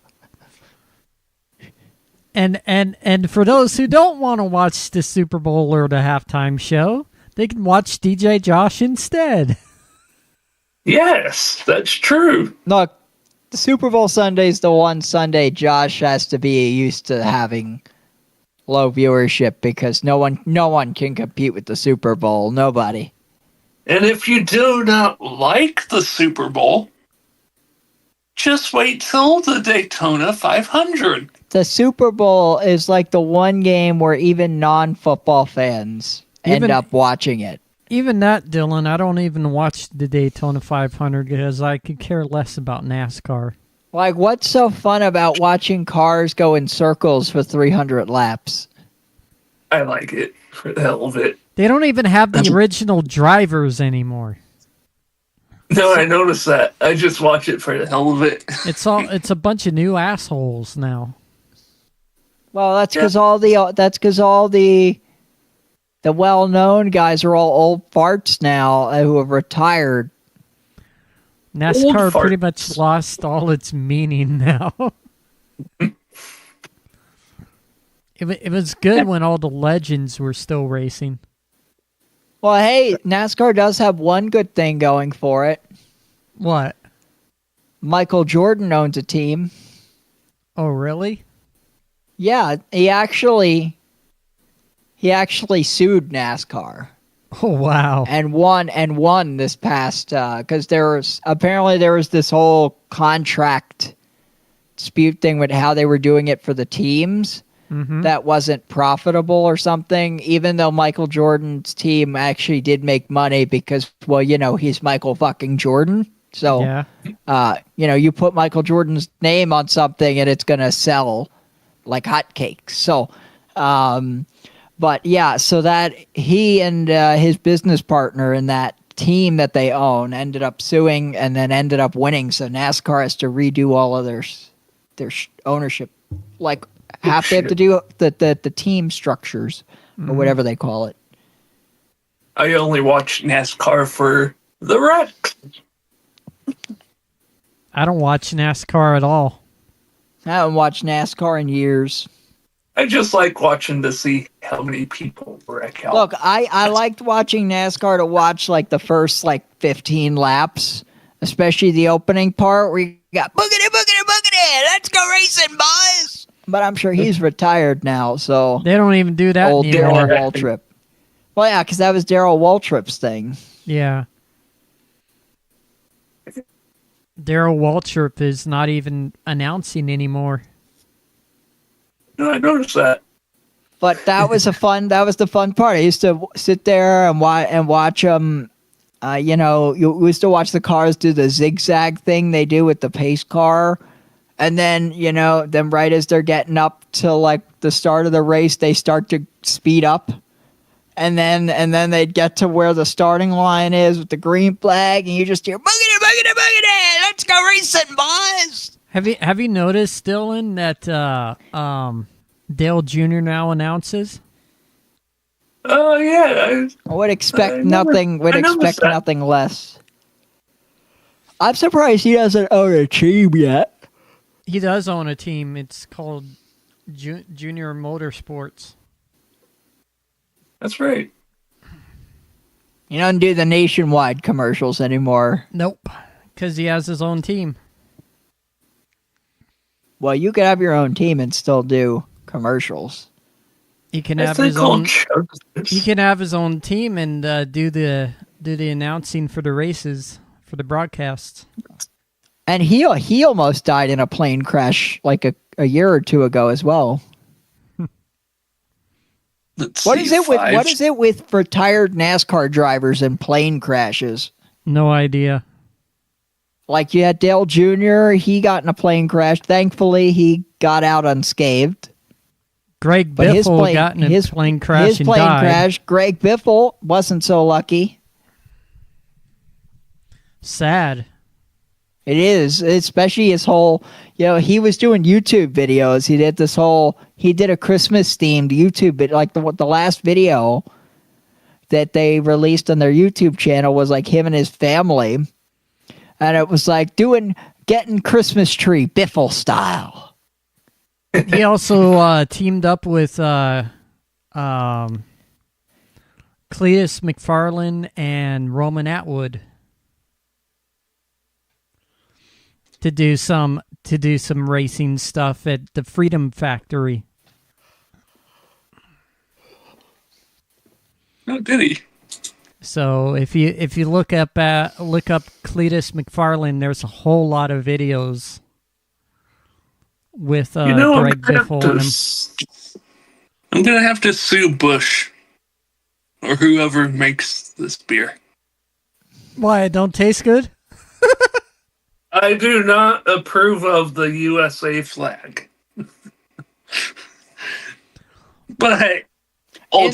And for those who don't want to watch the Super Bowl or the halftime show, they can watch DJ Josh instead. Yes, that's true. Look, the Super Bowl Sunday is the one Sunday Josh has to be used to having low viewership because no one can compete with the Super Bowl. Nobody. And if you do not like the Super Bowl, just wait till the Daytona 500. The Super Bowl is like the one game where even non-football fans end up watching it. Even that, Dylan, I don't even watch the Daytona 500 because I could care less about NASCAR. Like, what's so fun about watching cars go in circles for 300 laps? I like it for the hell of it. They don't even have the original drivers anymore. No, I noticed that. I just watch it for the hell of it. It's a bunch of new assholes now. Well, that's because all the well-known guys are all old farts now who have retired. NASCAR pretty much lost all its meaning now. It was good when all the legends were still racing. Well, hey, NASCAR does have one good thing going for it. What? Michael Jordan owns a team. Oh, really? Yeah, he actually sued NASCAR. Oh, wow. And won this past because there was this whole contract dispute thing with how they were doing it for the teams. Mm-hmm. That wasn't profitable or something, even though Michael Jordan's team actually did make money because, well, he's Michael fucking Jordan. So, you put Michael Jordan's name on something and it's going to sell like hotcakes. So, but yeah, so that he and his business partner in that team that they own ended up suing and then ended up winning. So NASCAR has to redo all of their ownership, like they have to do the team structures or whatever they call it. I only watch NASCAR for the wreck. I don't watch NASCAR at all. I haven't watched NASCAR in years. I just like watching to see how many people wreck out. Look, I liked watching NASCAR to watch like the first 15 laps, especially the opening part where you got boogity, boogity, boogity, let's go racing, boys. But I'm sure he's retired now, so they don't even do that old anymore. Darrell Waltrip. Well, yeah, because that was Darrell Waltrip's thing. Yeah. Darrell Waltrip is not even announcing anymore. No, I noticed that. But that was the fun part. I used to sit there and watch them. You used to watch the cars do the zigzag thing they do with the pace car, and then then right as they're getting up to the start of the race, they start to speed up. And then they'd get to where the starting line is with the green flag, and you just hear boogity, boogity, boogity, let's go racing, boys. Have you noticed, Dylan, that Dale Jr. now announces? Oh yeah. I would expect nothing less. I'm surprised he doesn't own a team yet. He does own a team. It's called Junior Motorsports. That's right. He doesn't do the nationwide commercials anymore. Nope, because he has his own team. Well, you could have your own team and still do commercials. He can have his own. He can have his own team and do the announcing for the races, for the broadcasts. And he almost died in a plane crash a year or two ago as well. What is it with retired NASCAR drivers and plane crashes? No idea. Like you had Dale Jr., he got in a plane crash. Thankfully, he got out unscathed. Greg Biffle got in a plane crash and died. Greg Biffle wasn't so lucky. Sad. It is, especially his whole, he was doing YouTube videos. He did a Christmas themed YouTube, but the last video that they released on their YouTube channel was him and his family. And it was getting Christmas tree Biffle style. He also teamed up with Cletus McFarlane and Roman Atwood to do some racing stuff at the Freedom Factory. Oh, did he? So if you look up Cletus McFarlane, there's a whole lot of videos with Greg Biffle in them. I'm gonna have to sue Bush or whoever makes this beer. Why, it don't taste good? I do not approve of the USA flag. But hey, in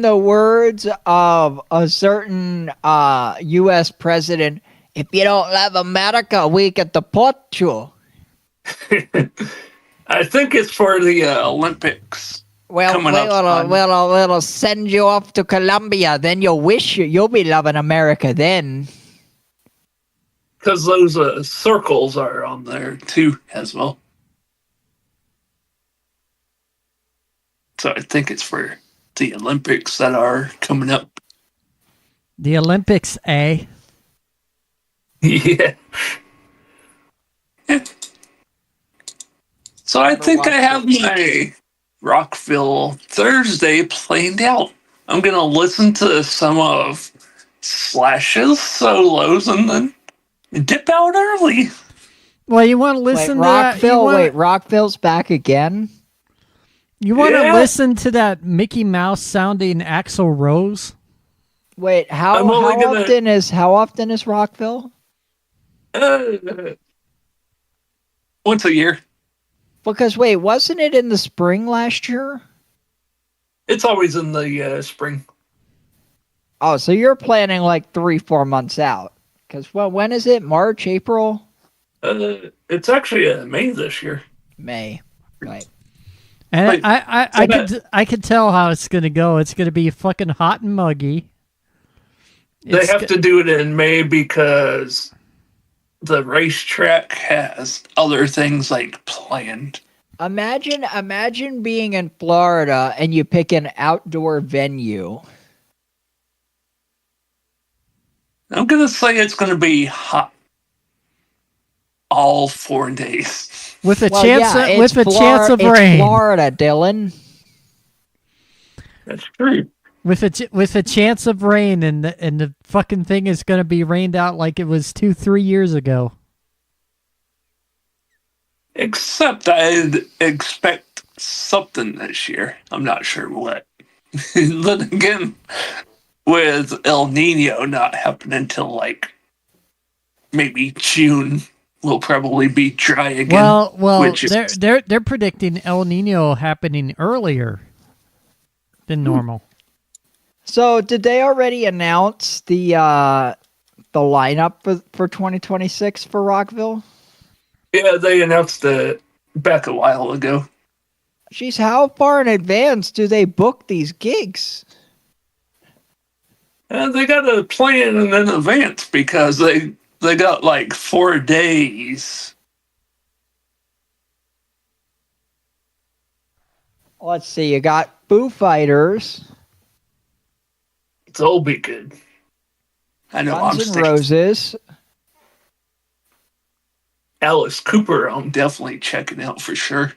the words of a certain U.S. president, if you don't love America, we can deport you. I think it's for the Olympics. We'll send you off to Colombia. Then you'll be loving America then. Because those circles are on there too, as well. So I think it's for the Olympics that are coming up. The Olympics, eh? Yeah. So I think I have my Rockville Thursday planned out. I'm going to listen to some of Slash's solos and then dip out early. Well, you want to listen to that? Rockville's back again? You want to listen to that Mickey Mouse sounding Axl Rose? Wait, how often is Rockville? Once a year. Because wait, wasn't it in the spring last year? It's always in the spring. Oh, so you're planning like 3-4 months out. Because, well, when is it? March, April? It's actually May this year. May, right. And Wait, I could tell how it's going to go. It's going to be fucking hot and muggy. They have to do it in May because the racetrack has other things like planned. Imagine being in Florida and you pick an outdoor venue. I'm going to say it's going to be hot all 4 days. With a chance of rain. It's Florida, Dylan. That's true. With a chance of rain, and the fucking thing is going to be rained out like it was 2-3 years ago. Except I'd expect something this year. I'm not sure what. Then again, with El Nino not happening until like maybe June, will probably be dry again. Well, they're predicting El Nino happening earlier than normal. So, did they already announce the lineup for 2026 for Rockville? Yeah, they announced it back a while ago. Jeez, how far in advance do they book these gigs? They got to plan in advance because they got like 4 days. Let's see, you got Foo Fighters. It'll be good. I know. Guns N' Roses. Alice Cooper, I'm definitely checking out for sure.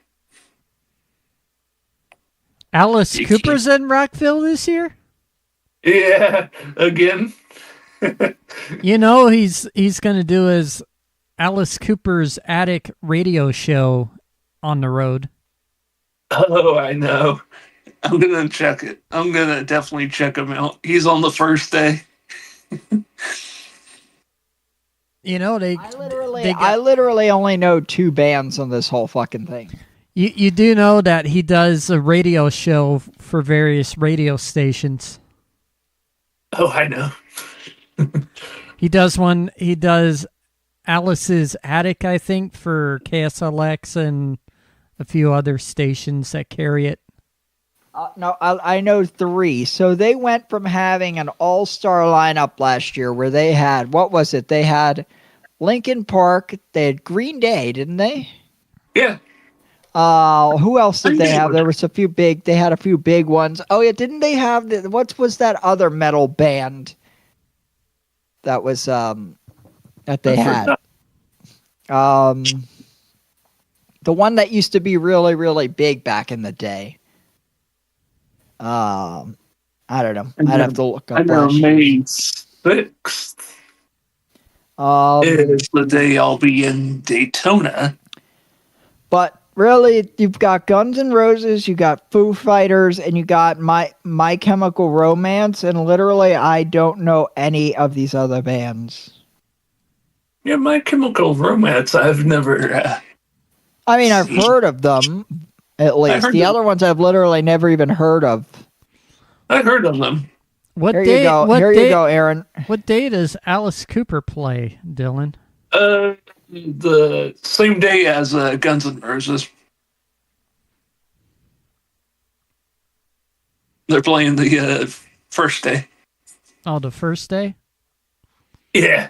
Alice Cooper's in Rockville this year? Yeah, again. You know, he's going to do his Alice Cooper's Attic radio show on the road. Oh, I know. I'm going to check it. I'm going to definitely check him out. He's on the first day. You know, I literally only know 2 bands on this whole fucking thing. You do know that he does a radio show for various radio stations. Oh, I know. He does Alice's Attic, I think, for KSLX and a few other stations that carry it. No, I know 3. So they went from having an all-star lineup last year where they had, what was it? They had Linkin Park, they had Green Day, didn't they? Yeah. Who else did they have? There was they had a few big ones. Oh yeah, didn't they have, what was that other metal band that was, that they had? The one that used to be really, really big back in the day. I don't know. I'd have to look up. I know May 6th is the day I'll be in Daytona. But really, you've got Guns N' Roses, you got Foo Fighters, and you got My Chemical Romance, and literally, I don't know any of these other bands. Yeah, My Chemical Romance, I've never... I've heard of them, at least. The other ones I've literally never even heard of. I heard of them. Here you go, Aaron. What day does Alice Cooper play, Dylan? The same day as Guns N' Roses. They're playing the first day. Oh, the first day? Yeah.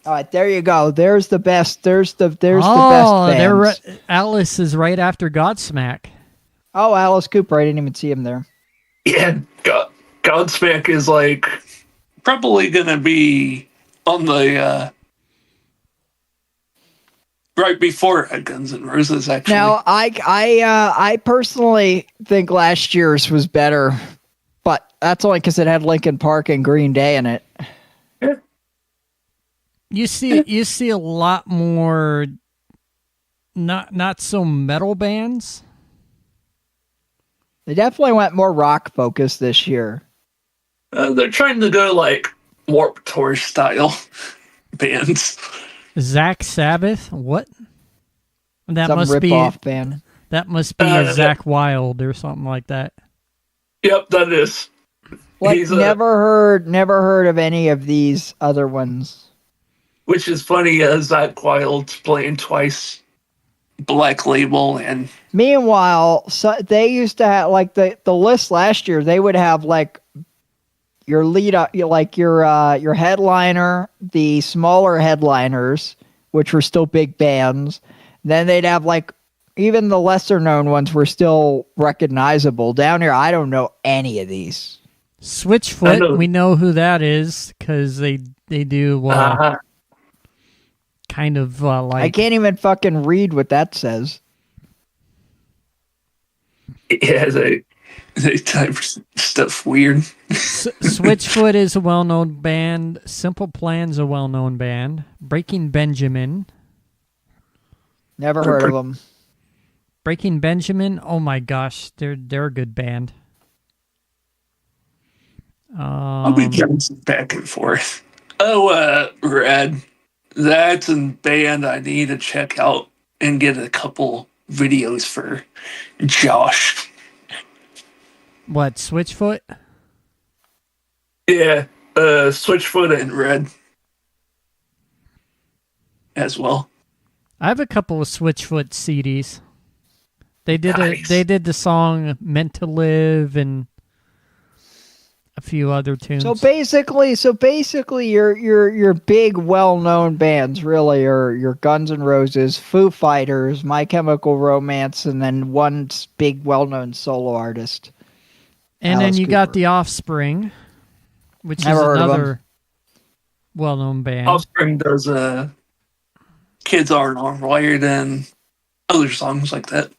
All right, there you go. There's the best. There's the best bands. Alice is right after Godsmack. Oh, Alice Cooper. I didn't even see him there. Yeah, Godsmack is like probably gonna be on the right before Guns N' Roses. Actually, now I personally think last year's was better, but that's only because it had Linkin Park and Green Day in it. Yeah. You see a lot more not so metal bands. They definitely went more rock focused this year. They're trying to go like Warped Tour style bands. Zach Sabbath? What? That Some must be rip-off band. That must be a Zach Wild or something like that. Yep, that is. Like never heard of any of these other ones. Which is funny, Zach Wild's playing twice. Black Label and... Meanwhile, so they used to have, like, the list last year, they would have, like, your lead up, like your headliner, the smaller headliners, which were still big bands. Then they'd have, like, even the lesser known ones were still recognizable. Down here, I don't know any of these. Switchfoot, we know who that is because they do kind of like... I can't even fucking read what that says. Yeah, they type stuff weird. Switchfoot is a well-known band. Simple Plan's a well-known band. Breaking Benjamin. Never heard of them. Breaking Benjamin, oh my gosh, they're a good band. I'll be bouncing back and forth. Oh, Red. That's a band I need to check out and get a couple videos for Josh. What, Switchfoot? Yeah, Switchfoot and Red as well. I have a couple of Switchfoot CDs. They did Nice. they did the song "Meant to Live" and a few other tunes. So basically, your big, well-known bands really are your Guns N' Roses, Foo Fighters, My Chemical Romance, and then one big, well-known solo artist. And Alice then you Cooper. got the Offspring, which Never is heard of another well-known band. Offspring does Kids Aren't Hardwired and other songs like that.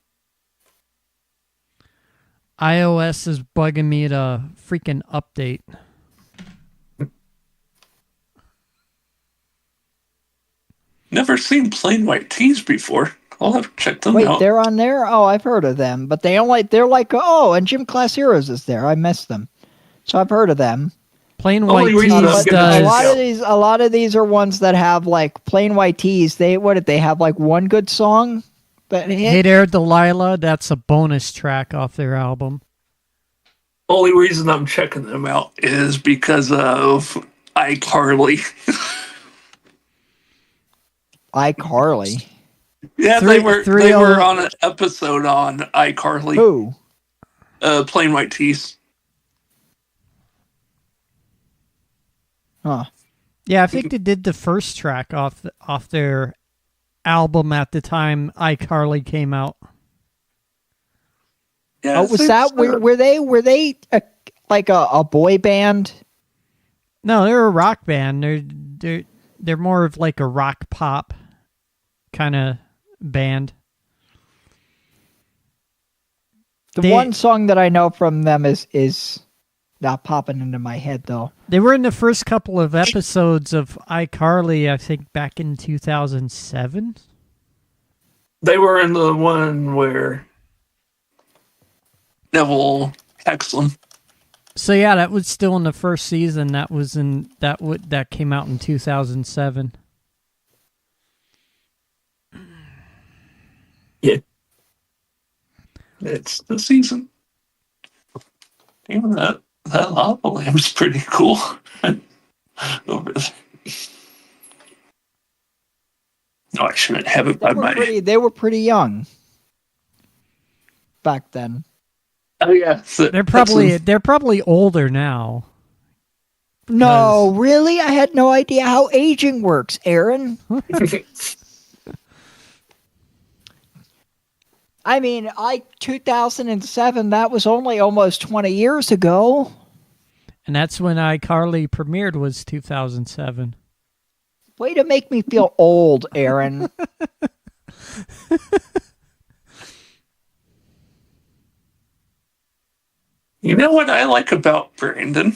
iOS is bugging me to freaking update. Never seen Plain White Tees before. I'll have to check them Wait, out. they're on there? Oh, I've heard of them, but they're like, oh, and Gym Class Heroes is there. I missed them, so I've heard of them. Plain Only White reason I'm Tees gonna does. A lot of these are ones that have like Plain White Tees. What did they have? Like one good song that hit? Hey There, Delilah. That's a bonus track off their album. Only reason I'm checking them out is because of iCarly. iCarly. Yeah, they were on an episode on iCarly. Who? Plain White Tees. Huh. Yeah, I think they did the first track off their album at the time iCarly came out. Yeah, Oh, was that were they like a boy band? No, they're a rock band. They're more of like a rock pop kind of band. The one song that I know from them is not popping into my head though. They were in the first couple of episodes of iCarly, I think, back in 2007. They were in the one where Neville hacks them. So yeah, that was still in the first season. That was in that came out in 2007. Yeah. It's the season. Even that lava lamp's pretty cool. Over there. No, I shouldn't have it by my... They were pretty young back then. Oh yeah, They're probably older now. No, really? I had no idea how aging works, Aaron. I mean, 2007, that was only almost 20 years ago. And that's when iCarly premiered, was 2007. Way to make me feel old, Aaron. You know what I like about Brandon?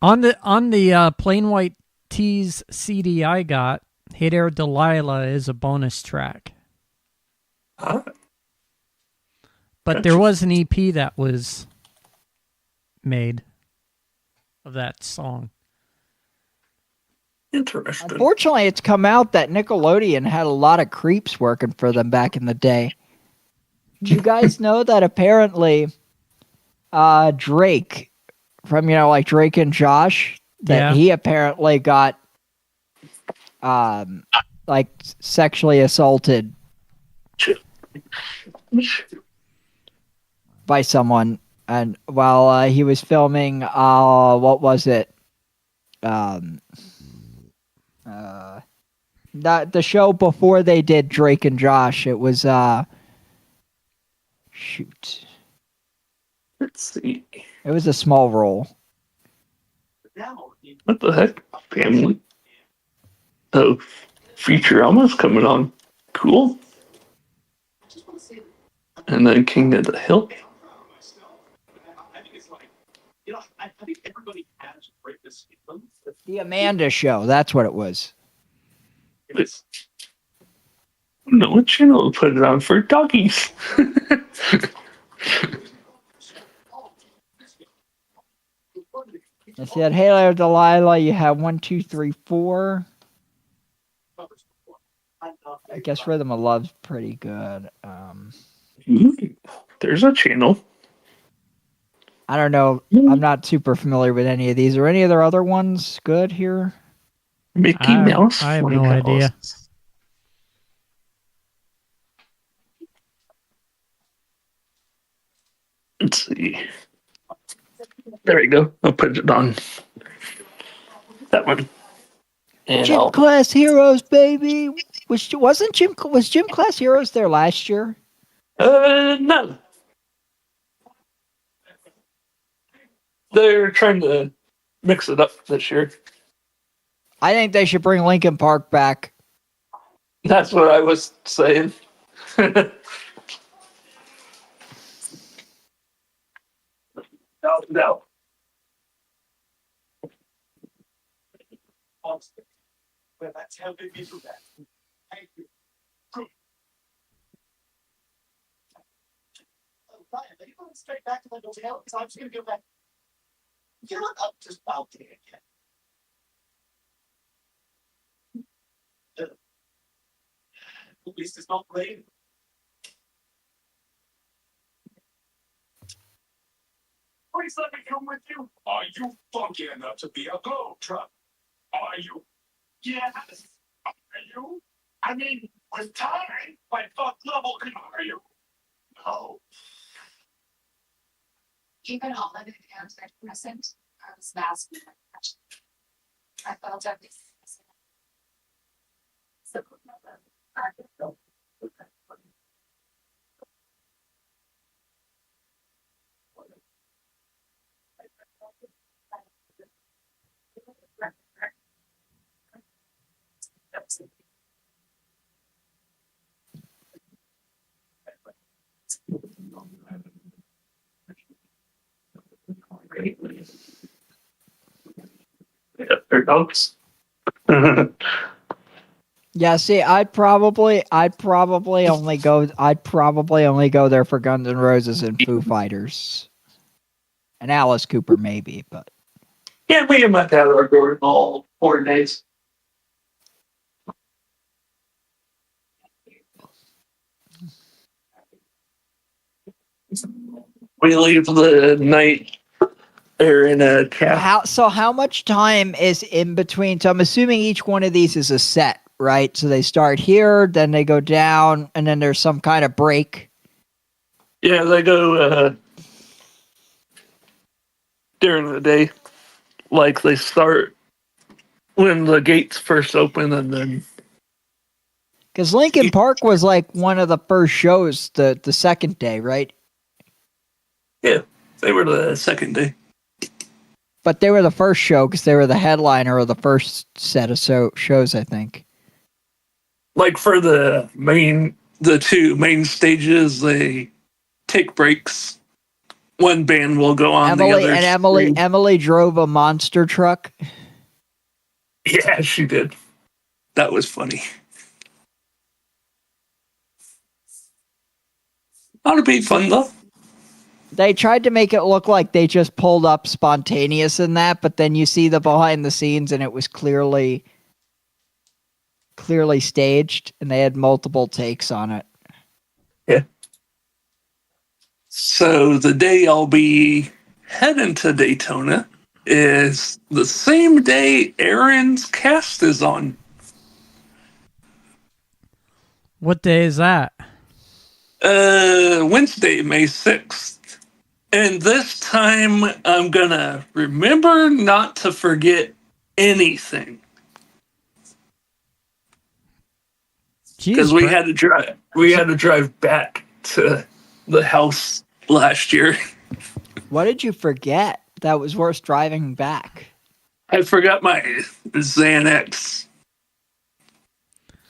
On the Plain White Tees CD I got, Hey There, Delilah is a bonus track. Huh? But there was an EP that was made. of that song. Interesting. Unfortunately, it's come out that Nickelodeon had a lot of creeps working for them back in the day. Did you guys know that apparently Drake, from, like Drake and Josh, that he apparently got like sexually assaulted by someone, and while he was filming what was it? The show before they did Drake and Josh, it was shoot. Let's see. It was a small role. What the heck? Family. Oh, Futurama's coming on. Cool. And then King of the Hill. The Amanda Show, that's what it was. I don't know what channel to put it on for doggies. I said, "Hey there, Delilah. You have 1, 2, 3, 4." I guess Rhythm of Love's pretty good. There's a channel. I don't know. I'm not super familiar with any of these. Are any of their other ones good here? Mickey Mouse. I have no idea. Let's see. There we go. I'll put it on that one. And Gym Class Heroes, baby. Was Gym Class Heroes there last year? No. They're trying to mix it up this year. I think they should bring Linkin Park back. That's what I was saying. No. Well, that's helping me do that. Thank you. Good. Ryan, are you going straight back to the hotel? Because I'm just going to go back. You're not up to about there yet. At least it's not raining. Please let me come with you. Are you funky enough to be a globe truck? Are you? Yes. Are you? I mean, with time, my fuck level can are you? No. Keep it all in the antidepressant. I was masked. I felt everything. So, They're dogs. Yeah, see, I'd probably only go there for Guns N' Roses and Foo Fighters. And Alice Cooper maybe, but Yeah, me and my dad are going all 4 days. We leave the night there in a cab. how much time is in between? So I'm assuming each one of these is a set, right? So they start here, then they go down, and then there's some kind of break. Yeah, they go during the day. Like they start when the gates first open, and then Because Linkin Park was like one of the first shows the second day, right? yeah, they were the second day. But they were the first show because they were the headliner of the first set of shows, I think. Like for the two main stages, they take breaks. One band will go on the other. And Emily drove a monster truck. Yeah, she did. That was funny. Ought to be fun though. They tried to make it look like they just pulled up spontaneous in that, but then you see the behind the scenes and it was clearly staged, and they had multiple takes on it. Yeah. So the day I'll be heading to Daytona is the same day Aaron's cast is on. What day is that? Wednesday, May 6th. And this time I'm gonna remember not to forget anything. Because we had to drive back to the house last year. What did you forget that was worth driving back? I forgot my Xanax.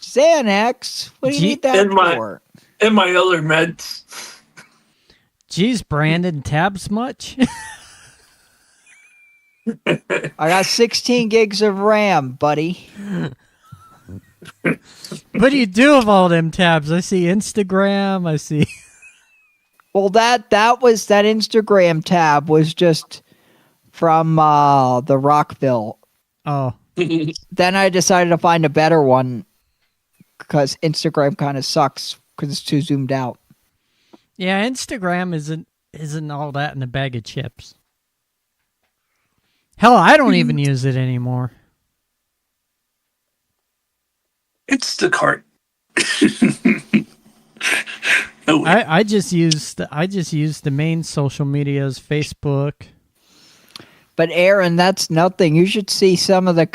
Xanax? What do you need that for? And my other meds. Geez, Brandon, tabs much? I got 16 gigs of RAM, buddy. What do you do with all them tabs? I see Instagram, I see... Well, that Instagram tab was just from the Rockville. Oh. Then I decided to find a better one because Instagram kind of sucks because it's too zoomed out. Yeah, Instagram isn't all that in a bag of chips. Hell, I don't even use it anymore. Instacart. Oh, I just use the main social medias, Facebook. But Aaron, that's nothing. You should see some of the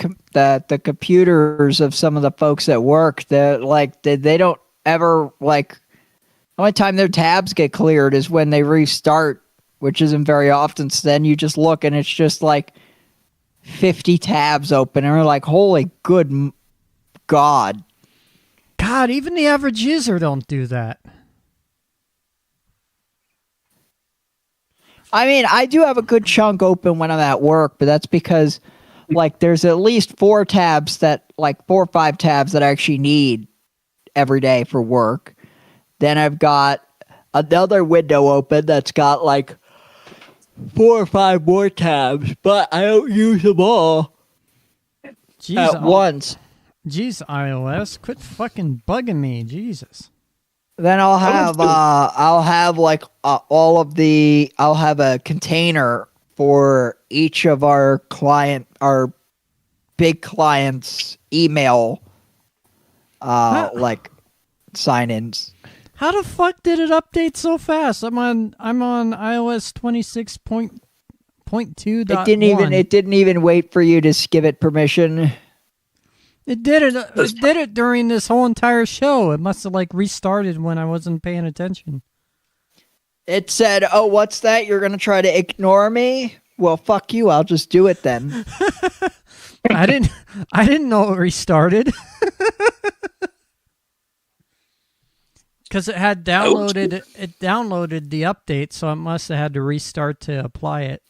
computers of some of the folks at work. That like they don't ever like. The only time their tabs get cleared is when they restart, which isn't very often. So then you just look and it's just like 50 tabs open, and we're like, "Holy good God!" God, even the average user don't do that. I mean, I do have a good chunk open when I'm at work, but that's because, like, there's at least 4 or 5 tabs that I actually need every day for work. Then I've got another window open that's got, like, 4 or 5 more tabs, but I don't use them all at once. Jeez, iOS, quit fucking bugging me, Jesus. Then I'll have I'll have a container for each of our big clients' email like sign-ins. How the fuck did it update so fast? I'm on iOS 26.2.1. It didn't even wait for you to give it permission. It did it during this whole entire show. It must have like restarted when I wasn't paying attention. It said, "Oh, what's that? You're going to try to ignore me? Well, fuck you. I'll just do it then." I didn't know it restarted. Cuz it had downloaded the update, so it must have had to restart to apply it.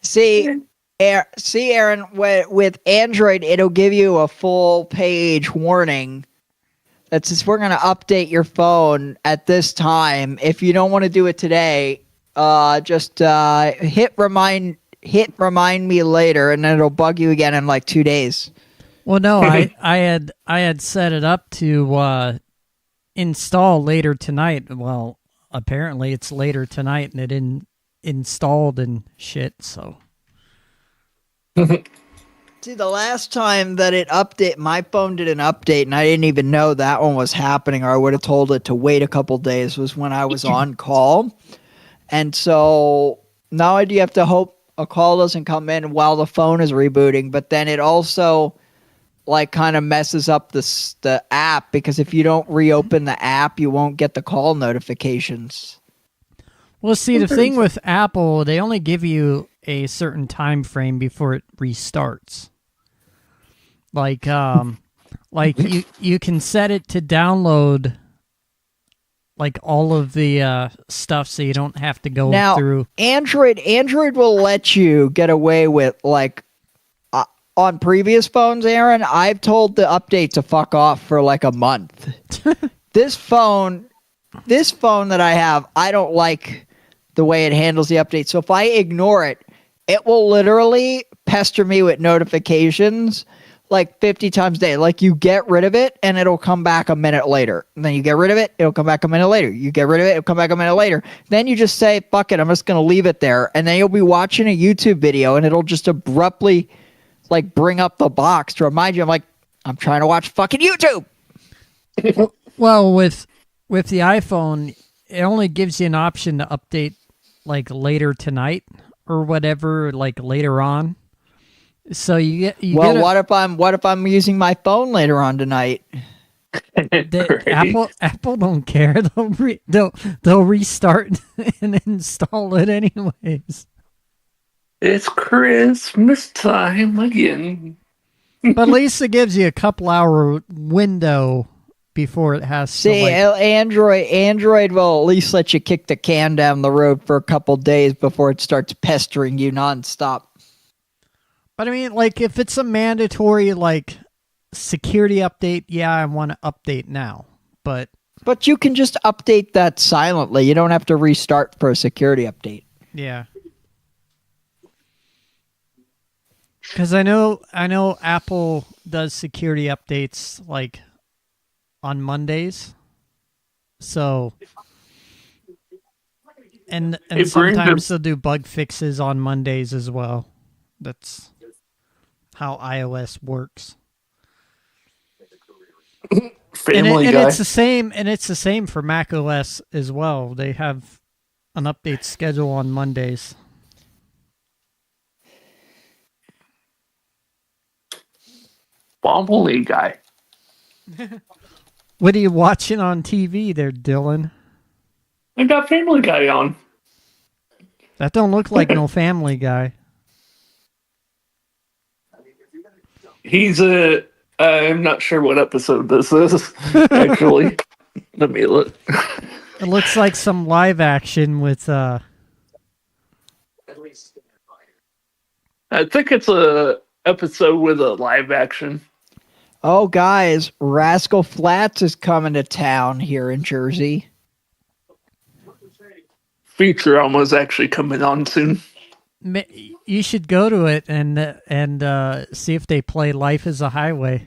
See, Aaron, with Android, it'll give you a full page warning that says we're going to update your phone at this time. If you don't want to do it today, just hit remind me later, and then it'll bug you again in like 2 days. Well, no, I had set it up to install later tonight. Well, apparently it's later tonight, and it didn't installed and shit. So. See, the last time that my phone did an update, and I didn't even know that one was happening, or I would have told it to wait a couple days, was when I was on call. And so not only do you have to hope a call doesn't come in while the phone is rebooting, but then it also like kind of messes up the app, because if you don't reopen the app, you won't get the call notifications. Well, see, the thing with Apple, they only give you a certain time frame before it restarts. Like you can set it to download like all of the stuff, so you don't have to go through. Android will let you get away with like on previous phones, Aaron. I've told the update to fuck off for like a month. This phone that I have, I don't like the way it handles the update. So if I ignore it, it will literally pester me with notifications like 50 times a day. Like you get rid of it and it'll come back a minute later. And then you get rid of it, it'll come back a minute later. You get rid of it, it'll come back a minute later. Then you just say, fuck it, I'm just going to leave it there. And then you'll be watching a YouTube video and it'll just abruptly like bring up the box to remind you. I'm trying to watch fucking YouTube. Well, with the iPhone, it only gives you an option to update like later tonight or whatever, like later on. So what if I'm using my phone later on tonight? Apple don't care. They'll restart and install it anyways. It's Christmas time again. But at least it gives you a couple hour window before it has to. See, Android will at least let you kick the can down the road for a couple days before it starts pestering you nonstop. But I mean, like, if it's a mandatory, like, security update, yeah, I want to update now. But you can just update that silently. You don't have to restart for a security update. Yeah. Because I know Apple does security updates, like, on Mondays. So, and sometimes they'll do bug fixes on Mondays as well. That's how iOS works. It's the same for Mac OS as well. They have an update schedule on Mondays. Family Guy. What are you watching on TV there, Dylan? I got Family Guy on. That don't look like no Family Guy. I'm not sure what episode this is, actually. Let me look. It looks like some live action with, I think it's a episode with a live action. Oh, guys, Rascal Flatts is coming to town here in Jersey. Futurama's actually coming on soon. You should go to it and see if they play Life is a Highway.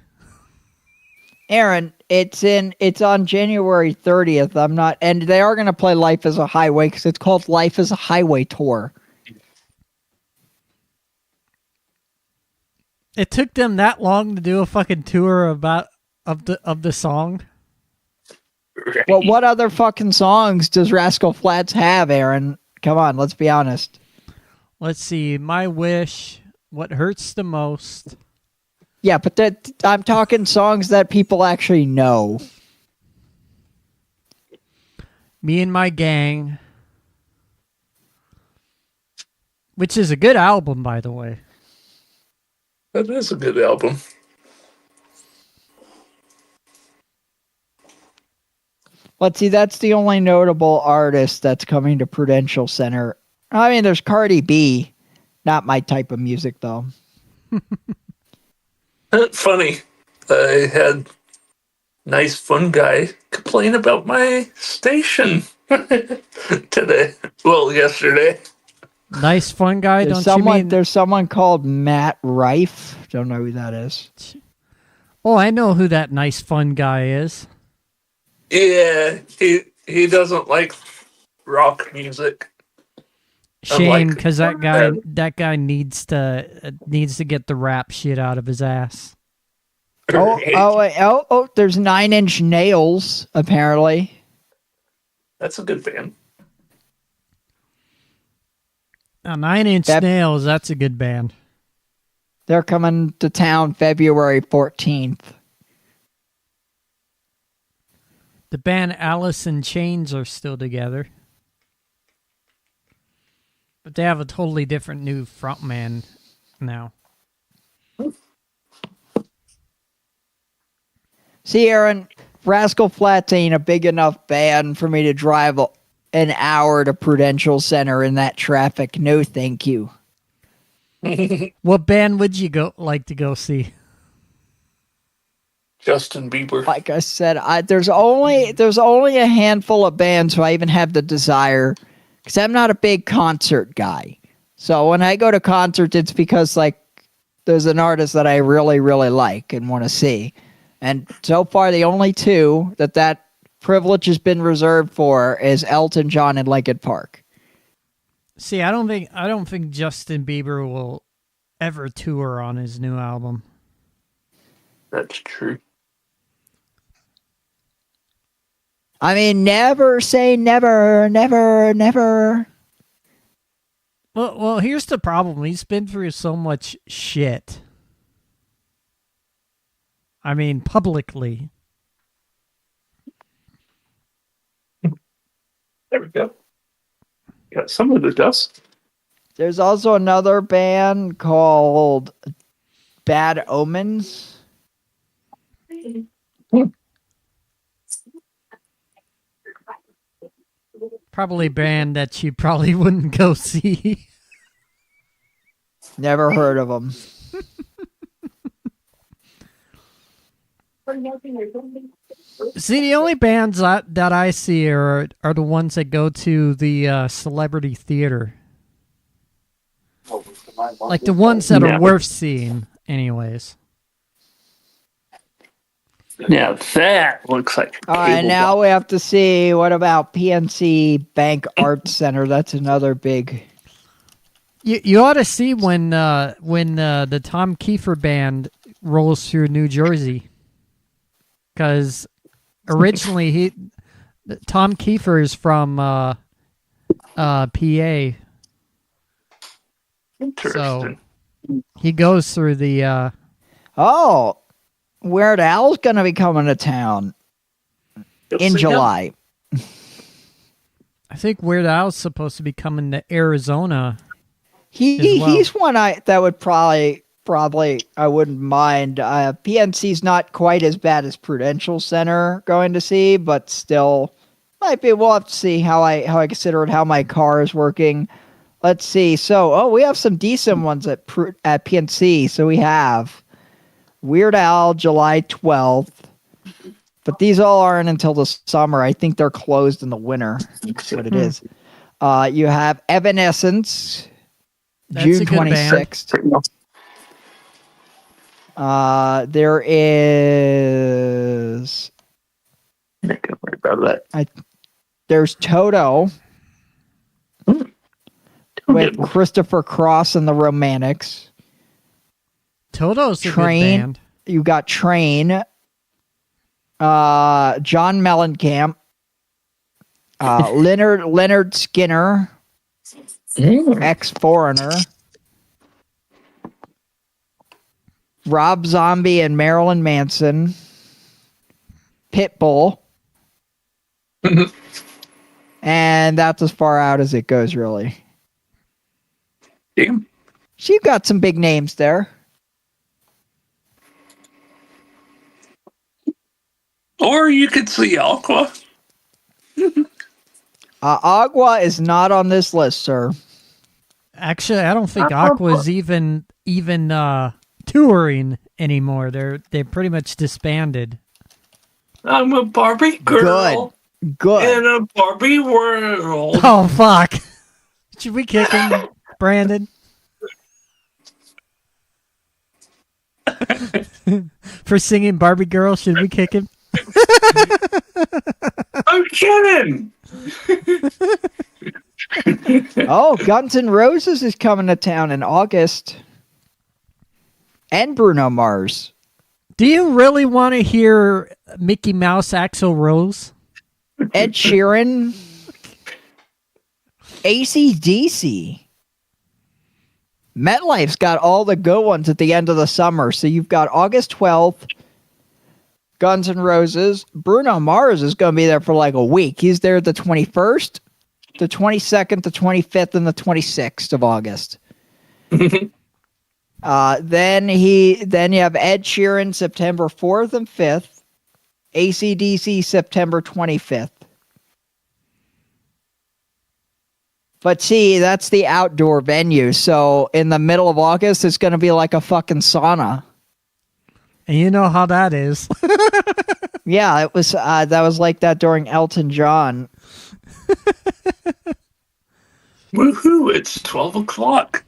Aaron, it's on January 30th. And they are going to play Life is a Highway because it's called Life is a Highway Tour. It took them that long to do a fucking tour of the song. Right. Well, what other fucking songs does Rascal Flatts have, Aaron? Come on, let's be honest. Let's see. My Wish. What Hurts the Most. Yeah, but I'm talking songs that people actually know. Me and My Gang. Which is a good album, by the way. That is a good album. Let's see, that's the only notable artist that's coming to Prudential Center. I mean, there's Cardi B. Not my type of music, though. That's funny. I had Nice Fun Guy complain about my station today. Well, yesterday. Nice Fun Guy, There's someone called Matt Rife. Don't know who that is. Oh, I know who that Nice Fun Guy is. Yeah, he doesn't like rock music. Shame, because that guy needs to get the rap shit out of his ass. Oh, there's 9 Inch Nails, apparently. That's a good band. Now, 9 Inch Nails, that's a good band. They're coming to town February 14th. The band Alice in Chains are still together. But they have a totally different new frontman now. See, Aaron, Rascal Flatts ain't a big enough band for me to drive an hour to Prudential Center in that traffic. No, thank you. What band would you like to go see? Justin Bieber. Like I said, there's only a handful of bands who I even have the desire Because I'm not a big concert guy. So when I go to concerts, it's because like there's an artist that I really, really like and want to see. And so far, the only two that privilege has been reserved for is Elton John and Linkin Park. See, I don't think Justin Bieber will ever tour on his new album. That's true. I mean, never say never, never, never. Well, here's the problem. He's been through so much shit. I mean, publicly. There we go. Got some of the dust. There's also another band called Bad Omens. Probably a band that you probably wouldn't go see. Never heard of them. See, the only bands that I see are the ones that go to the celebrity theater. Like the ones that are worth seeing, anyways. Now that looks like a All right, cable now box. we have to see what about PNC Bank Arts Center. That's another big. You ought to see when the Tom Kiefer band rolls through New Jersey, because originally Tom Kiefer is from PA. Interesting. So he goes through the. Oh, Weird Al's going to be coming to town in July. I think Weird Al's supposed to be coming to Arizona. as well. He's one that would probably I wouldn't mind. PNC's not quite as bad as Prudential Center going to see, but still might be. We'll have to see how I consider it, how my car is working. Let's see. So, we have some decent ones at PNC. So we have Weird Al, July 12th. But these all aren't until the summer. I think they're closed in the winter. That's what it is. You have Evanescence, That's June a good 26th. There is. Not gonna worry about that. There's Toto with Christopher Cross and the Romantics. Toto's a Train. good band. You got Train. John Mellencamp. Leonard Skinner. Ex-Foreigner. Rob Zombie and Marilyn Manson. Pitbull. And that's as far out as it goes, really. Damn. So you've got some big names there. Or you could see Aqua. Agua is not on this list, sir. Actually, I don't think Aqua's even touring anymore. They're pretty much disbanded. I'm a Barbie girl. Good. In a Barbie world. Oh fuck! Should we kick him, Brandon? For singing Barbie Girl, should we kick him? I'm kidding. Guns N' Roses is coming to town in August. And Bruno Mars. Do you really want to hear Mickey Mouse, Axl Rose? Ed Sheeran. AC/DC. MetLife's got all the good ones at the end of the summer. So you've got August 12th, Guns N' Roses. Bruno Mars is going to be there for like a week. He's there the 21st, the 22nd, the 25th, and the 26th of August. Then you have Ed Sheeran September 4th and 5th. AC/DC September 25th. But see, that's the outdoor venue. So in the middle of August, it's going to be like a fucking sauna. And you know how that is. Yeah, it was. That was like that during Elton John. Woohoo! It's 12 o'clock.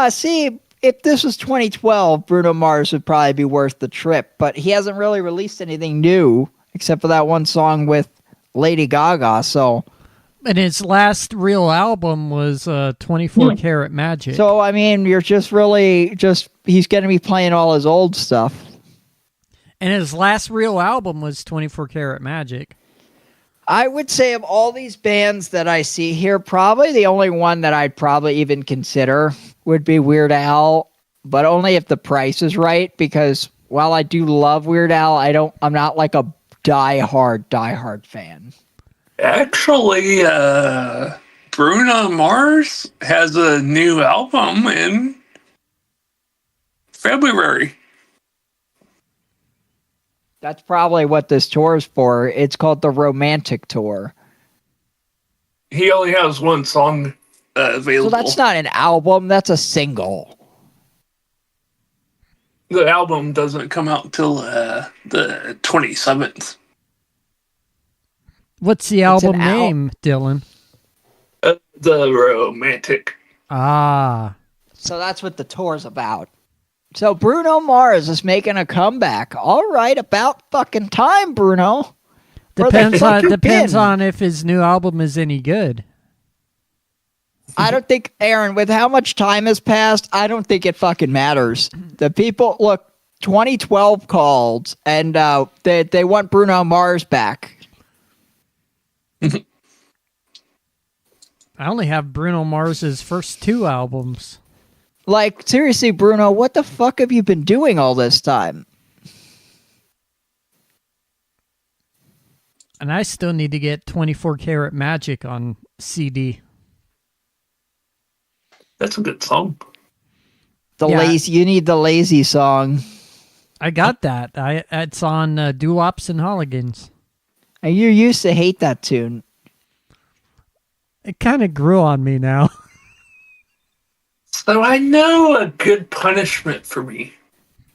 See, if this was 2012, Bruno Mars would probably be worth the trip, but he hasn't really released anything new except for that one song with Lady Gaga, so... And his last real album was 24 Karat Magic. So, I mean, you're just really he's going to be playing all his old stuff. And his last real album was 24 Karat Magic. I would say of all these bands that I see here, probably the only one that I'd probably even consider would be Weird Al, but only if the price is right, because while I do love Weird Al, I'm not like a diehard fan. Actually, Bruno Mars has a new album in February. That's probably what this tour is for. It's called the Romantic Tour. He only has one song available. So that's not an album, that's a single. The album doesn't come out until the 27th. What's the album name, Dylan? The Romantic. Ah. So that's what the tour's about. So Bruno Mars is making a comeback. All right, about fucking time, Bruno. Depends on if his new album is any good. I don't think, Aaron, with how much time has passed, I don't think it fucking matters. The people, look, 2012 called, and they want Bruno Mars back. I only have Bruno Mars's first 2 albums. Like, seriously, Bruno, what the fuck have you been doing all this time? And I still need to get 24 Karat Magic on CD. That's a good song. You need the lazy song. I got that. It's on Doo-Wops and Holligans. And you used to hate that tune. It kind of grew on me now. So I know a good punishment for me.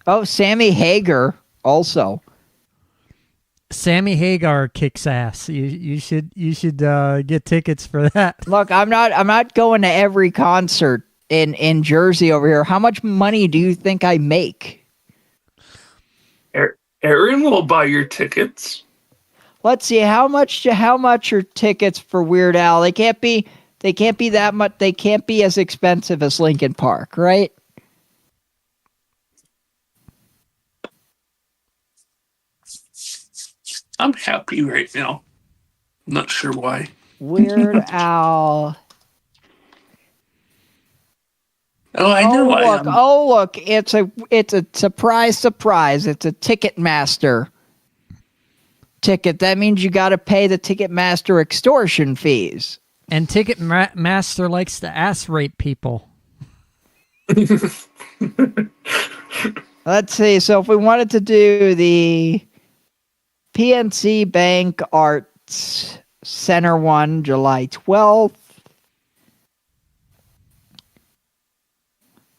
Oh, Sammy Hagar also. Sammy Hagar kicks ass. You should get tickets for that. Look, I'm not going to every concert in Jersey over here. How much money do you think I make? Aaron will buy your tickets. Let's see, how much are tickets for Weird Al? They can't be that much. They can't be as expensive as Linkin Park, right? I'm happy right now. Not sure why. Weird Al. Oh, I know. Look! It's a surprise! It's a Ticketmaster ticket. That means you got to pay the Ticketmaster extortion fees. And Ticketmaster likes to ass rape people. Let's see. So if we wanted to do the PNC Bank Arts Center one, July 12th.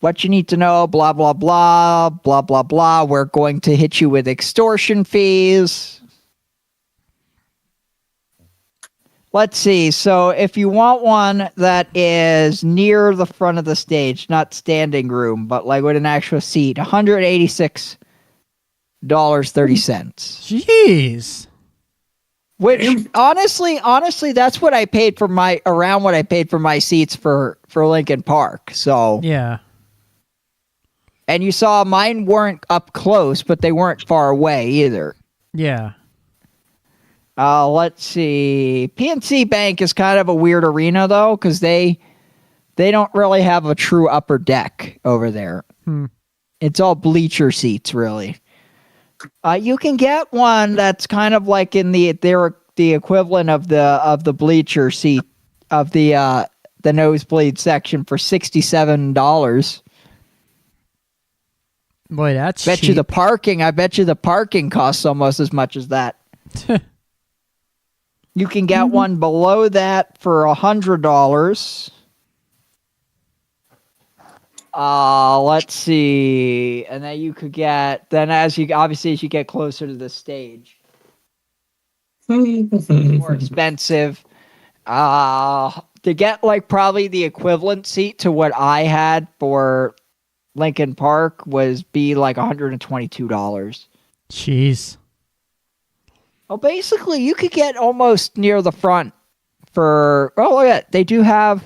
What you need to know, blah, blah, blah, blah, blah, blah. We're going to hit you with extortion fees. Let's see. So if you want one that is near the front of the stage, not standing room, but like with an actual seat, $186.30. Jeez. Which honestly, that's what I paid for my seats for Linkin Park. So yeah. And you saw mine weren't up close, but they weren't far away either. Yeah. Let's see. PNC Bank is kind of a weird arena though, because they don't really have a true upper deck over there. It's all bleacher seats, really. You can get one that's kind of like in the equivalent of the bleacher seat of the nosebleed section for $67. Boy, that's cheap. I bet you the parking costs almost as much as that. You can get one below that for $100. Let's see. And then you could get, as you get closer to the stage, more expensive. to get like probably the equivalent seat to what I had for Lincoln Park was be like $122. Jeez. Well, basically, you could get almost near the front for. Oh, look at they do have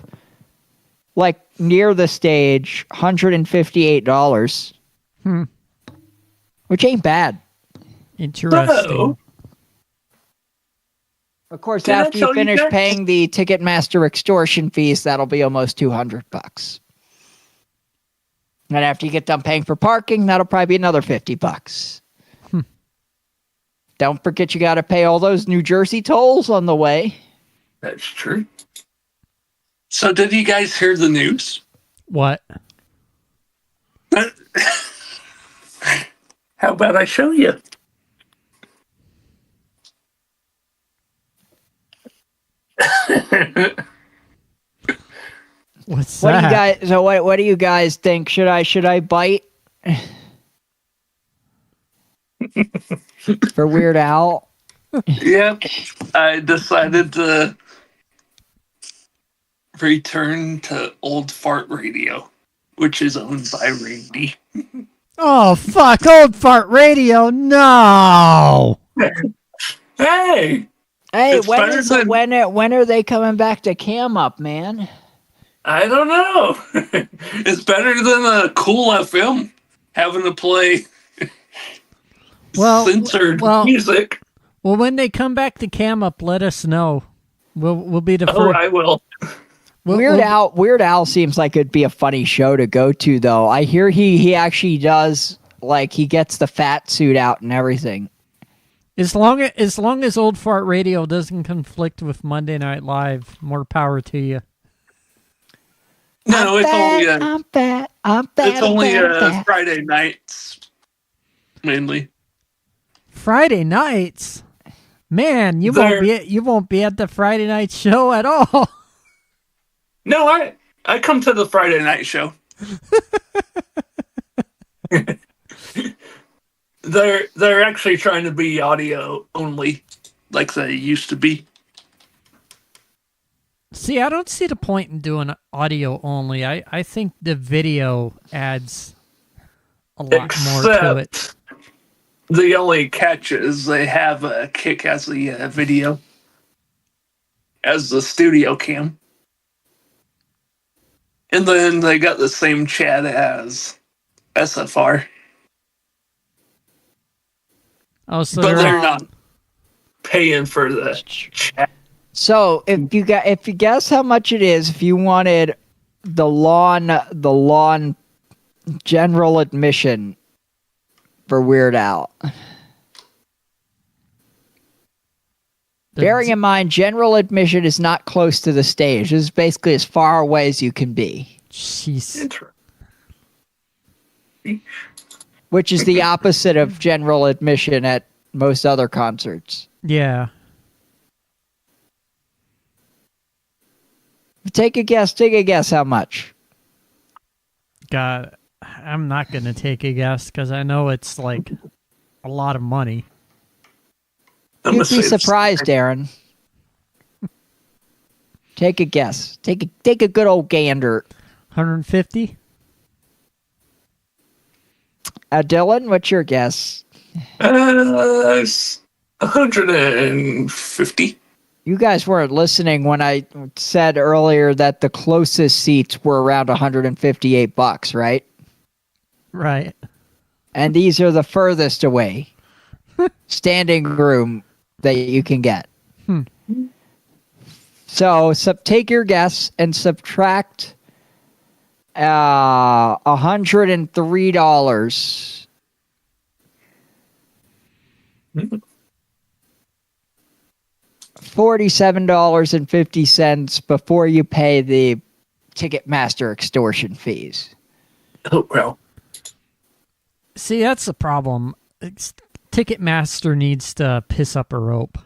like near the stage $158, which ain't bad. Interesting. So, Of course, Did I after you tell you finish guys? paying the Ticketmaster extortion fees, that'll be almost $200. And after you get done paying for parking, that'll probably be another $50. Don't forget you got to pay all those New Jersey tolls on the way. that's true. So, did you guys hear the news? What? How about I show you? What's What do you that? guys? So what do you guys think? Should I bite for Weird Al? Yep. I decided to return to Old Fart Radio, which is owned by Randy. Oh, fuck. Old Fart Radio. No. Hey! Hey, It's when better is it? than- When are they coming back to Cam Up, man? I don't know. It's better than a cool FM having to play censored music. Well, when they come back to Cam Up, let us know. We'll be the Oh, first. I will. Weird Al seems like it'd be a funny show to go to, though. I hear he actually does, like, he gets the fat suit out and everything. As long as Old Fart Radio doesn't conflict with Monday Night Live, more power to you. No, it's only I'm fat. it's only I'm fat. Friday nights mainly. Friday nights, man, you won't be at the Friday night show at all. No, I come to the Friday night show. They're actually trying to be audio only, like they used to be. See, I don't see the point in doing audio only. I think the video adds a lot more to it. The only catch is they have a kick as the video, as the studio cam. And then they got the same chat as SFR. Oh, so But they're not paying for the chat. So if you guess how much it is, if you wanted the lawn general admission for Weird Al. Bearing in mind, general admission is not close to the stage. This is basically as far away as you can be. Jeez. Which is the opposite of general admission at most other concerts. Yeah. Take a guess how much. God, I'm not going to take a guess because I know it's like a lot of money. You'd be surprised, Aaron. Take a guess. Take a good old gander. 150? Dylan, what's your guess? 150. You guys weren't listening when I said earlier that the closest seats were around $158, right? Right. And these are the furthest away standing room that you can get. So take your guess and subtract $103. $47.50 before you pay the Ticketmaster extortion fees. Oh, well. See, that's the problem. Ticketmaster needs to piss up a rope.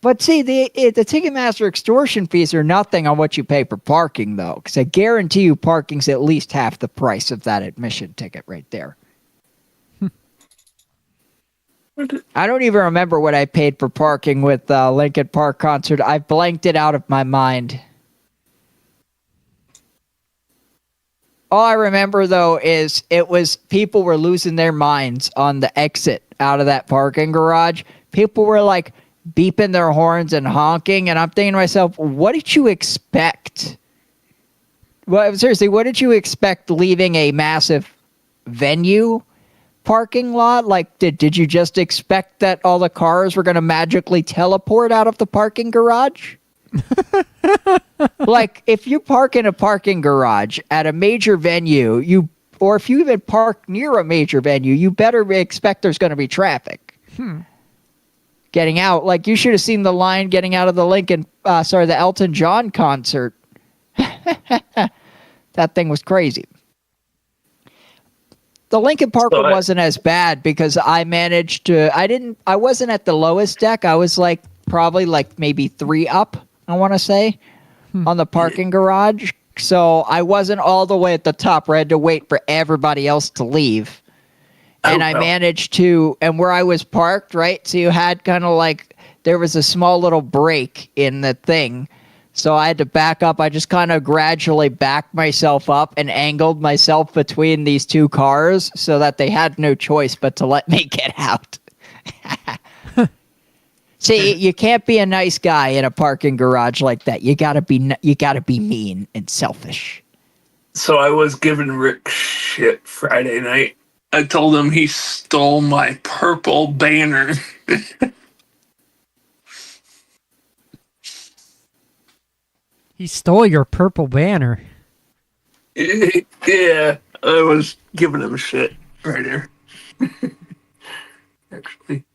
But see, the Ticketmaster extortion fees are nothing on what you pay for parking, though, because I guarantee you parking's at least half the price of that admission ticket right there. I don't even remember what I paid for parking with Linkin Park concert. I blanked it out of my mind. All I remember, though, is people were losing their minds on the exit out of that parking garage. People were, like, beeping their horns and honking, and I'm thinking to myself, what did you expect? Well, seriously, what did you expect leaving a massive venue parking lot? Like, did you just expect that all the cars were going to magically teleport out of the parking garage? Like, if you park in a parking garage at a major venue, or if you even park near a major venue, you better expect there's going to be traffic. Getting out. Like, you should have seen the line getting out of the Elton John concert. That thing was crazy. The Lincoln Park one wasn't as bad because I managed to, I wasn't at the lowest deck. I was like, probably like maybe 3 up, I want to say, on the parking garage. So I wasn't all the way at the top where I had to wait for everybody else to leave. And I managed to, and where I was parked, right? So you had kind of like, there was a small little break in the thing. So I had to back up. I just kind of gradually backed myself up and angled myself between these 2 cars so that they had no choice but to let me get out. See, you can't be a nice guy in a parking garage like that. You gotta be mean and selfish. So I was giving Rick shit Friday night. I told him he stole my purple banner. He stole your purple banner. Yeah, I was giving him shit right there. Actually.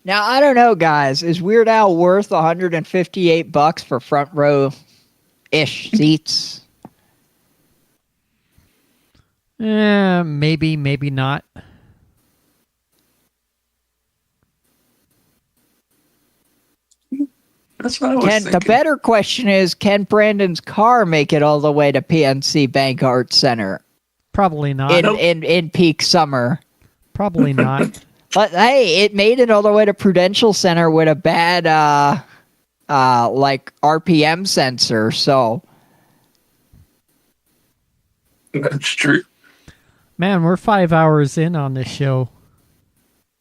Now, I don't know, guys. Is Weird Al worth $158 for front row-ish seats? Maybe, maybe not. That's what I was thinking. The better question is, can Brandon's car make it all the way to PNC Bank Arts Center? Probably not. In peak summer. Probably not. But hey, it made it all the way to Prudential Center with a bad like RPM sensor, so that's true. Man, we're 5 hours in on this show.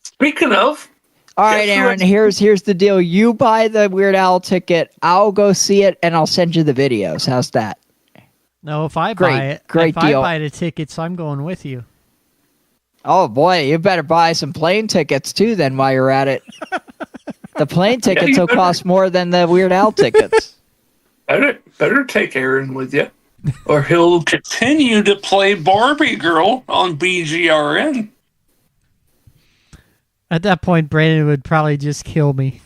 Speaking of, all right, Aaron, here's the deal. You buy the Weird Al ticket, I'll go see it, and I'll send you the videos. How's that? No, if I buy it, great deal. I buy the tickets, I'm going with you. Oh boy, you better buy some plane tickets too then while you're at it. The plane tickets will cost more than the Weird Al tickets. Better take Aaron with you, or he'll continue to play Barbie Girl on BGRN. At that point, Brandon would probably just kill me.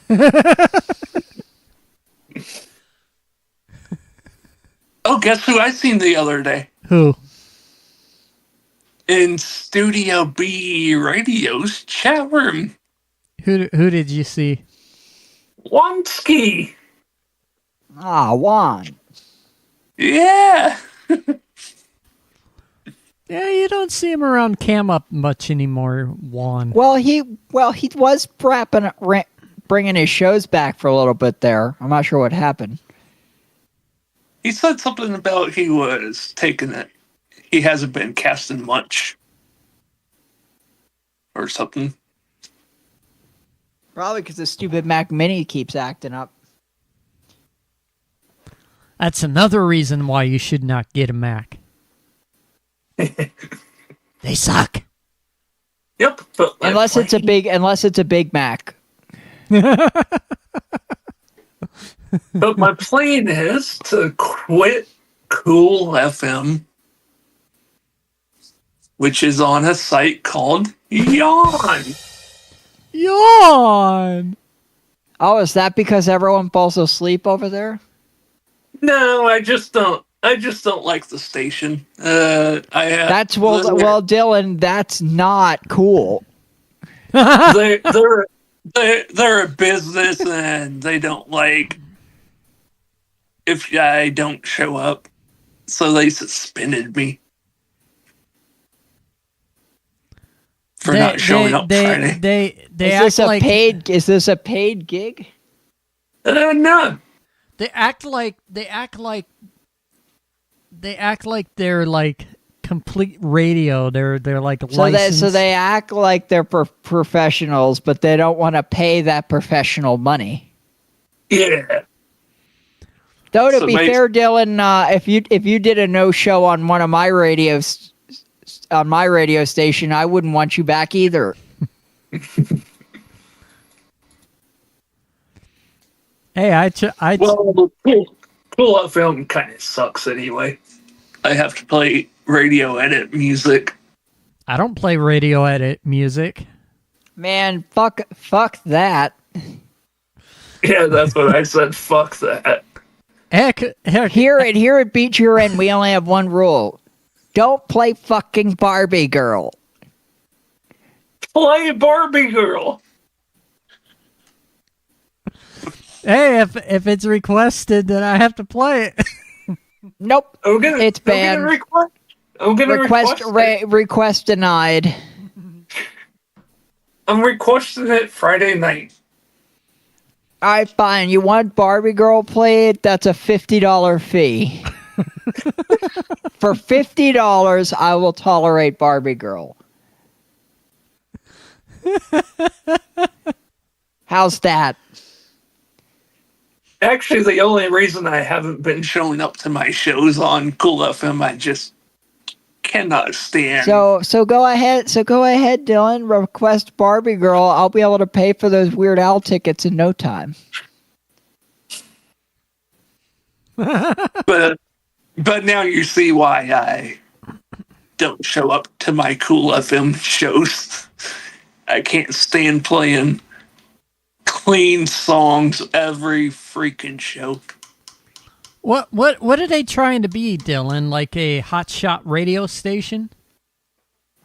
Oh, guess who I seen the other day? Who? In Studio B Radio's chat room. Who did you see? Wonsky. Juan. Yeah. Yeah, you don't see him around Cam Up much anymore, Juan. Well, he was bringing his shows back for a little bit there. I'm not sure what happened. He said something about he was taking it. He hasn't been casting much. Or something. Probably because the stupid Mac Mini keeps acting up. That's another reason why you should not get a Mac. They suck. Yep. Unless it's a Big Mac. But my plan is to quit Cool FM, which is on a site called Yawn. Yawn. Oh, is that because everyone falls asleep over there? No, I just don't like the station. Well, Dylan, that's not cool. they're a business and they don't like if I don't show up, so they suspended me for not showing up Friday. Is this a paid gig? No. They act like they act like they're like complete radio. They're like licensed. So they act like they're professionals, but they don't want to pay that professional money. Yeah. Though to be fair, Dylan, if you did a no show on one of my radios, on my radio station, I wouldn't want you back either. Hey, well, Cool FM kind of sucks anyway. I have to play radio edit music. I don't play radio edit music. Man, fuck that. Yeah, that's what I said. Fuck that. Heck. Here at Beat Your End, we only have one rule. Don't play fucking Barbie Girl. Play Barbie Girl. Hey, if it's requested, then I have to play it. Nope. It's banned. I'm gonna request request denied. I'm requesting it Friday night. All right, fine. You want Barbie Girl played? That's a $50 fee. For $50, I will tolerate Barbie Girl. How's that? Actually, the only reason I haven't been showing up to my shows on Cool FM, I just cannot stand. So go ahead, Dylan. Request Barbie Girl. I'll be able to pay for those Weird Al tickets in no time. But now you see why I don't show up to my Cool FM shows. I can't stand playing clean songs every freaking show. What are they trying to be, Dylan? Like a hotshot radio station?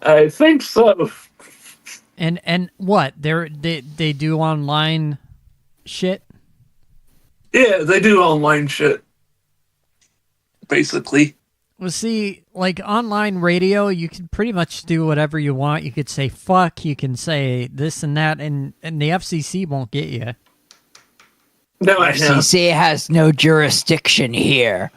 I think so. And what? They do online shit? Yeah, they do online shit. Basically. Well, see, like online radio, you can pretty much do whatever you want. You could say fuck, you can say this and that, and the FCC won't get you. No, FCC has no jurisdiction here.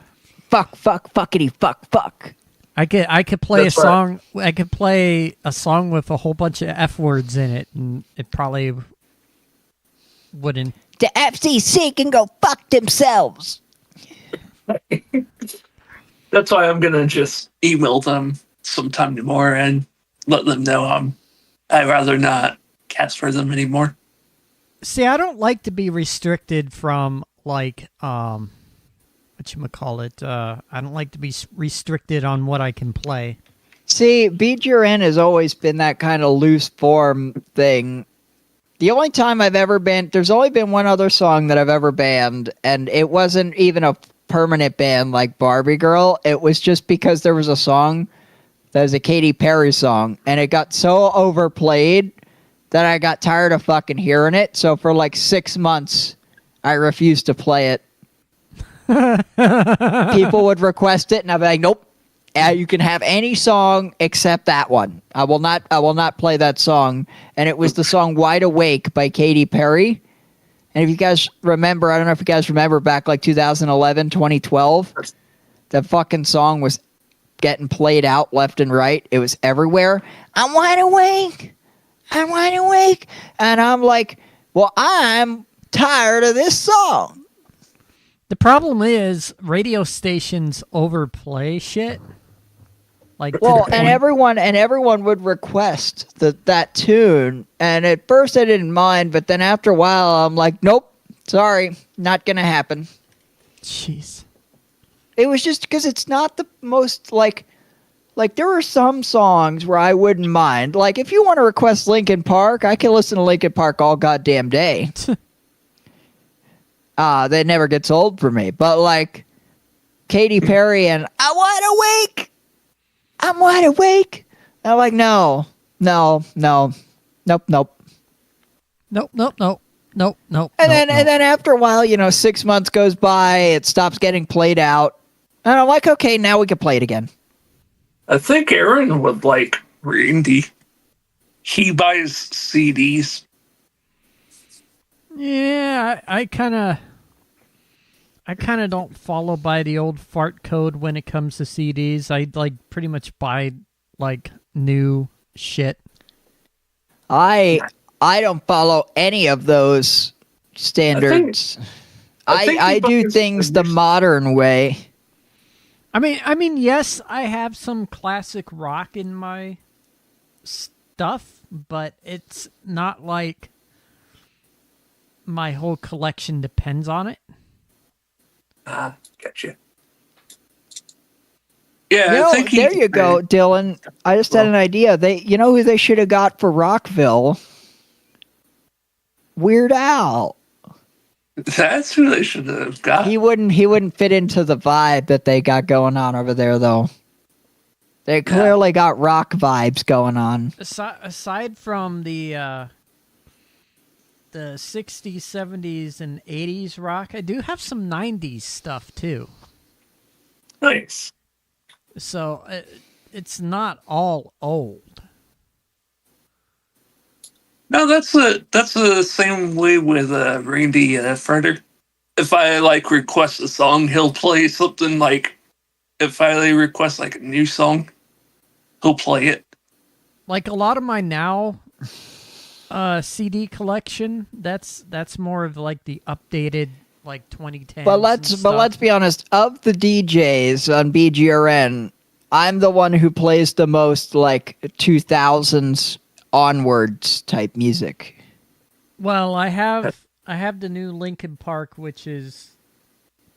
Fuck, fuckity, fuck. I could play That's a song. Right. I could play a song with a whole bunch of F words in it, and it probably wouldn't. The FCC can go fuck themselves. That's why I'm gonna just email them sometime tomorrow and let them know I'd rather not cast for them anymore. See, I don't like to be restricted from like whatchamacallit. I don't like to be restricted on what I can play. See, Beat Your End has always been that kind of loose form thing. The only time I've ever banned, there's only been one other song that I've ever banned, and it wasn't even a permanent ban like Barbie Girl. It was just because there was a song that was a Katy Perry song, and it got so overplayed that I got tired of fucking hearing it. So for like 6 months, I refused to play it. People would request it, and I'd be like, nope. You can have any song except that one. I will not play that song. And it was the song Wide Awake by Katy Perry. And if you guys remember, I don't know if you guys remember back like 2011, 2012, that fucking song was getting played out left and right. It was everywhere. I'm wide awake. I'm wide awake. And I'm like, well, I'm tired of this song. The problem is radio stations overplay shit. Like, well, and everyone would request that tune, and at first I didn't mind, but then after a while I'm like, nope, sorry, not gonna happen. Jeez. It was just because it's not the most like there are some songs where I wouldn't mind. Like if you want to request Linkin Park, I can listen to Linkin Park all goddamn day. That never gets old for me. But like Katy Perry and I'm wide awake. I'm wide awake. I'm like, no. Nope. And then after a while, 6 months goes by, it stops getting played out. And I'm like, okay, now we can play it again. I think Aaron would like Randy. He buys CDs. Yeah, I kind of... I kind of don't follow by the old fart code when it comes to CDs. I like pretty much buy like new shit. I don't follow any of those standards. I do things the modern way. I mean, yes, I have some classic rock in my stuff, but it's not like my whole collection depends on it. Gotcha. Yeah, I think there you go, Dylan. I just had an idea. You know who they should have got for Rockville? Weird Al. That's who they should have got. He wouldn't fit into the vibe that they got going on over there, though. They clearly got rock vibes going on. Aside from the 60s, 70s, and 80s rock, I do have some 90s stuff too. Nice. So it's not all old. No, that's the same way with Randy Freder. If I like request a song, he'll play something like. If I request like a new song, he'll play it. Like a lot of my now CD collection, that's more of like the updated like 2010s. But let's be honest. Of the DJs on BGRN, I'm the one who plays the most like 2000s onwards type music. Well, I have the new Linkin Park, which is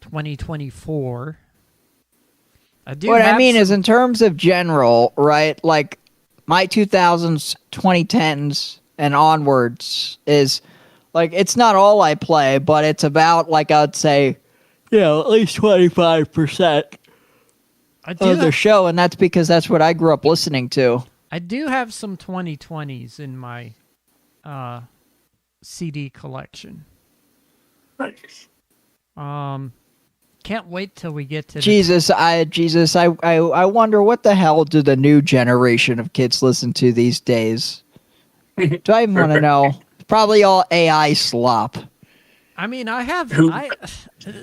2024. I mean is in terms of general, right? Like my 2000s, 2010s, and onwards is like it's not all I play, but it's about like I'd say, at least 25% of the show, and that's because that's what I grew up listening to. I do have some 2020s in my CD collection. Nice. Can't wait till we get to I wonder what the hell do the new generation of kids listen to these days? Do I even want to know? Probably all AI slop. I mean, I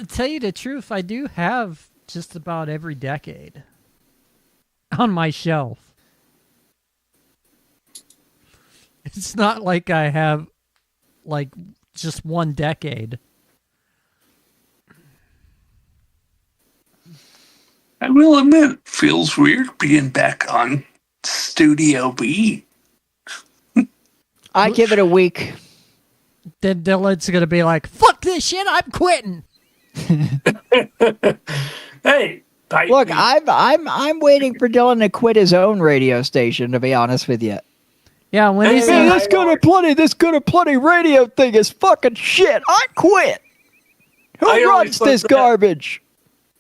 tell you the truth, I do have just about every decade on my shelf. It's not like I have like just one decade. I will admit, it feels weird being back on Studio B. I give it a week. Then Dylan's gonna be like, "Fuck this shit! I'm quitting." Hey, look, I'm waiting for Dylan to quit his own radio station. To be honest with you. Yeah, when he's this good of plenty radio thing is fucking shit. I quit. Who runs this garbage?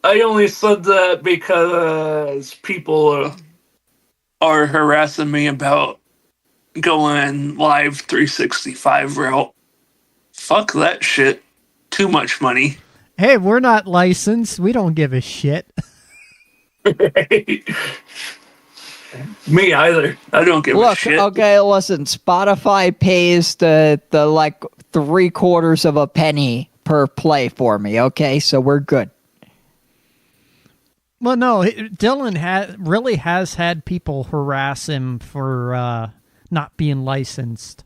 I only said that because people are harassing me about going live 365 route. Fuck that shit. Too much money. Hey, we're not licensed. We don't give a shit. Me either. I don't give a shit. Okay, listen. Spotify pays the like 3/4 of a penny per play for me. Okay, so we're good. Well, no, Dylan really has had people harass him for not being licensed.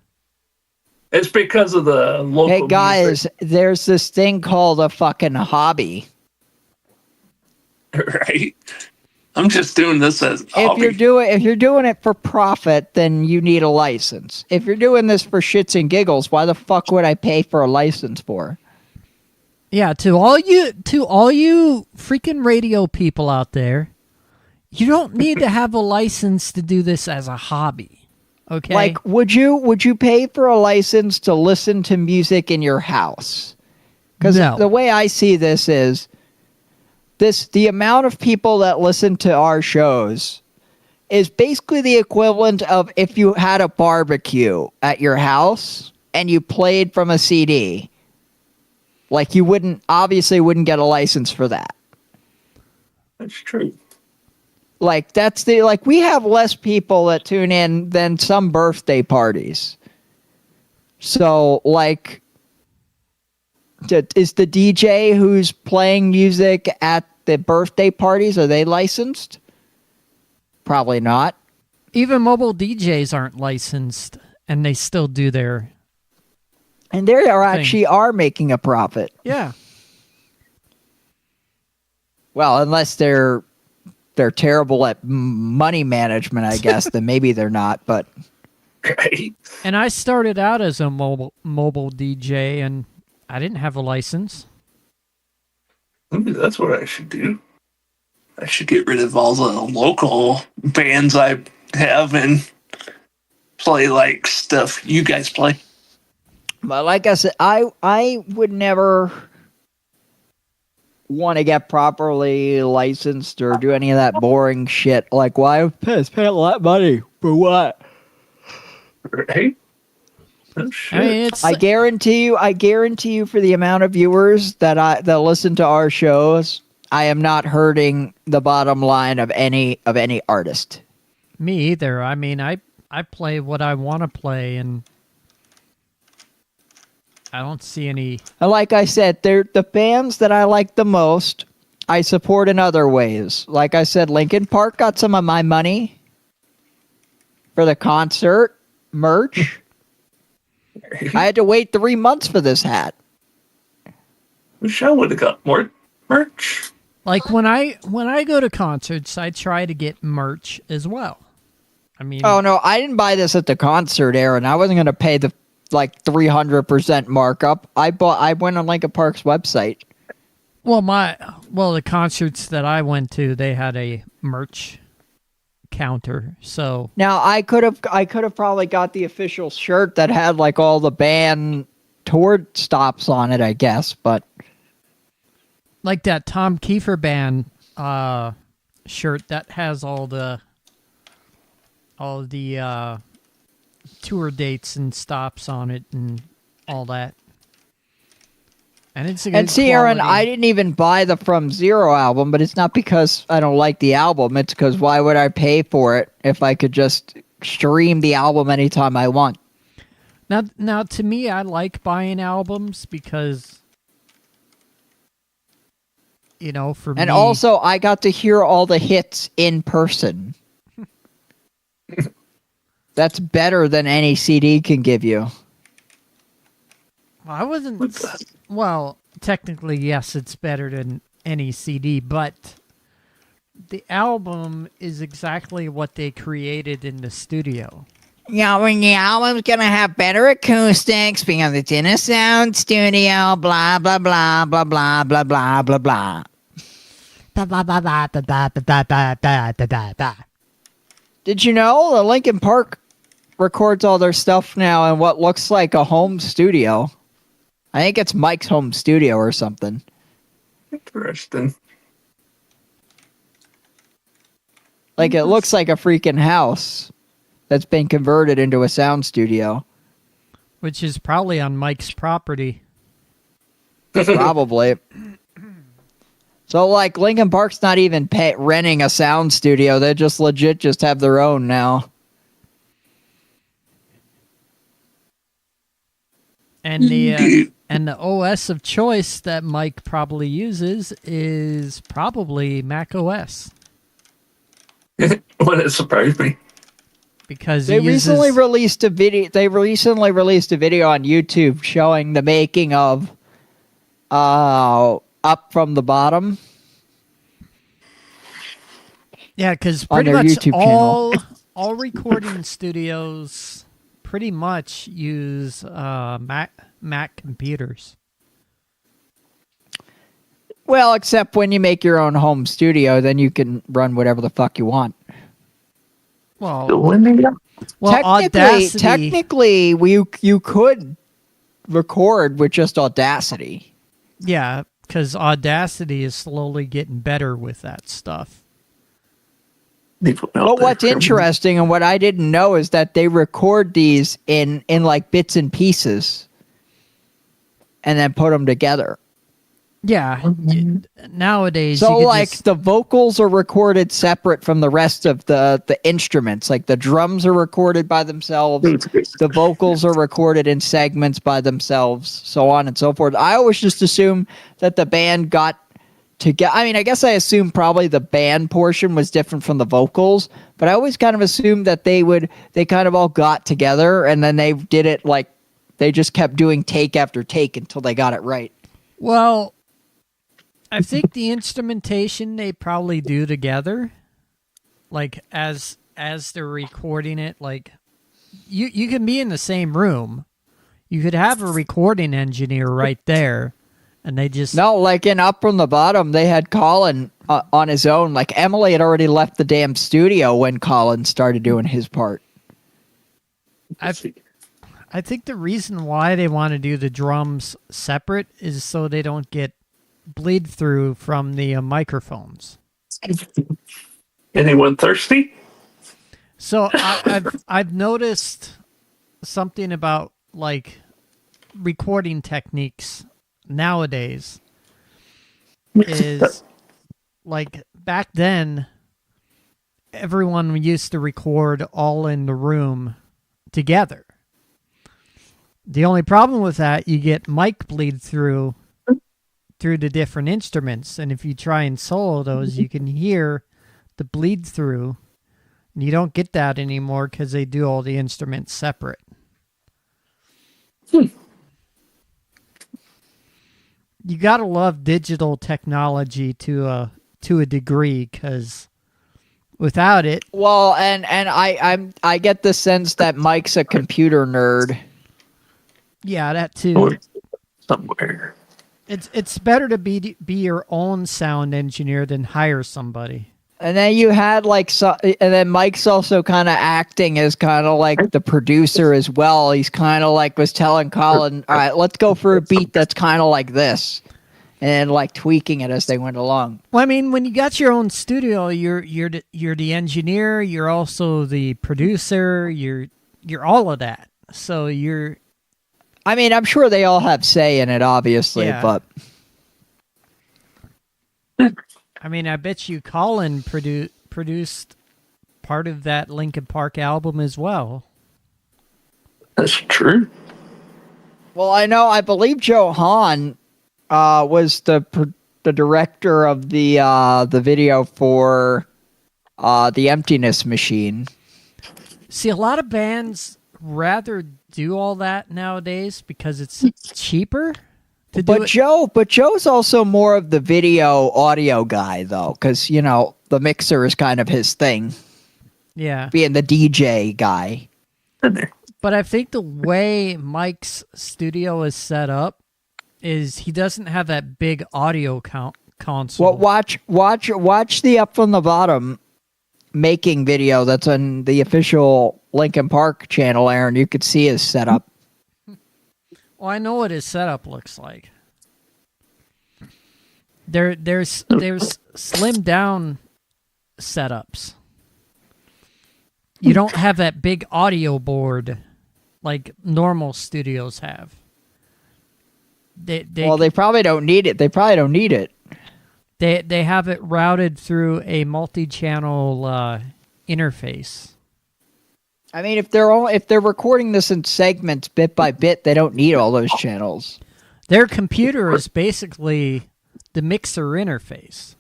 It's because of the local Hey guys, music. There's this thing called a fucking hobby. Right? I'm just doing this as a hobby. If you're doing it for profit, then you need a license. If you're doing this for shits and giggles, why the fuck would I pay for a license for? Yeah, to all you freaking radio people out there, you don't need to have a license to do this as a hobby. Okay? Like, would you pay for a license to listen to music in your house? Because the way I see this is the amount of people that listen to our shows is basically the equivalent of if you had a barbecue at your house and you played from a CD. Like, you wouldn't get a license for that. That's true. Like, we have less people that tune in than some birthday parties. So, like, Is the DJ who's playing music at the birthday parties, are they licensed? Probably not. Even mobile DJs aren't licensed, and they still do their. And they actually are making a profit. Yeah. Well, unless they're terrible at money management, I guess, then maybe they're not. But And I started out as a mobile DJ, and I didn't have a license. Maybe that's what I should do. I should get rid of all the local bands I have and play like stuff you guys play. But like I said, I would never want to get properly licensed or do any of that boring shit. Like, why pay a lot of money for what? Right? Oh, shit. I mean, I guarantee you for the amount of viewers that listen to our shows, I am not hurting the bottom line of any artist. Me either. I mean, I play what I want to play, and I don't see any. Like I said, they're the bands that I like the most. I support in other ways. Like I said, Linkin Park got some of my money for the concert merch. I had to wait 3 months for this hat. Wish I would have got more merch. Like when I go to concerts, I try to get merch as well. I mean, oh no, I didn't buy this at the concert, Aaron. I wasn't going to pay the 300% markup. I went on Linkin Park's website. Well, the concerts that I went to, they had a merch counter. So now I could have probably got the official shirt that had like all the band tour stops on it, I guess, but like that Tom Kiefer band shirt that has all the tour dates and stops on it and all that. And it's a good see, Aaron, quality. I didn't even buy the From Zero album, but it's not because I don't like the album. It's because why would I pay for it if I could just stream the album anytime I want? Now, to me, I like buying albums because, for me. And also, I got to hear all the hits in person. That's better than any CD can give you. I wasn't. Well, technically, yes, it's better than any CD, but the album is exactly what they created in the studio. Yeah, when the album's gonna have better acoustics because it's in a sound studio, blah blah blah blah blah blah blah blah blah. Did you know the Linkin Park records all their stuff now in what looks like a home studio? I think it's Mike's home studio or something. Interesting. Like it looks like a freaking house that's been converted into a sound studio. Which is probably on Mike's property. Probably. So like Linkin Park's not even renting a sound studio. They just legit just have their own now. And the OS of choice that Mike probably uses is probably Mac OS. Wouldn't surprise me. Because they recently released a video. They recently released a video on YouTube showing the making of Up From the Bottom. Yeah, because pretty much YouTube all recording studios pretty much use Mac computers. Well, except when you make your own home studio, then you can run whatever the fuck you want. Well, technically, you could record with just Audacity. Yeah, because Audacity is slowly getting better with that stuff. But what's interesting and what I didn't know is that they record these in like bits and pieces and then put them together. Yeah. Nowadays, So, you could like, just, the vocals are recorded separate from the rest of the instruments. Like, the drums are recorded by themselves. The vocals are recorded in segments by themselves, so on and so forth. I always just assume that the band got together. I mean, I guess I assume probably the band portion was different from the vocals, but I always kind of assumed that they kind of all got together, and then they did it, like, they just kept doing take after take until they got it right. well, I think the instrumentation they probably do together, like as they're recording it. Like you can be in the same room, you could have a recording engineer right there, and they just No, like in Up From the Bottom, they had Colin on his own. Like Emily had already left the damn studio when Colin started doing his part. I think the reason why they want to do the drums separate is so they don't get bleed through from the microphones. Anyone thirsty? So I've noticed something about like recording techniques nowadays is like back then everyone used to record all in the room together. The only problem with that, you get mic bleed through the different instruments, and if you try and solo those, you can hear the bleed through, and you don't get that anymore because they do all the instruments separate. You gotta love digital technology to a degree, because without it, well, and I get the sense that Mike's a computer nerd. Yeah, that too. Somewhere. It's better to be your own sound engineer than hire somebody. And then you had and then Mike's also kind of acting as kind of like the producer as well. He's kind of like was telling Colin, all right, let's go for a beat that's kind of like this, and like tweaking it as they went along. Well, I mean, when you got your own studio, you're the engineer, you're also the producer, you're all of that. So you're. I mean, I'm sure they all have say in it, obviously, Yeah. but. I mean, I bet you Colin produced part of that Linkin Park album as well. That's true. Well, I believe Joe Hahn was the director of the video for The Emptiness Machine. See, a lot of bands rather do all that nowadays because it's cheaper to do it. Joe's also more of the video audio guy, though, because, you know, the mixer is kind of his thing. Yeah. Being the DJ guy. But I think the way Mike's studio is set up is he doesn't have that big audio console. Well, watch the Up From the Bottom making video that's on the official Linkin Park channel, Aaron. You could see his setup. Well, I know what his setup looks like. There's slimmed down setups. You don't have that big audio board like normal studios have. They probably don't need it. They have it routed through a multi-channel interface. I mean, if they're recording this in segments bit by bit, they don't need all those channels. Their computer is basically the mixer interface.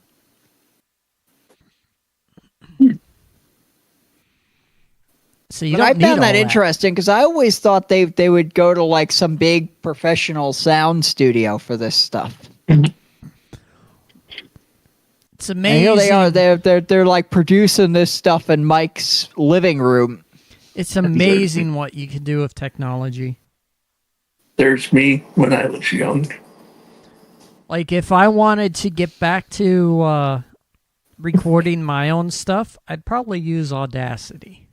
So you don't need I found all that interesting because I always thought they would go to like some big professional sound studio for this stuff. It's amazing. And here they are. They're like producing this stuff in Mike's living room. It's amazing what you can do with technology. There's me when I was young. Like, if I wanted to get back to recording my own stuff, I'd probably use Audacity.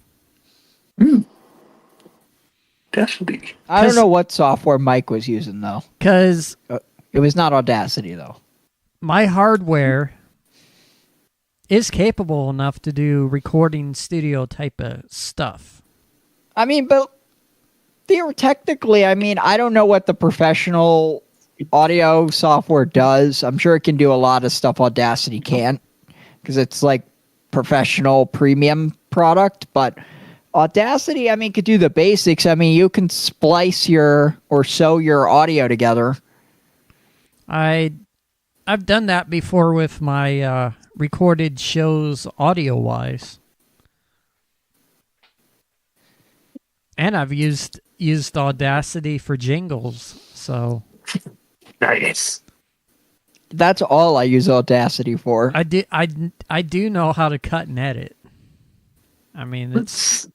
Audacity. I don't know what software Mike was using, though. Because it was not Audacity, though. My hardware is capable enough to do recording studio type of stuff. I mean, but technically, I mean, I don't know what the professional, audio software does. I'm sure it can do a lot of stuff Audacity can't, because it's like professional premium product. But Audacity, I mean, could do the basics. I mean, you can splice or sew your audio together. I've done that before with my recorded shows audio-wise. And I've used Audacity for jingles, so... Nice. That's all I use Audacity for. I do know how to cut and edit. I mean, it's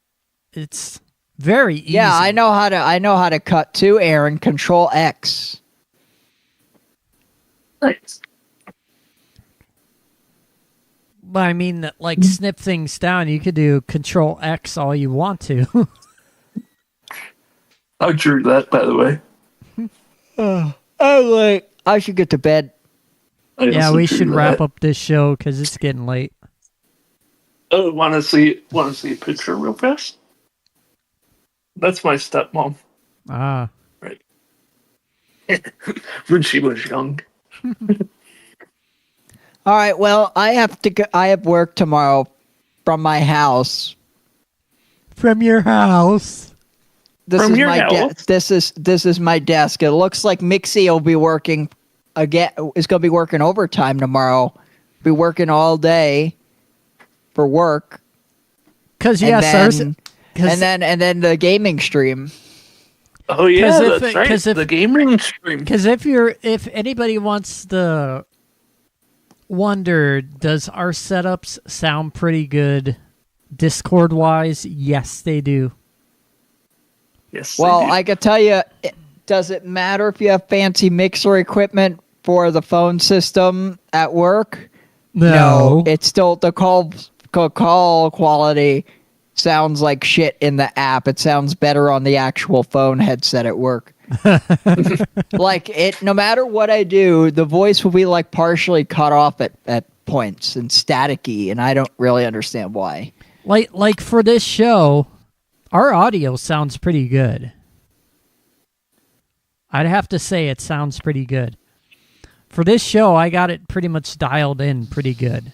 very easy. Yeah, I know how to cut too, Aaron. Control X. Nice. But I mean, like, snip things down, you could do Control X all you want to. I drew that, by the way. Oh, wait. I should get to bed. Yeah, we should wrap up this show because it's getting late. Oh, want to see a picture real fast? That's my stepmom. Ah. Right. When she was young. All right, well, I have work tomorrow from my house. From your house. This From is your my house? this is my desk. It looks like Mixie will be working again. Is going to be working overtime tomorrow. Be working all day for work. Because yes, and then the gaming stream. Oh yeah, if, that's right. The gaming stream. Because if anybody wants to wonder, does our setups sound pretty good Discord wise? Yes, they do. Yes. Well, I can tell you, does it matter if you have fancy mixer equipment for the phone system at work? No. It's still the call quality sounds like shit in the app. It sounds better on the actual phone headset at work. Like no matter what I do, the voice will be like partially cut off at points and staticky, and I don't really understand why. Like for this show, our audio sounds pretty good. I'd have to say it sounds pretty good. For this show, I got it pretty much dialed in pretty good.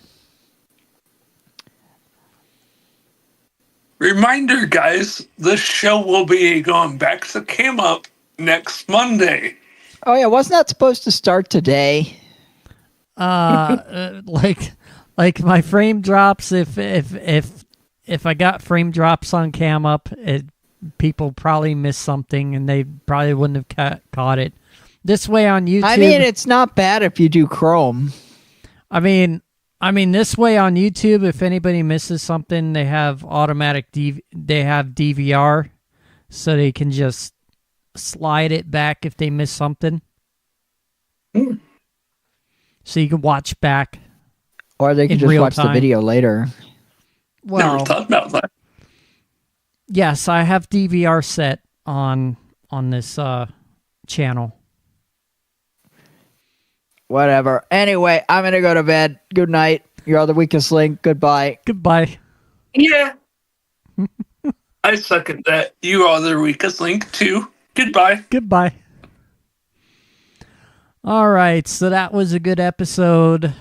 Reminder, guys, this show will be going back to Cam Up next Monday. Oh yeah, wasn't that supposed to start today? Like my frame drops. If I got frame drops on Cam Up, people probably missed something, and they probably wouldn't have caught it. This way on YouTube, I mean, it's not bad if you do Chrome. I mean, this way on YouTube, if anybody misses something, they have automatic they have DVR, so they can just slide it back if they miss something. So you can watch back. Or they can just watch the video later. Well, never thought about that. Yes, I have DVR set on this channel. Whatever. Anyway, I'm going to go to bed. Good night. You're the weakest link. Goodbye. Goodbye. Yeah. I second that. You are the weakest link too. Goodbye. Goodbye. All right, so that was a good episode.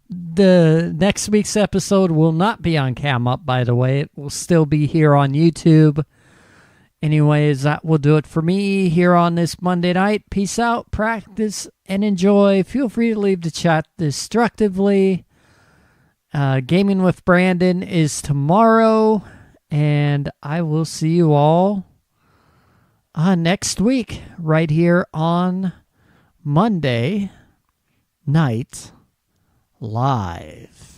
The next week's episode will not be on Cam Up, by the way. It will still be here on YouTube. Anyways, that will do it for me here on this Monday night. Peace out, practice, and enjoy. Feel free to leave the chat destructively. Gaming with Brandon is tomorrow, and I will see you all next week right here on Monday Night Live.